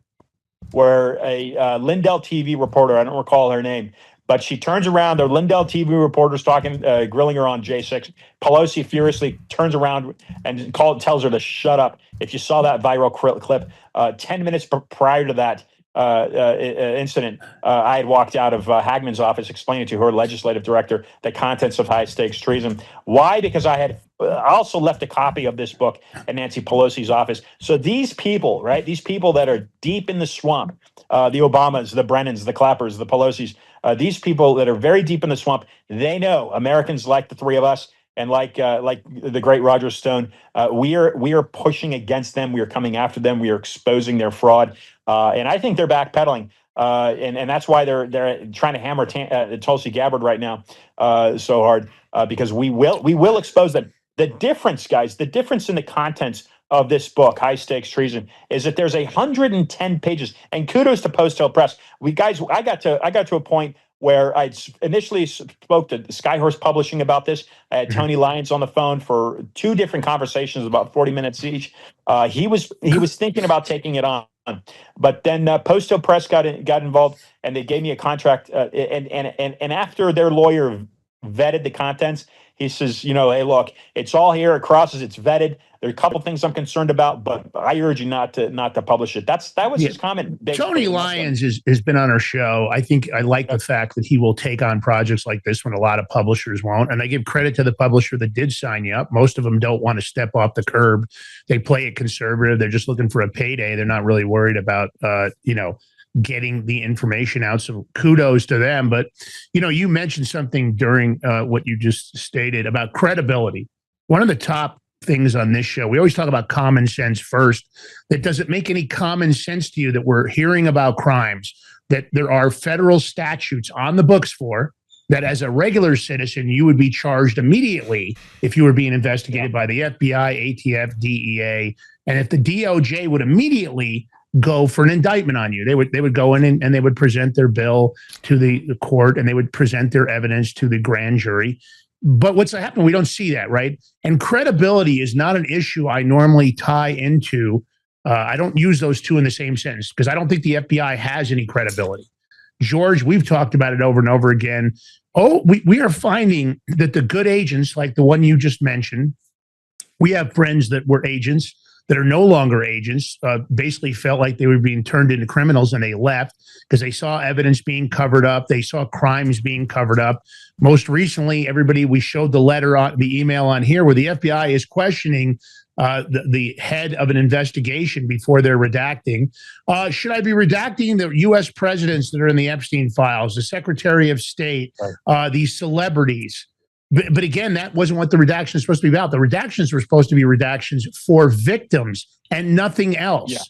where a Lindell TV reporter, I don't recall her name, but she turns around, the Lindell TV reporter's talking, grilling her on J6. Pelosi furiously turns around and tells her to shut up. If you saw that viral clip, 10 minutes prior to that, incident, I had walked out of Hagman's office explaining to her legislative director the contents of high stakes treason. Why? Because I had also left a copy of this book at Nancy Pelosi's office. So these people, right? These people that are deep in the swamp, the Obamas, the Brennans, the Clappers, the Pelosi's, these people that are very deep in the swamp, they know Americans like the three of us. And like the great Roger Stone, we are pushing against them. We are coming after them. We are exposing their fraud, and I think they're backpedaling. And that's why they're trying to hammer Tulsi Gabbard right now so hard because we will expose them. The difference, guys, the difference in the contents of this book, High Stakes Treason, is that there's 110 pages. And kudos to Post Hill Press. I got to a point where I initially spoke to Skyhorse Publishing about this. I had Tony Lyons on the phone for 2 different conversations, about 40 minutes each. He was thinking about taking it on, but then Post Hill Press got involved, and they gave me a contract. And after their lawyer vetted the contents, he says, hey, look, it's all here. It crosses. It's vetted. There are a couple things I'm concerned about, but I urge you not to publish it. That was his comment. Tony Lyons has been on our show. I think I like the fact that he will take on projects like this when a lot of publishers won't. And I give credit to the publisher that did sign you up. Most of them don't want to step off the curb. They play it conservative. They're just looking for a payday. They're not really worried about, getting the information out. So kudos to them. But, you mentioned something during what you just stated about credibility. One of the top things on this show, we always talk about common sense first. That does it make any common sense to you that we're hearing about crimes that there are federal statutes on the books for, that as a regular citizen, you would be charged immediately if you were being investigated by the FBI, ATF, DEA, and if the DOJ would immediately go for an indictment on you. They would go in and they would present their bill to the court, and they would present their evidence to the grand jury. But what's happening? We don't see that, right? And credibility is not an issue I normally tie into. I don't use those two in the same sentence because I don't think the FBI has any credibility. George, we've talked about it over and over again. We are finding that the good agents, like the one you just mentioned, we have friends that were agents that are no longer agents, basically felt like they were being turned into criminals, and they left because they saw evidence being covered up. They saw crimes being covered up. Most recently, we showed the email on here where the FBI is questioning the head of an investigation before they're redacting. Should I be redacting the U.S. presidents that are in the Epstein files, the Secretary of State, these celebrities? But again, that wasn't what the redaction is supposed to be about. The redactions were supposed to be redactions for victims and nothing else. Yeah.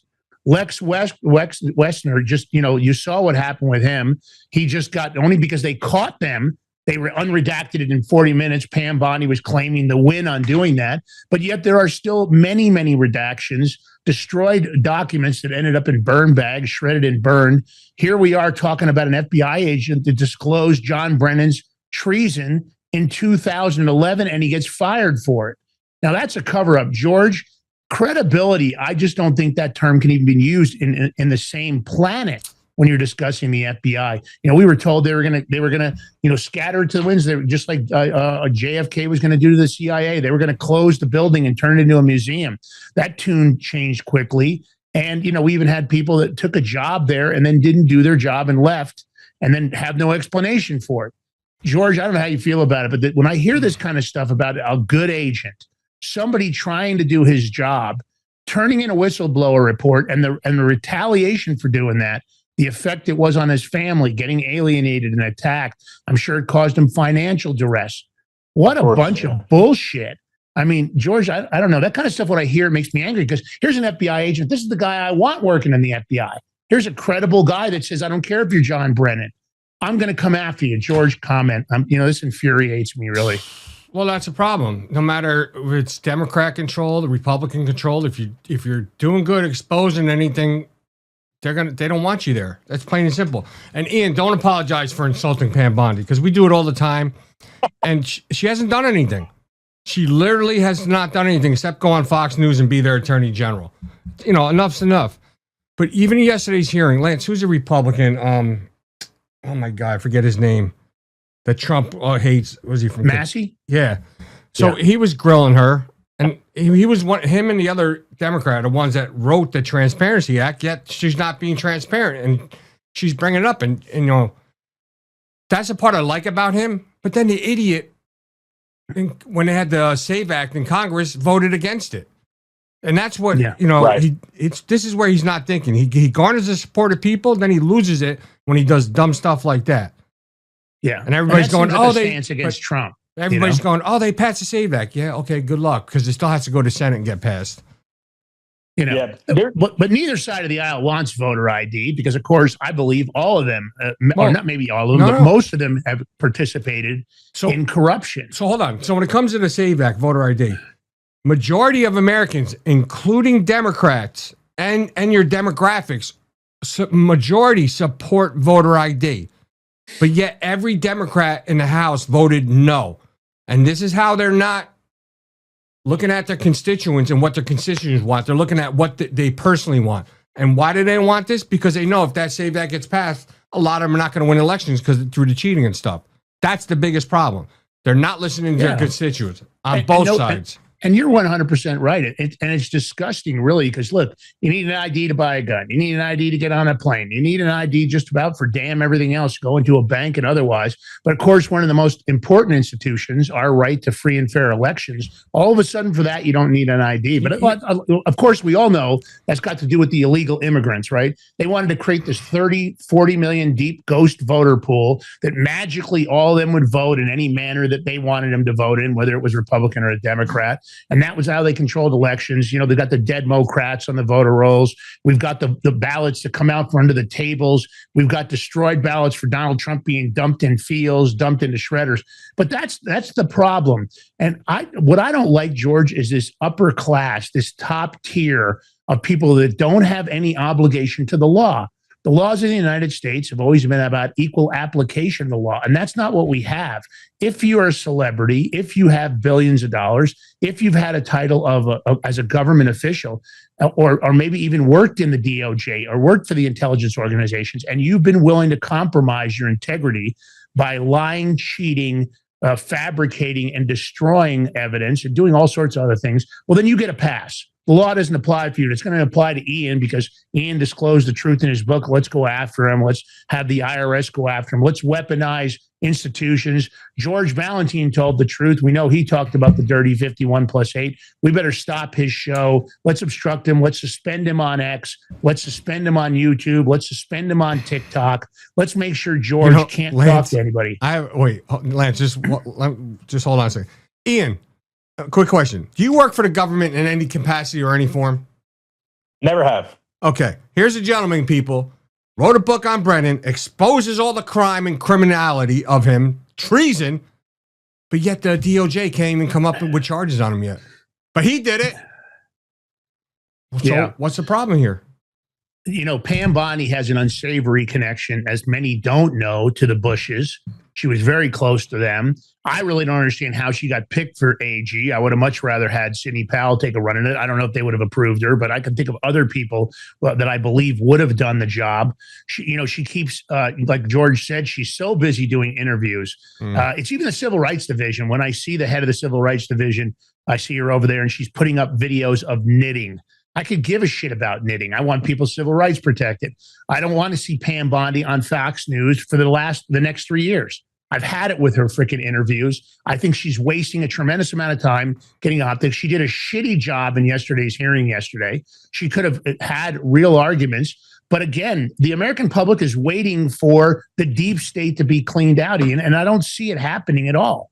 Lex Wessner, just, you saw what happened with him. He just got, only because they caught them, they were unredacted it in 40 minutes. Pam Bondi was claiming the win on doing that. But yet there are still many, many redactions, destroyed documents that ended up in burn bags, shredded and burned. Here we are talking about an FBI agent that disclosed John Brennan's treason in 2011, and he gets fired for it. Now, that's a cover-up. George, credibility, I just don't think that term can even be used in the same planet when you're discussing the FBI. We were told they were gonna scatter it to the winds. They were just like JFK was going to do to the CIA. They were going to close the building and turn it into a museum. That tune changed quickly. And, we even had people that took a job there and then didn't do their job and left and then have no explanation for it. George, I don't know how you feel about it, but when I hear this kind of stuff about a good agent, somebody trying to do his job, turning in a whistleblower report, and the retaliation for doing that, the effect it was on his family, getting alienated and attacked, I'm sure it caused him financial duress. What a bunch of bullshit. I mean, George, I don't know. That kind of stuff, when I hear, it makes me angry because here's an FBI agent. This is the guy I want working in the FBI. Here's a credible guy that says, I don't care if you're John Brennan. I'm going to come after you. George, comment. This infuriates me, really. Well, that's a problem. No matter if it's Democrat controlled, Republican controlled, if you're doing good, exposing anything, they don't want you there. That's plain and simple. And Ian, don't apologize for insulting Pam Bondi because we do it all the time, and she hasn't done anything. She literally has not done anything except go on Fox News and be their attorney general. Enough's enough. But even yesterday's hearing, Lance, who's a Republican? Oh my God, I forget his name. That Trump hates. Was he from Massey? Yeah. So he was grilling her, And he was one. Him and the other Democrat are ones that wrote the Transparency Act. Yet she's not being transparent, and she's bringing it up. And you know, that's the part I like about him. But then the idiot, when they had the SAVE Act in Congress, voted against it. And that's what, you know, Right. this is where he's not thinking. He garners the support of people, then he loses it when he does dumb stuff like that. Yeah. And everybody's going, like oh, a they stance against Trump. Everybody's going, oh, they passed the SAVE Act. Yeah, okay, good luck, because it still has to go to Senate and get passed. You know, but neither side of the aisle wants voter ID because, of course, I believe all of them, or not maybe all of them, but most of them have participated in corruption. So hold on. So when it comes to the SAVE Act, voter ID, majority of Americans, including Democrats and your demographics, majority support voter ID. But yet every Democrat in the House voted no. And this is how they're not looking at their constituents and what their constituents want. They're looking at what they personally want. And why do they want this? Because they know if that SAVE Act gets passed, a lot of them are not going to win elections because through the cheating and stuff. That's the biggest problem. They're not listening to their constituents on both sides. And you're 100% right. And it's disgusting, really, because look, you need an ID to buy a gun. You need an ID to get on a plane. You need an ID just about for damn everything else, go into a bank and otherwise. But of course, one of the most important institutions, our right to free and fair elections, all of a sudden for that, you don't need an ID. But of course, we all know that's got to do with the illegal immigrants, right? They wanted to create this 40 million deep ghost voter pool that magically all of them would vote in any manner that they wanted them to vote in, whether it was Republican or a Democrat. And that was how they controlled elections. You know, they got the dead Democrats on the voter rolls. We've got the ballots that come out from under the tables. We've got destroyed ballots for Donald Trump being dumped in fields, dumped into shredders. But that's the problem. And what I don't like, George, is this upper class, this top tier of people that don't have any obligation to the law. The laws in the United States have always been about equal application of the law, and that's not what we have. If you are a celebrity, if you have billions of dollars, if you've had a title as a government official, or maybe even worked in the DOJ or worked for the intelligence organizations, and you've been willing to compromise your integrity by lying, cheating, fabricating, and destroying evidence and doing all sorts of other things, well, then you get a pass. The law doesn't apply for you. It's going to apply to Ian because Ian disclosed the truth in his book. Let's go after him. Let's have the IRS go after him. Let's weaponize institutions. George Valentine told the truth. We know he talked about the dirty 51+8. We better stop his show. Let's obstruct him. Let's suspend him on X. Let's suspend him on YouTube. Let's suspend him on TikTok. Let's make sure George can't talk to anybody. Lance, just hold on a second. Ian, a quick question. Do you work for the government in any capacity or any form? Never have. Okay. Here's a gentleman, people. Wrote a book on Brennan, exposes all the crime and criminality of him, treason, but yet the DOJ can't even come up with charges on him yet. But he did it. So what's the problem here? You know, Pam Bondi has an unsavory connection, as many don't know, to the Bushes. She was very close to them. I really don't understand how she got picked for AG. I would have much rather had Sidney Powell take a run at it. I don't know if they would have approved her, but I can think of other people that I believe would have done the job. She keeps, like George said, she's so busy doing interviews. It's even the Civil Rights Division. When I see the head of the Civil Rights Division, I see her over there and she's putting up videos of knitting. I could give a shit about knitting. I want people's civil rights protected. I don't want to see Pam Bondi on Fox News for the next 3 years. I've had it with her freaking interviews. I think she's wasting a tremendous amount of time getting optics. She did a shitty job in yesterday's hearing yesterday. She could have had real arguments. But again, the American public is waiting for the deep state to be cleaned out, Ian, and I don't see it happening at all.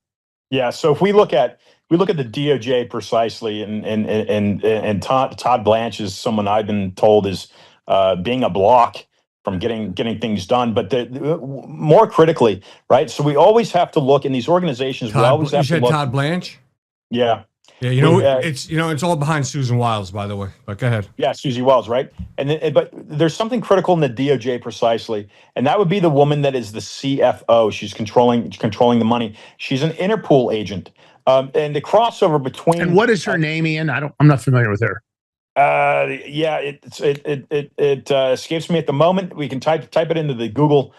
Yeah. So if we look at the DOJ precisely, and Todd Blanche is someone I've been told is being a block from getting things done. But more critically, right? So we always have to look in these organizations. We always have to look. Todd Blanche? Yeah. Yeah, it's all behind Susan Wiles, by the way. But go ahead. Yeah, Susie Wiles, right? But there's something critical in the DOJ precisely, and that would be the woman that is the CFO. She's controlling the money. She's an Interpol agent, and the crossover between. And what is her name, Ian? I'm not familiar with her. It escapes me at the moment. We can type it into the Google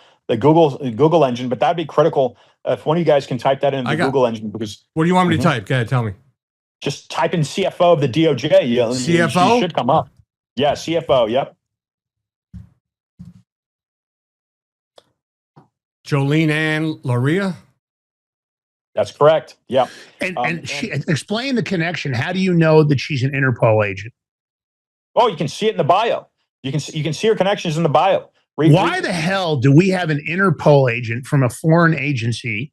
engine, but that'd be critical if one of you guys can type that into the Google engine. Because what do you want me to type? Go ahead, tell me. Just type in CFO of the DOJ. CFO? She should come up. Yeah, CFO. Yep. Jolene Ann Loria? That's correct. Yeah. And she explain the connection. How do you know that she's an Interpol agent? Oh, you can see it in the bio. You can see her connections in the bio. Why the hell do we have an Interpol agent from a foreign agency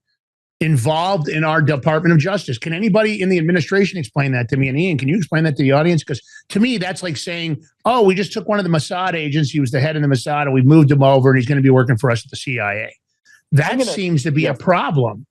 involved in our Department of Justice? Can anybody in the administration explain that to me? And Ian, can you explain that to the audience? Because to me, that's like saying, oh, we just took one of the Mossad agents. He was the head of the Mossad, and we moved him over, and he's going to be working for us at the CIA. That seems to be a problem.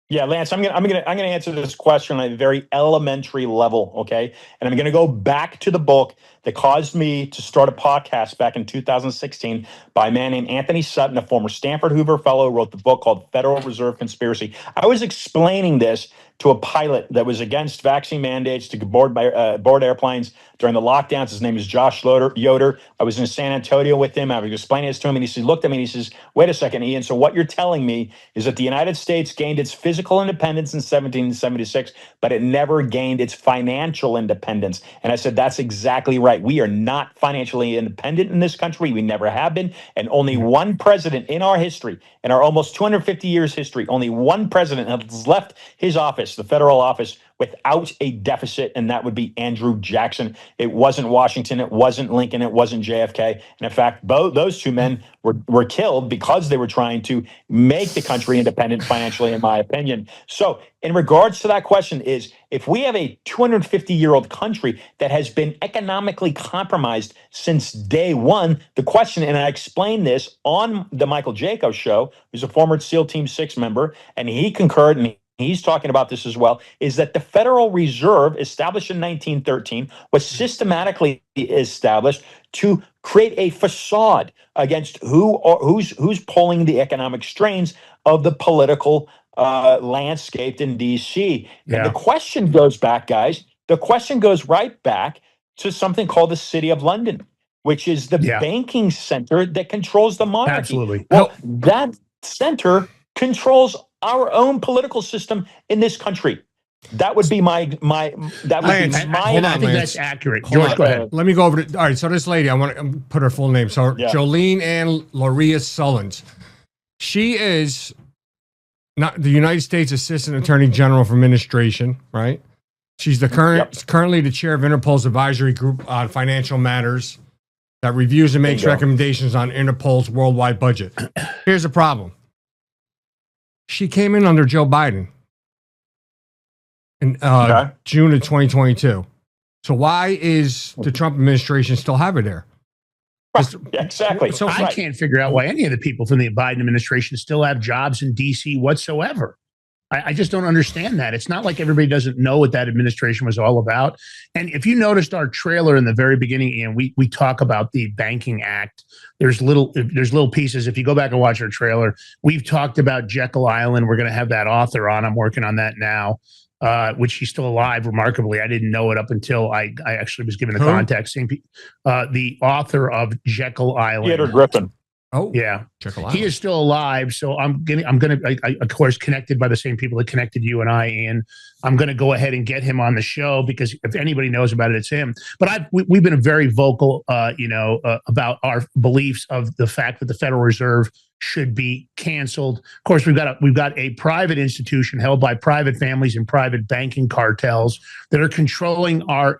Yeah, Lance, I'm gonna answer this question on a very elementary level, okay? And I'm gonna go back to the book that caused me to start a podcast back in 2016 by a man named Anthony Sutton, a former Stanford Hoover Fellow, who wrote the book called Federal Reserve Conspiracy. I was explaining this to a pilot that was against vaccine mandates to board airplanes during the lockdowns. His name is Josh Yoder. I was in San Antonio with him. I was explaining this to him, and he looked at me and he says, wait a second, Ian, so what you're telling me is that the United States gained its physical independence in 1776, but it never gained its financial independence. And I said, that's exactly right. We are not financially independent in this country. We never have been. And only one president in our history, in our almost 250 years history, only one president has left his office, the federal office, without a deficit, and that would be Andrew Jackson. It wasn't Washington, it wasn't Lincoln, it wasn't JFK. And in fact, both those two men were killed because they were trying to make the country independent financially, in my opinion. So in regards to that question is, if we have a 250-year-old country that has been economically compromised since day one, the question, and I explained this on the Michael Jaco show, who's a former SEAL Team 6 member, and he concurred, and he's talking about this as well, is that the Federal Reserve, established in 1913, was systematically established to create a facade against who's pulling the economic strains of the political landscape in D.C. Yeah. And the question goes back, guys. The question goes right back to something called the City of London, which is the banking center that controls the monarchy. Absolutely. Well, that center controls our own political system in this country. That would be my I think that's accurate. George, go ahead. Let me go over to, all right, so this lady, I want to put her full name. So Jolene Ann Loria Sullins. She is not the United States Assistant Attorney General for Administration, right? She's the currently the chair of Interpol's advisory group on financial matters that reviews and makes recommendations on Interpol's worldwide budget. Here's the problem. She came in under Joe Biden in June of 2022. So why is the Trump administration still have her there? Exactly. So I can't figure out why any of the people from the Biden administration still have jobs in D.C. whatsoever. I just don't understand that. It's not like everybody doesn't know what that administration was all about. And if you noticed our trailer in the very beginning, Ian, we talk about the Banking Act. There's little pieces. If you go back and watch our trailer, we've talked about Jekyll Island. We're going to have that author on. I'm working on that now, which she's still alive, remarkably. I didn't know it up until I actually was given the context. The author of Jekyll Island. Peter Griffin. Oh, yeah. He is still alive. So I'm gonna, of course, connected by the same people that connected you and I, Ian. I'm going to go ahead and get him on the show because if anybody knows about it, it's him. But we've been very vocal, about our beliefs of the fact that the Federal Reserve should be canceled. Of course, we've got a private institution held by private families and private banking cartels that are controlling our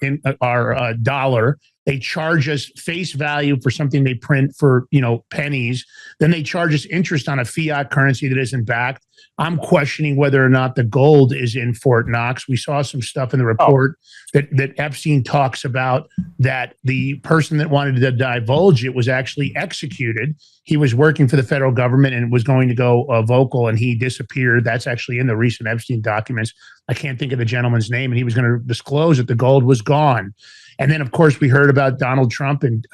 dollar. They charge us face value for something they print for, pennies. Then they charge us interest on a fiat currency that isn't backed. I'm questioning whether or not the gold is in Fort Knox. We saw some stuff in the report that Epstein talks about that the person that wanted to divulge it was actually executed. He was working for the federal government and was going to go vocal, and he disappeared. That's actually in the recent Epstein documents. I can't think of the gentleman's name, and he was going to disclose that the gold was gone. And then, of course, we heard about Donald Trump and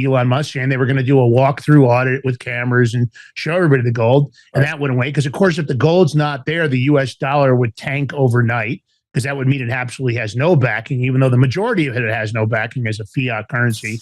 Elon Musk saying they were going to do a walkthrough audit with cameras and show everybody the gold. And that went away because, of course, if the gold's not there, the U.S. dollar would tank overnight because that would mean it absolutely has no backing, even though the majority of it has no backing as a fiat currency.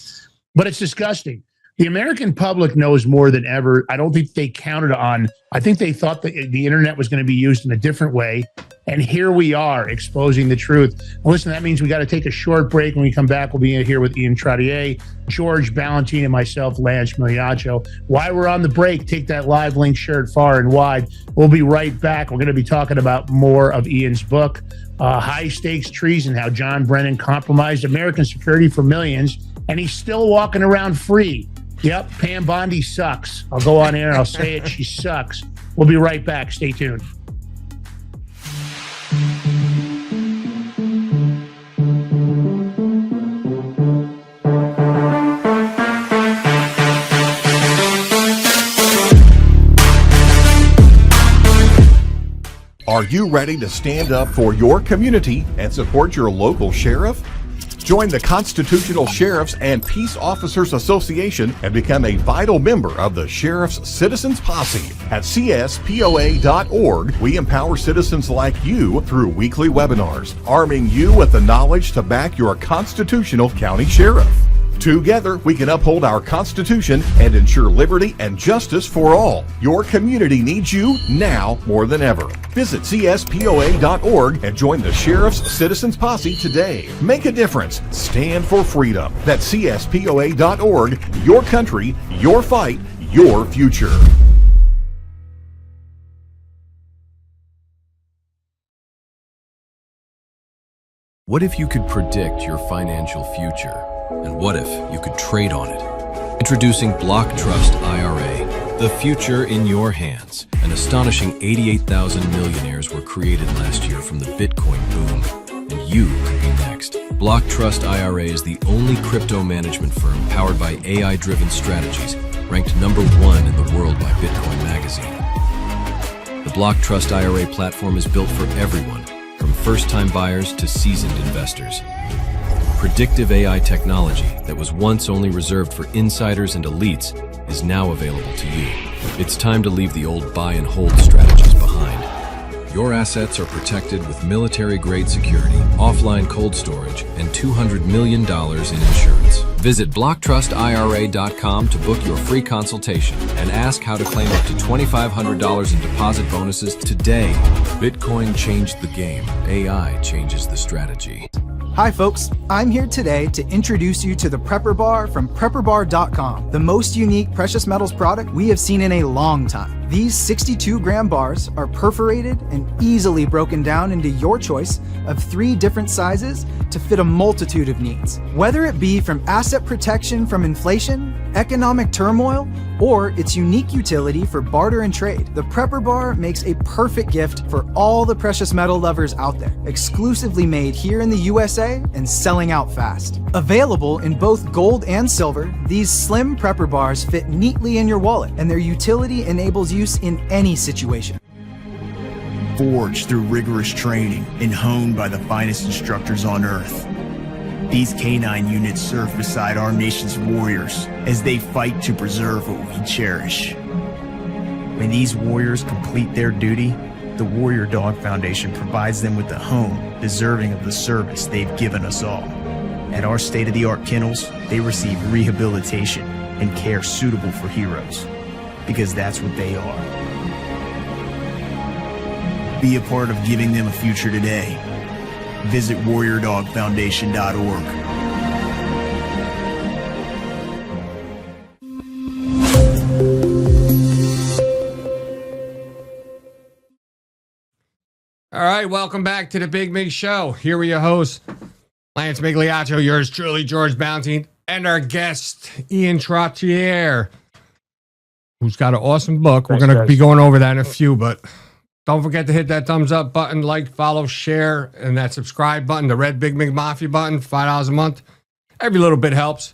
But it's disgusting. The American public knows more than ever. I don't think they counted on, I think they thought that the internet was going to be used in a different way. And here we are exposing the truth. Listen, that means we got to take a short break. When we come back, we'll be here with Ian Trottier, George Ballantine, and myself, Lance Miliaccio. While we're on the break, take that live link, share it far and wide. We'll be right back. We're going to be talking about more of Ian's book, High Stakes Treason, how John Brennan compromised American security for millions, and he's still walking around free. Yep, Pam Bondi sucks. I'll go on air and I'll say it. She sucks. We'll be right back. Stay tuned. Are you ready to stand up for your community and support your local sheriff? Join the Constitutional Sheriffs and Peace Officers Association and become a vital member of the Sheriff's Citizens Posse. At CSPOA.org, we empower citizens like you through weekly webinars, arming you with the knowledge to back your constitutional county sheriff. Together, we can uphold our Constitution and ensure liberty and justice for all. Your community needs you now more than ever. Visit CSPOA.org and join the Sheriff's Citizens Posse today. Make a difference. Stand for freedom. That's CSPOA.org. Your country, your fight, your future. What if you could predict your financial future? And what if you could trade on it? Introducing Block Trust IRA, the future in your hands. An astonishing 88,000 millionaires were created last year from the Bitcoin boom, and you could be next. Block Trust IRA is the only crypto management firm powered by AI-driven strategies, ranked #1 in the world by Bitcoin Magazine. The Block Trust IRA platform is built for everyone, from first-time buyers to seasoned investors. Predictive AI technology that was once only reserved for insiders and elites is now available to you. It's time to leave the old buy and hold strategies behind. Your assets are protected with military-grade security, offline cold storage, and $200 million in insurance. Visit BlockTrustIRA.com to book your free consultation and ask how to claim up to $2,500 in deposit bonuses today. Bitcoin changed the game. AI changes the strategy. Hi folks, I'm here today to introduce you to the Prepper Bar from PrepperBar.com, the most unique precious metals product we have seen in a long time. These 62-gram bars are perforated and easily broken down into your choice of 3 different sizes to fit a multitude of needs. Whether it be from asset protection from inflation, economic turmoil, or its unique utility for barter and trade, the Prepper Bar makes a perfect gift for all the precious metal lovers out there. Exclusively made here in the USA and selling out fast. Available in both gold and silver, these slim Prepper Bars fit neatly in your wallet, and their utility enables use in any situation. Forged through rigorous training and honed by the finest instructors on earth, these canine units serve beside our nation's warriors as they fight to preserve what we cherish. When these warriors complete their duty, the Warrior Dog Foundation provides them with a home deserving of the service they've given us all. At our state-of-the-art kennels, they receive rehabilitation and care suitable for heroes, because that's what they are. Be a part of giving them a future today. Visit WarriorDogFoundation.org. All right, welcome back to the Big Mig Show. Here with your host, Lance Migliaccio, yours truly, George Ballantine, and our guest, Ian Trottier, who's got an awesome book. We're going to be going over that in a few, but don't forget to hit that thumbs up button, like, follow, share, and that subscribe button, the red Big Mig Mafia button, $5 a month. Every little bit helps.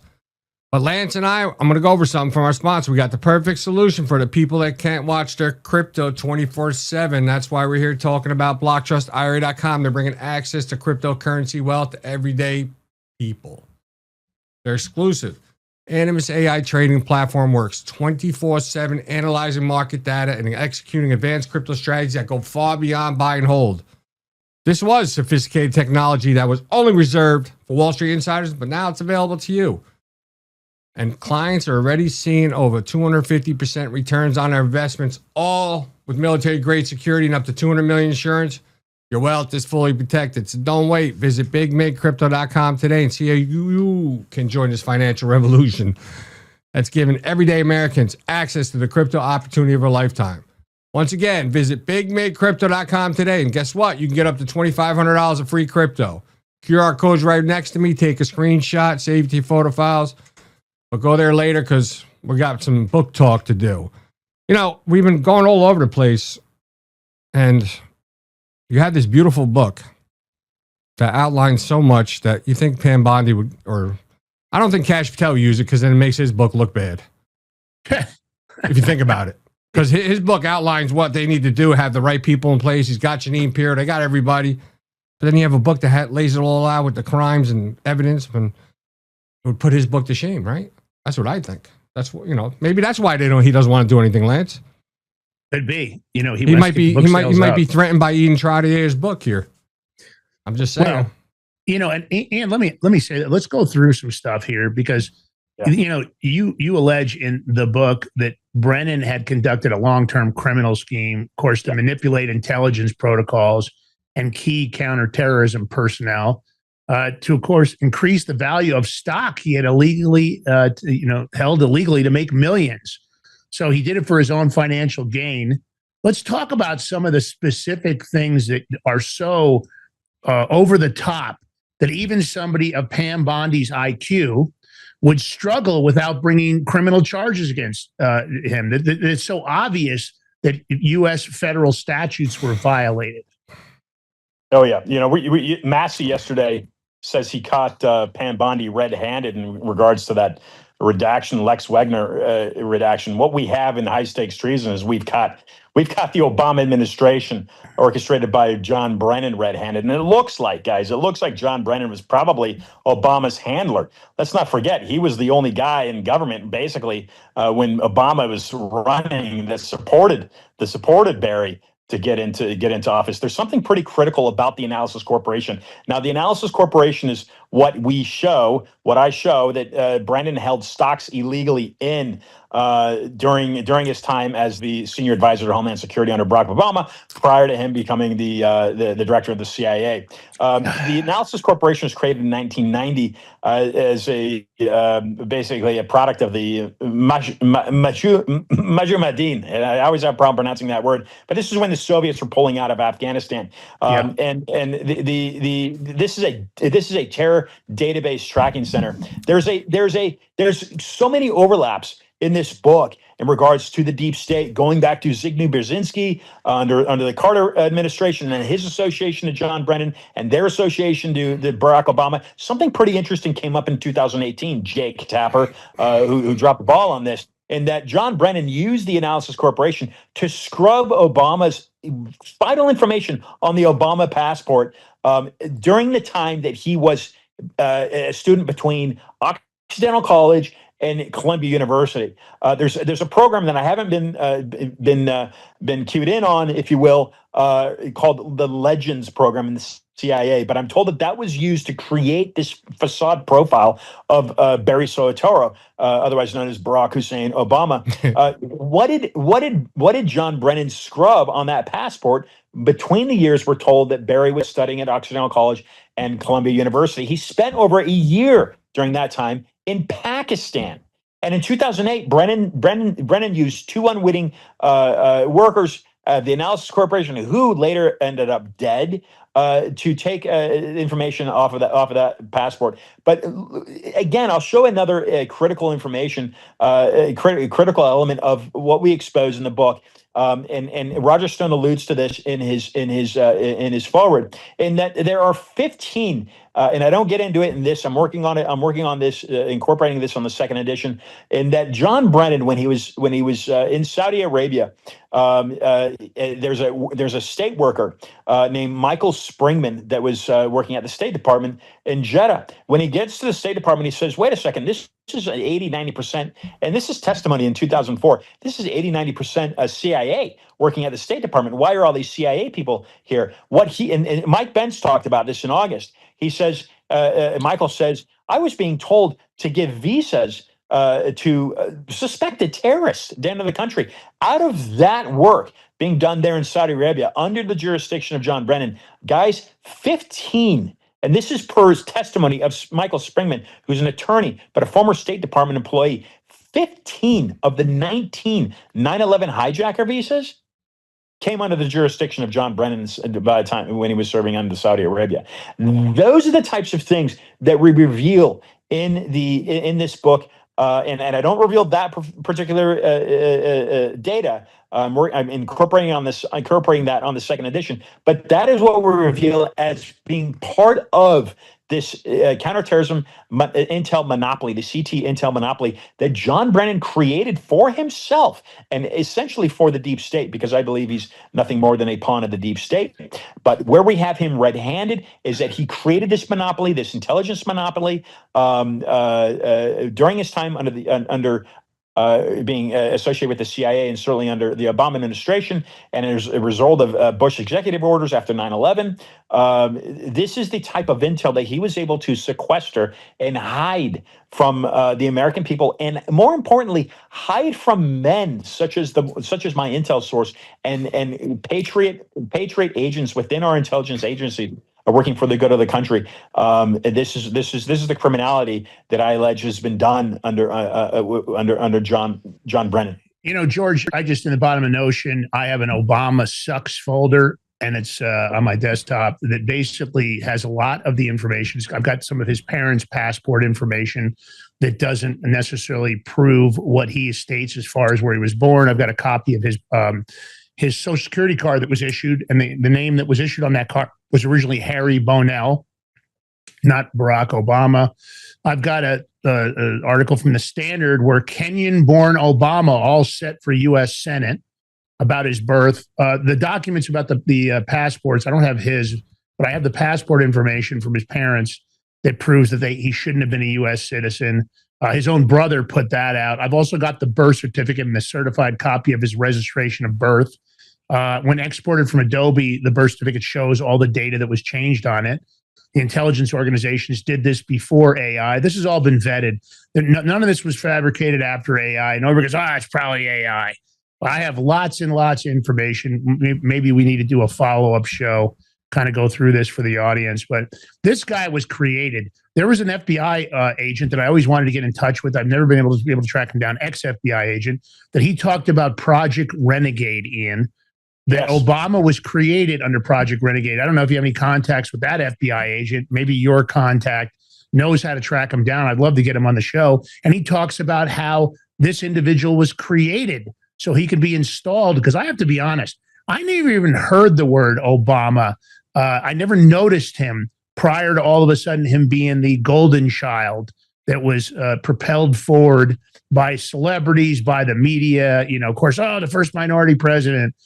But Lance and I'm going to go over something from our sponsor. We got the perfect solution for the people that can't watch their crypto 24/7. That's why we're here talking about BlockTrustIRA.com. They're bringing access to cryptocurrency wealth to everyday people. They're exclusive. Animus AI trading platform works 24/7, analyzing market data and executing advanced crypto strategies that go far beyond buy and hold. This was sophisticated technology that was only reserved for Wall Street insiders, but now it's available to you. And clients are already seeing over 250% returns on their investments, all with military-grade security and up to $200 million insurance. Your wealth is fully protected. So don't wait. Visit bigmidcrypto.com today and see how you can join this financial revolution that's giving everyday Americans access to the crypto opportunity of a lifetime. Once again, visit bigmidcrypto.com today. And guess what? You can get up to $2,500 of free crypto. QR code's right next to me. Take a screenshot, save it to your photo files. But go there later because we got some book talk to do. You know, we've been going all over the place. And you had this beautiful book that outlines so much that you think Pam Bondi would, or I don't think Cash Patel would use it because then it makes his book look bad. If you think about it. Because his book outlines what they need to do, have the right people in place. He's got Janine Pierre. They got everybody. But then you have a book that lays it all out with the crimes and evidence, and it would put his book to shame, right? That's what I think. That's what, you know, maybe that's why he doesn't want to do anything, Lance. Could be. You know, he might be be threatened by Eden Trottier's book here. I'm just saying. Well, you know, and let me say that. Let's go through some stuff here because you know, you allege in the book that Brennan had conducted a long-term criminal scheme, of course, to manipulate intelligence protocols and key counterterrorism personnel to, of course, increase the value of stock he had illegally, held illegally to make millions. So he did it for his own financial gain. Let's talk about some of the specific things that are so over the top that even somebody of Pam Bondi's IQ would struggle without bringing criminal charges against him. It's so obvious that U.S. federal statutes were violated. Oh, yeah. You know, Massey yesterday says he caught Pam Bondi red-handed in regards to that redaction, Lex Wagner redaction. What we have in high-stakes treason is we've got the Obama administration orchestrated by John Brennan red-handed. And it looks like John Brennan was probably Obama's handler. Let's not forget, he was the only guy in government, basically, when Obama was running that supported Barry to get into office. There's something pretty critical about the Analysis Corporation. Now, the Analysis Corporation is what I show that Brennan held stocks illegally in during his time as the senior advisor to Homeland Security under Barack Obama, prior to him becoming the director of the CIA. The Analysis Corporation was created in 1990 as basically a product of the Mujahideen. And I always have a problem pronouncing that word, but this is when the Soviets were pulling out of Afghanistan. And this is a terror database tracking center. There's so many overlaps in this book in regards to the deep state, going back to Zbigniew Brzezinski under the Carter administration and his association to John Brennan and their association to Barack Obama. Something pretty interesting came up in 2018, Jake Tapper, who dropped the ball on this, in that John Brennan used the Analysis Corporation to scrub Obama's vital information on the Obama passport during the time that he was a student between Occidental College and Columbia University. There's a program that I haven't been cued in on, if you will, called the Legends program in the CIA. But I'm told that was used to create this facade profile of Barry Soetoro, otherwise known as Barack Hussein Obama. What did John Brennan scrub on that passport? Between the years, we're told that Barry was studying at Occidental College and Columbia University. He spent over a year during that time in Pakistan. And in 2008, Brennan used two unwitting workers of the Analysis Corporation, who later ended up dead, to take information off of that passport. But again, I'll show another critical information, critical element of what we expose in the book. And Roger Stone alludes to this in his foreword, in that there are 15. And I don't get into it in this. I'm working on it. I'm working on this, incorporating this on the second edition. And that John Brennan, when he was in Saudi Arabia, there's a state worker named Michael Springman that was working at the State Department in Jeddah. When he gets to the State Department, he says, "Wait a second, this is 80-90%," and this is testimony in 2004. This is 80-90% CIA working at the State Department. Why are all these CIA people here? And Mike Pence talked about this in August. He says, Michael says, "I was being told to give visas to suspected terrorists down to the country." Out of that work being done there in Saudi Arabia under the jurisdiction of John Brennan. Guys, 15, and this is per his testimony of Michael Springman, who's an attorney, but a former State Department employee. 15 of the 19 9/11 hijacker visas came under the jurisdiction of John Brennan by the time when he was serving under Saudi Arabia. Those are the types of things that we reveal in this book, and I don't reveal that particular data. I'm incorporating that on the second edition, but that is what we reveal as being part of this counterterrorism intel monopoly, the CT intel monopoly that John Brennan created for himself and essentially for the deep state, because I believe he's nothing more than a pawn of the deep state. But where we have him red-handed is that he created this monopoly, this intelligence monopoly, during his time under being associated with the CIA and certainly under the Obama administration, and as a result of Bush executive orders after 9/11, this is the type of intel that he was able to sequester and hide from the American people, and more importantly, hide from men such as my intel source and patriot agents within our intelligence agency are working for the good of the country. This is the criminality that I allege has been done under John Brennan. You know, George, I just in the bottom of Notion, I have an Obama sucks folder, and it's on my desktop that basically has a lot of the information. I've got some of his parents' passport information that doesn't necessarily prove what he states as far as where he was born. I've got a copy of his Social Security card that was issued, and the name that was issued on that card was originally Harry Bonell, not Barack Obama. I've got an article from the Standard where Kenyan-born Obama all set for U.S. Senate about his birth. The documents about the passports, I don't have his, but I have the passport information from his parents that proves that he shouldn't have been a U.S. citizen. His own brother put that out. I've also got the birth certificate and the certified copy of his registration of birth. When exported from Adobe, the birth certificate shows all the data that was changed on it. The intelligence organizations did this before AI. This has all been vetted. None of this was fabricated after AI. Nobody goes, it's probably AI. I have lots and lots of information. Maybe we need to do a follow-up show, kind of go through this for the audience. But this guy was created. There was an FBI agent that I always wanted to get in touch with. I've never been able to track him down, ex-FBI agent, that he talked about Project Renegade in. That yes. Obama was created under Project Renegade. I don't know if you have any contacts with that FBI agent. Maybe your contact knows how to track him down. I'd love to get him on the show. And he talks about how this individual was created so he could be installed. Because I have to be honest, I never even heard the word Obama. I never noticed him prior to all of a sudden him being the golden child that was propelled forward by celebrities, by the media. You know, of course, the first minority president.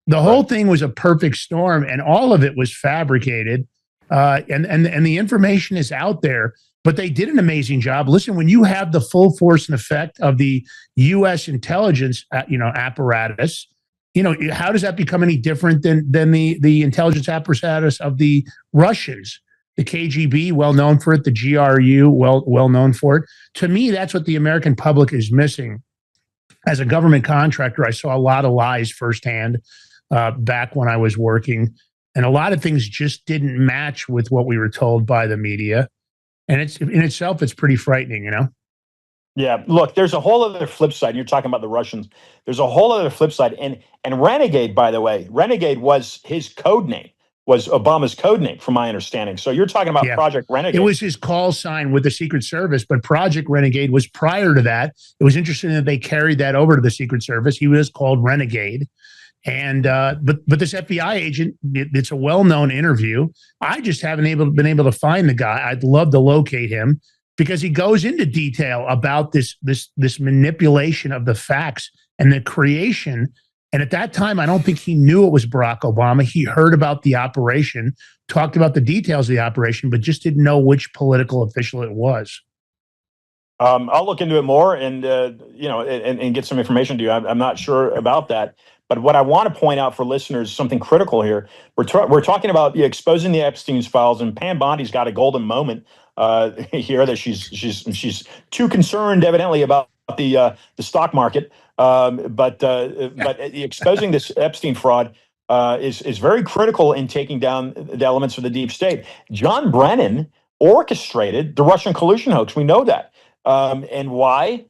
The whole thing was a perfect storm, and all of it was fabricated. And the information is out there, but they did an amazing job. Listen, when you have the full force and effect of the U.S. intelligence, apparatus, how does that become any different than the intelligence apparatus of the Russians? The KGB, well known for it, the GRU, well known for it. To me, that's what the American public is missing. As a government contractor, I saw a lot of lies firsthand. Back when I was working, and a lot of things just didn't match with what we were told by the media, and it's in itself, it's pretty frightening, Yeah, look, there's a whole other flip side. You're talking about the Russians. There's a whole other flip side, and Renegade, by the way, Renegade was his code name, was Obama's code name, from my understanding. So you're talking about Project Renegade. It was his call sign with the Secret Service, but Project Renegade was prior to that. It was interesting that they carried that over to the Secret Service. He was called Renegade. And but this FBI agent, it's a well-known interview. I just haven't been able to find the guy. I'd love to locate him because he goes into detail about this manipulation of the facts and the creation. And at that time, I don't think he knew it was Barack Obama. He heard about the operation, talked about the details of the operation, but just didn't know which political official it was. I'll look into it more and and get some information to you. I'm not sure about that. But what I want to point out for listeners, something critical here. We're talking about exposing the Epstein's files, and Pam Bondi's got a golden moment here that she's too concerned, evidently, about the stock market, but exposing this Epstein fraud is very critical in taking down the elements of the deep state. John Brennan orchestrated the Russian collusion hoax. We know that, and why?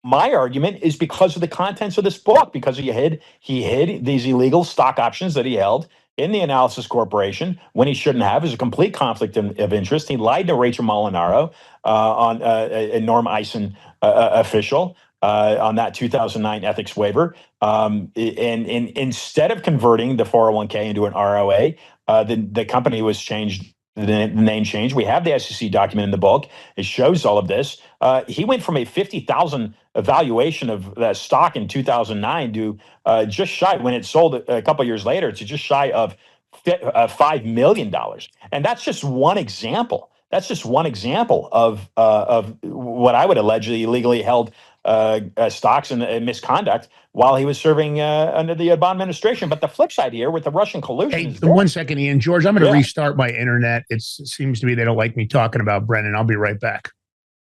My argument is because of the contents of this book, because he hid these illegal stock options that he held in the Analysis Corporation when he shouldn't have. It was a complete conflict of interest. He lied to Rachel Molinaro on a Norm Eisen official on that 2009 ethics waiver. And instead of converting the 401k into an ROA, the company was changed. The name change. We have the SEC document in the book. It shows all of this. He went from a 50,000 valuation of the stock in 2009 to just shy, when it sold a couple years later, to just shy of $5 million. And that's just one example. That's just one example of what I would allegedly illegally held stocks and misconduct while he was serving under the Obama administration. But the flip side here with the Russian collusion. Hey, 1 second, Ian. George, I'm going to restart my internet. It seems to me they don't like me talking about Brennan. I'll be right back.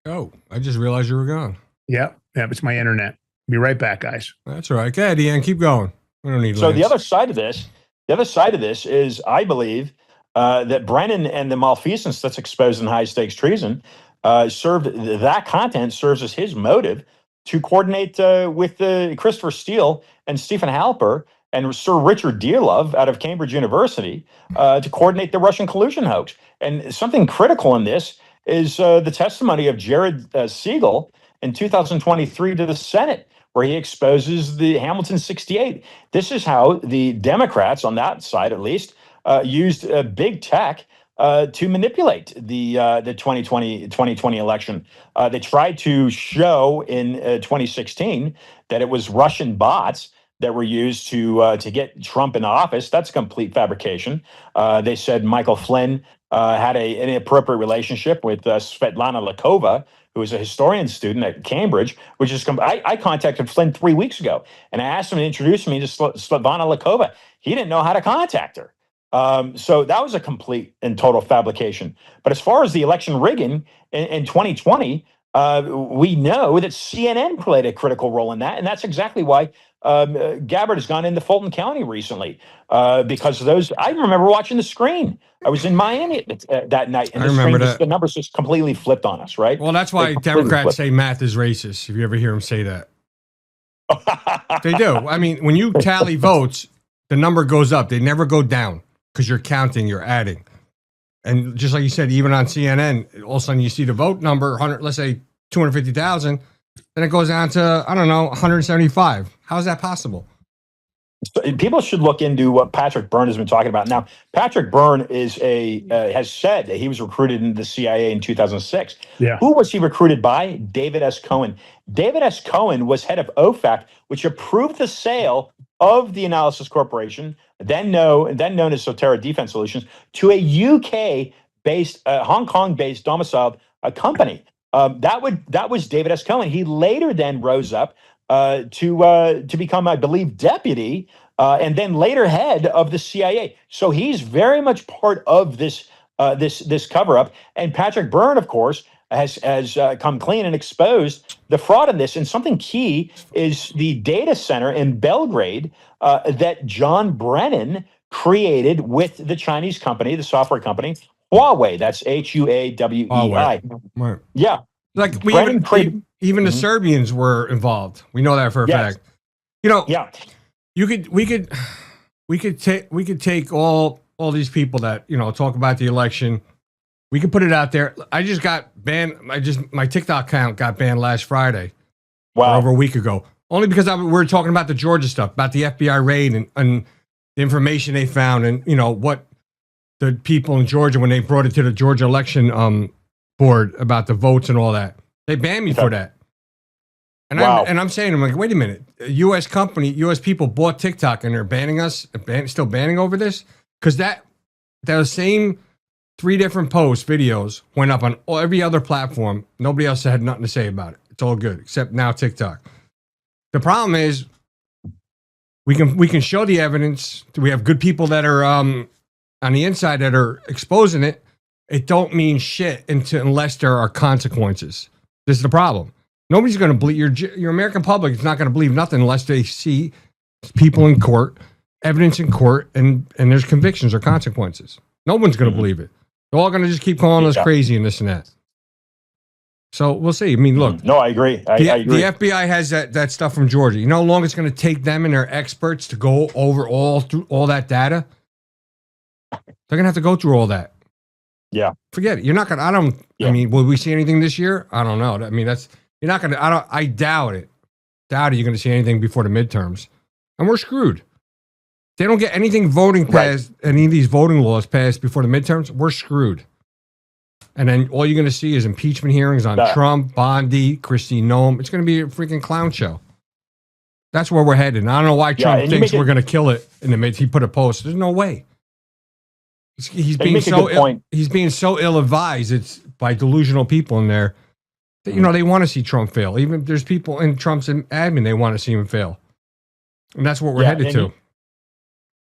Oh, I just realized you were gone. Yeah, it's my internet. Be right back, guys. That's all right. Go ahead, Ian. Keep going. We don't need. So the other side of this is, I believe that Brennan and the malfeasance that's exposed in high stakes treason that content serves as his motive to coordinate with Christopher Steele and Stephen Halper and Sir Richard Dearlove out of Cambridge University to coordinate the Russian collusion hoax. And something critical in this is the testimony of Jared Siegel in 2023 to the Senate, where he exposes the Hamilton 68. This is how the Democrats, on that side at least, used big tech to manipulate the 2020 election. They tried to show in 2016 that it was Russian bots that were used to get Trump in office. That's a complete fabrication. They said Michael Flynn had an inappropriate relationship with Svetlana Lakova, who is a historian student at Cambridge, which is, I contacted Flynn 3 weeks ago, and I asked him to introduce me to Svetlana Lakova. He didn't know how to contact her. So that was a complete and total fabrication. But as far as the election rigging in 2020, we know that CNN played a critical role in that. And that's exactly why Gabbard has gone into Fulton County recently, because of those. I remember watching the screen. I was in Miami that night, and the numbers just completely flipped on us, right? Well, that's why Democrats say math is racist, if you ever hear them say that. They do. I mean, when you tally votes, the number goes up. They never go down because you're counting, you're adding. And just like you said, even on CNN, all of a sudden you see the vote number, 100, let's say 250,000, then it goes down to, I don't know, 175. How is that possible? People should look into what Patrick Byrne has been talking about. Now, Patrick Byrne is has said that he was recruited into the CIA in 2006. Yeah. Who was he recruited by? David S. Cohen. David S. Cohen was head of OFAC, which approved the sale of the Analysis Corporation, then known as Sotera Defense Solutions, to a UK-based, Hong Kong-based domiciled company. That was David S. Cohen. He later then rose up to become, I believe, deputy, and then later head of the CIA. So he's very much part of this cover-up. And Patrick Byrne, of course, has come clean and exposed the fraud in this. And something key is the data center in Belgrade that John Brennan created with the Chinese company, the software company, Huawei. That's Huawei. Right. Yeah. Like even the Serbians were involved. We know that for a fact. You know, we could take all these people that, you know, talk about the election. We could put it out there. I just got banned. My TikTok account got banned last Friday. Wow. Over a week ago. Only because we were talking about the Georgia stuff, about the FBI raid and the information they found, and you know what the people in Georgia, when they brought it to the Georgia election board about the votes and all that, they banned me for that. And I'm saying, I'm like, wait a minute, a U.S. company, U.S. people bought TikTok and they're banning us, still banning over this, because that same 3 different posts, videos went up on every other platform. Nobody else had nothing to say about it. It's all good, except now TikTok. The problem is we can show the evidence. We have good people that are on the inside that are exposing it. It don't mean shit unless there are consequences. This is the problem. Nobody's going to believe your American public is not going to believe nothing unless they see people in court, evidence in court, and there's convictions or consequences. No one's going to believe it. They're all going to just keep calling us crazy and this and that. So we'll see. I mean, look. No, I agree. I agree. The FBI has that stuff from Georgia. You know how long it's going to take them and their experts to go over all that data? They're going to have to go through all that. Yeah. Forget it. You're not going to, I mean, will we see anything this year? I don't know. I mean, you're not going to, I doubt it. Doubt it you're going to see anything before the midterms. And we're screwed. They don't get anything voting passed, any of these voting laws passed before the midterms, we're screwed. And then all you're going to see is impeachment hearings on Trump, Bondi, Kristi Noem. It's going to be a freaking clown show. That's where we're headed. And I don't know why Trump thinks we're going to kill it in the mid. He put a post. There's no way. He's being so ill-advised. It's by delusional people in there that, you know, they want to see Trump fail. Even there's people in Trump's admin, they want to see him fail. And that's what we're headed to.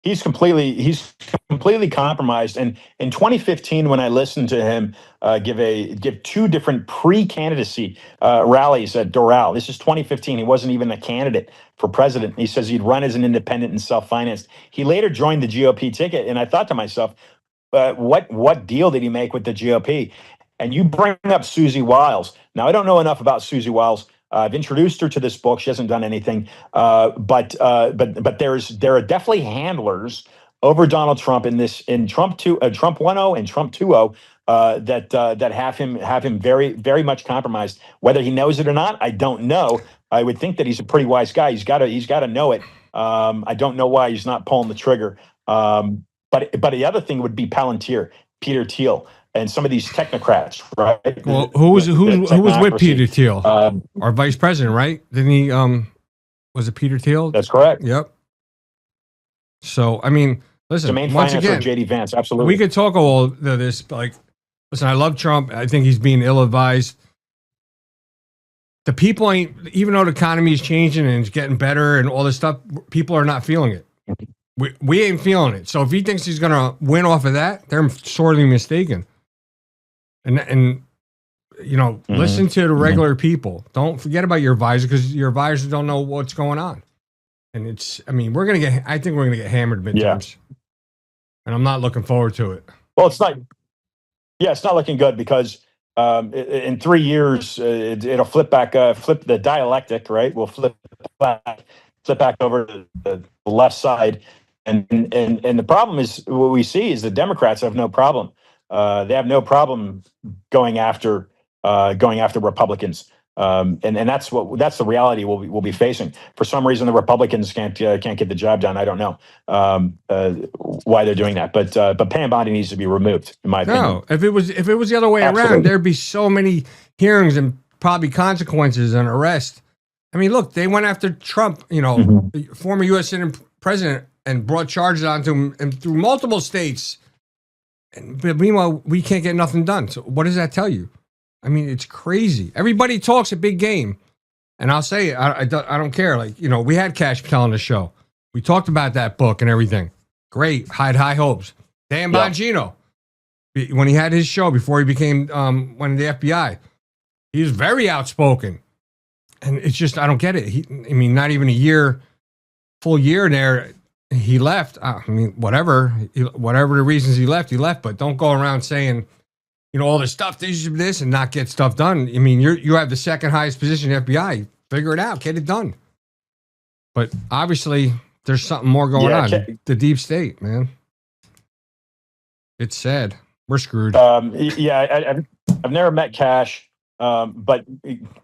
He's completely compromised. And in 2015, when I listened to him give two different pre-candidacy rallies at Doral, this is 2015. He wasn't even a candidate for president. He says he'd run as an independent and self-financed. He later joined the GOP ticket, and I thought to myself, what deal did he make with the GOP? And you bring up Susie Wiles. Now, I don't know enough about Susie Wiles. I've introduced her to this book. She hasn't done anything, but there are definitely handlers over Donald Trump in Trump 1.0 and Trump 2.0 that have him very, very much compromised. Whether he knows it or not, I don't know. I would think that he's a pretty wise guy. He's got to know it. I don't know why he's not pulling the trigger. But the other thing would be Palantir, Peter Thiel, and some of these technocrats, right? Well, who was with Peter Thiel? Our vice president, right? Didn't he? Was it Peter Thiel? That's correct. Yep. So I mean, listen. Domain once financer again, JD Vance, absolutely. We could talk all of this, but like, listen. I love Trump. I think he's being ill-advised. The people ain't, even though the economy is changing and it's getting better and all this stuff, people are not feeling it. We ain't feeling it. So if he thinks he's going to win off of that, they're sorely mistaken. And you know, listen to the regular people. Don't forget about your advisor, because your advisors don't know what's going on. And I think we're going to get hammered midterms. Yeah. And I'm not looking forward to it. Well, it's not looking good because in 3 years, it'll flip the dialectic, right? We'll flip back over to the left side. And the problem is, what we see is the Democrats have no problem. They have no problem going after Republicans, and that's the reality we'll be facing. For some reason, the Republicans can't get the job done. I don't know why they're doing that, but Pam Bondi needs to be removed, in my opinion. No, if it was the other way around, there'd be so many hearings and probably consequences and arrest. I mean, look, they went after Trump, the former U.S. Senate president, and brought charges onto him and through multiple states. But meanwhile, we can't get nothing done. So what does that tell you? I mean, it's crazy. Everybody talks a big game. And I'll say it, I don't care. Like, we had Cash Patel on the show. We talked about that book and everything. Great. Had high hopes. Dan Bongino, when he had his show before he became one of the FBI, he was very outspoken. And it's just, I don't get it. Not even full year there, he left. Whatever the reasons he left, but don't go around saying, all this stuff, this, and not get stuff done. You have the second highest position in the FBI. Figure it out, get it done. But obviously, there's something more going on. The deep state, man. It's sad. We're screwed. I've never met Cash. But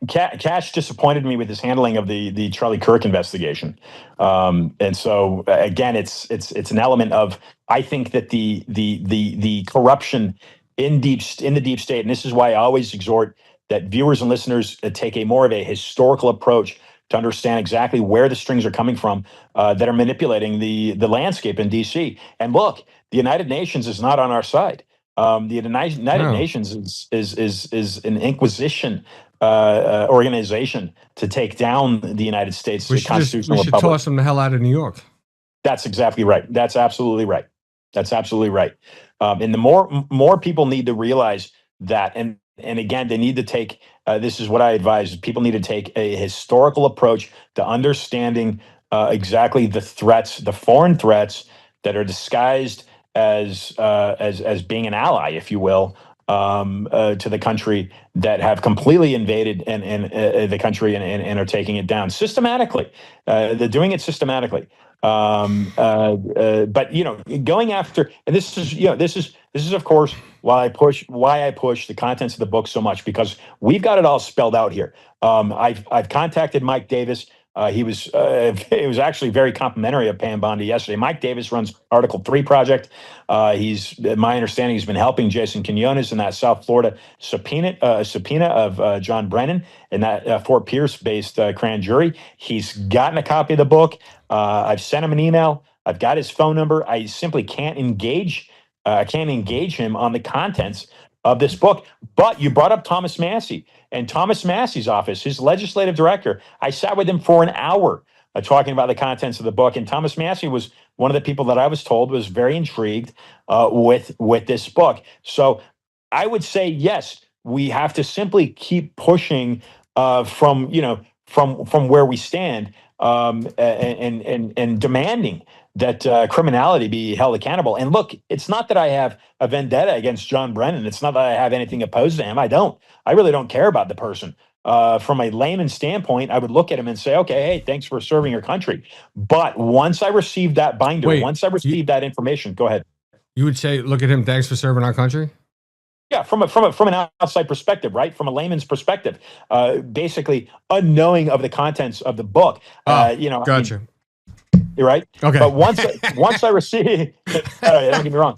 Cash disappointed me with his handling of the Charlie Kirk investigation, and so again, it's an element of, I think that the corruption in the deep state, and this is why I always exhort that viewers and listeners take a more of a historical approach to understand exactly where the strings are coming from that are manipulating the landscape in DC. And look, the United Nations is not on our side. The United Nations is an inquisition organization to take down the United States. We should toss them the hell out of New York. That's exactly right. That's absolutely right. And the more people need to realize that, and And again, they need to take, this is what I advise, people need to take a historical approach to understanding exactly the threats, the foreign threats that are disguised as being an ally, if you will, to the country, that have completely invaded the country and are taking it down systematically. They're doing it systematically. But going after, and this is of course why I push the contents of the book so much, because we've got it all spelled out here. I've contacted Mike Davis. He was it was actually very complimentary of Pam Bondi yesterday. Mike Davis runs Article 3 project. He's, my understanding, he's been helping Jason Quinones in that South Florida subpoena of John Brennan in that Fort Pierce-based grand jury. He's gotten a copy of the book. I've sent him an email. I've got his phone number. I simply can't engage. I can't engage him on the contents of this book. But you brought up Thomas Massey, and Thomas Massey's office, his legislative director. I sat with him for an hour talking about the contents of the book, and Thomas Massey was one of the people that I was told was very intrigued with this book. So I would say yes, we have to simply keep pushing from where we stand, and demanding that criminality be held accountable. And look, it's not that I have a vendetta against John Brennan. It's not that I have anything opposed to him. I don't. I really don't care about the person. From a layman standpoint, I would look at him and say, okay, hey, thanks for serving your country. But once I received that binder, once I received that information, go ahead. You would say, look at him, thanks for serving our country? Yeah, from an outside perspective, right? From a layman's perspective, basically unknowing of the contents of the book. Gotcha. Right. Okay. But once I receive, don't get me wrong.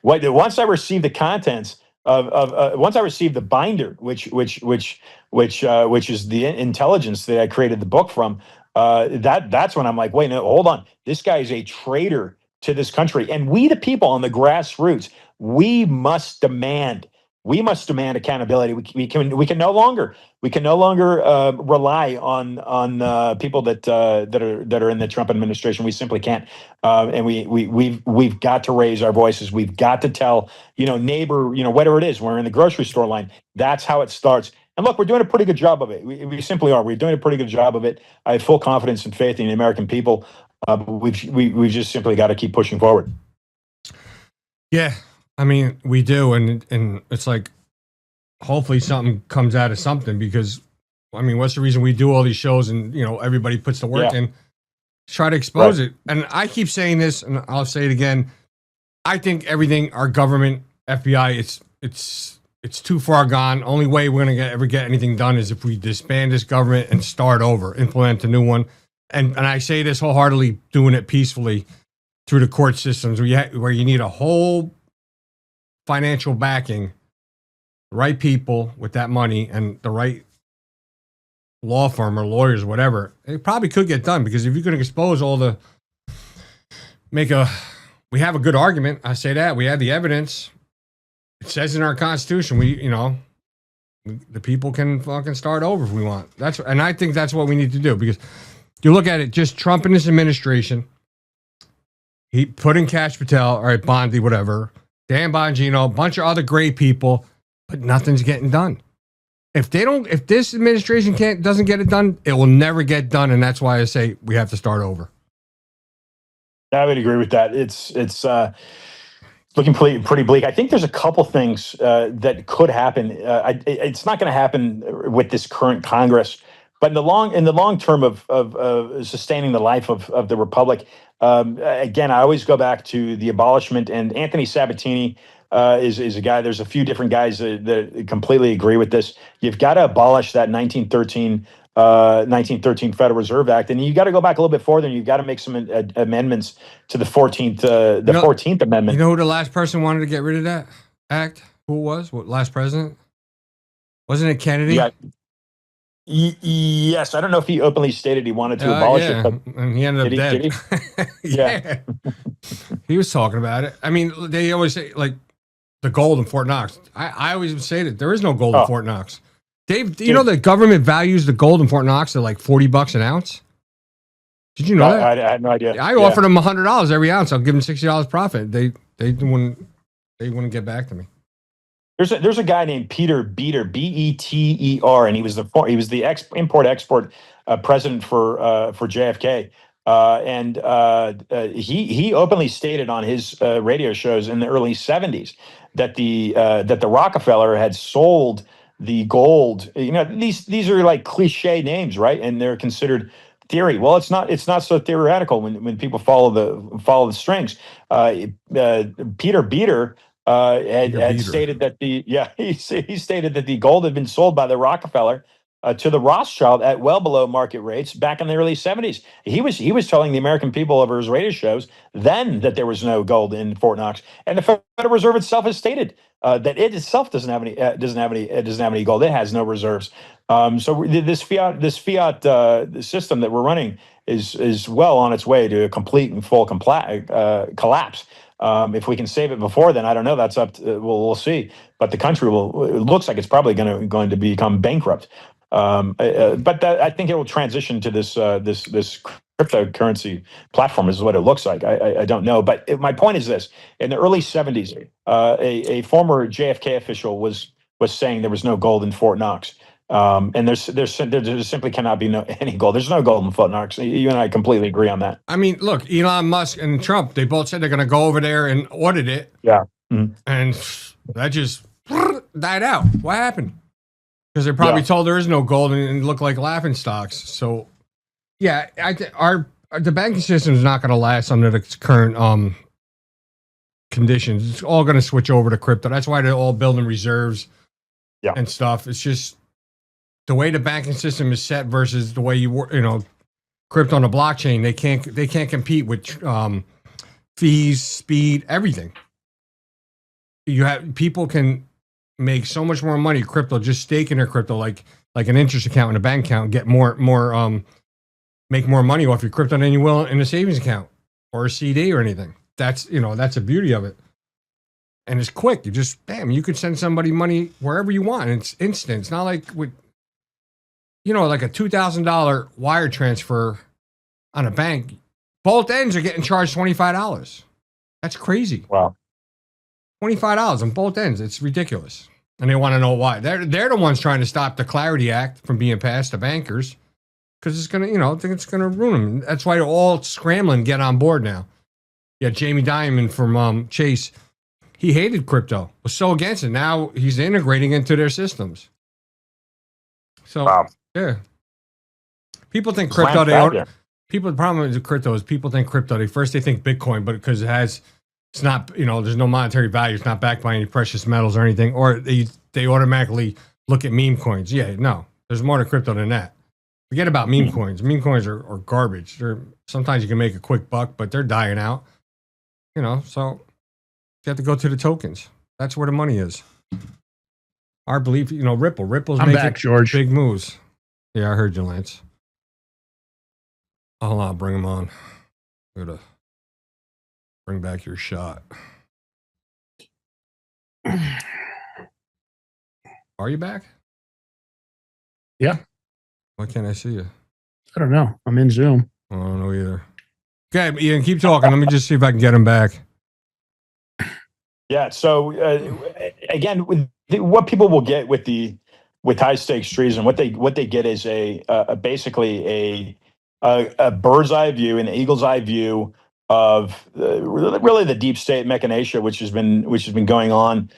Once I receive the contents once I received the binder, which is the intelligence that I created the book from, that's when I'm like, wait, no, hold on. This guy is a traitor to this country, and we, the people on the grassroots, we must demand accountability. We can no longer rely on people that are in the Trump administration. We simply can't, and we've got to raise our voices. We've got to tell neighbor, whatever it is. We're in the grocery store line. That's how it starts. And look, we're doing a pretty good job of it. We simply are. We're doing a pretty good job of it. I have full confidence and faith in the American people. But we've just simply got to keep pushing forward. Yeah. I mean, we do, and it's like, hopefully something comes out of something, because, I mean, what's the reason we do all these shows and, everybody puts the work in, try to expose it. And I keep saying this, and I'll say it again. I think everything, our government, FBI, it's too far gone. Only way we're going to ever get anything done is if we disband this government and start over, implement a new one. And I say this wholeheartedly, doing it peacefully through the court systems where you need a whole financial backing, the right people with that money and the right law firm or lawyers, whatever. It probably could get done, because if you could expose we have a good argument. I say that we have the evidence. It says in our Constitution, the people can fucking start over if we want. And I think that's what we need to do, because you look at it, just Trump and his administration, he put in Cash Patel, all right, Bondi, whatever, Dan Bongino, a bunch of other great people, but nothing's getting done. If this administration doesn't get it done, it will never get done, and that's why I say we have to start over. I would agree with that. It's looking pretty bleak. I think there's a couple things that could happen. It's not going to happen with this current Congress, but in the long term of sustaining the life of the republic. Again, I always go back to the abolishment, and Anthony Sabatini is a guy. There's a few different guys that completely agree with this. You've got to abolish that 1913 Federal Reserve Act, and you got to go back a little bit further, and you've got to make some amendments to the 14th 14th Amendment. You know who the last person wanted to get rid of that act? Who it was? What last president? Wasn't it Kennedy? Yeah. Yes, I don't know if he openly stated he wanted to abolish it, but and he ended up dead. Did he? Yeah. He was talking about it. I mean, they always say, like, the gold in Fort Knox. I always say that there is no gold in Fort Knox. Dave, do you know the government values the gold in Fort Knox at like $40 an ounce? Did you know that? I had no idea. I offered them $100 every ounce. I'll give them $60 profit. They wouldn't get back to me. There's a guy named Peter Beter, Beter, and he was the import-export president for JFK. He openly stated on his radio shows in the early 70s that the Rockefeller had sold the gold. These are like cliche names, right? And they're considered theory. Well, it's not so theoretical when people follow the strings. Peter Beter had stated that he stated that the gold had been sold by the Rockefeller to the Rothschild at well below market rates back in the early 70s. He was telling the American people over his radio shows then that there was no gold in Fort Knox, and the Federal Reserve itself has stated that it itself doesn't have any gold. It has no reserves. So this fiat system that we're running is well on its way to a complete and full collapse. If we can save it before then, I don't know. That's up to, we'll see. But the country it looks like it's probably going to become bankrupt. But I think it will transition to this cryptocurrency platform is what it looks like. I don't know. But my point is this: in the early 70s, a former JFK official was saying there was no gold in Fort Knox. And there simply cannot be any gold. There's no gold in Fort Knox. You and I completely agree on that. I mean, look, Elon Musk and Trump, they both said they're going to go over there and audit it. Yeah. And that just died out. What happened? Because they're probably told there is no gold and it looked like laughing stocks. So, yeah, the banking system is not going to last under the current conditions. It's all going to switch over to crypto. That's why they're all building reserves and stuff. It's just the way the banking system is set versus the way crypto on a blockchain. They can't compete with fees, speed, everything. People can make so much more money crypto just staking their crypto like an interest account in a bank account, get make more money off your crypto than you will in a savings account or a CD or anything. That's the beauty of it. And it's quick. You just you could send somebody money wherever you want. And it's instant. It's not like with like a $2,000 wire transfer on a bank. Both ends are getting charged $25. That's crazy. Wow. $25 on both ends. It's ridiculous. And they want to know why. They're the ones trying to stop the Clarity Act from being passed to bankers because it's going to, think it's going to ruin them. That's why they're all scrambling to get on board now. Yeah, Jamie Dimon from Chase, he hated crypto, was so against it. Now he's integrating into their systems. So, yeah. People think crypto, the problem with crypto is people think crypto, they think Bitcoin, but because it's not, there's no monetary value. It's not backed by any precious metals or anything. Or they automatically look at meme coins. Yeah, no, there's more to crypto than that. Forget about meme coins. Meme coins are garbage. Sometimes you can make a quick buck, but they're dying out. So you have to go to the tokens. That's where the money is. Our belief, Ripple's I'm making back, George. Big moves. Yeah, I heard you, Lance. Hold on, bring him on. I gotta bring back your shot. Are you back? Yeah. Why can't I see you? I don't know. I'm in Zoom. I don't know either. Okay, Ian, keep talking. Let me just see if I can get him back. Yeah. So again, what people will get with high stakes treason, what they get is basically a bird's eye view, an eagle's eye view of really the deep state machination, which has been going on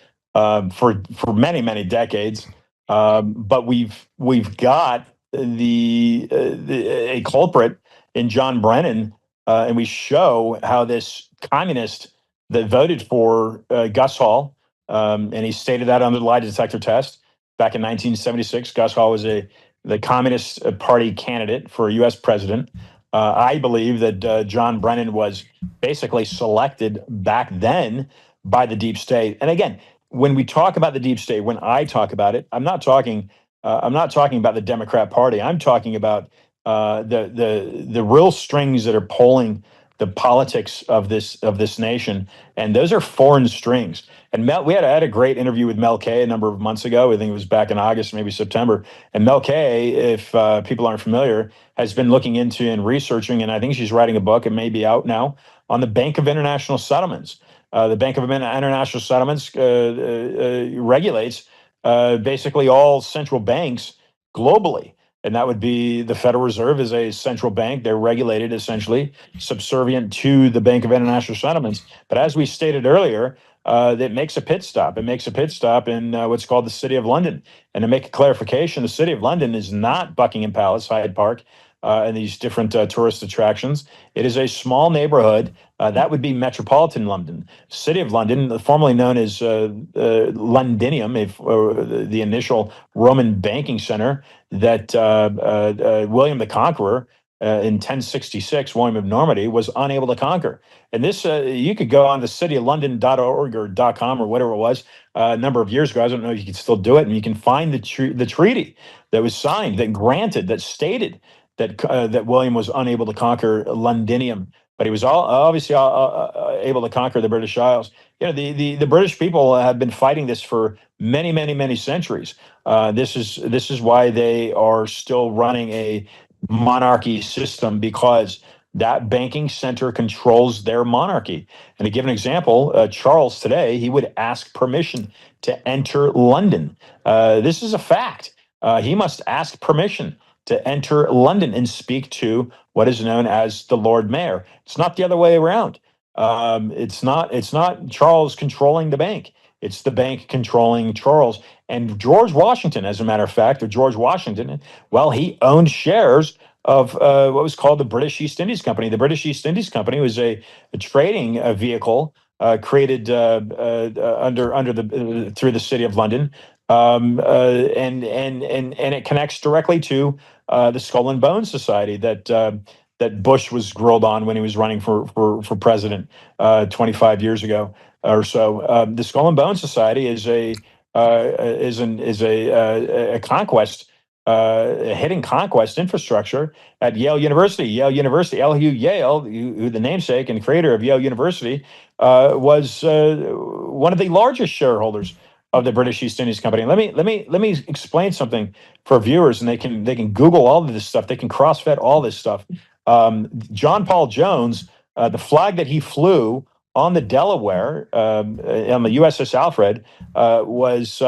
for many decades. But we've got a culprit in John Brennan, and we show how this communist that voted for Gus Hall, and he stated that under the lie detector test back in 1976. Gus Hall was the Communist Party candidate for U.S. president. I believe that John Brennan was basically selected back then by the deep state. And again, when we talk about the deep state, when I talk about it, I'm not talking about the Democrat Party. I'm talking about the real strings that are pulling the politics of this nation, and those are foreign strings. And we had a great interview with Mel K a number of months ago. I think it was back in August, maybe September. And Mel K, if people aren't familiar, has been looking into and researching, and I think she's writing a book. It may be out now on the Bank of International Settlements. The Bank of International Settlements regulates basically all central banks globally. And that would be the Federal Reserve is a central bank. They're regulated essentially subservient to the Bank of International Settlements. But as we stated earlier, it makes a pit stop. It makes a pit stop in what's called the City of London. And to make a clarification, the City of London is not Buckingham Palace, Hyde Park, and these different tourist attractions. It is a small neighborhood. That would be Metropolitan London. City of London, formerly known as Londinium, the initial Roman banking center that William the Conqueror in 1066, William of Normandy, was unable to conquer. And this, you could go on the cityoflondon.org or .com or whatever it was a number of years ago. I don't know if you can still do it. And you can find the treaty that was signed, that granted, that stated that William was unable to conquer Londinium, but he was obviously able to conquer the British Isles. You know, the British people have been fighting this for many, many, many centuries. This is why they are still running a monarchy system, because that banking center controls their monarchy. And to give an example, Charles today, he would ask permission to enter London. This is a fact. He must ask permission to enter London and speak to what is known as the Lord Mayor. It's not the other way around. It's not Charles controlling the bank. It's the bank controlling Charles. And George Washington, as a matter of fact, well, he owned shares of what was called the British East Indies Company. The British East Indies Company was a trading vehicle created through the City of London, and it connects directly to the Skull and Bones Society that Bush was grilled on when he was running for president 25 years ago or so. The Skull and Bones Society is a conquest, a hidden conquest infrastructure at Yale University. Elihu Yale, who the namesake and creator of Yale University, was one of the largest shareholders of the British East Indies Company. Let me explain something for viewers, and they can Google all of this stuff. They can cross-vet all this stuff. John Paul Jones, the flag that he flew on the Delaware, on the USS Alfred, was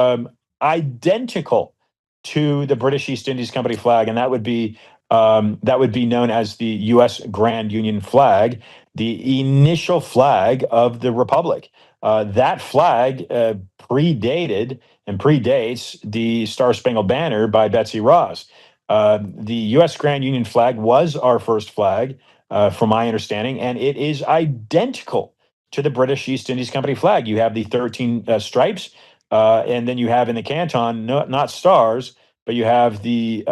identical to the British East Indies Company flag, and that would be known as the U.S. Grand Union flag, the initial flag of the Republic. That flag predated and predates the Star Spangled Banner by Betsy Ross. The U.S. Grand Union flag was our first flag, from my understanding, and it is identical to the British East Indies Company flag. You have the 13 stripes, and then you have in the canton not stars, but you have the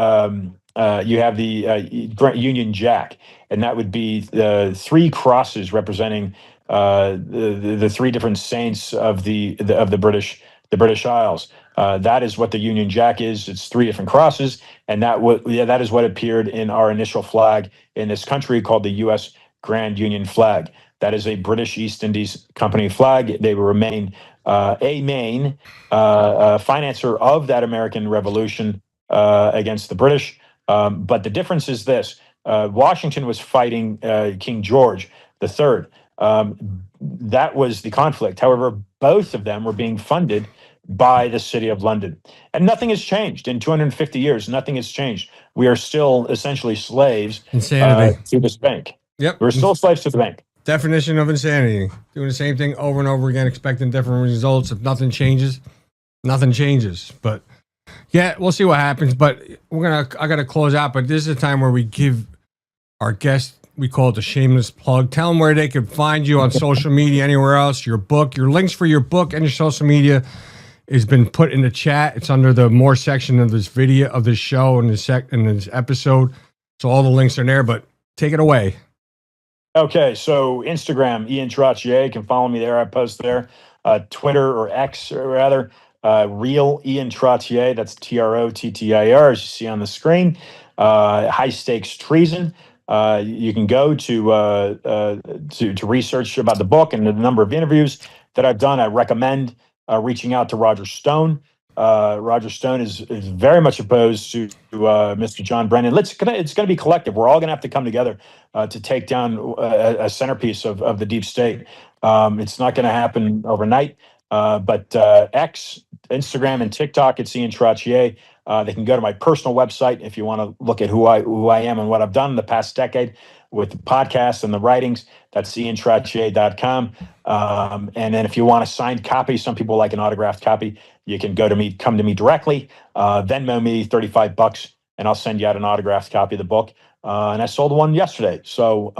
Union Jack, and that would be the three crosses representing the three different saints of the British Isles. That is what the Union Jack is. It's three different crosses, and that is what appeared in our initial flag in this country called the U.S. Grand Union flag. That is a British East Indies Company flag. They will remain a main financer of that American Revolution against the British. But the difference is this. Washington was fighting King George III. That was the conflict. However, both of them were being funded by the City of London. And nothing has changed. In 250 years, nothing has changed. We are still essentially slaves to this bank. Yep. We're still slaves to the bank. Definition of insanity. Doing the same thing over and over again, expecting different results. If nothing changes, nothing changes. But yeah, we'll see what happens. But I gotta close out. But this is a time where we give our guests, we call it the shameless plug. Tell them where they can find you on social media, anywhere else. Your book, your links for your book and your social media has been put in the chat. It's under the more section of this video, of this show, and this episode. So all the links are there. But take it away. Okay, so Instagram, Ian Trottier, you can follow me there. I post there. Twitter, or X, or rather, Real Ian Trottier. That's Trottir, as you see on the screen. High Stakes Treason. You can go to research about the book and the number of interviews that I've done. I recommend reaching out to Roger Stone. Roger Stone is very much opposed to Mr. John Brennan. It's going to be collective. We're all going to have to come together to take down a centerpiece of the deep state. It's not going to happen overnight, but X, Instagram, and TikTok, it's Ian Trottier. They can go to my personal website if you want to look at who I am and what I've done in the past decade with the podcast and the writings. That's iantrottier.com. And then if you want a signed copy, some people like an autographed copy, you can come to me directly, Venmo me $35, and I'll send you out an autographed copy of the book. And I sold one yesterday. So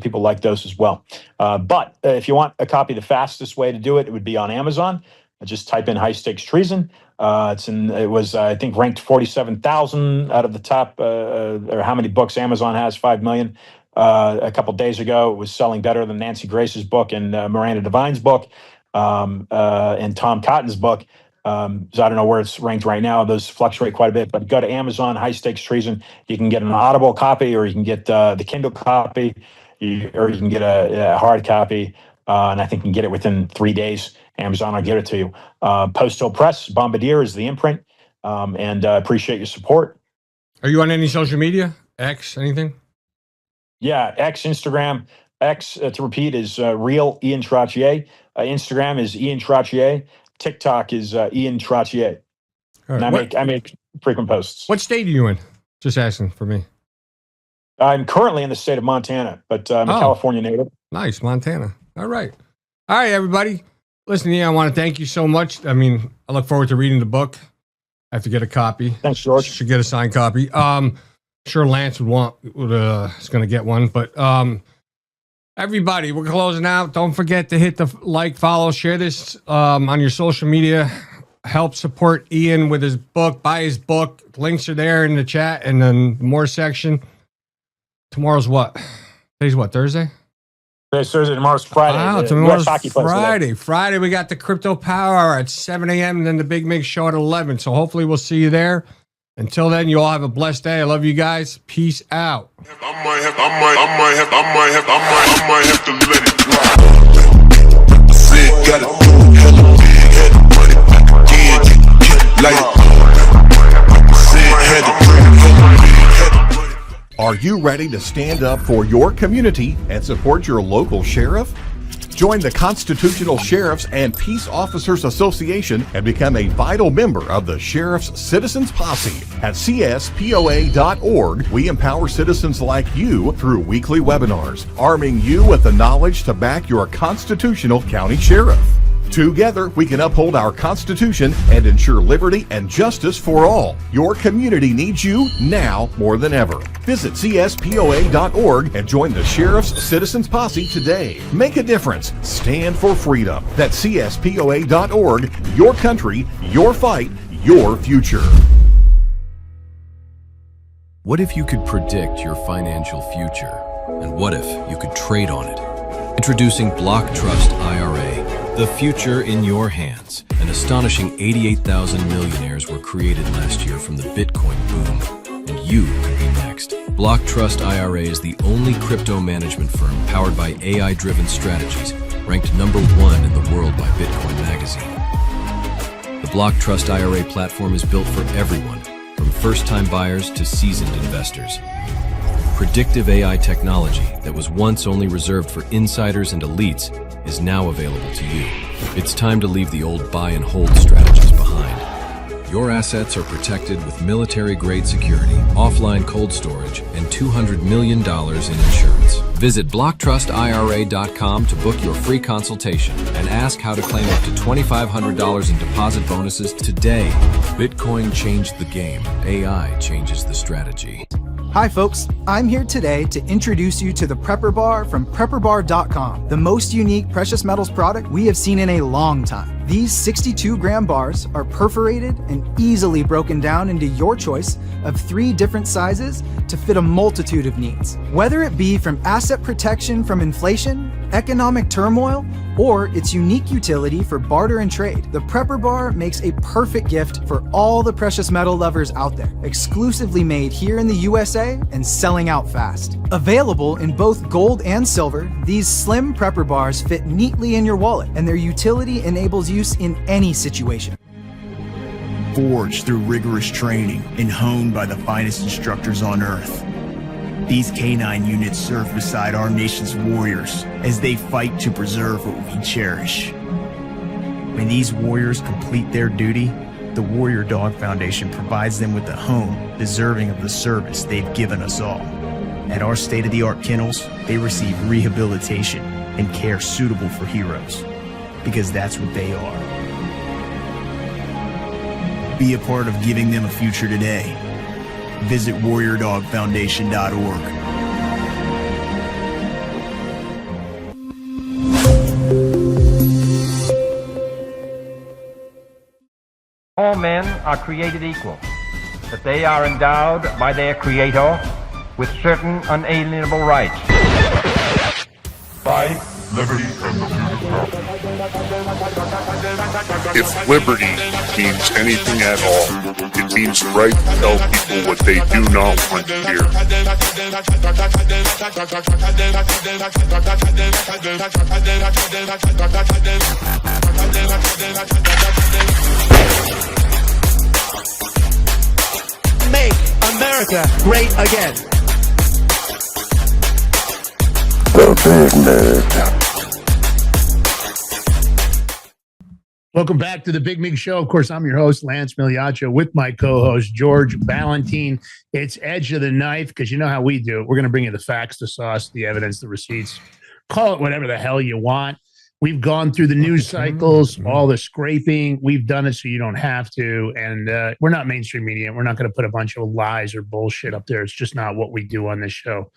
people like those as well. But if you want a copy, the fastest way to do it, it would be on Amazon. Just type in High Stakes Treason. It was, I think, ranked 47,000 out of the top, or how many books Amazon has, 5 million. A couple days ago, it was selling better than Nancy Grace's book and Miranda Devine's book and Tom Cotton's book. So I don't know where it's ranked right now. Those fluctuate quite a bit, but go to Amazon, High Stakes Treason. You can get an Audible copy, or you can get the Kindle copy, or you can get a hard copy. And I think you can get it within 3 days. Amazon will get it to you. Postal Press, Bombardier is the imprint. And appreciate your support. Are you on any social media? X, anything? Yeah, X, Instagram. X, to repeat, is Real Ian Trottier. Instagram is Ian Trottier. TikTok is Ian Trottier. Right. And I make frequent posts. What state are you in? Just asking for me. I'm currently in the state of Montana, but I'm a California native. Nice, Montana. All right, everybody. Listen, Ian, I want to thank you so much. I mean, I look forward to reading the book. I have to get a copy. Thanks, George. Should get a signed copy. Sure Lance is going to get one, but everybody, we're closing out. Don't forget to hit the like, follow, share this on your social media. Help support Ian with his book. Buy his book. Links are there in the chat and then more section. Tomorrow's what? Today's what, Thursday? Today's Thursday, tomorrow's Friday. Wow, tomorrow's Friday. Friday, we got the Crypto Power Hour at 7 a.m. and then the Big Mig Show at 11. So hopefully we'll see you there. Until then, you all have a blessed day. I love you guys. Peace out. I might have to let it drop. Said gotta do hella big, had to run it back again, like said had to bring it hella big, had to run it. Are you ready to stand up for your community and support your local sheriff? Join the Constitutional Sheriffs and Peace Officers Association and become a vital member of the Sheriff's Citizens Posse. At CSPOA.org, we empower citizens like you through weekly webinars, arming you with the knowledge to back your constitutional county sheriff. Together, we can uphold our Constitution and ensure liberty and justice for all. Your community needs you now more than ever. Visit CSPOA.org and join the Sheriff's Citizens Posse today. Make a difference. Stand for freedom. That's CSPOA.org. Your country, your fight, your future. What if you could predict your financial future? And what if you could trade on it? Introducing Block Trust IRA. The future in your hands. An astonishing 88,000 millionaires were created last year from the Bitcoin boom. And you could be next. Block Trust IRA is the only crypto management firm powered by AI-driven strategies, ranked #1 in the world by Bitcoin Magazine. The Block Trust IRA platform is built for everyone, from first-time buyers to seasoned investors. Predictive AI technology that was once only reserved for insiders and elites is now available to you. It's time to leave the old buy and hold strategies behind. Your assets are protected with military-grade security, offline cold storage, and $200 million in insurance. Visit BlockTrustIRA.com to book your free consultation and ask how to claim up to $2,500 in deposit bonuses today. Bitcoin changed the game. AI changes the strategy. Hi folks, I'm here today to introduce you to the Prepper Bar from PrepperBar.com, the most unique precious metals product we have seen in a long time. These 62-gram bars are perforated and easily broken down into your choice of 3 different sizes to fit a multitude of needs. Whether it be from asset protection from inflation, economic turmoil, or its unique utility for barter and trade, the Prepper Bar makes a perfect gift for all the precious metal lovers out there. Exclusively made here in the USA and selling out fast. Available in both gold and silver, these slim Prepper Bars fit neatly in your wallet, and their utility enables use in any situation. Forged through rigorous training and honed by the finest instructors on earth. These canine units serve beside our nation's warriors as they fight to preserve what we cherish. When these warriors complete their duty, the Warrior Dog Foundation provides them with a home deserving of the service they've given us all. At our state-of-the-art kennels, they receive rehabilitation and care suitable for heroes, because that's what they are. Be a part of giving them a future today. Visit warriordogfoundation.org. All men are created equal, that they are endowed by their Creator with certain unalienable rights. Life, liberty, and the If liberty means anything at all, it means the right to tell people what they do not want to hear. Make America great again. Welcome back to the Big Mig Show. Of course, I'm your host, Lance Migliaccio, with my co-host, George Ballantine. It's Edge of the Knife, because you know how we do it. We're going to bring you the facts, the sauce, the evidence, the receipts. Call it whatever the hell you want. We've gone through the news cycles, all the scraping. We've done it so you don't have to. And we're not mainstream media. We're not going to put a bunch of lies or bullshit up there. It's just not what we do on this show.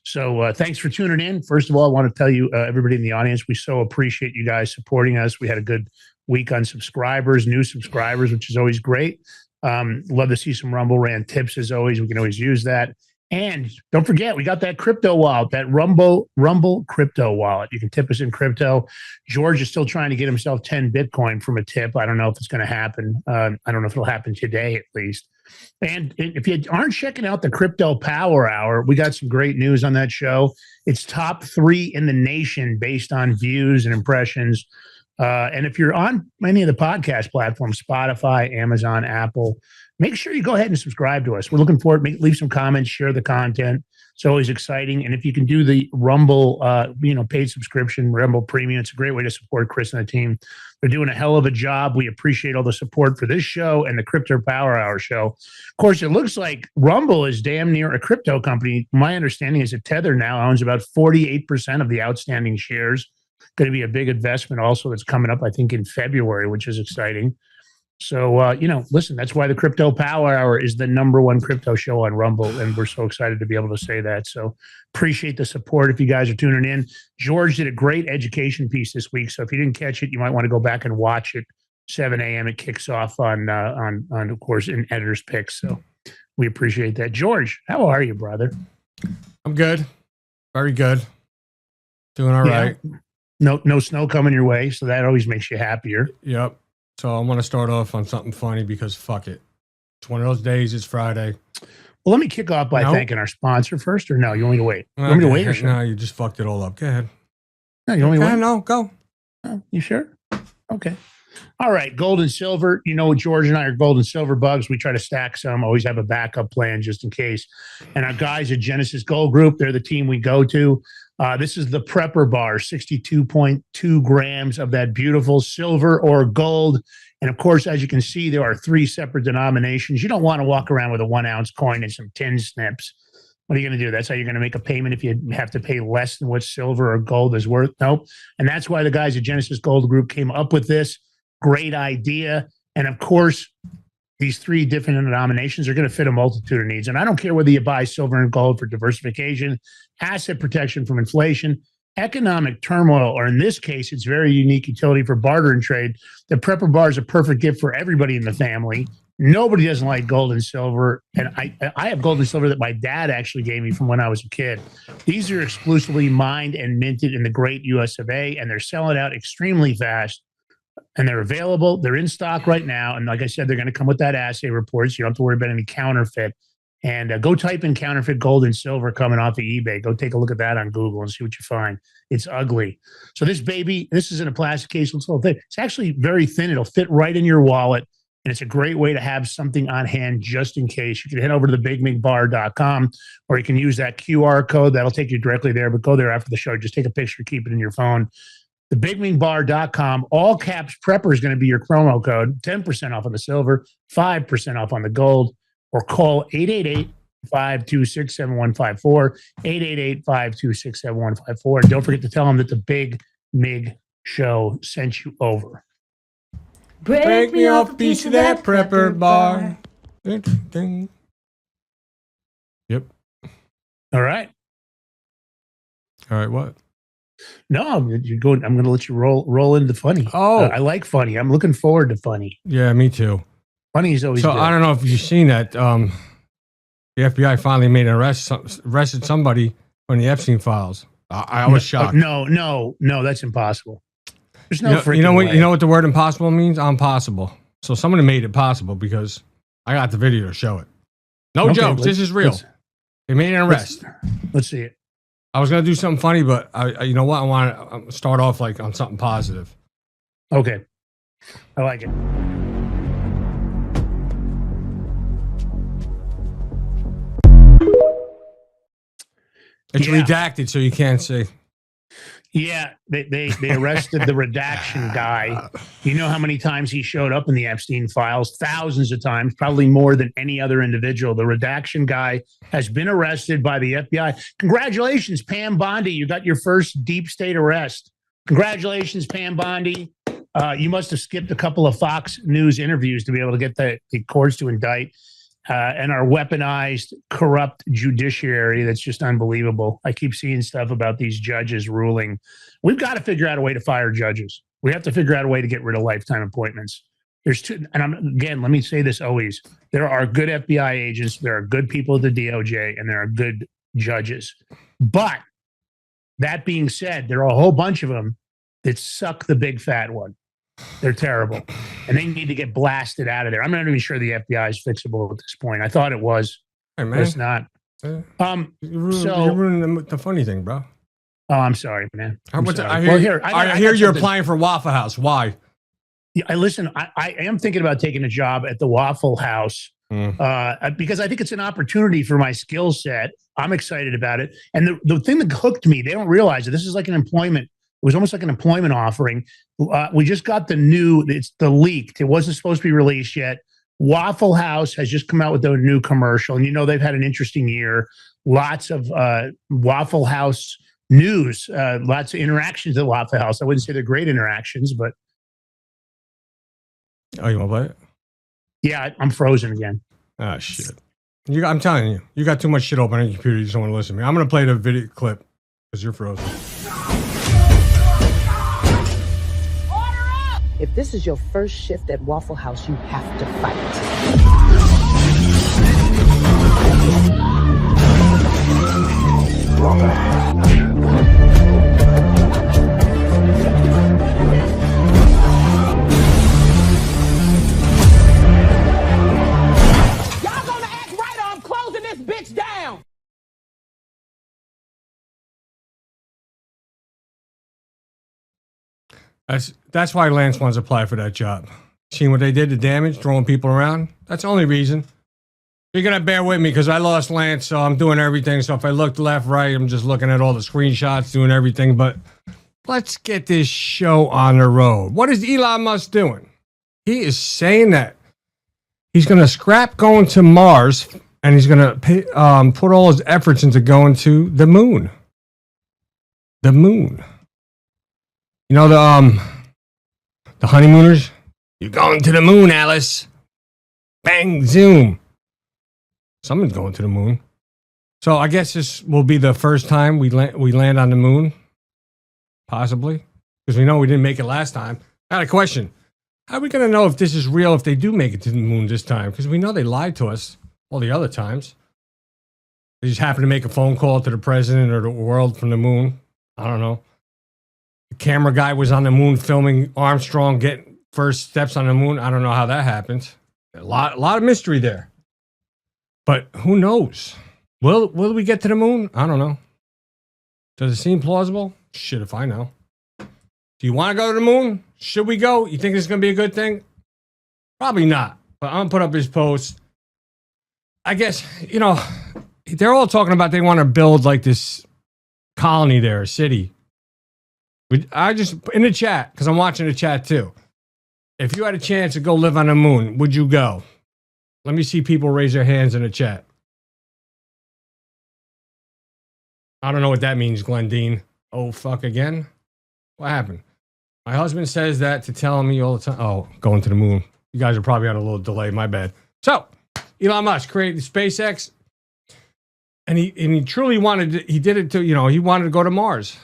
So thanks for tuning in. First of all, I want to tell you, everybody in the audience, we so appreciate you guys supporting us. We had a good week on subscribers, new subscribers, which is always great. Love to see some Rumble Rant tips as always. We can always use that. And don't forget, we got that crypto wallet, that Rumble crypto wallet. You can tip us in crypto. George is still trying to get himself 10 Bitcoin from a tip. I don't know if it's going to happen. I don't know if it'll happen today, at least. And if you aren't checking out the Crypto Power Hour, we got some great news on that show. It's top 3 in the nation based on views and impressions. And if you're on any of the podcast platforms, Spotify, Amazon, Apple, make sure you go ahead and subscribe to us. We're looking forward. Leave some comments, share the content. It's always exciting. And if you can do the Rumble, paid subscription, Rumble Premium, it's a great way to support Chris and the team. They're doing a hell of a job. We appreciate all the support for this show and the Crypto Power Hour show. Of course, it looks like Rumble is damn near a crypto company. My understanding is that Tether now owns about 48% of the outstanding shares. Going to be a big investment also that's coming up, I think, in February, which is exciting. So, listen, that's why the Crypto Power Hour is the #1 crypto show on Rumble, and we're so excited to be able to say that. So appreciate the support if you guys are tuning in. George did a great education piece this week, so if you didn't catch it, you might want to go back and watch it. 7 a.m. It kicks off on of course, in Editor's Picks. So we appreciate that. George, how are you, brother? I'm good. Very good. Doing all right. No snow coming your way, so that always makes you happier. Yep. So I want to start off on something funny because fuck it. It's one of those days. It's Friday. Well, let me kick off by thanking our sponsor first, or no? You want me to wait? You want me to wait? Or no, you just fucked it all up. Go ahead. No, you want me to wait? No, go. You sure? Okay. All right. Gold and silver. You know, George and I are gold and silver bugs. We try to stack some, always have a backup plan just in case. And our guys at Genesis Gold Group, they're the team we go to. This is the Prepper Bar, 62.2 grams of that beautiful silver or gold. And of course, as you can see, there are 3 separate denominations. You don't want to walk around with a 1-ounce coin and some tin snips. What are you going to do? That's how you're going to make a payment if you have to pay less than what silver or gold is worth? Nope. And that's why the guys at Genesis Gold Group came up with this great idea. And of course, these 3 different denominations are going to fit a multitude of needs. And I don't care whether you buy silver and gold for diversification, asset protection from inflation, economic turmoil, or in this case, it's very unique utility for barter and trade. The Prepper Bar is a perfect gift for everybody in the family. Nobody doesn't like gold and silver. And I have gold and silver that my dad actually gave me from when I was a kid. These are exclusively mined and minted in the great US of A, and they're selling out extremely fast. And they're available. They're in stock right now. And like I said, they're going to come with that assay report, so you don't have to worry about any counterfeit. And go type in counterfeit gold and silver coming off of eBay. Go take a look at that on Google and see what you find. It's ugly. So this baby, this is in a plastic case. It's actually very thin. It'll fit right in your wallet. and it's a great way to have something on hand just in case. You can head over to thebigmigbar.com, or you can use that QR code. That'll take you directly there, but go there after the show. Just take a picture, keep it in your phone. Thebigmigbar.com, all caps Prepper is going to be your promo code. 10% off on the silver, 5% off on the gold, or call 888-526-7154, 888-526-7154. And don't forget to tell them that the Big Mig Show sent you over. Break me off a piece of that Prepper bar. Yep. All right. All right, what? No, you're going. I'm going to let you roll into funny. Oh, I like funny. I'm looking forward to funny. Yeah, me too. Funny is always so good. I don't know if you've seen that. The FBI finally made an arrested somebody on the Epstein files. I was shocked. No, that's impossible. There's no freaking way. You know what the word impossible means? Impossible. So someone made it possible because I got the video to show it. No jokes. This is real. They made an arrest. Let's see it. I was gonna do something funny, but you know what? I want to start off like on something positive. Okay, I like it. It's redacted, so you can't see. Yeah, they arrested the redaction guy. You know how many times he showed up in the Epstein files? Thousands of times, probably more than any other individual. The redaction guy has been arrested by the FBI. Congratulations, Pam Bondi. You got your first deep state arrest. Congratulations, Pam Bondi. You must have skipped a couple of Fox News interviews to be able to get the courts to indict. And our weaponized, corrupt judiciary that's just unbelievable. I keep seeing stuff about these judges ruling. We've got to figure out a way to fire judges. We have to figure out a way to get rid of lifetime appointments. There's two, and again, let me say this always. There are good FBI agents, there are good people at the DOJ, and there are good judges. But that being said, there are a whole bunch of them that suck the big fat one. They're terrible, and they need to get blasted out of there. I'm not even sure the FBI is fixable at this point. I thought it was, hey, man. But it's not. You ruined the funny thing, bro. Oh, I'm sorry, man. I hear you're applying for Waffle House. Why? Yeah, I am thinking about taking a job at the Waffle House because I think it's an opportunity for my skill set. I'm excited about it, and the thing that hooked me, they don't realize it. This is like an employment. It was almost like an employment offering. We just got it's the leaked. It wasn't supposed to be released yet. Waffle House has just come out with their new commercial. And, they've had an interesting year. Lots of Waffle House news, lots of interactions at Waffle House. I wouldn't say they're great interactions, but. Oh, you want to play it? Yeah, I'm frozen again. Ah, shit. I'm telling you, you got too much shit open on your computer. You just don't want to listen to me. I'm going to play the video clip because you're frozen. If this is your first shift at Waffle House, you have to fight. Y'all gonna act right or I'm closing this bitch down. That's why Lance wants to apply for that job. Seeing what they did, the damage, throwing people around. That's the only reason. You're going to bear with me because I lost Lance, so I'm doing everything. So if I look left, right, I'm just looking at all the screenshots, doing everything. But let's get this show on the road. What is Elon Musk doing? He is saying that he's going to scrap going to Mars and he's going to put all his efforts into going to the moon. The moon. You know the honeymooners? You're going to the moon, Alice. Bang, zoom. Someone's going to the moon. So I guess this will be the first time we land on the moon. Possibly. Because we know we didn't make it last time. I got a question. How are we going to know if this is real if they do make it to the moon this time? Because we know they lied to us all the other times. They just happened to make a phone call to the president or the world from the moon. I don't know. The camera guy was on the moon filming Armstrong getting first steps on the moon. I don't know how that happened. A lot of mystery there. But who knows? Will we get to the moon? I don't know. Does it seem plausible? Shit if I know. Do you want to go to the moon? Should we go? You think it's going to be a good thing? Probably not. But I'm gonna put up his post. I guess, you know, they're all talking about they want to build like this colony there, a city. I just, in the chat, because I'm watching the chat too. If you had a chance to go live on the moon, would you go? Let me see people raise their hands in the chat. I don't know what that means, Glendine. Oh, fuck again? What happened? My husband says that to tell me all the time. Oh, going to the moon. You guys are probably on a little delay. My bad. So, Elon Musk created SpaceX, and he truly wanted to, he did it to, you know, he wanted to go to Mars.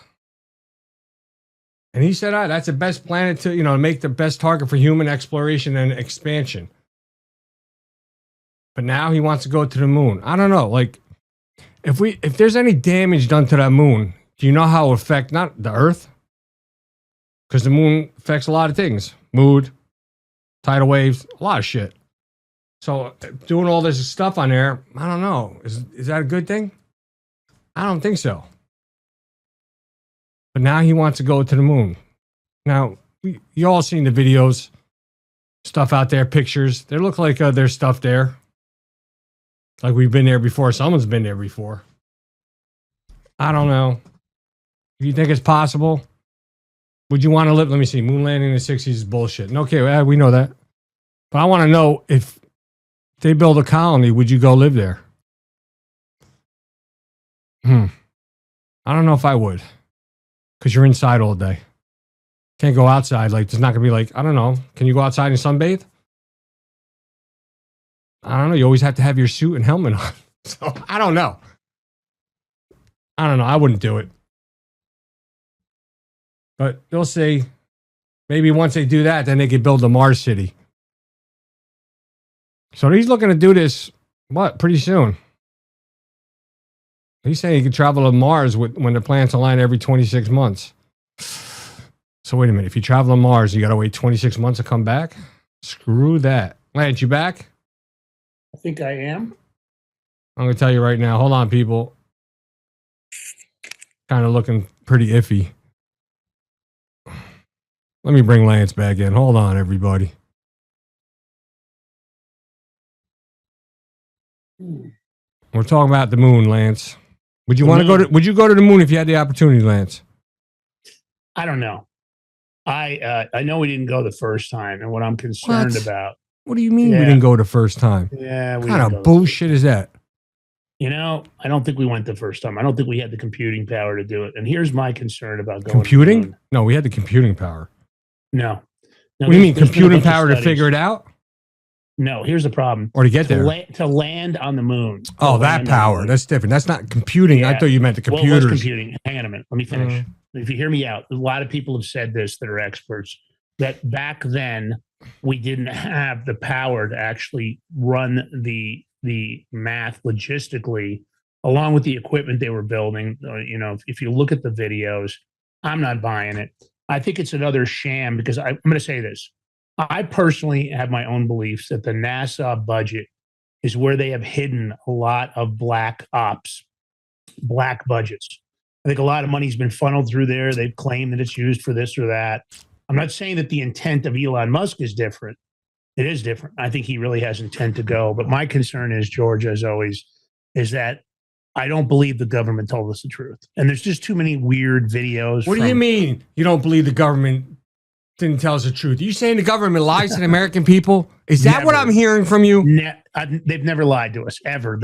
And he said, that's the best planet to, you know, make the best target for human exploration and expansion. But now he wants to go to the moon. I don't know. Like, if there's any damage done to that moon, do you know how it will affect not the Earth? Because the moon affects a lot of things. Mood, tidal waves, a lot of shit. So doing all this stuff on there, I don't know. Is that a good thing? I don't think so. But now he wants to go to the moon. Now, you all seen the videos, stuff out there, pictures. They look like there's stuff there. Like we've been there before. Someone's been there before. I don't know. If you think it's possible, would you want to live? Let me see. Moon landing in the 60s is bullshit. Okay, we know that. But I want to know if they build a colony, would you go live there? I don't know if I would. Because you're inside all day. Can't go outside. Like, there's not going to be like, I don't know. Can you go outside and sunbathe? I don't know. You always have to have your suit and helmet on. So, I don't know. I wouldn't do it. But they'll say, maybe once they do that, then they could build a Mars city. So he's looking to do this, pretty soon. He's saying he can travel to Mars when the planets align every 26 months. So wait a minute. If you travel to Mars, you got to wait 26 months to come back? Screw that. Lance, you back? I think I am. I'm going to tell you right now. Hold on, people. Kind of looking pretty iffy. Let me bring Lance back in. Hold on, everybody. We're talking about the moon, Lance. Would you want to go to? Would you go to the moon if you had the opportunity, Lance? I don't know. I know we didn't go the first time, and what I'm concerned about. What do you mean we didn't go the first time? Yeah, what kind of bullshit is that? You know, I don't think we went the first time. I don't think we had the computing power to do it. And here's my concern about going. Computing? No, we had the computing power. No. What do you mean, computing power to figure it out? No, here's the problem. Or to get there. To land on the moon. Oh, that power. That's different. That's not computing. Yeah. I thought you meant the computers. Well, it was computing. Hang on a minute. Let me finish. If you hear me out, a lot of people have said this that are experts, that back then we didn't have the power to actually run the math logistically along with the equipment they were building. You know, if you look at the videos, I'm not buying it. I think it's another sham because I'm going to say this. I personally have my own beliefs that the NASA budget is where they have hidden a lot of black ops, black budgets. I think a lot of money's been funneled through there. They've claimed that it's used for this or that. I'm not saying that the intent of Elon Musk is different. It is different. I think he really has intent to go. But my concern is, George, as always, is that I don't believe the government told us the truth. And there's just too many weird videos. What do you mean you don't believe the government didn't tell us the truth? Are you saying the government lies to the American people? Is that what I'm hearing from you? They've never lied to us, ever.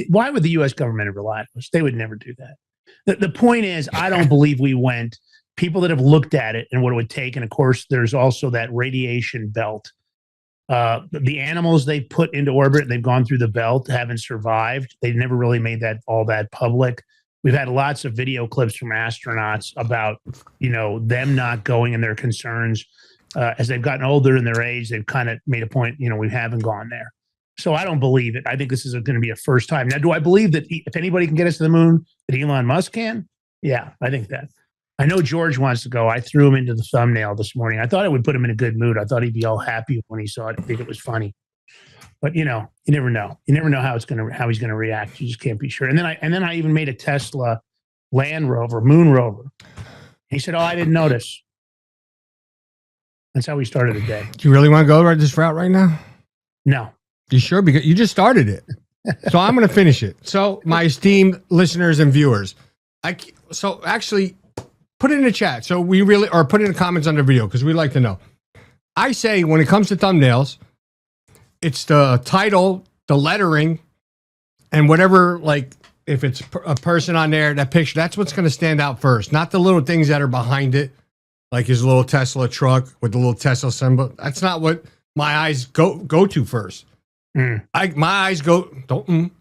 Why would the U.S. government ever lie to us? They would never do that. The point is, I don't believe we went. People that have looked at it and what it would take, and of course, there's also that radiation belt. The animals they put into orbit and they've gone through the belt haven't survived. They've never really made that all that public. We've had lots of video clips from astronauts about, you know, them not going and their concerns. As they've gotten older in their age, they've kind of made a point, you know, we haven't gone there. So I don't believe it. I think this is going to be a first time. Now, do I believe that if anybody can get us to the moon, that Elon Musk can? Yeah, I think that. I know George wants to go. I threw him into the thumbnail this morning. I thought it would put him in a good mood. I thought he'd be all happy when he saw it. I think it was funny. But you know, you never know. You never know how he's going to react. You just can't be sure. And then I even made a Tesla Land Rover, Moon Rover. He said, "Oh, I didn't notice." That's how we started the day. Do you really want to go this route right now? No. You sure? Because you just started it. So I'm going to finish it. So my esteemed listeners and viewers, actually put it in the chat. So or put it in the comments on the video because we'd like to know. I say when it comes to thumbnails, it's the title, the lettering, and whatever, like if it's a person on there, that picture, that's what's going to stand out first. Not the little things that are behind it, like his little Tesla truck with the little Tesla symbol. That's not what my eyes go to first. My eyes go to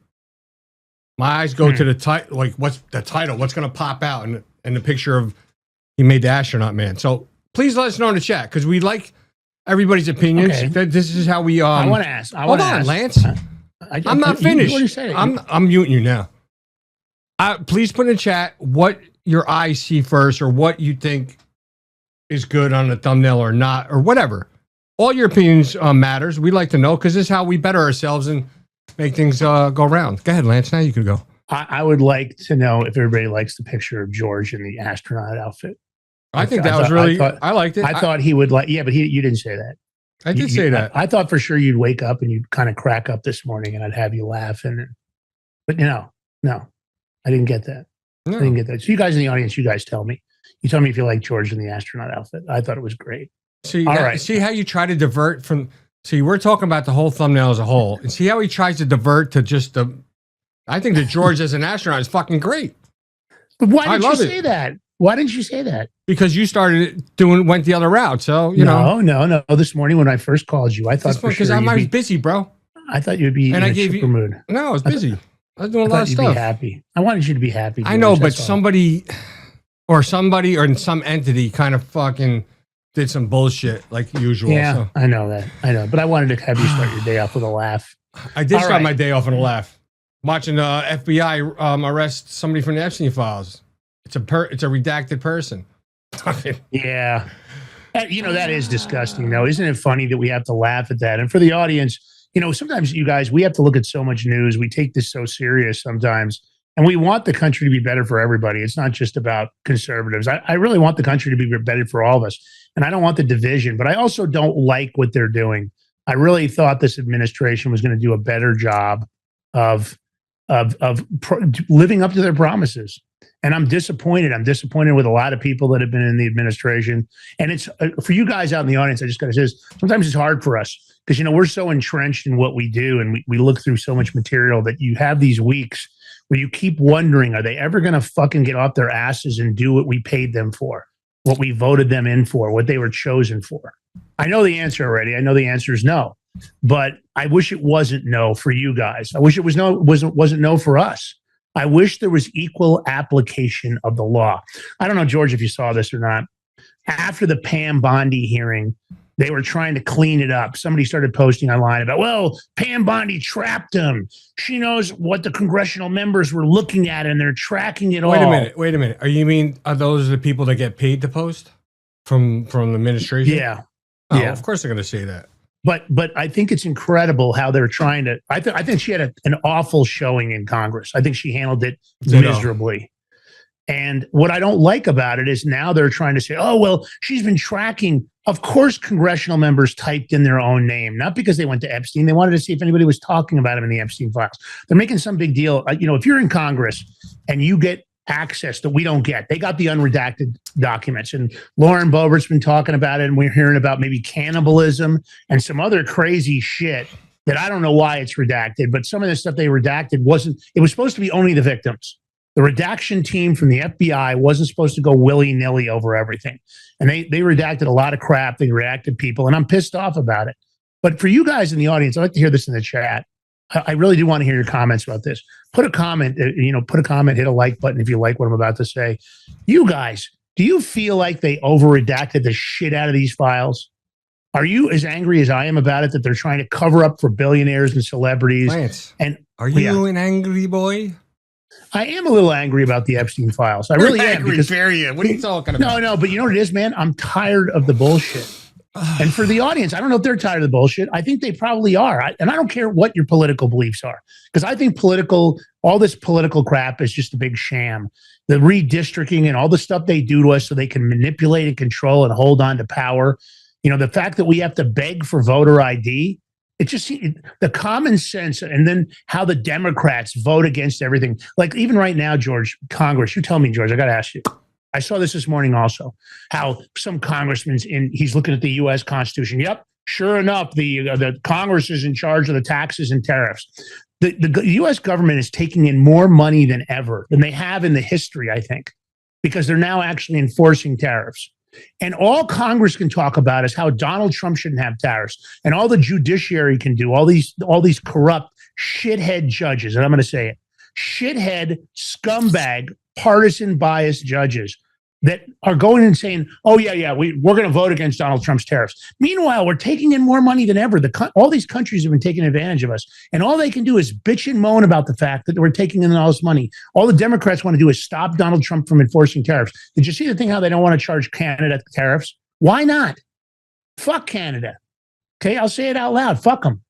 the title, like what's the title, what's going to pop out in the picture of he made the astronaut man. So please let us know in the chat because we like everybody's opinions. Okay. This is how we. I want to ask. Hold on, Lance. I'm not finished. I'm muting you now. Please put in the chat what your eyes see first, or what you think is good on the thumbnail or not, or whatever. All your opinions matters. We like to know because this is how we better ourselves and make things go around. Go ahead, Lance. Now you could go. I would like to know if everybody likes the picture of George in the astronaut outfit. I think that was really. I liked it. I thought he would like. Yeah, but you didn't say that. I did say that. I thought for sure you'd wake up and you'd kind of crack up this morning, and I'd have you laughing. But no, I didn't get that. No. I didn't get that. So you guys in the audience, you guys tell me. You tell me if you like George in the astronaut outfit. I thought it was great. See, see how you try to divert from. See, we're talking about the whole thumbnail as a whole, and see how he tries to divert to just the. I think that George as an astronaut is fucking great. But why didn't you say that? Why didn't you say that? Because you started went the other route. So you know. No. This morning when I first called you, I thought because I was busy, bro. I thought you'd be in a super mood. No, I was busy. I was doing a lot of stuff. Be happy. I wanted you to be happy. George, I know, but somebody or in some entity kind of fucking did some bullshit like usual. Yeah, so. I know that. But I wanted to have you start your day off with a laugh. I did start my day off with a laugh. Watching the FBI arrest somebody from the Epstein files. It's a redacted person. Yeah. That is disgusting, though. Isn't it funny that we have to laugh at that? And for the audience, sometimes you guys, we have to look at so much news. We take this so serious sometimes. And we want the country to be better for everybody. It's not just about conservatives. I really want the country to be better for all of us. And I don't want the division, but I also don't like what they're doing. I really thought this administration was going to do a better job of living up to their promises. And I'm disappointed. I'm disappointed with a lot of people that have been in the administration. And it's for you guys out in the audience, I just got to say this, sometimes it's hard for us because, we're so entrenched in what we do and we look through so much material that you have these weeks where you keep wondering, are they ever going to fucking get off their asses and do what we paid them for, what we voted them in for, what they were chosen for? I know the answer already. I know the answer is no, but I wish it wasn't no for you guys. I wish it was wasn't no for us. I wish there was equal application of the law. I don't know, George, if you saw this or not. After the Pam Bondi hearing, they were trying to clean it up. Somebody started posting online about, well, Pam Bondi trapped him. She knows what the congressional members were looking at, and they're tracking it all. Wait a minute. Are those the people that get paid to post from the administration? Yeah. Oh, yeah. Of course they're going to say that. But I think it's incredible how they're trying to. I think she had an awful showing in Congress. I think she handled it miserably. And what I don't like about it is now they're trying to say, oh, well, she's been tracking. Of course, congressional members typed in their own name, not because they went to Epstein. They wanted to see if anybody was talking about him in the Epstein files. They're making some big deal. If you're in Congress and you get access that we don't get, they got the unredacted documents. And Lauren Boebert's been talking about it. And we're hearing about maybe cannibalism and some other crazy shit that I don't know why it's redacted. But some of the stuff they redacted it was supposed to be only the victims. The redaction team from the FBI wasn't supposed to go willy-nilly over everything. And they redacted a lot of crap. They redacted people, and I'm pissed off about it. But for you guys in the audience, I'd like to hear this in the chat. I really do want to hear your comments about this. Put a comment, hit a like button if you like what I'm about to say. You guys, do you feel like they over-redacted the shit out of these files? Are you as angry as I am about it, that they're trying to cover up for billionaires and celebrities? Lance, and are you an angry boy? I am a little angry about the Epstein files. I really am. Because, what are you talking about? No, but you know what it is, man? I'm tired of the bullshit. And for the audience, I don't know if they're tired of the bullshit. I think they probably are. And I don't care what your political beliefs are, because I think all this political crap is just a big sham. The redistricting and all the stuff they do to us so they can manipulate and control and hold on to power. You know, the fact that we have to beg for voter ID, the common sense, and then how the Democrats vote against everything. Like even right now, George, Congress, you tell me, George, I got to ask you. I saw this morning also, how some congressman's he's looking at the U.S. Constitution. Yep, sure enough, the Congress is in charge of the taxes and tariffs. The U.S. government is taking in more money than ever, than they have in the history, I think, because they're now actually enforcing tariffs. And all Congress can talk about is how Donald Trump shouldn't have tariffs, and all the judiciary can do, all these corrupt shithead judges, and I'm going to say it, shithead, scumbag, partisan bias judges that are going and saying, oh, we're going to vote against Donald Trump's tariffs. Meanwhile, we're taking in more money than ever. All these countries have been taking advantage of us. And all they can do is bitch and moan about the fact that we're taking in all this money. All the Democrats want to do is stop Donald Trump from enforcing tariffs. Did you see the thing how they don't want to charge Canada tariffs? Why not? Fuck Canada. Okay, I'll say it out loud. Fuck them.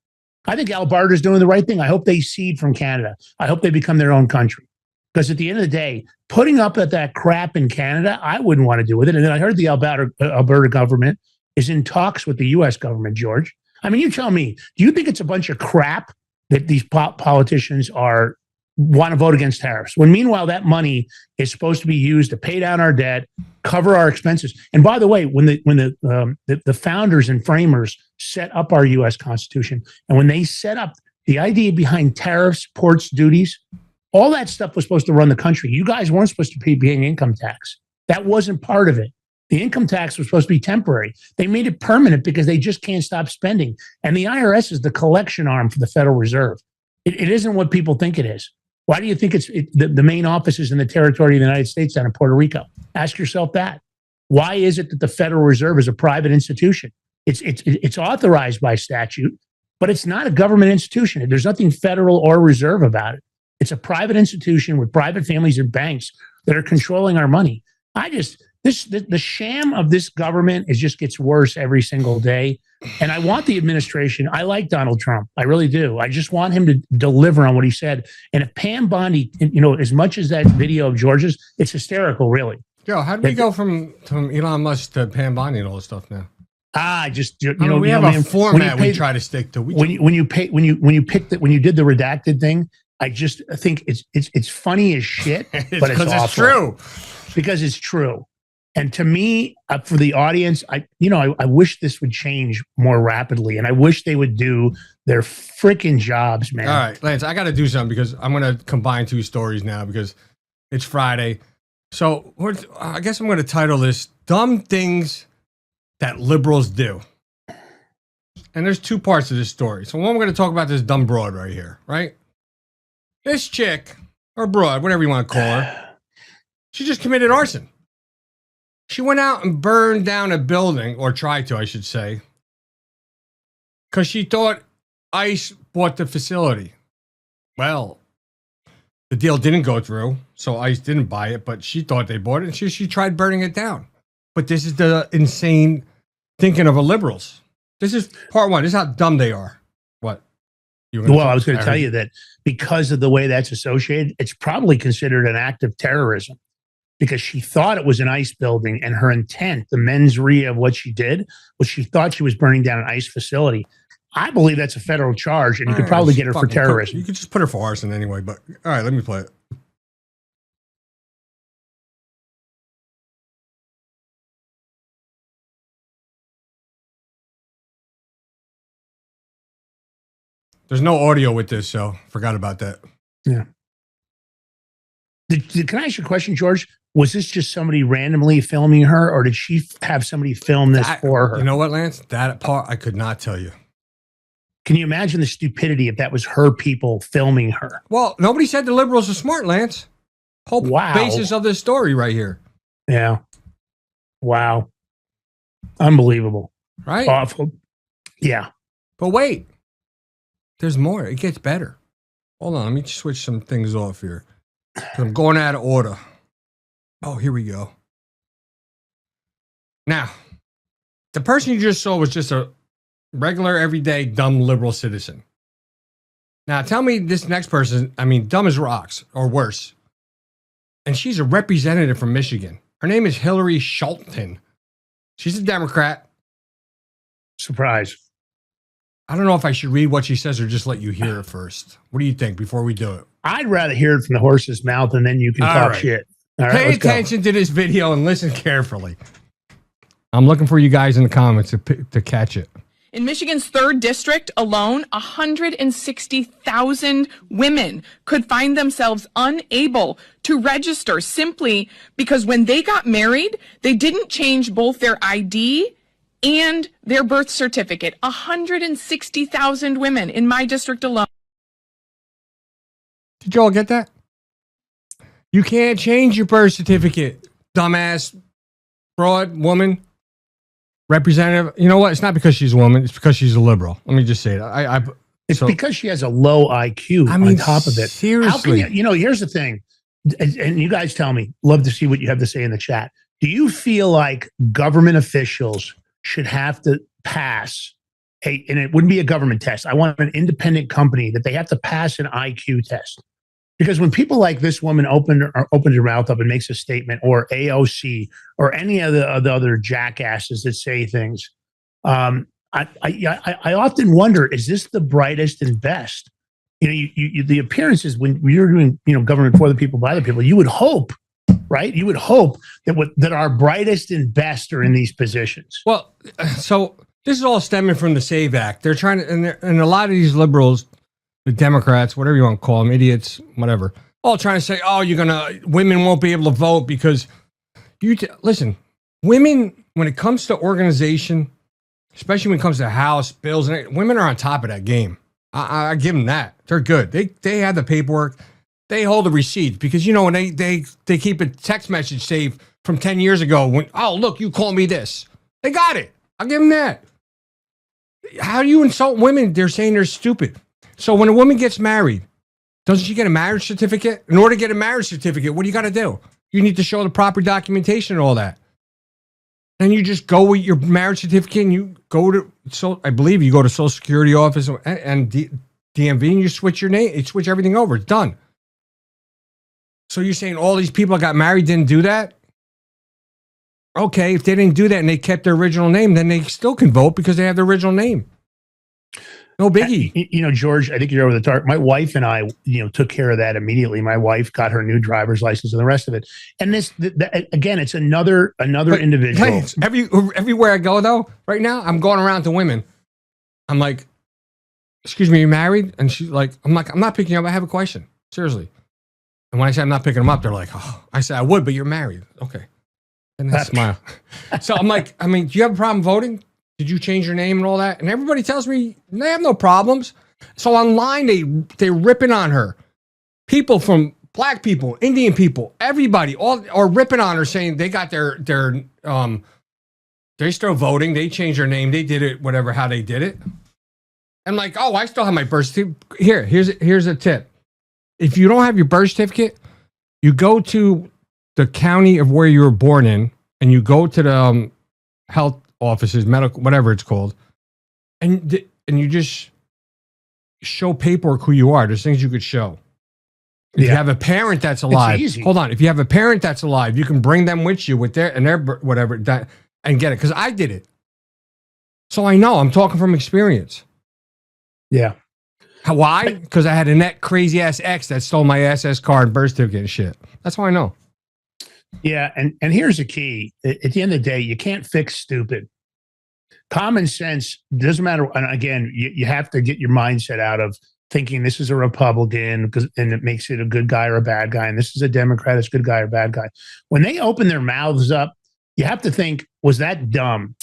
I think Alberta's doing the right thing. I hope they cede from Canada. I hope they become their own country. Because at the end of the day, putting up at that crap in Canada, I wouldn't want to do with it. And then I heard the Alberta government is in talks with the U.S. government, George. I mean, you tell me, do you think it's a bunch of crap that these politicians want to vote against tariffs? When meanwhile, that money is supposed to be used to pay down our debt, cover our expenses. And by the way, when the founders and framers set up our U.S. Constitution, and when they set up the idea behind tariffs, ports, duties, all that stuff was supposed to run the country. You guys weren't supposed to be paying income tax. That wasn't part of it. The income tax was supposed to be temporary. They made it permanent because they just can't stop spending. And the IRS is the collection arm for the Federal Reserve. It isn't what people think it is. Why do you think the main office is in the territory of the United States down in Puerto Rico? Ask yourself that. Why is it that the Federal Reserve is a private institution? It's authorized by statute, but it's not a government institution. There's nothing federal or reserve about it. It's a private institution with private families and banks that are controlling our money. The sham of this government just gets worse every single day. And I want the administration. I like Donald Trump. I really do. I just want him to deliver on what he said. And if Pam Bondi, as much as that video of George's, it's hysterical, really. Yo, how did we go from Elon Musk to Pam Bondi and all this stuff now? We have a format we try to stick to. When you did the redacted thing, I just think it's funny as shit, but it's awful. It's true. Because it's true. And to me, for the audience, I wish this would change more rapidly, and I wish they would do their freaking jobs, man. All right, Lance, I got to do something because I'm going to combine two stories now because it's Friday. So I guess I'm going to title this "Dumb Things That Liberals Do." And there's two parts to this story. So one, we're going to talk about this dumb broad right here, right? This chick, or broad, whatever you want to call her, she just committed arson. She went out and burned down a building, or tried to, I should say, because she thought ICE bought the facility. Well, the deal didn't go through, so ICE didn't buy it, but she thought they bought it, and she tried burning it down. But this is the insane thinking of the liberals. This is part one. This is how dumb they are. What? Well, I was going to tell you that because of the way that's associated, it's probably considered an act of terrorism because she thought it was an ICE building, and her intent, the mens rea of what she did, was she thought she was burning down an ICE facility. I believe that's a federal charge, and you could probably get her for terrorism. You could just put her for arson anyway, but all right, let me play it. There's no audio with this, so forgot about that. Yeah. Can I ask you a question, George? Was this just somebody randomly filming her, or did she have somebody film this for her? You know what, Lance? That part I could not tell you. Can you imagine the stupidity if that was her people filming her? Well, nobody said the liberals are smart, Lance. Whole basis of this story right here. Yeah. Wow. Unbelievable. Right? Awful. Yeah. But wait. There's more. It gets better. Hold on. Let me switch some things off here. I'm going out of order. Oh, here we go. Now, the person you just saw was just a regular, everyday, dumb liberal citizen. Now, tell me this next person, dumb as rocks, or worse. And she's a representative from Michigan. Her name is Hillary Schalton. She's a Democrat. Surprise. I don't know if I should read what she says or just let you hear it first. What do you think before we do it? I'd rather hear it from the horse's mouth, and then you can talk shit. All right, Pay attention to this video and listen carefully. I'm looking for you guys in the comments to catch it. In Michigan's 3rd district alone, 160,000 women could find themselves unable to register simply because when they got married, they didn't change both their ID and their birth certificate. 160,000 women in my district alone. Did you all get that? You can't change your birth certificate, dumbass, broad woman. Representative, you know what? It's not because she's a woman. It's because she's a liberal. Let me just say that. It's because she has a low IQ on top of it. Seriously. How can you, here's the thing, and you guys tell me, love to see what you have to say in the chat. Do you feel like government officials should have to pass and it wouldn't be a government test. I want an independent company that they have to pass an IQ test. Because when people like this woman opens her mouth up and makes a statement, or AOC, or any of the other jackasses that say things, I often wonder: is this the brightest and best? The appearances when you're doing government for the people by the people, you would hope, right? You would hope that our brightest and best are in these positions. Well, so this is all stemming from the SAVE Act. They're trying to, and a lot of these liberals, the Democrats, whatever you want to call them, idiots, whatever, all trying to say, oh, women won't be able to vote because listen, women, when it comes to organization, especially when it comes to House bills, women are on top of that game. I give them that. They're good. They have the paperwork. They hold the receipts because, when they keep a text message saved from 10 years ago when, oh, look, you call me this. They got it. I'll give them that. How do you insult women? They're saying they're stupid. So when a woman gets married, doesn't she get a marriage certificate? In order to get a marriage certificate, what do you got to do? You need to show the proper documentation and all that. And you just go with your marriage certificate and you go to, I believe you go to Social Security office and DMV and you switch your name, you switch everything over. It's done. So you're saying all these people that got married didn't do that? Okay, if they didn't do that and they kept their original name, then they still can vote because they have their original name. No biggie. George, I think you're over the target. My wife and I, took care of that immediately. My wife got her new driver's license and the rest of it. And this, again, it's another individual. Everywhere I go, though, right now, I'm going around to women. I'm like, excuse me, you married? And she's like, I'm not picking you up. I have a question. Seriously. And when I say I'm not picking them up, they're like, oh, I said I would, but you're married. Okay. And they smile. So I'm like, do you have a problem voting? Did you change your name and all that? And everybody tells me they have no problems. So online, they're ripping on her. People from black people, Indian people, everybody all are ripping on her, saying they got they're still voting. They changed their name. They did it, whatever, how they did it. I'm like, oh, I still have my birth certificate. Here's a tip. If you don't have your birth certificate, you go to the county of where you were born in, and you go to the health offices, medical, whatever it's called, and you just show paperwork who you are. There's things you could show. If you have a parent that's alive, hold on. If you have a parent that's alive, you can bring them with you with their whatever and get it. Because I did it, so I know. I'm talking from experience. Yeah. Why? Because I had a net crazy ass ex that stole my SS card, birth certificate, and shit. That's how I know. Yeah, and here's the key. At the end of the day, you can't fix stupid. Common sense doesn't matter. And again, you have to get your mindset out of thinking this is a Republican and it makes it a good guy or a bad guy, and this is a Democrat, it's a good guy or bad guy. When they open their mouths up, you have to think, was that dumb?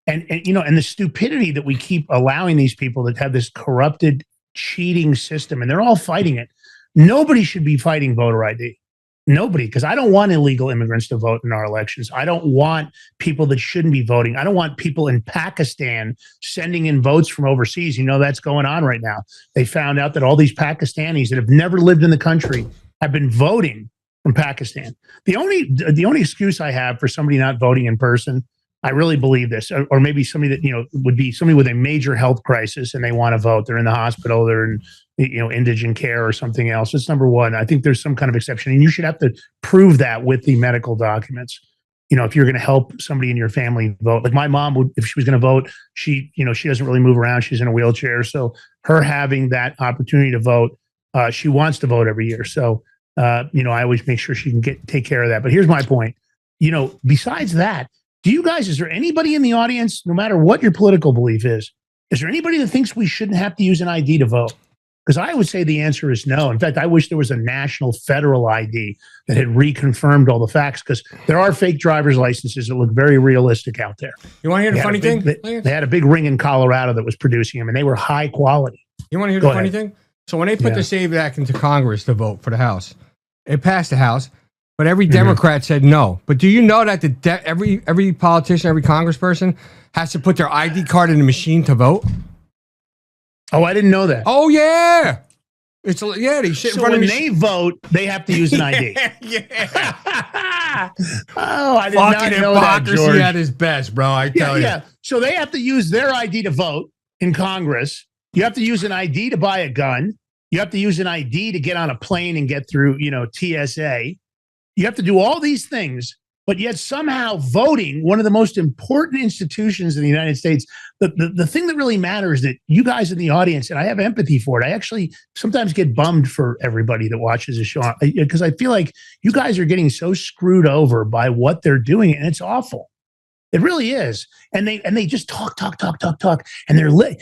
And the stupidity that we keep allowing these people that have this corrupted, cheating system, and they're all fighting it. Nobody should be fighting voter ID. Nobody, because I don't want illegal immigrants to vote in our elections. I don't want people that shouldn't be voting. I don't want people in Pakistan sending in votes from overseas. That's going on right now. They found out that all these Pakistanis that have never lived in the country have been voting from Pakistan. The only excuse I have for somebody not voting in person, I really believe this, or maybe somebody that would be somebody with a major health crisis and they want to vote. They're in the hospital. They're in indigent care or something else. That's number one. I think there's some kind of exception, and you should have to prove that with the medical documents. if you're going to help somebody in your family vote. Like my mom would, if she was going to vote, she doesn't really move around. She's in a wheelchair. So her having that opportunity to vote, she wants to vote every year. So, I always make sure she can take care of that. But here's my point. Besides that, is there anybody in the audience, no matter what your political belief is there anybody that thinks we shouldn't have to use an ID to vote? Because I would say the answer is no. In fact, I wish there was a national federal ID that had reconfirmed all the facts, because there are fake driver's licenses that look very realistic out there. You want to hear the funny thing? They had a big ring in Colorado that was producing them, and they were high quality. You want to hear the funny thing? So when they put the SAVE Act into Congress to vote for the House, it passed the House, but every Democrat said no. But do you know that every politician, every congressperson has to put their ID card in the machine to vote? Oh, I didn't know that. Oh, yeah. They sit in front of when they vote, they have to use an ID. Oh, I did not know that, George. Fucking at his best, bro, I tell you. Yeah, so they have to use their ID to vote in Congress. You have to use an ID to buy a gun. You have to use an ID to get on a plane and get through, TSA. You have to do all these things, but yet somehow voting, one of the most important institutions in the United States, the thing that really matters, that you guys in the audience, and I have empathy for it. I actually sometimes get bummed for everybody that watches the show, because I feel like you guys are getting so screwed over by what they're doing, and it's awful. It really is. And they just talk. And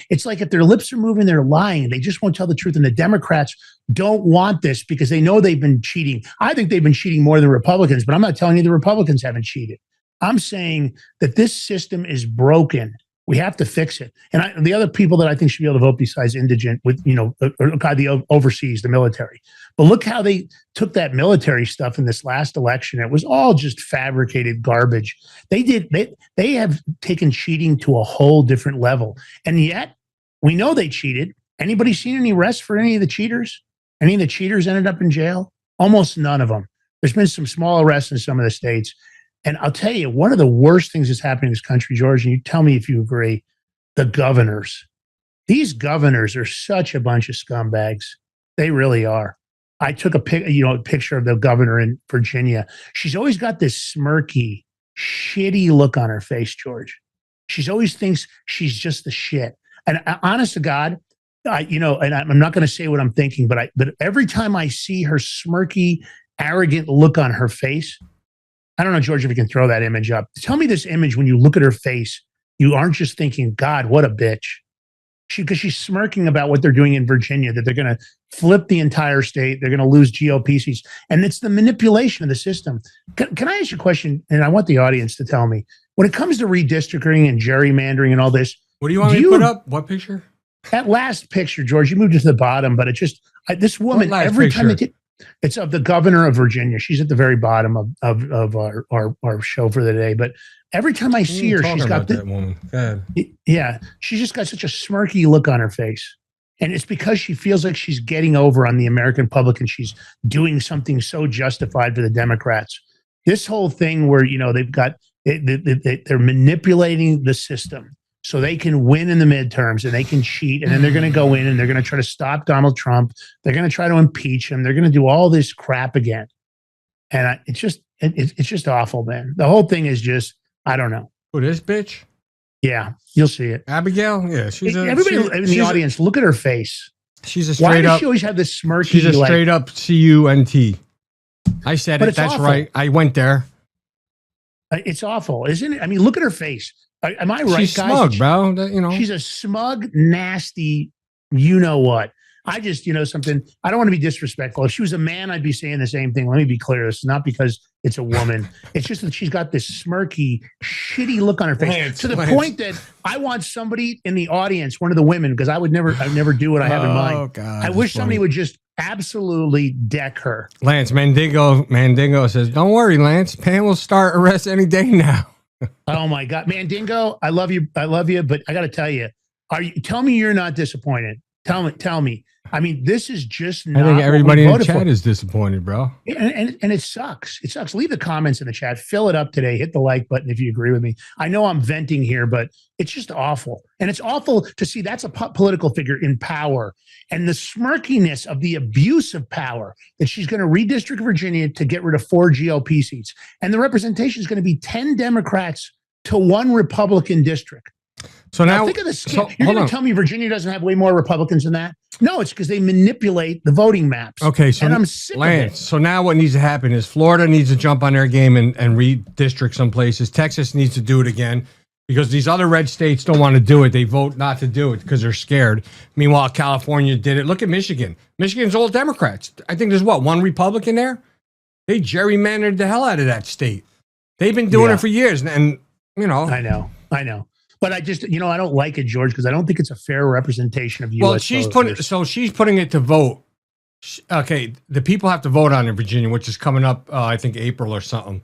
it's like if their lips are moving, they're lying. They just won't tell the truth. And the Democrats don't want this because they know they've been cheating. I think they've been cheating more than Republicans, but I'm not telling you the Republicans haven't cheated. I'm saying that this system is broken. We have to fix it. And the other people that I think should be able to vote besides indigent, with the overseas, the military. But look how they took that military stuff in this last election. It was all just fabricated garbage. They have taken cheating to a whole different level. And yet we know they cheated. Anybody seen any arrests for any of the cheaters? Any of the cheaters ended up in jail? Almost none of them. There's been some small arrests in some of the states. And I'll tell you, one of the worst things that's happening in this country, George, and you tell me if you agree, the governors. These governors are such a bunch of scumbags. They really are. I took a picture of the governor in Virginia. She's always got this smirky, shitty look on her face, George. She's always thinks she's just the shit. And honest to God, and I'm not going to say what I'm thinking, but every time I see her smirky, arrogant look on her face, I don't know, George, if you can throw that image up. Tell me this image when you look at her face, you aren't just thinking, God, what a bitch. Because she's smirking about what they're doing in Virginia, that they're going to flip the entire state. They're going to lose GOP seats. And it's the manipulation of the system. Can I ask you a question? And I want the audience to tell me. When it comes to redistricting and gerrymandering and all this. What do you want me to put up? What picture? That last picture, George, you moved it to the bottom, but it just, this woman, every time they did. It's of the governor of Virginia. She's at the very bottom of our show for the day. But every time I see her, she's got that woman. Yeah, she's just got such a smirky look on her face. And it's because she feels like she's getting over on the American public, and she's doing something so justified for the Democrats. This whole thing where, they've got, they're manipulating the system so they can win in the midterms, and they can cheat, and then they're going to go in and they're going to try to stop Donald Trump. They're going to try to impeach him. They're going to do all this crap again. And it's just awful, man. The whole thing is just, I don't know. Who, this bitch? Yeah, you'll see it. Abigail? Yeah, everybody in the audience, look at her face. She's a straight up. Why does she always have this smirky? She's a straight up CUNT. I said it. That's awful. right. I went there. It's awful, isn't it? I mean, look at her face. Am I right, She's guys? smug, bro. She's a smug, nasty, you know what? I just, something, I don't want to be disrespectful. If she was a man, I'd be saying the same thing. Let me be clear. It's not because it's a woman. It's just that she's got this smirky, shitty look on her face. To the point that I want somebody in the audience, one of the women, because I'd never do what I have in mind. God, I wish somebody would just absolutely deck her. Lance Mandingo says, "Don't worry, Lance. Pam will start arrest any day now." Oh my God, Mandingo, I love you, but I got to tell you, tell me you're not disappointed. Tell me. I mean, this is just I not think what everybody we in the voted chat for. is disappointed, bro. And it sucks. It sucks. Leave the comments in the chat. Fill it up today. Hit the like button if you agree with me. I know I'm venting here, but it's just awful. And it's awful to see that's a political figure in power and the smirkiness of the abuse of power that she's going to redistrict Virginia to get rid of 4 GOP seats. And the representation is going to be 10 Democrats to 1 Republican district. So now think of the scale. You're going to tell me Virginia doesn't have way more Republicans than that? No, it's because they manipulate the voting maps. Okay, so and I'm sick of it. So now what needs to happen is Florida needs to jump on their game and redistrict some places. Texas needs to do it again because these other red states don't want to do it. They vote not to do it because they're scared. Meanwhile, California did it. Look at Michigan. Michigan's all Democrats. I think there's 1 Republican there? They gerrymandered the hell out of that state. They've been doing it for years. And you know. I know. But I just, I don't like it, George, because I don't think it's a fair representation of U.S. Well, she's putting it to vote. Okay, the people have to vote on it in Virginia, which is coming up, I think, April or something.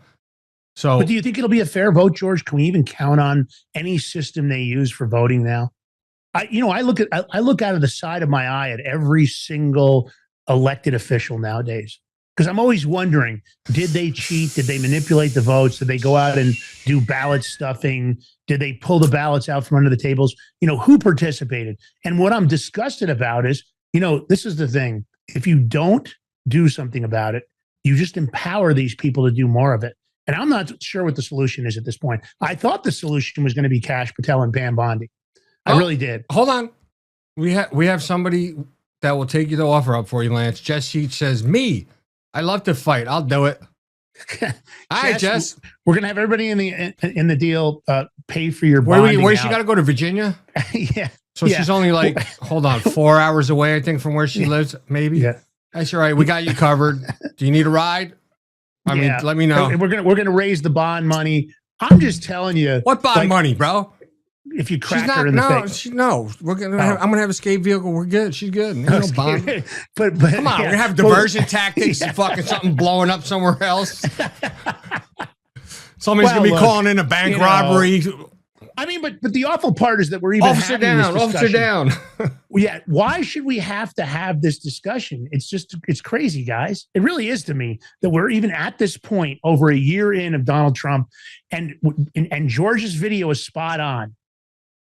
So, but do you think it'll be a fair vote, George? Can we even count on any system they use for voting now? I look out of the side of my eye at every single elected official nowadays. Because I'm always wondering, did they cheat? Did they manipulate the votes? Did they go out and do ballot stuffing? Did they pull the ballots out from under the tables? Who participated? And what I'm disgusted about is, this is the thing. If you don't do something about it, you just empower these people to do more of it. And I'm not sure what the solution is at this point. I thought the solution was going to be Kash Patel and Pam Bondi. I really did. Hold on. We have somebody that will take you the offer up for you, Lance. Jess Sheets says, me. I love to fight. I'll do it. All right, Jess. We're gonna have everybody in the deal pay for your bonding. Where she got to go to Virginia? Yeah. So she's only hold on, 4 hours away, I think, from where she lives. Maybe. Yeah. That's all right. We got you covered. Do you need a ride? I mean, let me know. We're gonna raise the bond money. I'm just telling you. What bond money, bro? If you crack her in the face. We're gonna. I'm gonna have a escape vehicle. We're good. She's good. No bond. but come on, we're gonna have diversion tactics. Fucking something blowing up somewhere else. Somebody's gonna be calling in a bank robbery. I mean, but the awful part is that we're even officer down. Yeah. Why should we have to have this discussion? It's crazy, guys. It really is to me that we're even at this point over a year in of Donald Trump, and George's video is spot on.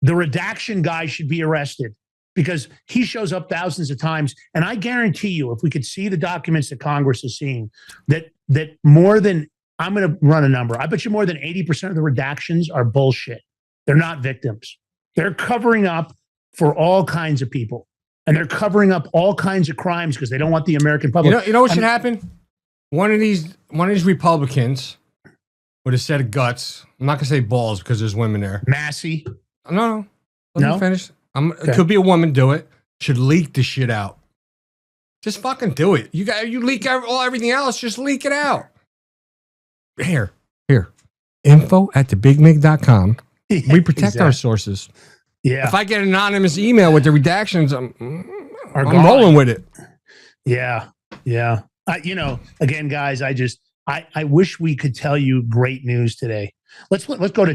The redaction guy should be arrested because he shows up thousands of times. And I guarantee you, if we could see the documents that Congress is seeing, that more than, I'm going to run a number, I bet you more than 80% of the redactions are bullshit. They're not victims. They're covering up for all kinds of people. And they're covering up all kinds of crimes because they don't want the American public. You know what should happen? One of these Republicans with a set of guts, I'm not going to say balls because there's women there. Massey. No. Let me finish. It could be a woman. Do it. Should leak the shit out. Just fucking do it. You leak everything else. Just leak it out. Here. info@thebigmig.com. We protect our sources. Yeah. If I get an anonymous email with the redactions, I'm rolling with it. Yeah. Again, guys, I wish we could tell you great news today. Let's go to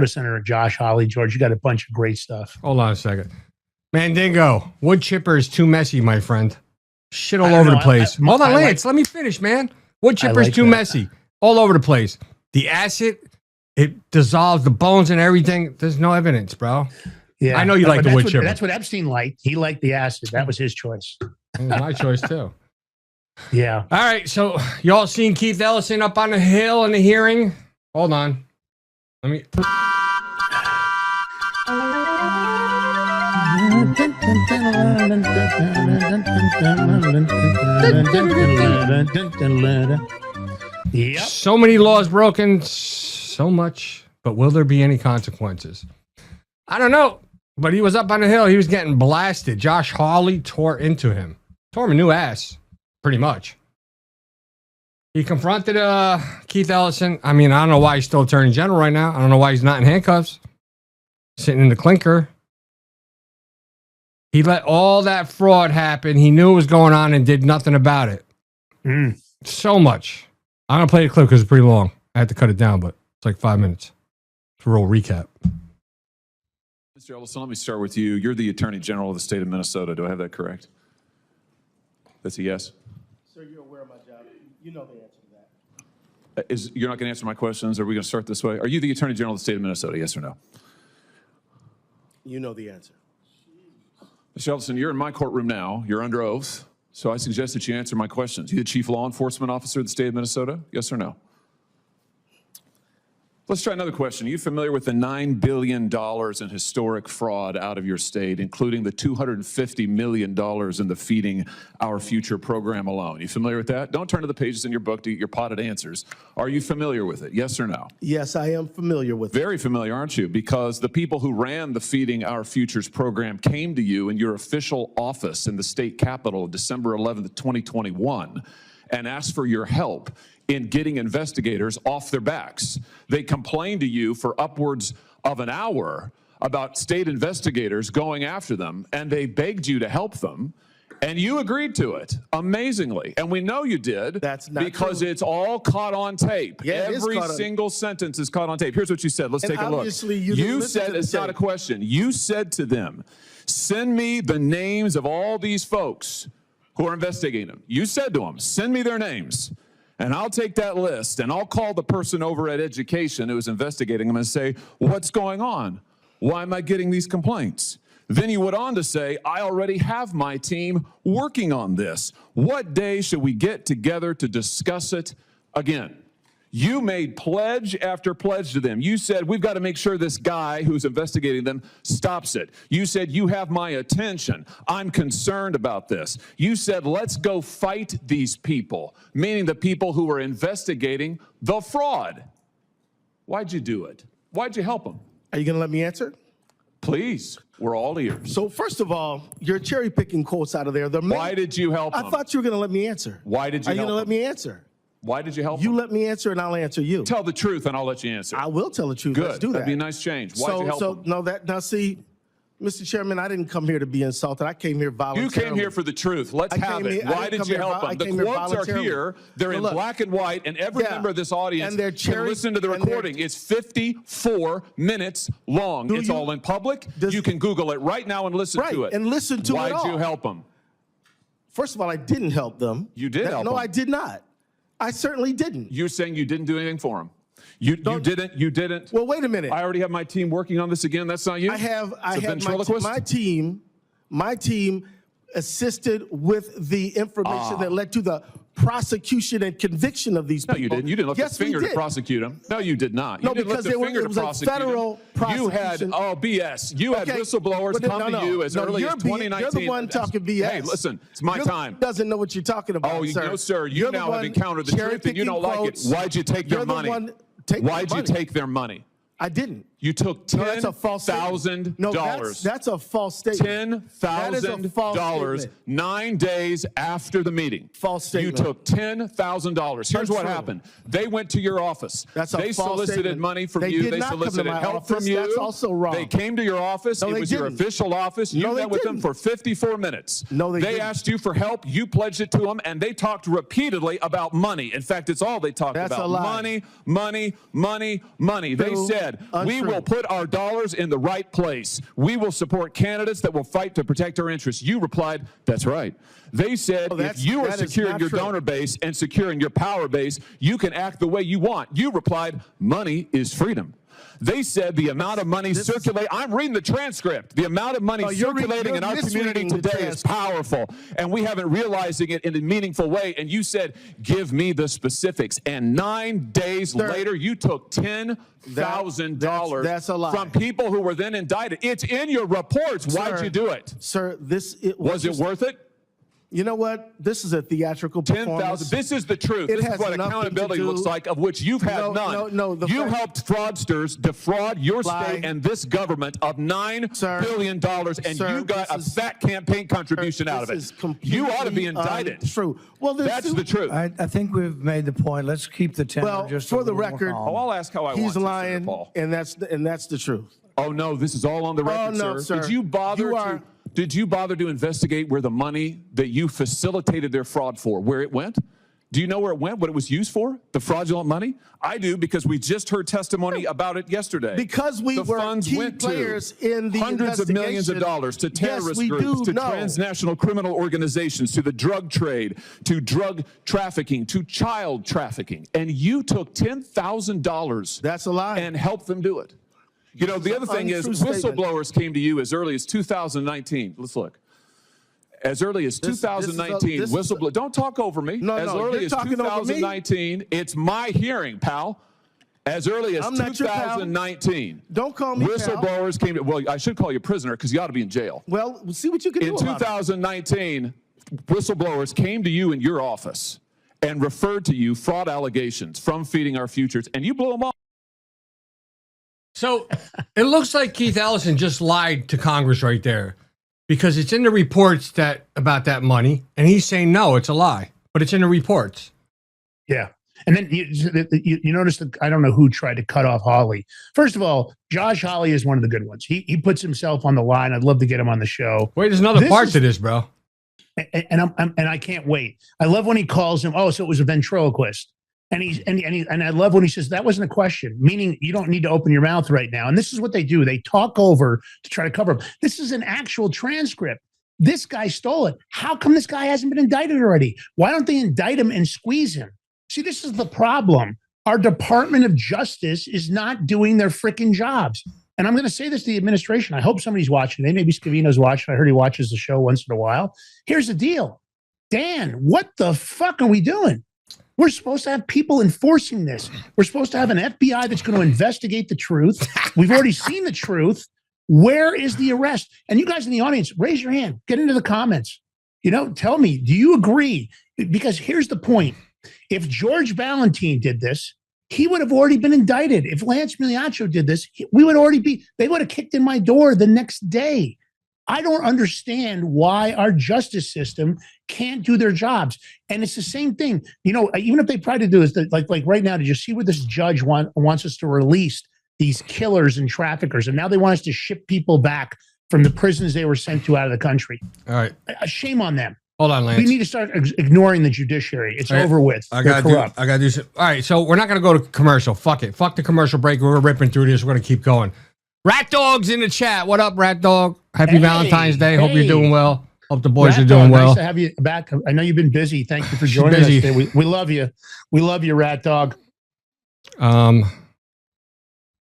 Senator Josh Hawley. George, you got a bunch of great stuff. Hold on a second. Mandingo, wood chipper is too messy, my friend. Shit all over the place. Hold on, Lance. Let me finish, man. Wood chipper is too messy. All over the place. The acid, it dissolves the bones and everything. There's no evidence, bro. Yeah, I know you like the wood chipper. That's what Epstein liked. He liked the acid. That was his choice. It was my choice, too. Yeah. All right. So, y'all seen Keith Ellison up on the Hill in the hearing? Hold on. Let me. Yep. So many laws broken, so much, but will there be any consequences? I don't know, but he was up on the Hill. He was getting blasted. Josh Hawley tore into him. Tore him a new ass, pretty much. He confronted Keith Ellison. I mean, I don't know why he's still Attorney General right now. I don't know why he's not in handcuffs, sitting in the clinker. He let all that fraud happen. He knew it was going on and did nothing about it. So much. I'm going to play the clip because it's pretty long. I had to cut it down, but it's like 5 minutes. It's a real recap. Mr. Ellison, let me start with you. You're the Attorney General of the state of Minnesota. Do I have that correct? That's a yes? Sir, you're aware of my job. You know the answer to that. You're not going to answer my questions? Are we going to start this way? Are you the Attorney General of the state of Minnesota, yes or no? You know the answer. Mr. Ellison, you're in my courtroom now. You're under oath. So I suggest that you answer my questions. You the Chief Law Enforcement Officer of the state of Minnesota, yes or no? Let's try another question. Are you familiar with the $9 billion in historic fraud out of your state, including the $250 million in the Feeding Our Future program alone? You familiar with that? Don't turn to the pages in your book to get your potted answers. Are you familiar with it? Yes or no? Yes, I am familiar with it. Very familiar, aren't you? Because the people who ran the Feeding Our Futures program came to you in your official office in the state capitol December 11th, 2021, and asked for your help in getting investigators off their backs. They complained to you for upwards of an hour about state investigators going after them, and they begged you to help them, and you agreed to it, amazingly. And we know you did. That's not because true. It's all caught on tape. Yeah, Every single sentence is caught on tape. Here's what you said. Let's And take a look. obviously you didn't listen said, to the it's not a tape. question. You said to them, send me the names of all these folks who are investigating them. You said to them, send me their names. And I'll take that list and I'll call the person over at Education who was investigating them and say, what's going on? Why am I getting these complaints? Then he went on to say, I already have my team working on this. What day should we get together to discuss it again? You made pledge after pledge to them. You said, we've got to make sure this guy who's investigating them stops it. You said, you have my attention. I'm concerned about this. You said, let's go fight these people, meaning the people who are investigating the fraud. Why'd you do it? Why'd you help them? Are you going to let me answer? Please, we're all ears. So first of all, you're cherry picking quotes out of there. Why did you help I them? thought you were going to let me answer. Why did you Are you help going to let them? me answer? Why did you help You them? let me answer and I'll answer you. Tell the truth and I'll let you answer. I will tell the truth. Good. Let's do that. That'd be a nice change. Why'd you help them? Now see, Mr. Chairman, I didn't come here to be insulted. I came here voluntarily. You came here for the truth. Let's have it. Why did you help them? The quotes are here. They're in black and white, and every member of this audience can listen to the recording. It's 54 minutes long. It's all in public. You can Google it right now and listen to it. And listen to it all. Why'd you help them? First of all, I didn't help them. You did help them. No, I did not. I certainly didn't. You're saying you didn't do anything for them. You didn't. Well, wait a minute. I already have my team working on this again. That's not you? I have my team assisted with the information that led to the prosecution and conviction of these people. No, you didn't. You didn't lift a finger to prosecute them. No, you did not. No, You didn't because lift a finger it to was a prosecute federal them. prosecution. You had, BS. You had whistleblowers come to you as early as 2019. You're the one talking BS. Hey, listen, it's my time. Doesn't know what you're talking about, Oh, sir. no, sir. You now have encountered the truth and you don't like it. Why'd you take their money? Why'd you take their money? I didn't. You took $10,000. No, that's a false statement. $10,000 9 days after the meeting. False statement. You took $10,000. Here's what happened. They went to your office. They solicited money from you. They solicited help from you. That's also wrong. They came to your office. It was your official office. You met with them for 54 minutes. No, they They asked you for help. You pledged it to them, and they talked repeatedly about money. In fact, it's all they talked That's about. a lie. Money, money, money, money. They said, we will put our dollars in the right place. We will support candidates that will fight to protect our interests. You replied, that's right. They said, if you are securing your donor base and securing your power base, you can act the way you want. You replied, money is freedom. They said the amount of money circulating, I'm reading the transcript, the amount of money circulating in our community today is powerful, and we haven't realizing it in a meaningful way. And you said, give me the specifics. And 9 days later, you took $10,000 from people who were then indicted. It's in your reports. Why'd you do it? Sir, was it worth it? You know what? This is a theatrical performance. This is the truth. This is what accountability looks like, of which you've had none. You helped fraudsters defraud your state and this government of $9 billion, and you got a fat campaign contribution out of it. You ought to be indicted. True. Well, that's the truth. I think we've made the point. Let's keep the tenor just for the record. I'll ask how I want. He's lying, and that's the truth. Oh no, this is all on the record, no, sir. Did you bother to investigate where the money that you facilitated their fraud for, where it went? Do you know where it went, what it was used for, the fraudulent money? I do, because we just heard testimony about it yesterday. Because we were key players in the hundreds of millions of dollars to terrorist groups, to transnational criminal organizations, to the drug trade, to drug trafficking, to child trafficking. And you took $10,000. That's a lie. And helped them do it. You know, the other thing is, whistleblowers came to you as early as 2019. Let's look. As early as 2019, whistleblower. Don't talk over me. As early as 2019, it's my hearing, pal. As early as 2019. Don't call me whistleblowers came to, well, I should call you prisoner because you ought to be in jail. Well, we'll see what you can do. In 2019, whistleblowers came to you in your office and referred to you fraud allegations from Feeding Our Futures, and you blew them off. So it looks like Keith Ellison just lied to Congress right there, because it's in the reports that about that money, and he's saying no, it's a lie, but it's in the reports. Yeah. And then you notice that I don't know who tried to cut off Hawley. First of all, Josh Hawley is one of the good ones. He puts himself on the line. I'd love to get him on the show. Wait, there's another part to this, bro. And I can't wait. I love when he calls him, oh, so it was a ventriloquist. And I love when he says that wasn't a question, meaning you don't need to open your mouth right now. And this is what they do. They talk over to try to cover up. This is an actual transcript. This guy stole it. How come this guy hasn't been indicted already? Why don't they indict him and squeeze him? See, this is the problem. Our Department of Justice is not doing their freaking jobs. And I'm going to say this to the administration. I hope somebody's watching. Maybe Scavino's watching. I heard he watches the show once in a while. Here's the deal. Dan, what the fuck are we doing? We're supposed to have people enforcing this. We're supposed to have an FBI that's going to investigate the truth. We've already seen the truth. Where is the arrest? And you guys in the audience, raise your hand. Get into the comments. You know, tell me, do you agree? Because here's the point. If George Valentine did this, he would have already been indicted. If Lance Migliaccio did this, we would already be, they would have kicked in my door the next day. I don't understand why our justice system can't do their jobs. And it's the same thing. You know, even if they try to do this, like right now, did you see what this judge wants us to release these killers and traffickers? And now they want us to ship people back from the prisons they were sent to out of the country. All right. Shame on them. Hold on, Lance. We need to start ignoring the judiciary. It's over with. I gotta do some. All right, so we're not gonna go to commercial. Fuck it. Fuck the commercial break. We're ripping through this. We're gonna keep going. Rat Dog's in the chat. What up, Rat Dog? Happy Valentine's Day. Hope you're doing well. Hope the boys are doing well. Nice to have you back. I know you've been busy. Thank you for joining us today. We love you. We love you, Rat Dog.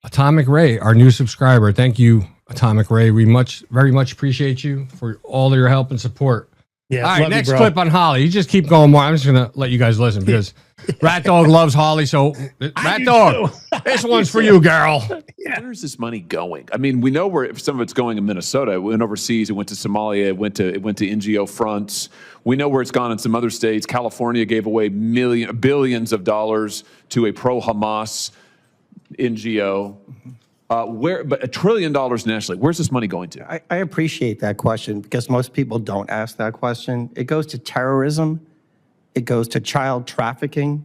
Atomic Ray, our new subscriber. Thank you, Atomic Ray. We very much appreciate you for all of your help and support. Yeah. All right, next clip on Holly. You just keep going more. I'm just gonna let you guys listen because Rat Dog loves Holly. So Rat Dog, this one's for you, girl. Yeah. Where's this money going? I mean, we know where some of it's going in Minnesota. It went overseas. It went to Somalia. It went to NGO fronts. We know where it's gone in some other states. California gave away billions of dollars to a pro-Hamas NGO. But $1 trillion nationally, where's this money going to? I appreciate that question because most people don't ask that question. It goes to terrorism. It goes to child trafficking.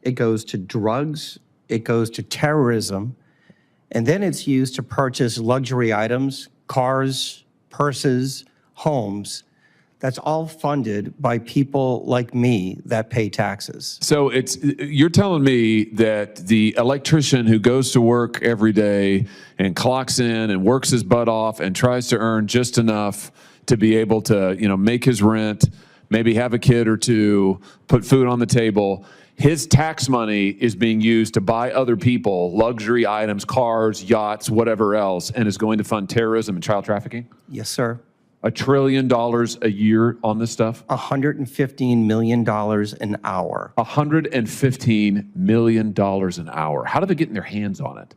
It goes to drugs. It goes to terrorism. And then it's used to purchase luxury items, cars, purses, homes. That's all funded by people like me that pay taxes. So you're telling me that the electrician who goes to work every day and clocks in and works his butt off and tries to earn just enough to be able to, make his rent, maybe have a kid or two, put food on the table, his tax money is being used to buy other people luxury items, cars, yachts, whatever else, and is going to fund terrorism and child trafficking? Yes, sir. $1 trillion a year on this stuff? $115 million an hour. $115 million an hour. How do they get in their hands on it?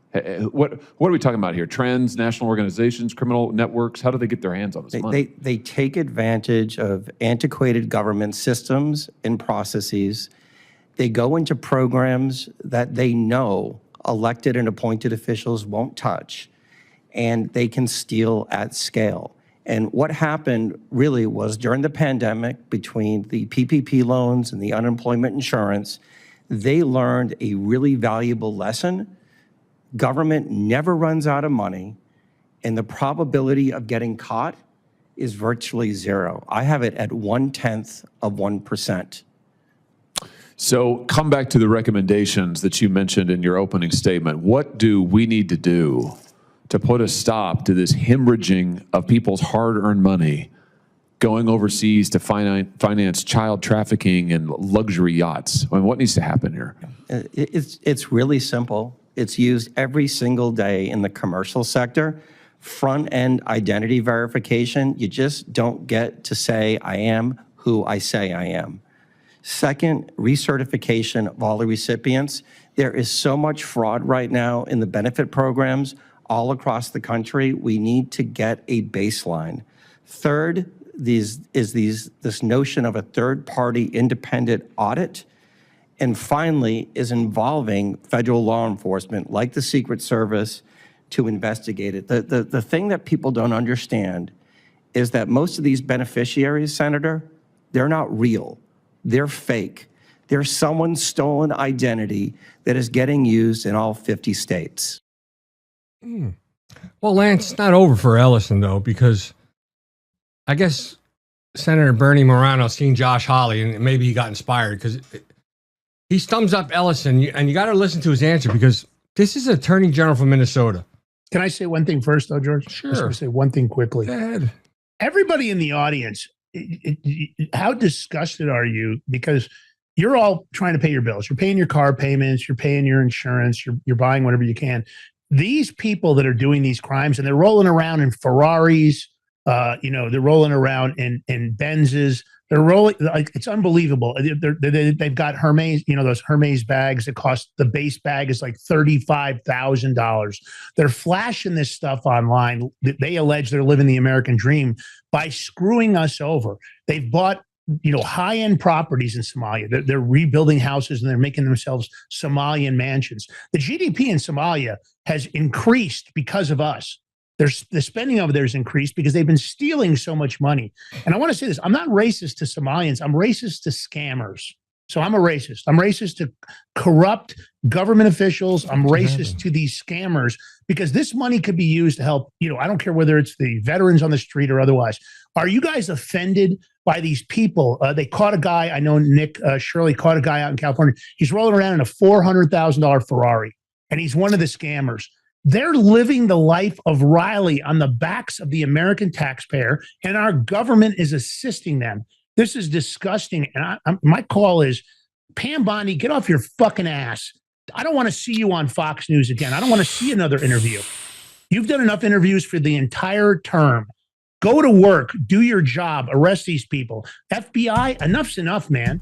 What are we talking about here? Transnational organizations, criminal networks? How do they get their hands on this money? They take advantage of antiquated government systems and processes. They go into programs that they know elected and appointed officials won't touch, and they can steal at scale. And what happened really was during the pandemic, between the PPP loans and the unemployment insurance, they learned a really valuable lesson. Government never runs out of money, and the probability of getting caught is virtually zero. I have it at 0.1%. So come back to the recommendations that you mentioned in your opening statement. What do we need to do to put a stop to this hemorrhaging of people's hard-earned money going overseas to finance child trafficking and luxury yachts? I mean, what needs to happen here? It's really simple. It's used every single day in the commercial sector. Front-end identity verification, you just don't get to say, I am who I say I am. Second, recertification of all the recipients. There is so much fraud right now in the benefit programs all across the country. We need to get a baseline. Third, this notion of a third-party independent audit. And finally, is involving federal law enforcement like the Secret Service to investigate it. The thing that people don't understand is that most of these beneficiaries, Senator, they're not real. They're fake. They're someone's stolen identity that is getting used in all 50 states. Well, Lance, it's not over for Ellison, though, because I guess Senator Bernie Morano seen Josh Hawley, and maybe he got inspired because he thumbs up Ellison, and you got to listen to his answer because this is Attorney General from Minnesota. Can I say one thing first, though, George? Sure. Just to say one thing quickly. Go ahead. Everybody in the audience, how disgusted are you? Because you're all trying to pay your bills. You're paying your car payments. You're paying your insurance. You're buying whatever you can. These people that are doing these crimes, and they're rolling around in Ferraris, they're rolling around in Benzes. They're rolling, like, it's unbelievable. They've got Hermes, those Hermes bags that cost, the base bag is like $35,000. They're flashing this stuff online. They allege they're living the American dream by screwing us over. They've bought, high-end properties in Somalia. They're rebuilding houses and they're making themselves Somalian mansions. The GDP in Somalia has increased because of us. The spending over there has increased because they've been stealing so much money. And I want to say this, I'm not racist to Somalians. I'm racist to scammers. So I'm a racist. I'm racist to corrupt government officials. I'm racist to these scammers because this money could be used to help, I don't care whether it's the veterans on the street or otherwise. Are you guys offended by these people? They caught a guy, I know Nick Shirley caught a guy out in California. He's rolling around in a $400,000 Ferrari, and he's one of the scammers. They're living the life of Riley on the backs of the American taxpayer, and our government is assisting them. This is disgusting. And my call is, Pam Bondi, get off your fucking ass. I don't want to see you on Fox News again. I don't want to see another interview. You've done enough interviews for the entire term. Go to work, do your job, arrest these people. FBI, enough's enough, man.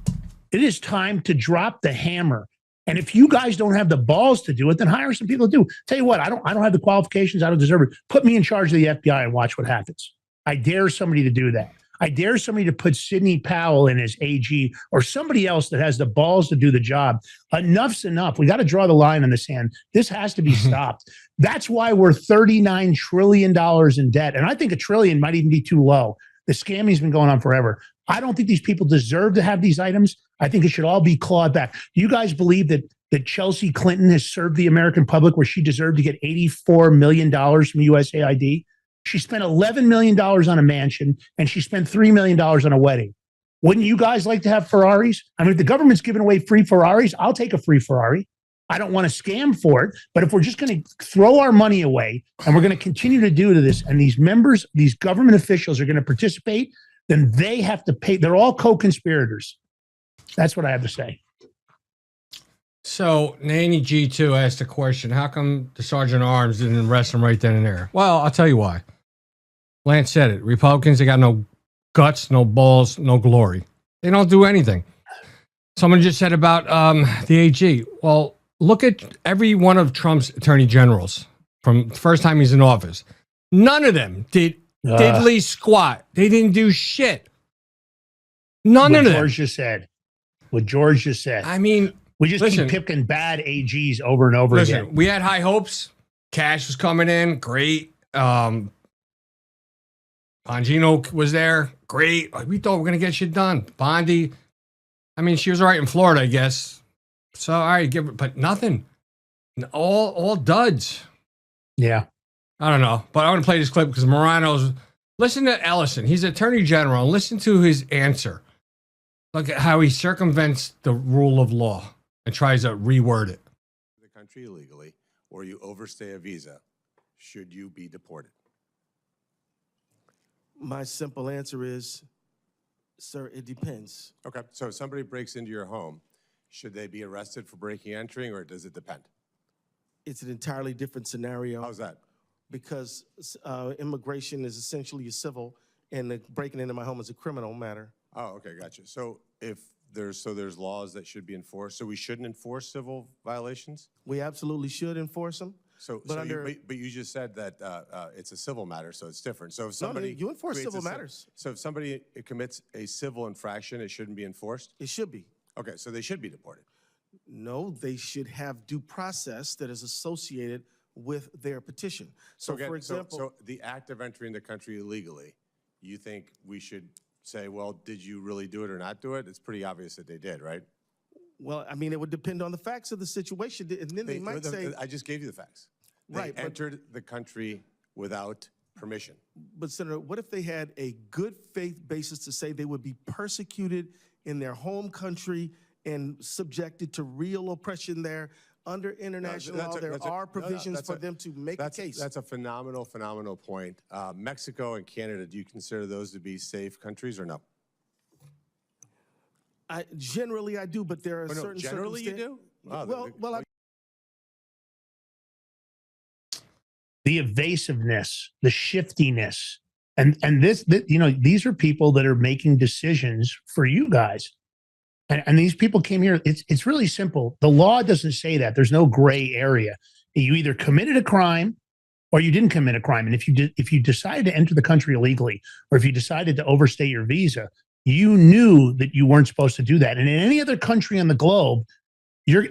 It is time to drop the hammer. And if you guys don't have the balls to do it, then hire some people to do. Tell you what, I don't have the qualifications. I don't deserve it. Put me in charge of the FBI and watch what happens. I dare somebody to do that. I dare somebody to put Sidney Powell in as AG or somebody else that has the balls to do the job. Enough's enough. We got to draw the line in the sand. This has to be stopped. That's why we're $39 trillion in debt. And I think $1 trillion might even be too low. The scamming's been going on forever. I don't think these people deserve to have these items. I think it should all be clawed back. Do you guys believe that Chelsea Clinton has served the American public where she deserved to get $84 million from USAID? She spent $11 million on a mansion, and she spent $3 million on a wedding. Wouldn't you guys like to have Ferraris? I mean, if the government's giving away free Ferraris, I'll take a free Ferrari. I don't want to scam for it, but if we're just going to throw our money away and we're going to continue to do this, and these members, these government officials are going to participate, then they have to pay. They're all co-conspirators. That's what I have to say. So Nanny G2 asked a question. How come the Sergeant Arms didn't arrest him right then and there? Well, I'll tell you why. Lance said it. Republicans, they got no guts, no balls, no glory. They don't do anything. Someone just said about the AG. Well, look at every one of Trump's attorney generals from the first time he's in office. None of them did diddly squat. They didn't do shit. None of them. What George just said. I mean, we just keep picking bad AGs over and over again. We had high hopes. Cash was coming in. Great. Bongino was there. Great. We thought we were going to get shit done. Bondi. I mean, she was all right in Florida, I guess. So, all right, but nothing. All duds. Yeah. I don't know. But I want to play this clip because Morano's. Listen to Ellison. He's Attorney General. Listen to his answer. Look at how he circumvents the rule of law and tries to reword it. The country illegally, or you overstay a visa, should you be deported? My simple answer is, sir, it depends. Okay, so if somebody breaks into your home, should they be arrested for breaking and entering, or does it depend? It's an entirely different scenario. How's that? Because immigration is essentially a civil, and the breaking into my home is a criminal matter. Oh, okay, gotcha. So if there's laws that should be enforced, so we shouldn't enforce civil violations? We absolutely should enforce them. But you just said that it's a civil matter, so it's different. So if somebody you enforce creates civil a matters. So if somebody commits a civil infraction, it shouldn't be enforced? It should be. Okay, so they should be deported. No, they should have due process that is associated with their petition. So, again, for example, so the act of entering the country illegally, you think we should say, well, did you really do it or not do it? It's pretty obvious that they did, right? well, I mean, it would depend on the facts of the situation, and then they might say, I just gave you the facts. They Right, but- entered the country without permission. But Senator, what if they had a good faith basis to say they would be persecuted in their home country and subjected to real oppression there? Under international law, there are provisions for them to make a case. That's a phenomenal point. Mexico and Canada, do you consider those to be safe countries or no? Generally, I do, but there are certain generally you do? Well, the evasiveness, the shiftiness, and this, these are people that are making decisions for you guys. And these people came here. It's really simple. The law doesn't say that. There's no gray area. You either committed a crime or you didn't commit a crime. And if you decided to enter the country illegally, or if you decided to overstay your visa, you knew that you weren't supposed to do that. And in any other country on the globe,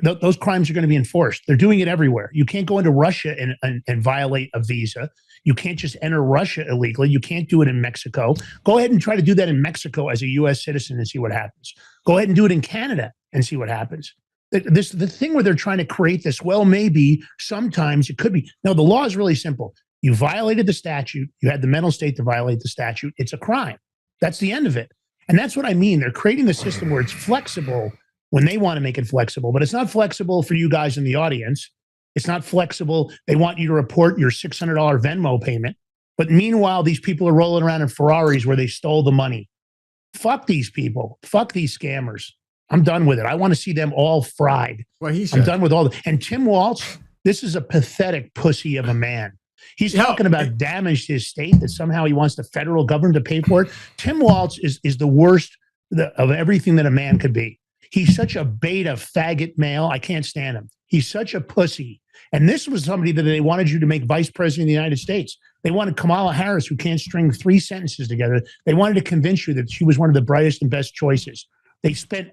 those crimes are going to be enforced. They're doing it everywhere. You can't go into Russia and violate a visa. You can't just enter Russia illegally. You can't do it in Mexico. Go ahead and try to do that in Mexico as a U.S. citizen and see what happens. Go ahead and do it in Canada and see what happens. The thing where they're trying to create this, well, maybe sometimes it could be. No, the law is really simple. You violated the statute. You had the mental state to violate the statute. It's a crime. That's the end of it. And that's what I mean. They're creating the system where it's flexible when they want to make it flexible, but it's not flexible for you guys in the audience. It's not flexible. They want you to report your $600 Venmo payment. But meanwhile, these people are rolling around in Ferraris where they stole the money. Fuck these people. Fuck these scammers. I'm done with it. I want to see them all fried. Well, I'm done with all. And Tim Walz, this is a pathetic pussy of a man. He's talking about damage to his state, that somehow he wants the federal government to pay for it. Tim Walz is the worst of everything that a man could be. He's such a beta faggot male. I can't stand him. He's such a pussy. And this was somebody that they wanted you to make vice president of the United States. They wanted Kamala Harris, who can't string 3 sentences together. They wanted to convince you that she was one of the brightest and best choices. They spent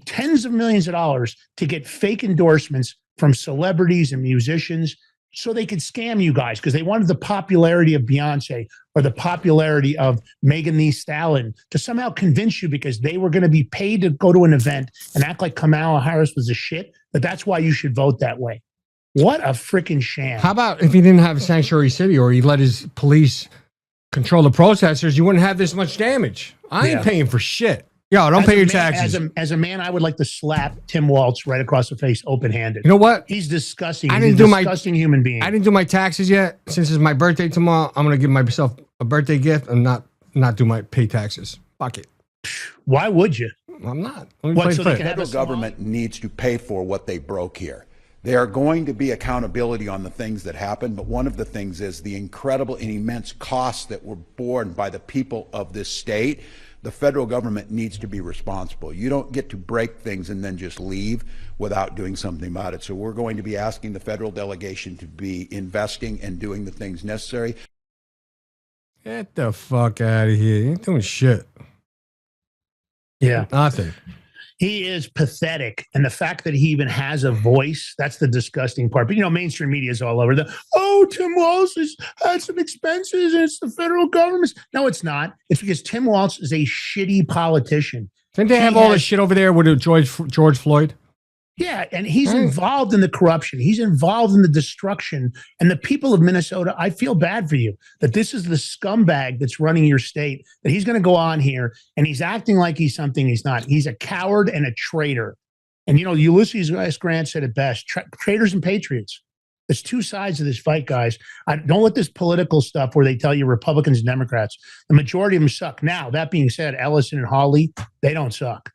tens of millions of dollars to get fake endorsements from celebrities and musicians so they could scam you guys, because they wanted the popularity of Beyonce or the popularity of Megan Thee Stallion to somehow convince you, because they were going to be paid to go to an event and act like Kamala Harris was a shit, that that's why you should vote that way. What a freaking sham. How about if he didn't have a sanctuary city, or he let his police control the protesters, you wouldn't have this much damage. I ain't paying for shit. Yo, don't pay your taxes. As a man, I would like to slap Tim Walz right across the face, open-handed. You know what? He's disgusting. He's a disgusting human being. I didn't do my taxes yet. Since it's my birthday tomorrow, I'm gonna give myself a birthday gift and not do my pay taxes. Fuck it. Why would you? I'm not. The federal government needs to pay for what they broke here. There are going to be accountability on the things that happen, but one of the things is the incredible and immense costs that were borne by the people of this state. The federal government needs to be responsible. You don't get to break things and then just leave without doing something about it. So we're going to be asking the federal delegation to be investing and doing the things necessary. Get the fuck out of here. You ain't doing shit. Yeah. Nothing. He is pathetic. And the fact that he even has a voice, that's the disgusting part. But, mainstream media is all over Tim Walz has had some expenses and it's the federal government. No, it's not. It's because Tim Walz is a shitty politician. Didn't they have all this shit over there with George Floyd? Yeah, and he's involved in the corruption. He's involved in the destruction. And the people of Minnesota, I feel bad for you that this is the scumbag that's running your state, that he's going to go on here and he's acting like he's something he's not. He's a coward and a traitor. And, Ulysses S. Grant said it best, traitors and patriots. There's two sides of this fight, guys. Don't let this political stuff where they tell you Republicans and Democrats, the majority of them suck. Now, that being said, Ellison and Hawley, they don't suck.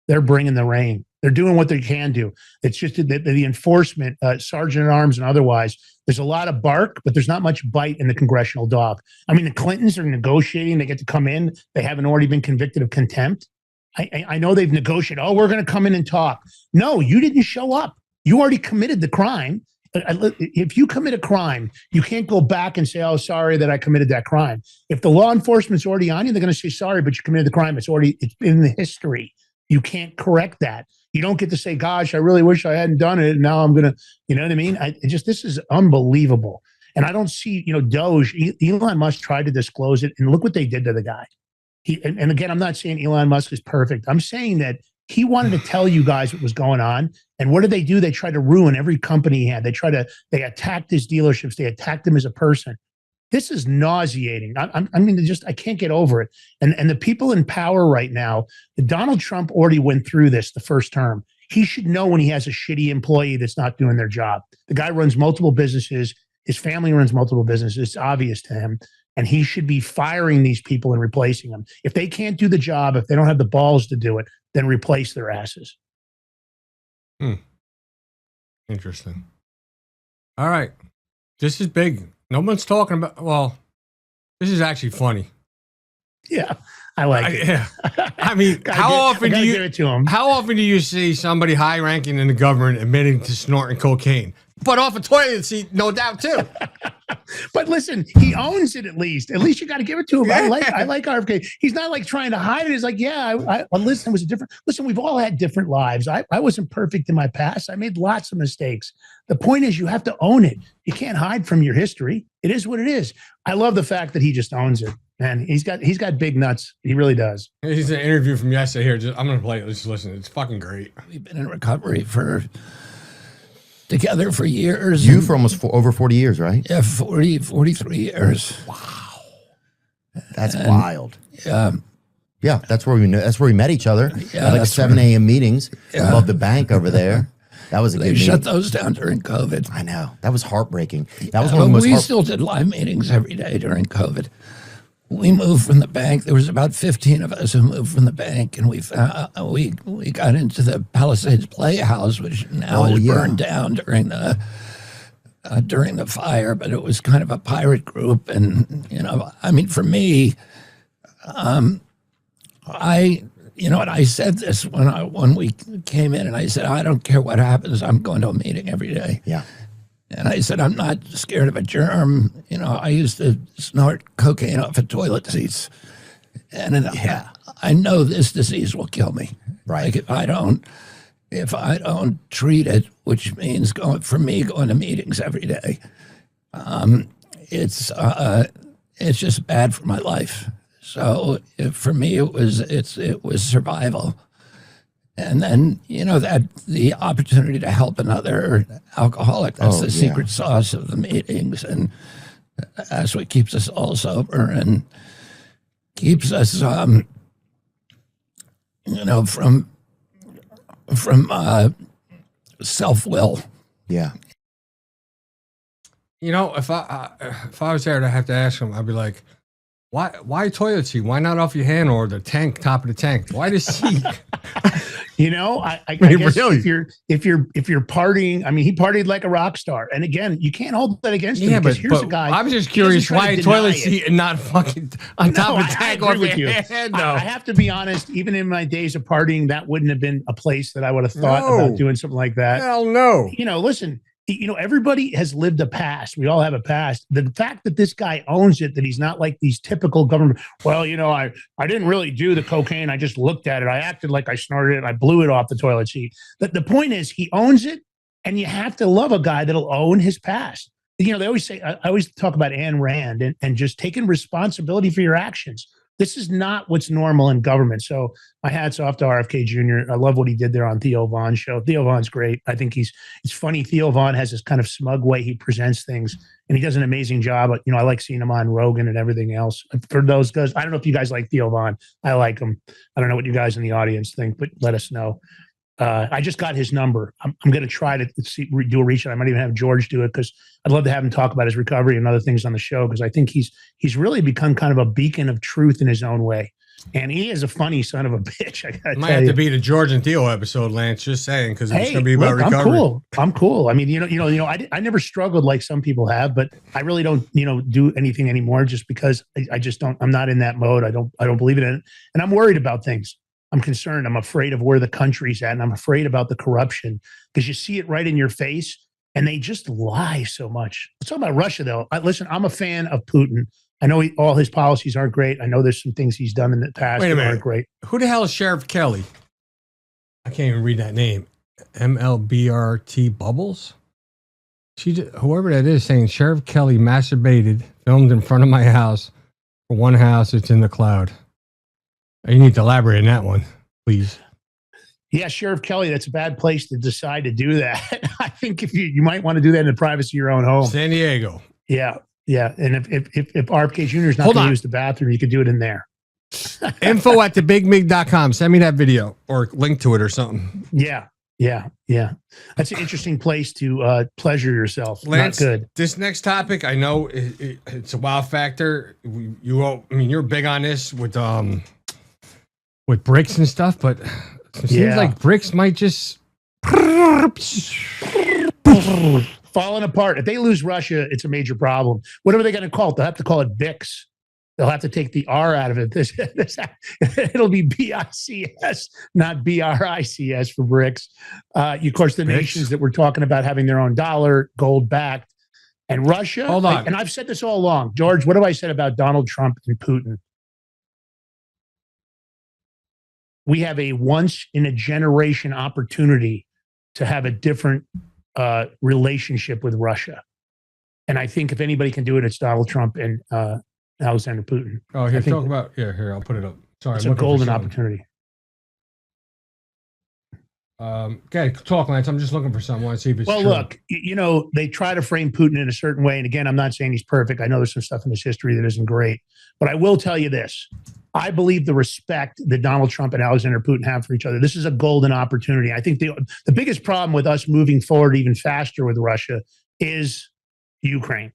They're bringing the rain. They're doing what they can do. It's just the enforcement, sergeant at arms and otherwise, there's a lot of bark, but there's not much bite in the congressional dog. I mean, the Clintons are negotiating. They get to come in. They haven't already been convicted of contempt. I know they've negotiated. Oh, we're going to come in and talk. No, you didn't show up. You already committed the crime. If you commit a crime, you can't go back and say, oh, sorry that I committed that crime. If the law enforcement's already on you, they're going to say, sorry, but you committed the crime. It's in the history. You can't correct that. You don't get to say, gosh, I really wish I hadn't done it. And now I'm going to, you know what I mean? This is unbelievable. And I don't see, Doge, Elon Musk tried to disclose it. And look what they did to the guy. And again, I'm not saying Elon Musk is perfect. I'm saying that he wanted to tell you guys what was going on. And what did they do? They tried to ruin every company he had. They attacked his dealerships. They attacked him as a person. This is nauseating. I can't get over it. And the people in power right now, Donald Trump already went through this the first term. He should know when he has a shitty employee that's not doing their job. The guy runs multiple businesses. His family runs multiple businesses. It's obvious to him. And he should be firing these people and replacing them. If they can't do the job, if they don't have the balls to do it, then replace their asses. Interesting. All right. This is big. No one's talking about, well, this is actually funny. Yeah, I like it. Yeah. I mean, how often do you see somebody high ranking in the government admitting to snorting cocaine? But off a toilet seat, no doubt too. But listen, he owns it at least. At least you got to give it to him. I like RFK. He's not like trying to hide it. He's like, yeah, listen, it was a different. Listen, we've all had different lives. I wasn't perfect in my past. I made lots of mistakes. The point is, you have to own it. You can't hide from your history. It is what it is. I love the fact that he just owns it. And he's got big nuts. He really does. He's an interview from yesterday here. I'm going to play it. Let's listen. It's fucking great. We've been in recovery together for years. You for almost over 40 years, right? Yeah, 43 years. Wow. That's wild. Yeah, that's where we met each other. Yeah, like 7 a.m. meetings above the bank over there. That was a good meeting. They shut those down during COVID. I know. That was heartbreaking. That was one of the most We still did live meetings every day during COVID. We moved from the bank. There was about 15 of us who moved from the bank, and we got into the Palisades Playhouse, which now is burned down during the fire. But it was kind of a pirate group, and for me, I said this when we came in, and I said, I don't care what happens, I'm going to a meeting every day. Yeah. And I said, I'm not scared of a germ. I used to snort cocaine off of toilet seats. And I know this disease will kill me. Right. Like if I don't treat it, which means going to meetings every day, it's just bad for my life. So for me, it was survival. And then, that the opportunity to help another alcoholic, that's the secret sauce of the meetings. And that's what keeps us all sober and keeps us, from self-will. Yeah. If I was there, I'd have to ask him, I'd be like, why toilet seat? Why not off your hand or the tank, top of the tank? Why the seat? I guess really? if you're partying, I mean, he partied like a rock star. And again, you can't hold that against him because here's a guy. I'm just curious why a toilet seat and not fucking on top of the tank off your hand. I have to be honest, even in my days of partying, that wouldn't have been a place that I would have thought about doing something like that. Hell no. Listen, everybody has lived a past. We all have a past. The fact that this guy owns it, that he's not like these typical government, I didn't really do the cocaine. I just looked at it. I acted like I snorted it. I blew it off the toilet seat. The point is he owns it, and you have to love a guy that'll own his past. They always say, I always talk about Ayn Rand and just taking responsibility for your actions. This is not what's normal in government. So my hat's off to RFK Jr. I love what he did there on Theo Vaughn's show. Theo Vaughn's great. I think it's funny. Theo Vaughn has this kind of smug way he presents things, and he does an amazing job. I like seeing him on Rogan and everything else. For those guys, I don't know if you guys like Theo Vaughn. I like him. I don't know what you guys in the audience think, but let us know. I just got his number. I'm going to try to do a reach out. I might even have George do it because I'd love to have him talk about his recovery and other things on the show, because I think he's really become kind of a beacon of truth in his own way. And he is a funny son of a bitch. I gotta Might tell have you. to be the George and Theo episode, Lance. Just saying, because it's going to be about look, recovery. I'm cool. I mean, I never struggled like some people have, but I really don't, do anything anymore just because I just don't. I'm not in that mode. I don't believe in it, and I'm worried about things. I'm concerned. I'm afraid of where the country's at, and I'm afraid about the corruption because you see it right in your face, and they just lie so much. Let's talk about Russia, though. Listen, I'm a fan of Putin. I know all his policies aren't great. I know there's some things he's done in the past that aren't great. Who the hell is Sheriff Kelly? I can't even read that name. MLBRT Bubbles? Whoever that is saying Sheriff Kelly masturbated, filmed in front of my house. For one house, it's in the cloud. You need to elaborate on that one, please. Yeah, Sheriff Kelly, that's a bad place to decide to do that. I think if you might want to do that in the privacy of your own home. San Diego. Yeah. And if RFK Jr. is not going to use the bathroom, you could do it in there. info@thebigmig.com. Send me that video or link to it or something. Yeah. That's an interesting place to pleasure yourself. Lance, not good. This next topic, I know it's a wow factor. You're big on this with bricks and stuff, but it seems like bricks might just falling apart. If they lose Russia, it's a major problem. What are they going to call it? They'll have to call it BICS. They'll have to take the R out of it. It'll be BICS, not BRICS for BRICS. Of course, the nations that we're talking about having their own dollar, gold backed, and Russia. Hold on. And I've said this all along. George, what have I said about Donald Trump and Putin? We have a once in a generation opportunity to have a different relationship with Russia. And I think if anybody can do it, it's Donald Trump and Alexander Putin. Oh, here, talk about, here, I'll put it up. Sorry. It's a golden opportunity. Okay, talk, Lance. I'm just looking for something. I want to see if it's well, true. Look, they try to frame Putin in a certain way. And again, I'm not saying he's perfect. I know there's some stuff in his history that isn't great. But I will tell you this. I believe the respect that Donald Trump and Alexander Putin have for each other, this is a golden opportunity. I think the biggest problem with us moving forward even faster with Russia is Ukraine.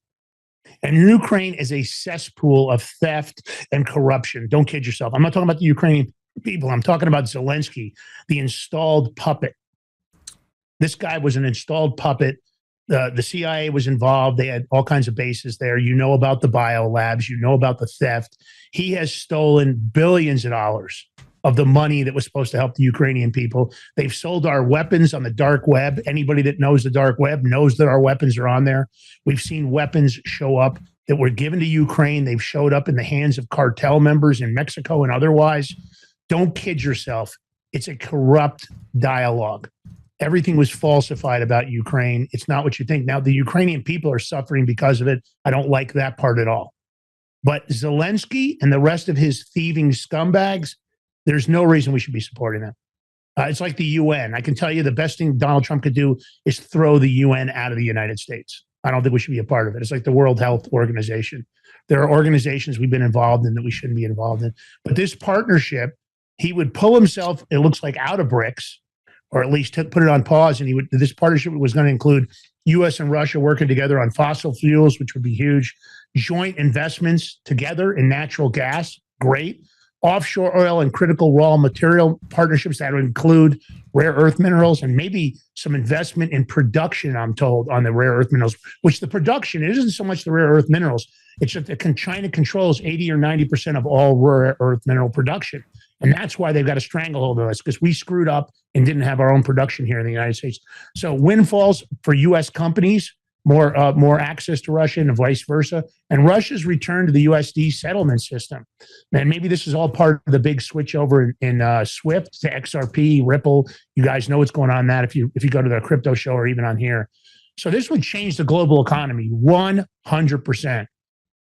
And Ukraine is a cesspool of theft and corruption. Don't kid yourself. I'm not talking about the Ukrainian people. I'm talking about Zelensky, the installed puppet. This guy was an installed puppet. The CIA was involved. They had all kinds of bases there. You know about the biolabs. You know about the theft. He has stolen billions of dollars of the money that was supposed to help the Ukrainian people. They've sold our weapons on the dark web. Anybody that knows the dark web knows that our weapons are on there. We've seen weapons show up that were given to Ukraine. They've showed up in the hands of cartel members in Mexico and otherwise. Don't kid yourself. It's a corrupt dialogue. Everything was falsified about Ukraine. It's not what you think. Now, the Ukrainian people are suffering because of it. I don't like that part at all. But Zelensky and the rest of his thieving scumbags, there's no reason we should be supporting them. It's like the UN. I can tell you the best thing Donald Trump could do is throw the UN out of the United States. I don't think we should be a part of it. It's like the World Health Organization. There are organizations we've been involved in that we shouldn't be involved in. But this partnership, he would pull himself, it looks like, out of BRICS, or at least put it on pause. And this partnership was going to include U.S. and Russia working together on fossil fuels, which would be huge. Joint investments together in natural gas, great. Offshore oil and critical raw material partnerships that would include rare earth minerals and maybe some investment in production, I'm told, on the rare earth minerals, which the production isn't so much the rare earth minerals. It's just that China controls 80 or 90% of all rare earth mineral production. And that's why they've got a stranglehold on us, because we screwed up and didn't have our own production here in the United States. So windfalls for U.S. companies, more access to Russia and vice versa, and Russia's return to the USD settlement system. And maybe this is all part of the big switch over in SWIFT to XRP, Ripple. You guys know what's going on that if you go to the crypto show or even on here. So this would change the global economy 100%.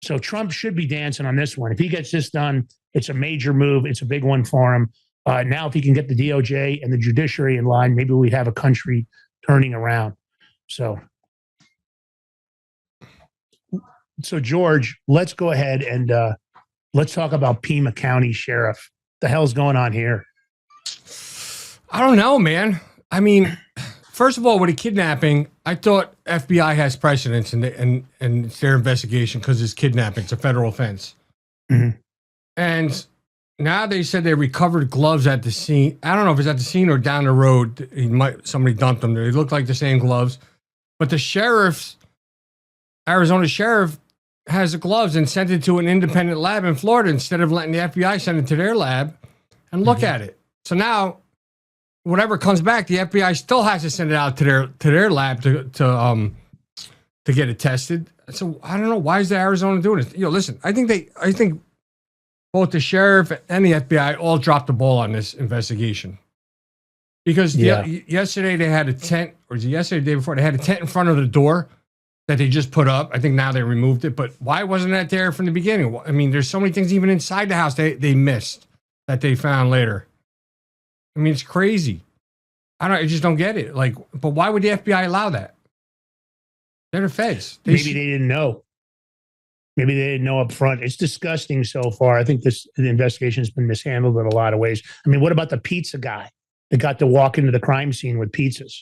So Trump should be dancing on this one. If he gets this done, It's a major move. It's a big one for him. Now, if he can get the DOJ and the judiciary in line, maybe we'd have a country turning around. So George, let's go ahead and let's talk about Pima County Sheriff. The hell's going on here? I don't know, man. I mean, first of all, with a kidnapping, I thought FBI has precedence and it's their investigation because it's kidnapping. It's a federal offense. Mm-hmm. And now they said they recovered gloves at the scene. I don't know if it's at the scene or down the road. Somebody dumped them. They look like the same gloves. But the Arizona sheriff has the gloves and sent it to an independent lab in Florida instead of letting the FBI send it to their lab and look at it. So now, whatever comes back, the FBI still has to send it out to their lab to get it tested. So I don't know, why is the Arizona doing it? Listen, I think both the sheriff and the FBI all dropped the ball on this investigation. Because yesterday they had a tent, or was it yesterday, the day before, they had a tent in front of the door that they just put up. I think now they removed it, but why wasn't that there from the beginning? I mean, there's so many things even inside the house they missed that they found later. I mean, it's crazy. I just don't get it. Like, but why would the FBI allow that? They're the feds. Maybe they didn't know. Maybe they didn't know up front. It's disgusting so far. I think the investigation has been mishandled in a lot of ways. I mean, what about the pizza guy that got to walk into the crime scene with pizzas?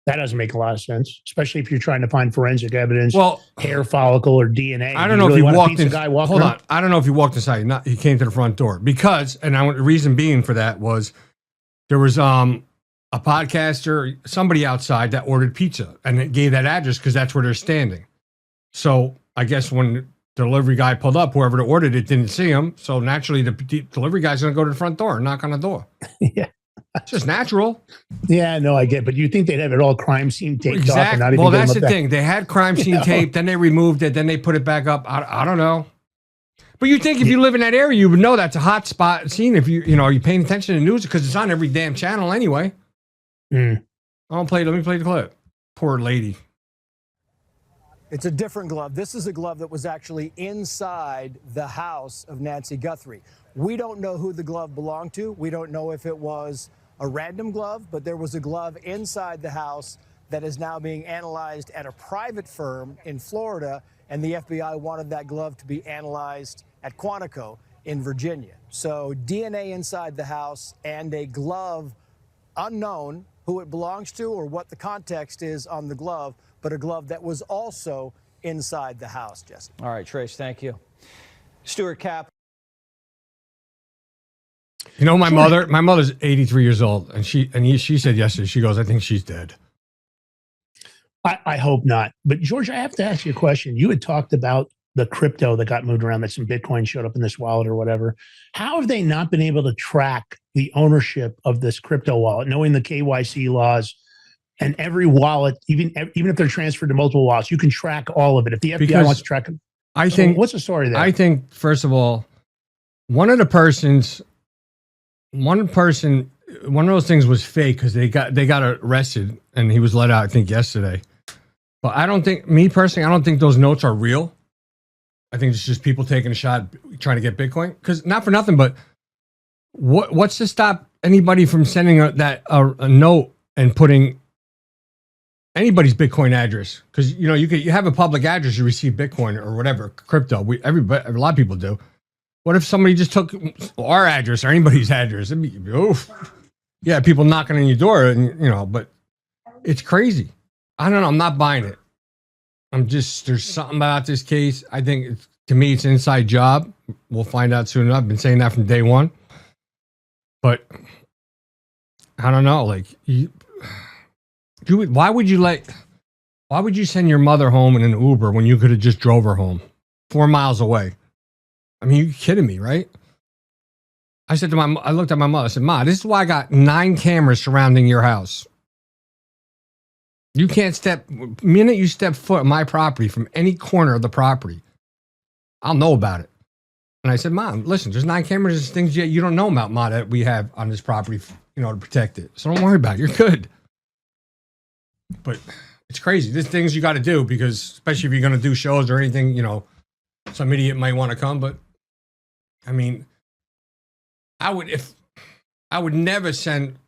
That doesn't make a lot of sense, especially if you're trying to find forensic evidence, hair follicle or DNA. I don't know if he walked in. Hold on. I don't know if he walked inside. He came to the front door because, the reason being for that was there was a podcaster, somebody outside that ordered pizza, and it gave that address because that's where they're standing. So I guess when the delivery guy pulled up, whoever ordered it didn't see him. So naturally, the delivery guy's going to go to the front door and knock on the door. Yeah. It's just natural. Yeah, no, I get it. But you think they'd have it all crime scene taped off and not even well, that's the thing. They had crime scene tape, then they removed it, then they put it back up. I don't know. But you think if you live in that area, you would know that's a hot spot scene. If are you paying attention to the news? Because it's on every damn channel anyway. Mm. Let me play the clip. Poor lady. It's a different glove. This is a glove that was actually inside the house of Nancy Guthrie. We don't know who the glove belonged to. We don't know if it was a random glove, but there was a glove inside the house that is now being analyzed at a private firm in Florida, and the FBI wanted that glove to be analyzed at Quantico in Virginia. So DNA inside the house and a glove unknown who it belongs to or what the context is on the glove, but a glove that was also inside the house, Jesse. All right, Trace, thank you. Stuart Kapp. My mother's 83 years old, and she said yesterday, she goes, I think she's dead. I hope not. But George, I have to ask you a question. You had talked about the crypto that got moved around, that some Bitcoin showed up in this wallet or whatever. How have they not been able to track the ownership of this crypto wallet, knowing the KYC laws and every wallet, even if they're transferred to multiple wallets, you can track all of it. If the FBI wants to track them. What's the story there? I think, first of all, one of those things was fake because they got arrested and he was let out, I think, yesterday. But I don't think those notes are real. I think it's just people taking a shot trying to get Bitcoin. Because not for nothing, but what's to stop anybody from sending a note and putting anybody's Bitcoin address? Because you have a public address, you receive Bitcoin or whatever crypto. A lot of people do. What if somebody just took our address or anybody's address? It'd be, oof. Yeah, people knocking on your door, and but it's crazy. I don't know. I'm not buying it. There's something about this case. I think to me, it's an inside job. We'll find out soon enough. I've been saying that from day one. But I don't know. Like, why would you send your mother home in an Uber when you could have just drove her home 4 miles away? I mean, you kidding me, right? I looked at my mother. I said, Ma, this is why I got 9 cameras surrounding your house. You can't minute you step foot on my property from any corner of the property, I'll know about it. And I said, Mom, listen, there's 9 cameras. There's things you don't know about, Ma, that we have on this property, to protect it. So don't worry about it. You're good. But it's crazy. There's things you got to do because, especially if you're going to do shows or anything, some idiot might want to come, but I mean, I would never send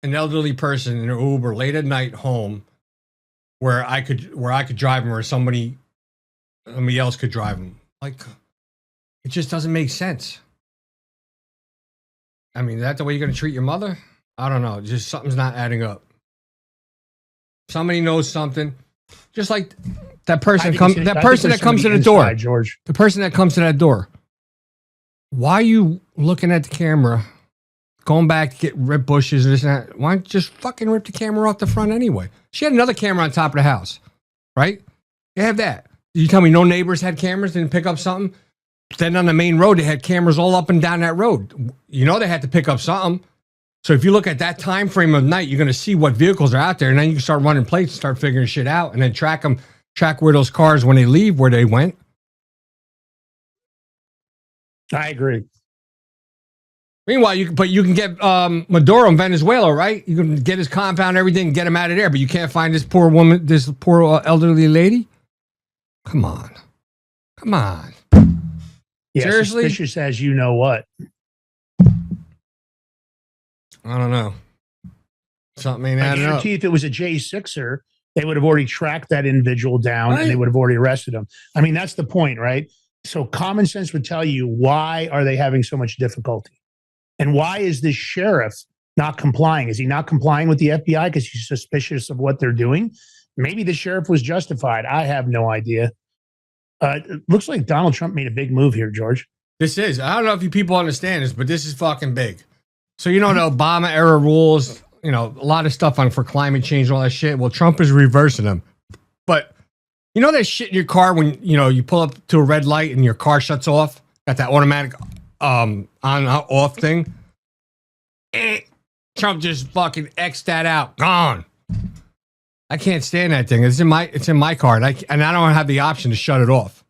an elderly person in an Uber late at night home where I could drive him or somebody else could drive him. Like, it just doesn't make sense. I mean, is that the way you're going to treat your mother? I don't know. Just something's not adding up. Somebody knows something. Just like that person that comes to the door, George. The person that comes to that door. Why are you looking at the camera, going back to get rip bushes and this and that? Why don't you just fucking rip the camera off the front anyway? She had another camera on top of the house, right? They have that. You tell me no neighbors had cameras, didn't pick up something? Then on the main road, they had cameras all up and down that road. You know they had to pick up something. So if you look at that time frame of night, you're going to see what vehicles are out there, and then you can start running plates, start figuring shit out, and then track where those cars, when they leave, where they went. I agree. Meanwhile, you can get Maduro in Venezuela, right? You can get his compound, everything, get him out of there, but you can't find this poor woman, this poor elderly lady. Come on. Yeah, Seriously? Suspicious as you know what. I don't know. Something ain't I adding up. guarantee if it was a J6er, they would have already tracked that individual down and they would have already arrested him. I mean, that's the point, right? So common sense would tell you, why are they having so much difficulty? And why is this sheriff not complying? Is he not complying with the FBI because he's suspicious of what they're doing? Maybe the sheriff was justified. I have no idea. It looks like Donald Trump made a big move here, George. This is. I don't know if you people understand this, but this is fucking big. So, you know, the Obama era rules, you know, a lot of stuff for climate change and all that shit. Well, Trump is reversing them. But you know that shit in your car when, you know, you pull up to a red light and your car shuts off? Got that automatic on off thing? Trump just fucking X'd that out. Gone. I can't stand that thing. It's in my car, and I don't have the option to shut it off.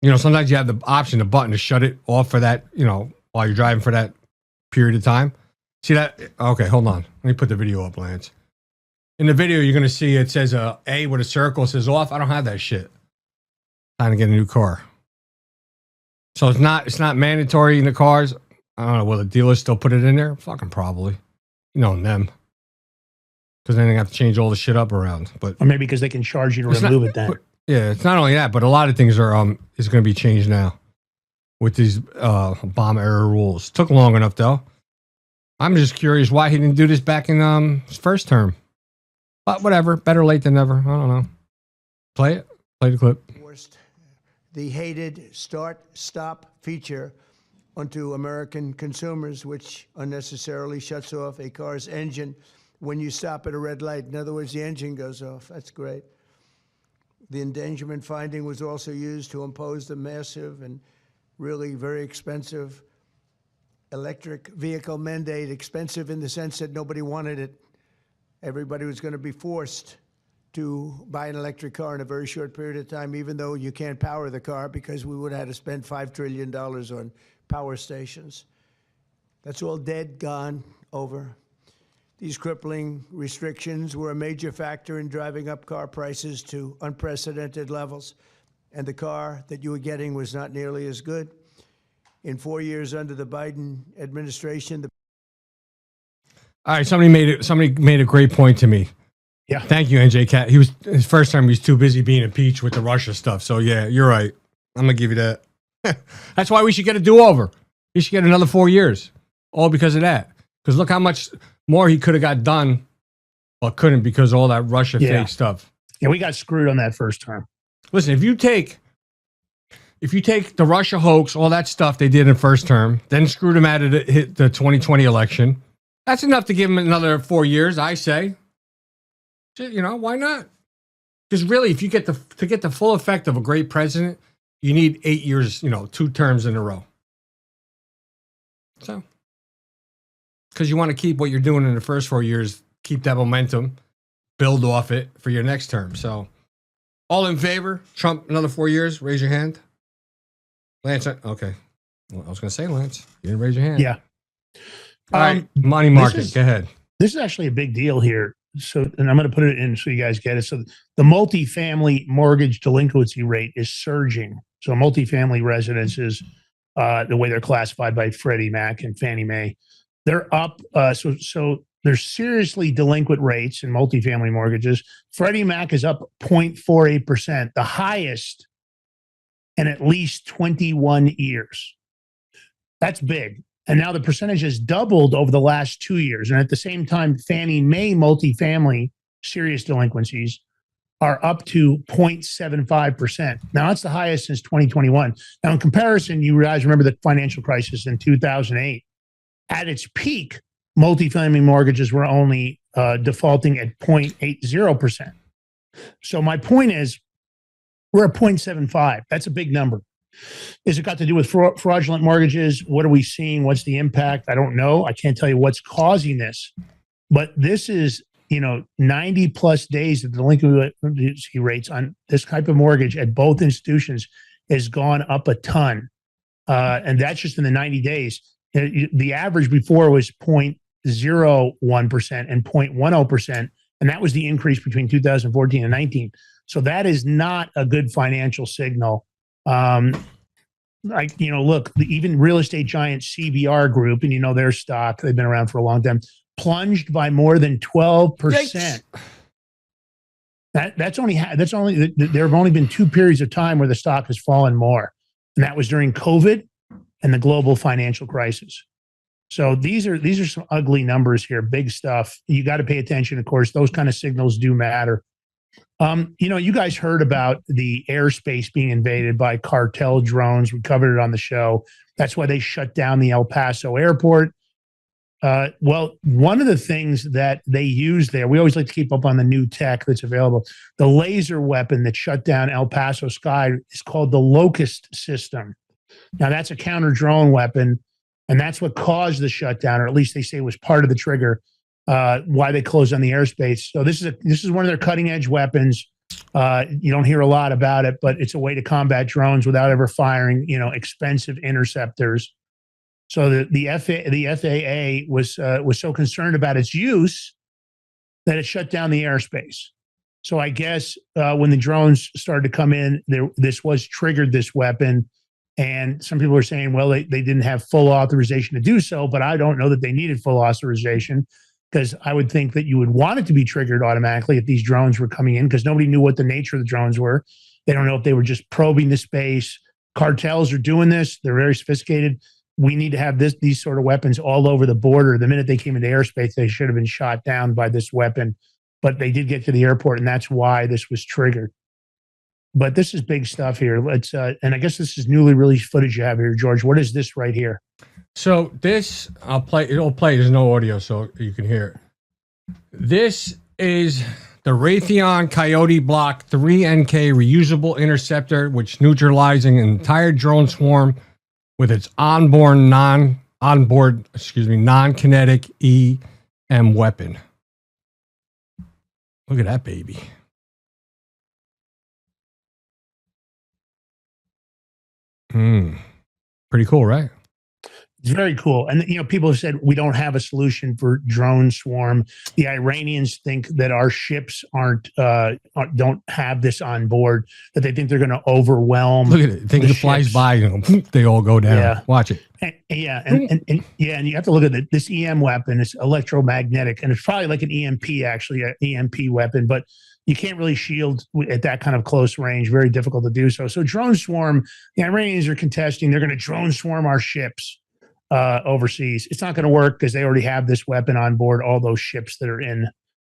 You know, sometimes you have the option, the button to shut it off for that, you know, while you're driving for that period of time. See that? Okay, hold on. Let me put the video up, Lance. In the video, you're going to see it says A with a circle. It says off. I don't have that shit. Time to get a new car. So it's not mandatory in the cars. I don't know. Will the dealers still put it in there? Fucking probably. You know them. Because then they have to change all the shit up around. But or maybe because they can charge you to remove it then. But, yeah, it's not only that, but a lot of things are is going to be changed now with these Obama era rules. Took long enough though. I'm just curious why he didn't do this back in his first term. But whatever, better late than never. I don't know. Play the clip. The hated start-stop feature onto American consumers, which unnecessarily shuts off a car's engine when you stop at a red light. In other words, the engine goes off. That's great. The endangerment finding was also used to impose the massive and really very expensive electric vehicle mandate. Expensive in the sense that nobody wanted it. Everybody was going to be forced to buy an electric car in a very short period of time, even though you can't power the car, because we would have had to spend $5 trillion on power stations. That's all dead, gone, over. These crippling restrictions were a major factor in driving up car prices to unprecedented levels, and the car that you were getting was not nearly as good. In 4 years under the Biden administration, All right, somebody made a great point to me. Yeah. Thank you, NJ Cat. His first time he was too busy being impeached with the Russia stuff. So yeah, you're right. I'm gonna give you that. That's why we should get a do-over. He should get another 4 years. All because of that. Because look how much more he could have got done, but couldn't because of all that Russia fake stuff. Yeah, we got screwed on that first time. Listen, if you take the Russia hoax, all that stuff they did in first term, then screwed him out of the 2020 election, that's enough to give him another 4 years, I say. You know, why not? Because really, if you get the full effect of a great president, you need 8 years, you know, 2 terms in a row. So, because you want to keep what you're doing in the first 4 years, keep that momentum, build off it for your next term. So, all in favor? Trump, another 4 years? Raise your hand. Lance, okay. Well, I was going to say, Lance, you didn't raise your hand. Yeah. All right, money market, go ahead. This is actually a big deal here. So, and I'm going to put it in so you guys get it. So the multifamily mortgage delinquency rate is surging. So multifamily residences the way they're classified by Freddie Mac and Fannie Mae. They're up. So there's seriously delinquent rates in multifamily mortgages. Freddie Mac is up 0.48%, the highest in at least 21 years. That's big. And now the percentage has doubled over the last 2 years. And at the same time, Fannie Mae multifamily serious delinquencies are up to 0.75%. Now, that's the highest since 2021. Now, in comparison, you guys remember the financial crisis in 2008. At its peak, multifamily mortgages were only defaulting at 0.80%. So my point is, we're at 0.75. That's a big number. Is it got to do with fraudulent mortgages? What are we seeing? What's the impact? I don't know. I can't tell you what's causing this. But this is, 90 plus days of delinquency rates on this type of mortgage at both institutions has gone up a ton. And that's just in the 90 days. The average before was 0.01% and 0.10%. And that was the increase between 2014 and 19. So that is not a good financial signal. Look, even real estate giant CBR Group, and their stock, they've been around for a long time, plunged by more than 12%. There have only been 2 periods of time where the stock has fallen more, and that was during COVID and the global financial crisis. So these are some ugly numbers here, big stuff. You got to pay attention. Of course, those kind of signals do matter. You guys heard about the airspace being invaded by cartel drones. We covered it on the show. That's why they shut down the El Paso airport. Well, one of the things that they use there, we always like to keep up on the new tech that's available. The laser weapon that shut down El Paso sky is called the Locust system. Now, that's a counter drone weapon, and that's what caused the shutdown, or at least they say was part of the trigger. Why they closed on the airspace. So this is one of their cutting edge weapons. You don't hear a lot about it, but it's a way to combat drones without ever firing, expensive interceptors. So the FAA was so concerned about its use that it shut down the airspace. So I guess when the drones started to come in, this was triggered, this weapon. And some people are saying, well, they didn't have full authorization to do so, but I don't know that they needed full authorization, because I would think that you would want it to be triggered automatically if these drones were coming in, because nobody knew what the nature of the drones were. They don't know if they were just probing the space. Cartels are doing this. They're very sophisticated. We need to have these sort of weapons all over the border. The minute they came into airspace, they should have been shot down by this weapon. But they did get to the airport, and that's why this was triggered. But this is big stuff here. And I guess this is newly released footage you have here, George. What is this right here? So this, I'll play. It'll play. There's no audio, so you can hear it. This is the Raytheon Coyote Block 3NK reusable interceptor, which neutralizing an entire drone swarm with its non-kinetic EM weapon. Look at that baby. Pretty cool, right? It's very cool. And, people have said we don't have a solution for drone swarm. The Iranians think that our ships don't have this on board, that they think they're going to overwhelm. Look at it. Think it flies by, they all go down. Yeah. Watch it. And you have to look at this EM weapon. It's electromagnetic, and it's probably like an EMP, actually, an EMP weapon, but you can't really shield at that kind of close range. Very difficult to do so. So drone swarm, the Iranians are contesting. They're going to drone swarm our ships overseas. It's not going to work because they already have this weapon on board all those ships that are in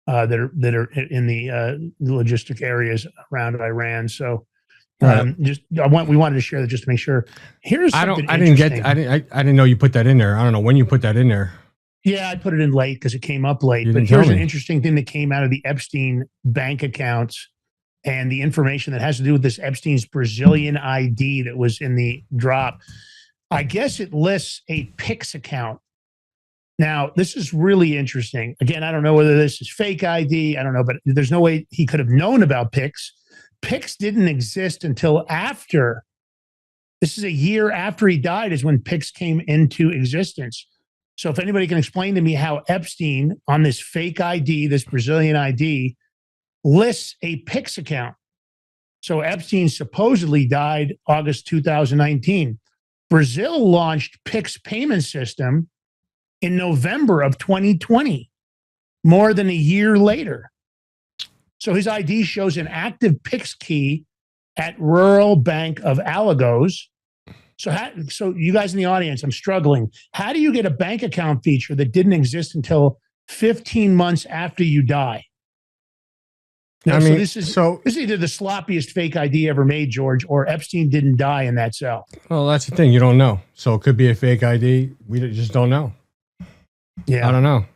the logistic areas around Iran. So we wanted to share that just to make sure. Here's something I didn't know you put that in there. I don't know when you put that in there. Yeah, I put it in late because it came up late. But here's an interesting thing that came out of the Epstein bank accounts and the information that has to do with this Epstein's Brazilian ID that was in the drop. I guess it lists a Pix account. Now, this is really interesting. Again, I don't know whether this is fake ID. I don't know, but there's no way he could have known about Pix. Pix didn't exist until after. This is a year after he died is when Pix came into existence. So if anybody can explain to me how Epstein, on this fake ID, this Brazilian ID, lists a Pix account. So Epstein supposedly died August 2019. Brazil launched PIX payment system in November of 2020, more than a year later. So his ID shows an active PIX key at Rural Bank of Alagoas. So you guys in the audience, I'm struggling. How do you get a bank account feature that didn't exist until 15 months after you die? No, I mean, this is either the sloppiest fake ID ever made, George, or Epstein didn't die in that cell. Well, that's the thing. You don't know. So it could be a fake ID. We just don't know. Yeah. I don't know.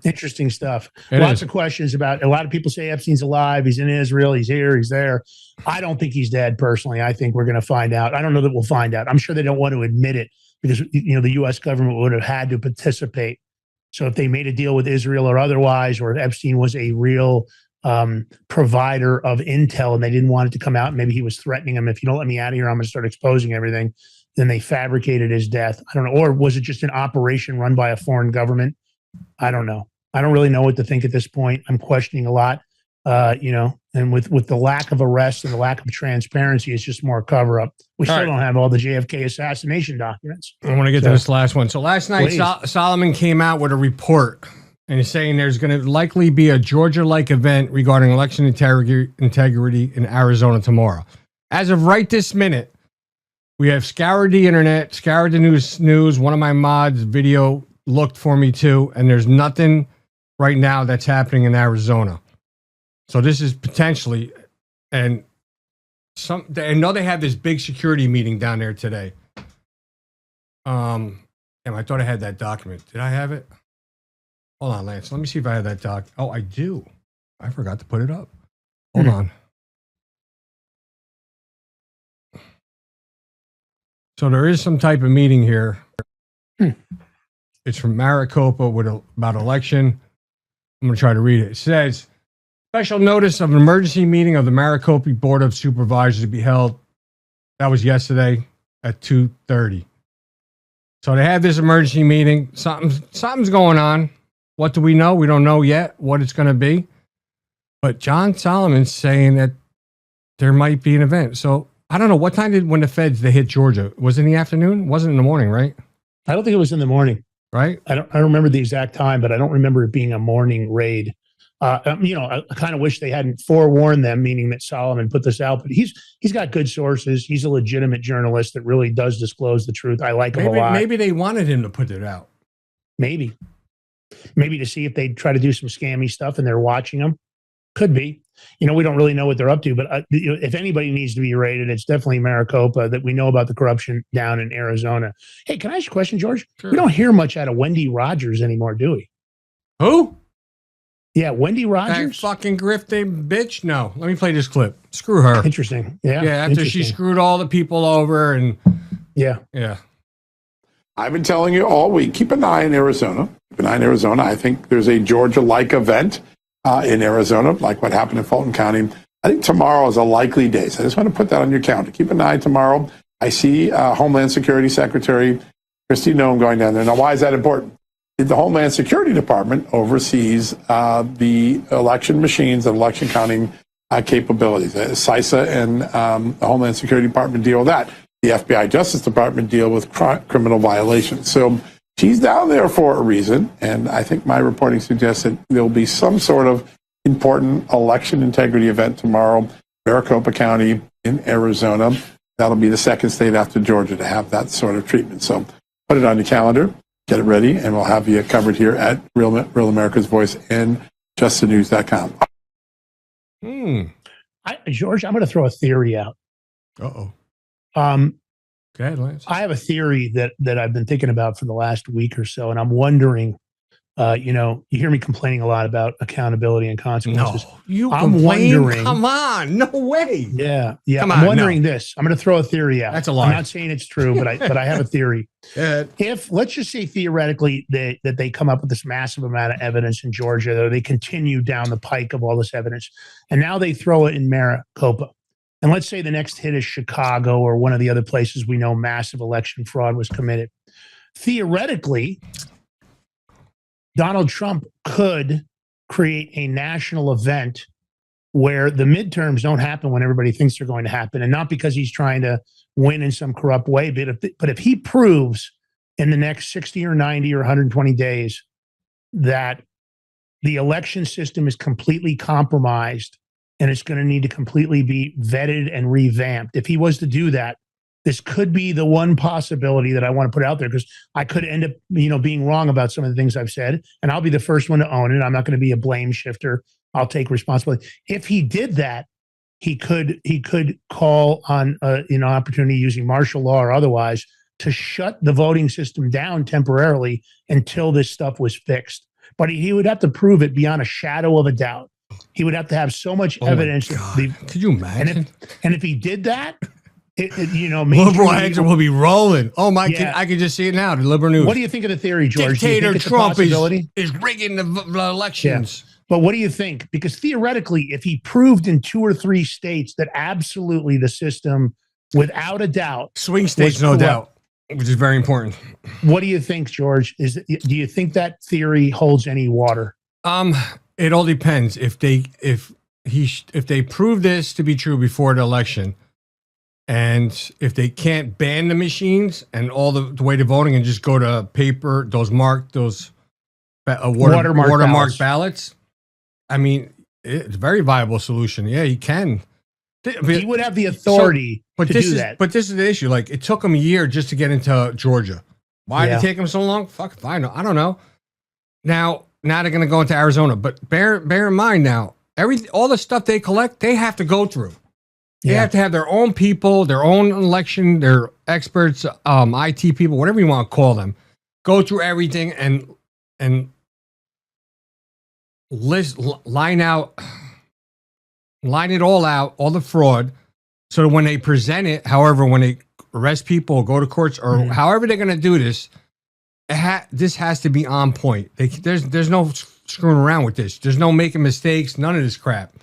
Interesting stuff. It Lots is. of questions about, a lot of people say Epstein's alive. He's in Israel. He's here. He's there. I don't think he's dead personally. I think we're going to find out. I don't know that we'll find out. I'm sure they don't want to admit it because, the U.S. government would have had to participate. So if they made a deal with Israel or otherwise, or if Epstein was a real provider of intel and they didn't want it to come out, maybe he was threatening them. If you don't let me out of here, I'm going to start exposing everything. Then they fabricated his death. I don't know. Or was it just an operation run by a foreign government? I don't know. I don't really know what to think at this point. I'm questioning a lot, and with the lack of arrest and the lack of transparency, it's just more cover up. We still don't have all the JFK assassination documents. I want to get to this last one. So last night, Solomon came out with a report, and he's saying there's going to likely be a Georgia-like event regarding election integrity in Arizona tomorrow. As of right this minute, we have scoured the internet, scoured the news. One of my mods video looked for me too, and there's nothing right now that's happening in Arizona. So this is potentially, and I know they had this big security meeting down there today. Damn, I thought I had that document. Did I have it? Hold on, Lance. Let me see if I have that doc. Oh, I do. I forgot to put it up. Hold on. So there is some type of meeting here. It's from Maricopa about election. I'm going to try to read it. It says, special notice of an emergency meeting of the Maricopa Board of Supervisors to be held. That was yesterday at 2:30. So they had this emergency meeting. Something's going on. What do we know? We don't know yet what it's going to be. But John Solomon's saying that there might be an event. So I don't know. What time when the feds, they hit Georgia? Was it in the afternoon? It wasn't in the morning, right? I don't think it was in the morning. Right? I don't remember the exact time, but I don't remember it being a morning raid. I kind of wish they hadn't forewarned them, meaning that Solomon put this out. But he's got good sources. He's a legitimate journalist that really does disclose the truth. I like him a lot. Maybe they wanted him to put it out. Maybe to see if they'd try to do some scammy stuff and they're watching them. Could be. We don't really know what they're up to, but if anybody needs to be raided, it's definitely Maricopa, that we know about the corruption down in Arizona. Hey, can I ask you a question, George? Sure. We don't hear much out of Wendy Rogers anymore, do we? Who? Yeah, Wendy Rogers. That fucking grifting bitch? No. Let me play this clip. Screw her. Interesting. Yeah. Yeah, after she screwed all the people over and... Yeah. Yeah. I've been telling you all week, keep an eye on Arizona. Keep an eye on Arizona. I think there's a Georgia-like event in Arizona, like what happened in Fulton County. I think tomorrow is a likely day. So I just want to put that on your calendar. Keep an eye tomorrow. I see Homeland Security Secretary Kristi Noem going down there. Now, why is that important? The Homeland Security Department oversees the election machines and election counting capabilities. CISA and the Homeland Security Department deal with that. The FBI Justice Department deal with criminal violations. So she's down there for a reason, and I think my reporting suggests that there'll be some sort of important election integrity event tomorrow, Maricopa County in Arizona. That'll be the second state after Georgia to have that sort of treatment. So put it on your calendar, get it ready, and we'll have you covered here at Real America's Voice and justthenews.com. George, I'm going to throw a theory out. Uh-oh. Go ahead, Lance. I have a theory that I've been thinking about for the last week or so, and I'm wondering, you hear me complaining a lot about accountability and consequences. No, I'm wondering. Come on, no way. Yeah. Come I'm on, wondering this. I'm going to throw a theory out. That's a lie. I'm not saying it's true, but I have a theory. If, let's just say theoretically that they come up with this massive amount of evidence in Georgia, or they continue down the pike of all this evidence, and now they throw it in Maricopa. And let's say the next hit is Chicago or one of the other places we know massive election fraud was committed. Theoretically, Donald Trump could create a national event where the midterms don't happen when everybody thinks they're going to happen, and not because he's trying to win in some corrupt way, but if he proves in the next 60 or 90 or 120 days that the election system is completely compromised and it's going to need to completely be vetted and revamped. If he was to do that, this could be the one possibility that I want to put out there, because I could end up, being wrong about some of the things I've said, and I'll be the first one to own it. I'm not going to be a blame shifter. I'll take responsibility. If he did that, he could call on opportunity using martial law or otherwise to shut the voting system down temporarily until this stuff was fixed. But he would have to prove it beyond a shadow of a doubt. He would have to have so much evidence. Could you imagine? And if he did that, liberal heads will be rolling. Oh my! Yeah. I can just see it now. The liberal news. What do you think of the theory, George? Dictator Trump is rigging the elections. Yeah. But what do you think? Because theoretically, if he proved in 2 or 3 states that absolutely the system, without a doubt, swing states, no doubt, which is very important. What do you think, George? Do you think that theory holds any water? It all depends. If they prove this to be true before the election, and if they can't ban the machines and all the way to voting and just go to paper, those watermarked ballots. I mean, it's a very viable solution. Yeah, he can. He would have the authority to do that. But this is the issue. Like, it took him a year just to get into Georgia. Why did it take him so long? Fuck if I know. I don't know. Now they're going to go into Arizona. But bear in mind now, all the stuff they collect, they have to go through. They have to have their own people, their own election, their experts, IT people, whatever you want to call them, go through everything and line it all out, all the fraud, so that when they present it, however, when they arrest people, go to courts, or however they're going to do this, this has to be on point. There's no screwing around with this. There's no making mistakes, none of this crap.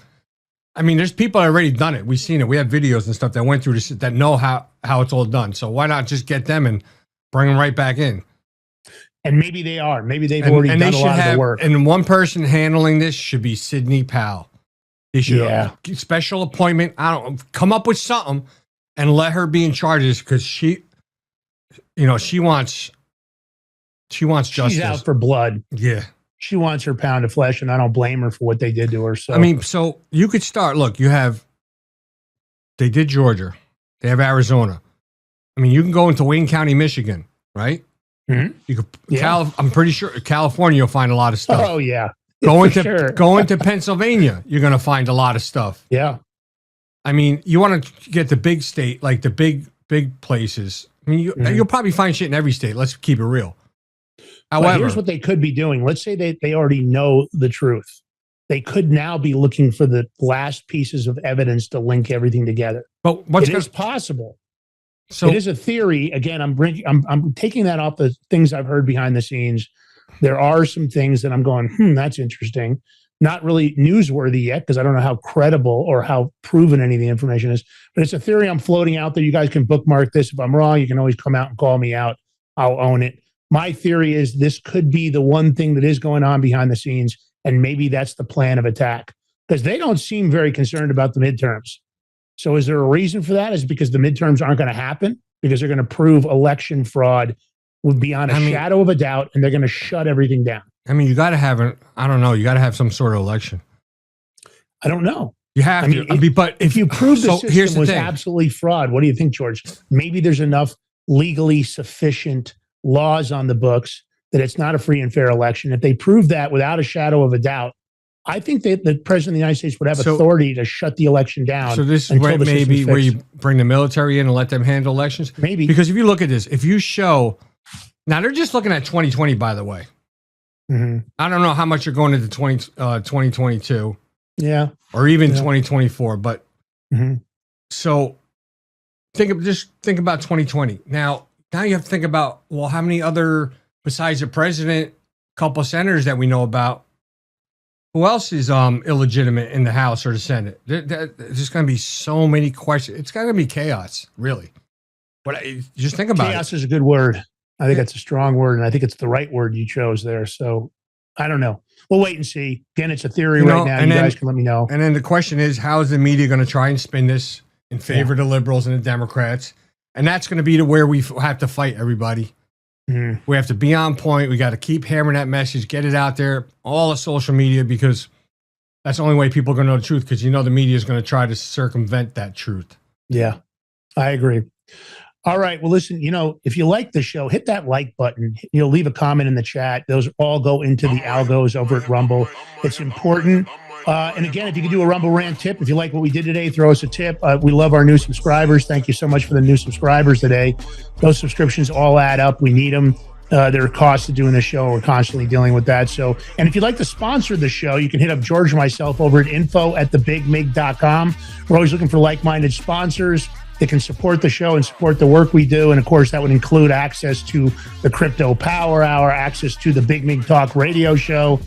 I mean, there's people that already done it. We've seen it. We have videos and stuff that went through this that know how it's all done. So why not just get them and bring them right back in? And maybe they are. Maybe they've already done a lot of the work. And one person handling this should be Sidney Powell. They should special appointment. Come up with something and let her be in charge of this, because she wants justice. She's out for blood. Yeah. She wants her pound of flesh, and I don't blame her for what they did to her. So I mean, so you could start. Look, they did Georgia, they have Arizona. I mean, you can go into Wayne County, Michigan, right? Mm-hmm. You could. I'm pretty sure California, you'll find a lot of stuff. Oh yeah. Going to Pennsylvania, you're going to find a lot of stuff. Yeah. I mean, you want to get the big state, like the big places. I mean, you'll probably find shit in every state. Let's keep it real. However, here's what they could be doing. Let's say they already know the truth. They could now be looking for the last pieces of evidence to link everything together. But it is possible. So it is a theory. Again, I'm taking that off the things I've heard behind the scenes. There are some things that I'm going, that's interesting. Not really newsworthy yet, because I don't know how credible or how proven any of the information is. But it's a theory I'm floating out there. You guys can bookmark this. If I'm wrong, you can always come out and call me out. I'll own it. My theory is this could be the one thing that is going on behind the scenes, and maybe that's the plan of attack, because they don't seem very concerned about the midterms. So is there a reason for that? Is it because the midterms aren't going to happen, because they're going to prove election fraud would be on a shadow of a doubt, and they're going to shut everything down? I mean, you got to have I don't know. You got to have some sort of election. I don't know. You have to. But if you prove the system was absolutely fraud, what do you think, George? Maybe there's enough legally sufficient laws on the books that it's not a free and fair election. If they prove that without a shadow of a doubt, I think that the president of the United States would have authority to shut the election down. So this is maybe where you bring the military in and let them handle elections? Maybe. Because if you look at this, if you show... Now, they're just looking at 2020, by the way. Mm-hmm. I don't know how much you're going into 2022. Yeah. Or even 2024. But so think about 2020. Now you have to think about, well, how many other, besides the president, couple of senators that we know about, who else is illegitimate in the House or the Senate? There's just going to be so many questions. It's going to be chaos, really. But just think about chaos is a good word. I think that's a strong word, and I think it's the right word you chose there. So I don't know. we'll wait and see. Again, it's a theory right now. You guys can let me know. And then the question is, how is the media going to try and spin this in favor of the liberals and the Democrats? And that's going to be to where we have to fight everybody. Mm. We have to be on point. We got to keep hammering that message, get it out there, all the social media, because that's the only way people are going to know the truth, because the media is going to try to circumvent that truth. Yeah, I agree. All right. Well, listen, if you like the show, hit that like button. Leave a comment in the chat. Those all go into the algos over at Rumble. It's important. And again, if you could do a Rumble Rant tip, if you like what we did today, throw us a tip. We love our new subscribers. Thank you so much for the new subscribers today. Those subscriptions all add up. We need them. There are costs to doing the show. We're constantly dealing with that. So, and if you'd like to sponsor the show, you can hit up George or myself over at info@thebigmig.com. We're always looking for like-minded sponsors that can support the show and support the work we do. And of course, that would include access to the Crypto Power Hour, access to the Big Mig Talk radio show.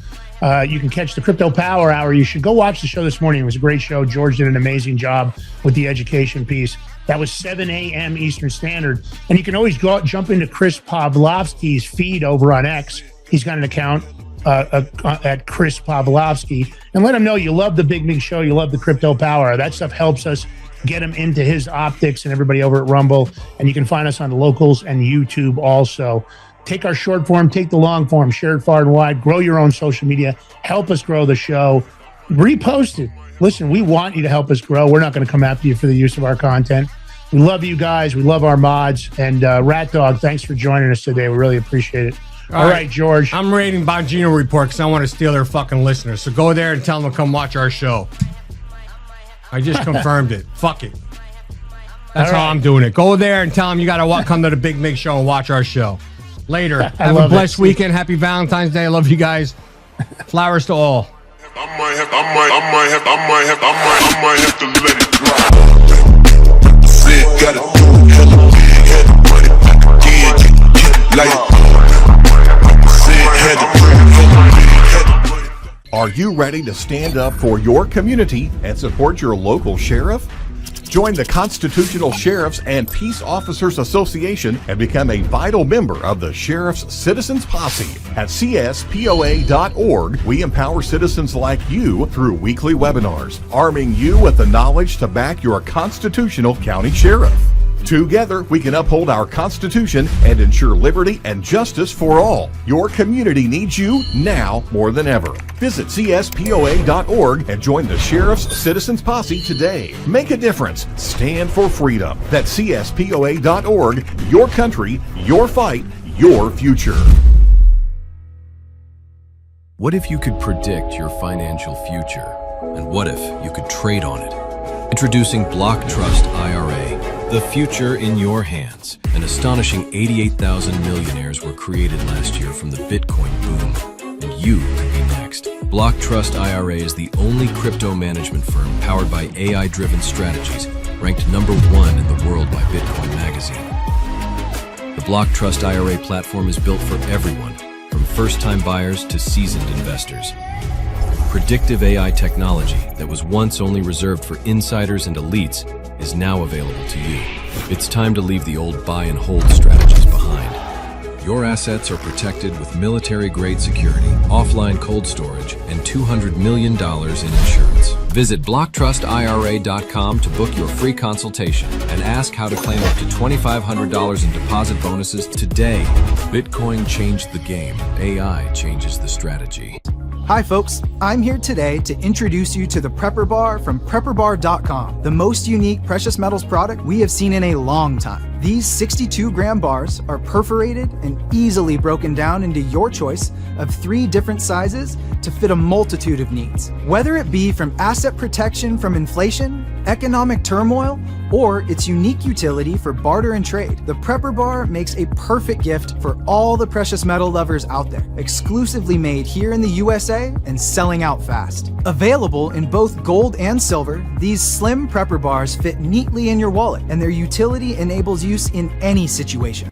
You can catch the Crypto Power Hour. You should go watch the show this morning. It was a great show. George did an amazing job with the education piece. That was 7 a.m. Eastern Standard. And you can always jump into Chris Pavlovsky's feed over on X. He's got an account at Chris Pavlovsky. And let him know you love the Big Mig Show. You love the Crypto Power Hour. That stuff helps us get him into his optics and everybody over at Rumble. And you can find us on the locals and YouTube also. Take our short form, take the long form, share it far and wide, grow your own social media, help us grow the show, repost it. Listen, we want you to help us grow. We're not going to come after you for the use of our content. We love you guys. We love our mods. And Rat Dog, thanks for joining us today. We really appreciate it. All right, George. I'm rating Bongino Report because I want to steal their fucking listeners. So go there and tell them to come watch our show. I just confirmed it. Fuck it. That's how I'm doing it. Go there and tell them you got to come to the Big Mig Show and watch our show. Later. Have a blessed weekend. Happy Valentine's Day. I love you guys. Flowers to all. I might have to let it drop. Said gotta do it hella big, had to run it back again, like said had to do it hella big, had to run it. Are you ready to stand up for your community and support your local sheriff? Join the Constitutional Sheriffs and Peace Officers Association and become a vital member of the Sheriff's Citizens Posse. At CSPOA.org, we empower citizens like you through weekly webinars, arming you with the knowledge to back your constitutional county sheriff. Together, we can uphold our Constitution and ensure liberty and justice for all. Your community needs you now more than ever. Visit CSPOA.org and join the Sheriff's Citizens Posse today. Make a difference. Stand for freedom. That's CSPOA.org. Your country, your fight, your future. What if you could predict your financial future? And what if you could trade on it? Introducing Block Trust IRA. The future in your hands. An astonishing 88,000 millionaires were created last year from the Bitcoin boom. And you could be next. Block Trust IRA is the only crypto management firm powered by AI-driven strategies, ranked #1 in the world by Bitcoin Magazine. The Block Trust IRA platform is built for everyone, from first-time buyers to seasoned investors. Predictive AI technology that was once only reserved for insiders and elites is now available to you. It's time to leave the old buy and hold strategies behind. Your assets are protected with military-grade security, offline cold storage, and $200 million in insurance. Visit BlockTrustIRA.com to book your free consultation and ask how to claim up to $2,500 in deposit bonuses today. Bitcoin changed the game. AI changes the strategy. Hi folks, I'm here today to introduce you to the Prepper Bar from PrepperBar.com, the most unique precious metals product we have seen in a long time. These 62-gram bars are perforated and easily broken down into your choice of 3 different sizes to fit a multitude of needs. Whether it be from asset protection from inflation, economic turmoil, or its unique utility for barter and trade, the Prepper Bar makes a perfect gift for all the precious metal lovers out there. Exclusively made here in the USA and selling out fast. Available in both gold and silver, these slim Prepper Bars fit neatly in your wallet, and their utility enables use in any situation.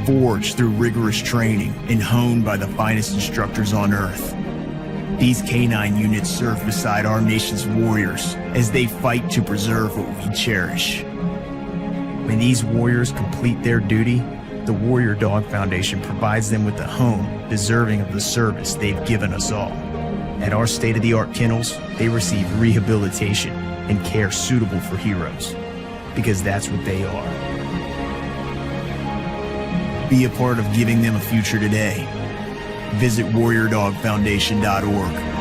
Forged through rigorous training and honed by the finest instructors on earth, these K9 units serve beside our nation's warriors as they fight to preserve what we cherish. When these warriors complete their duty, The Warrior Dog Foundation provides them with a home deserving of the service they've given us all. At our state-of-the-art kennels, they receive rehabilitation and care suitable for heroes, because that's what they are. Be a part of giving them a future today. Visit warriordogfoundation.org.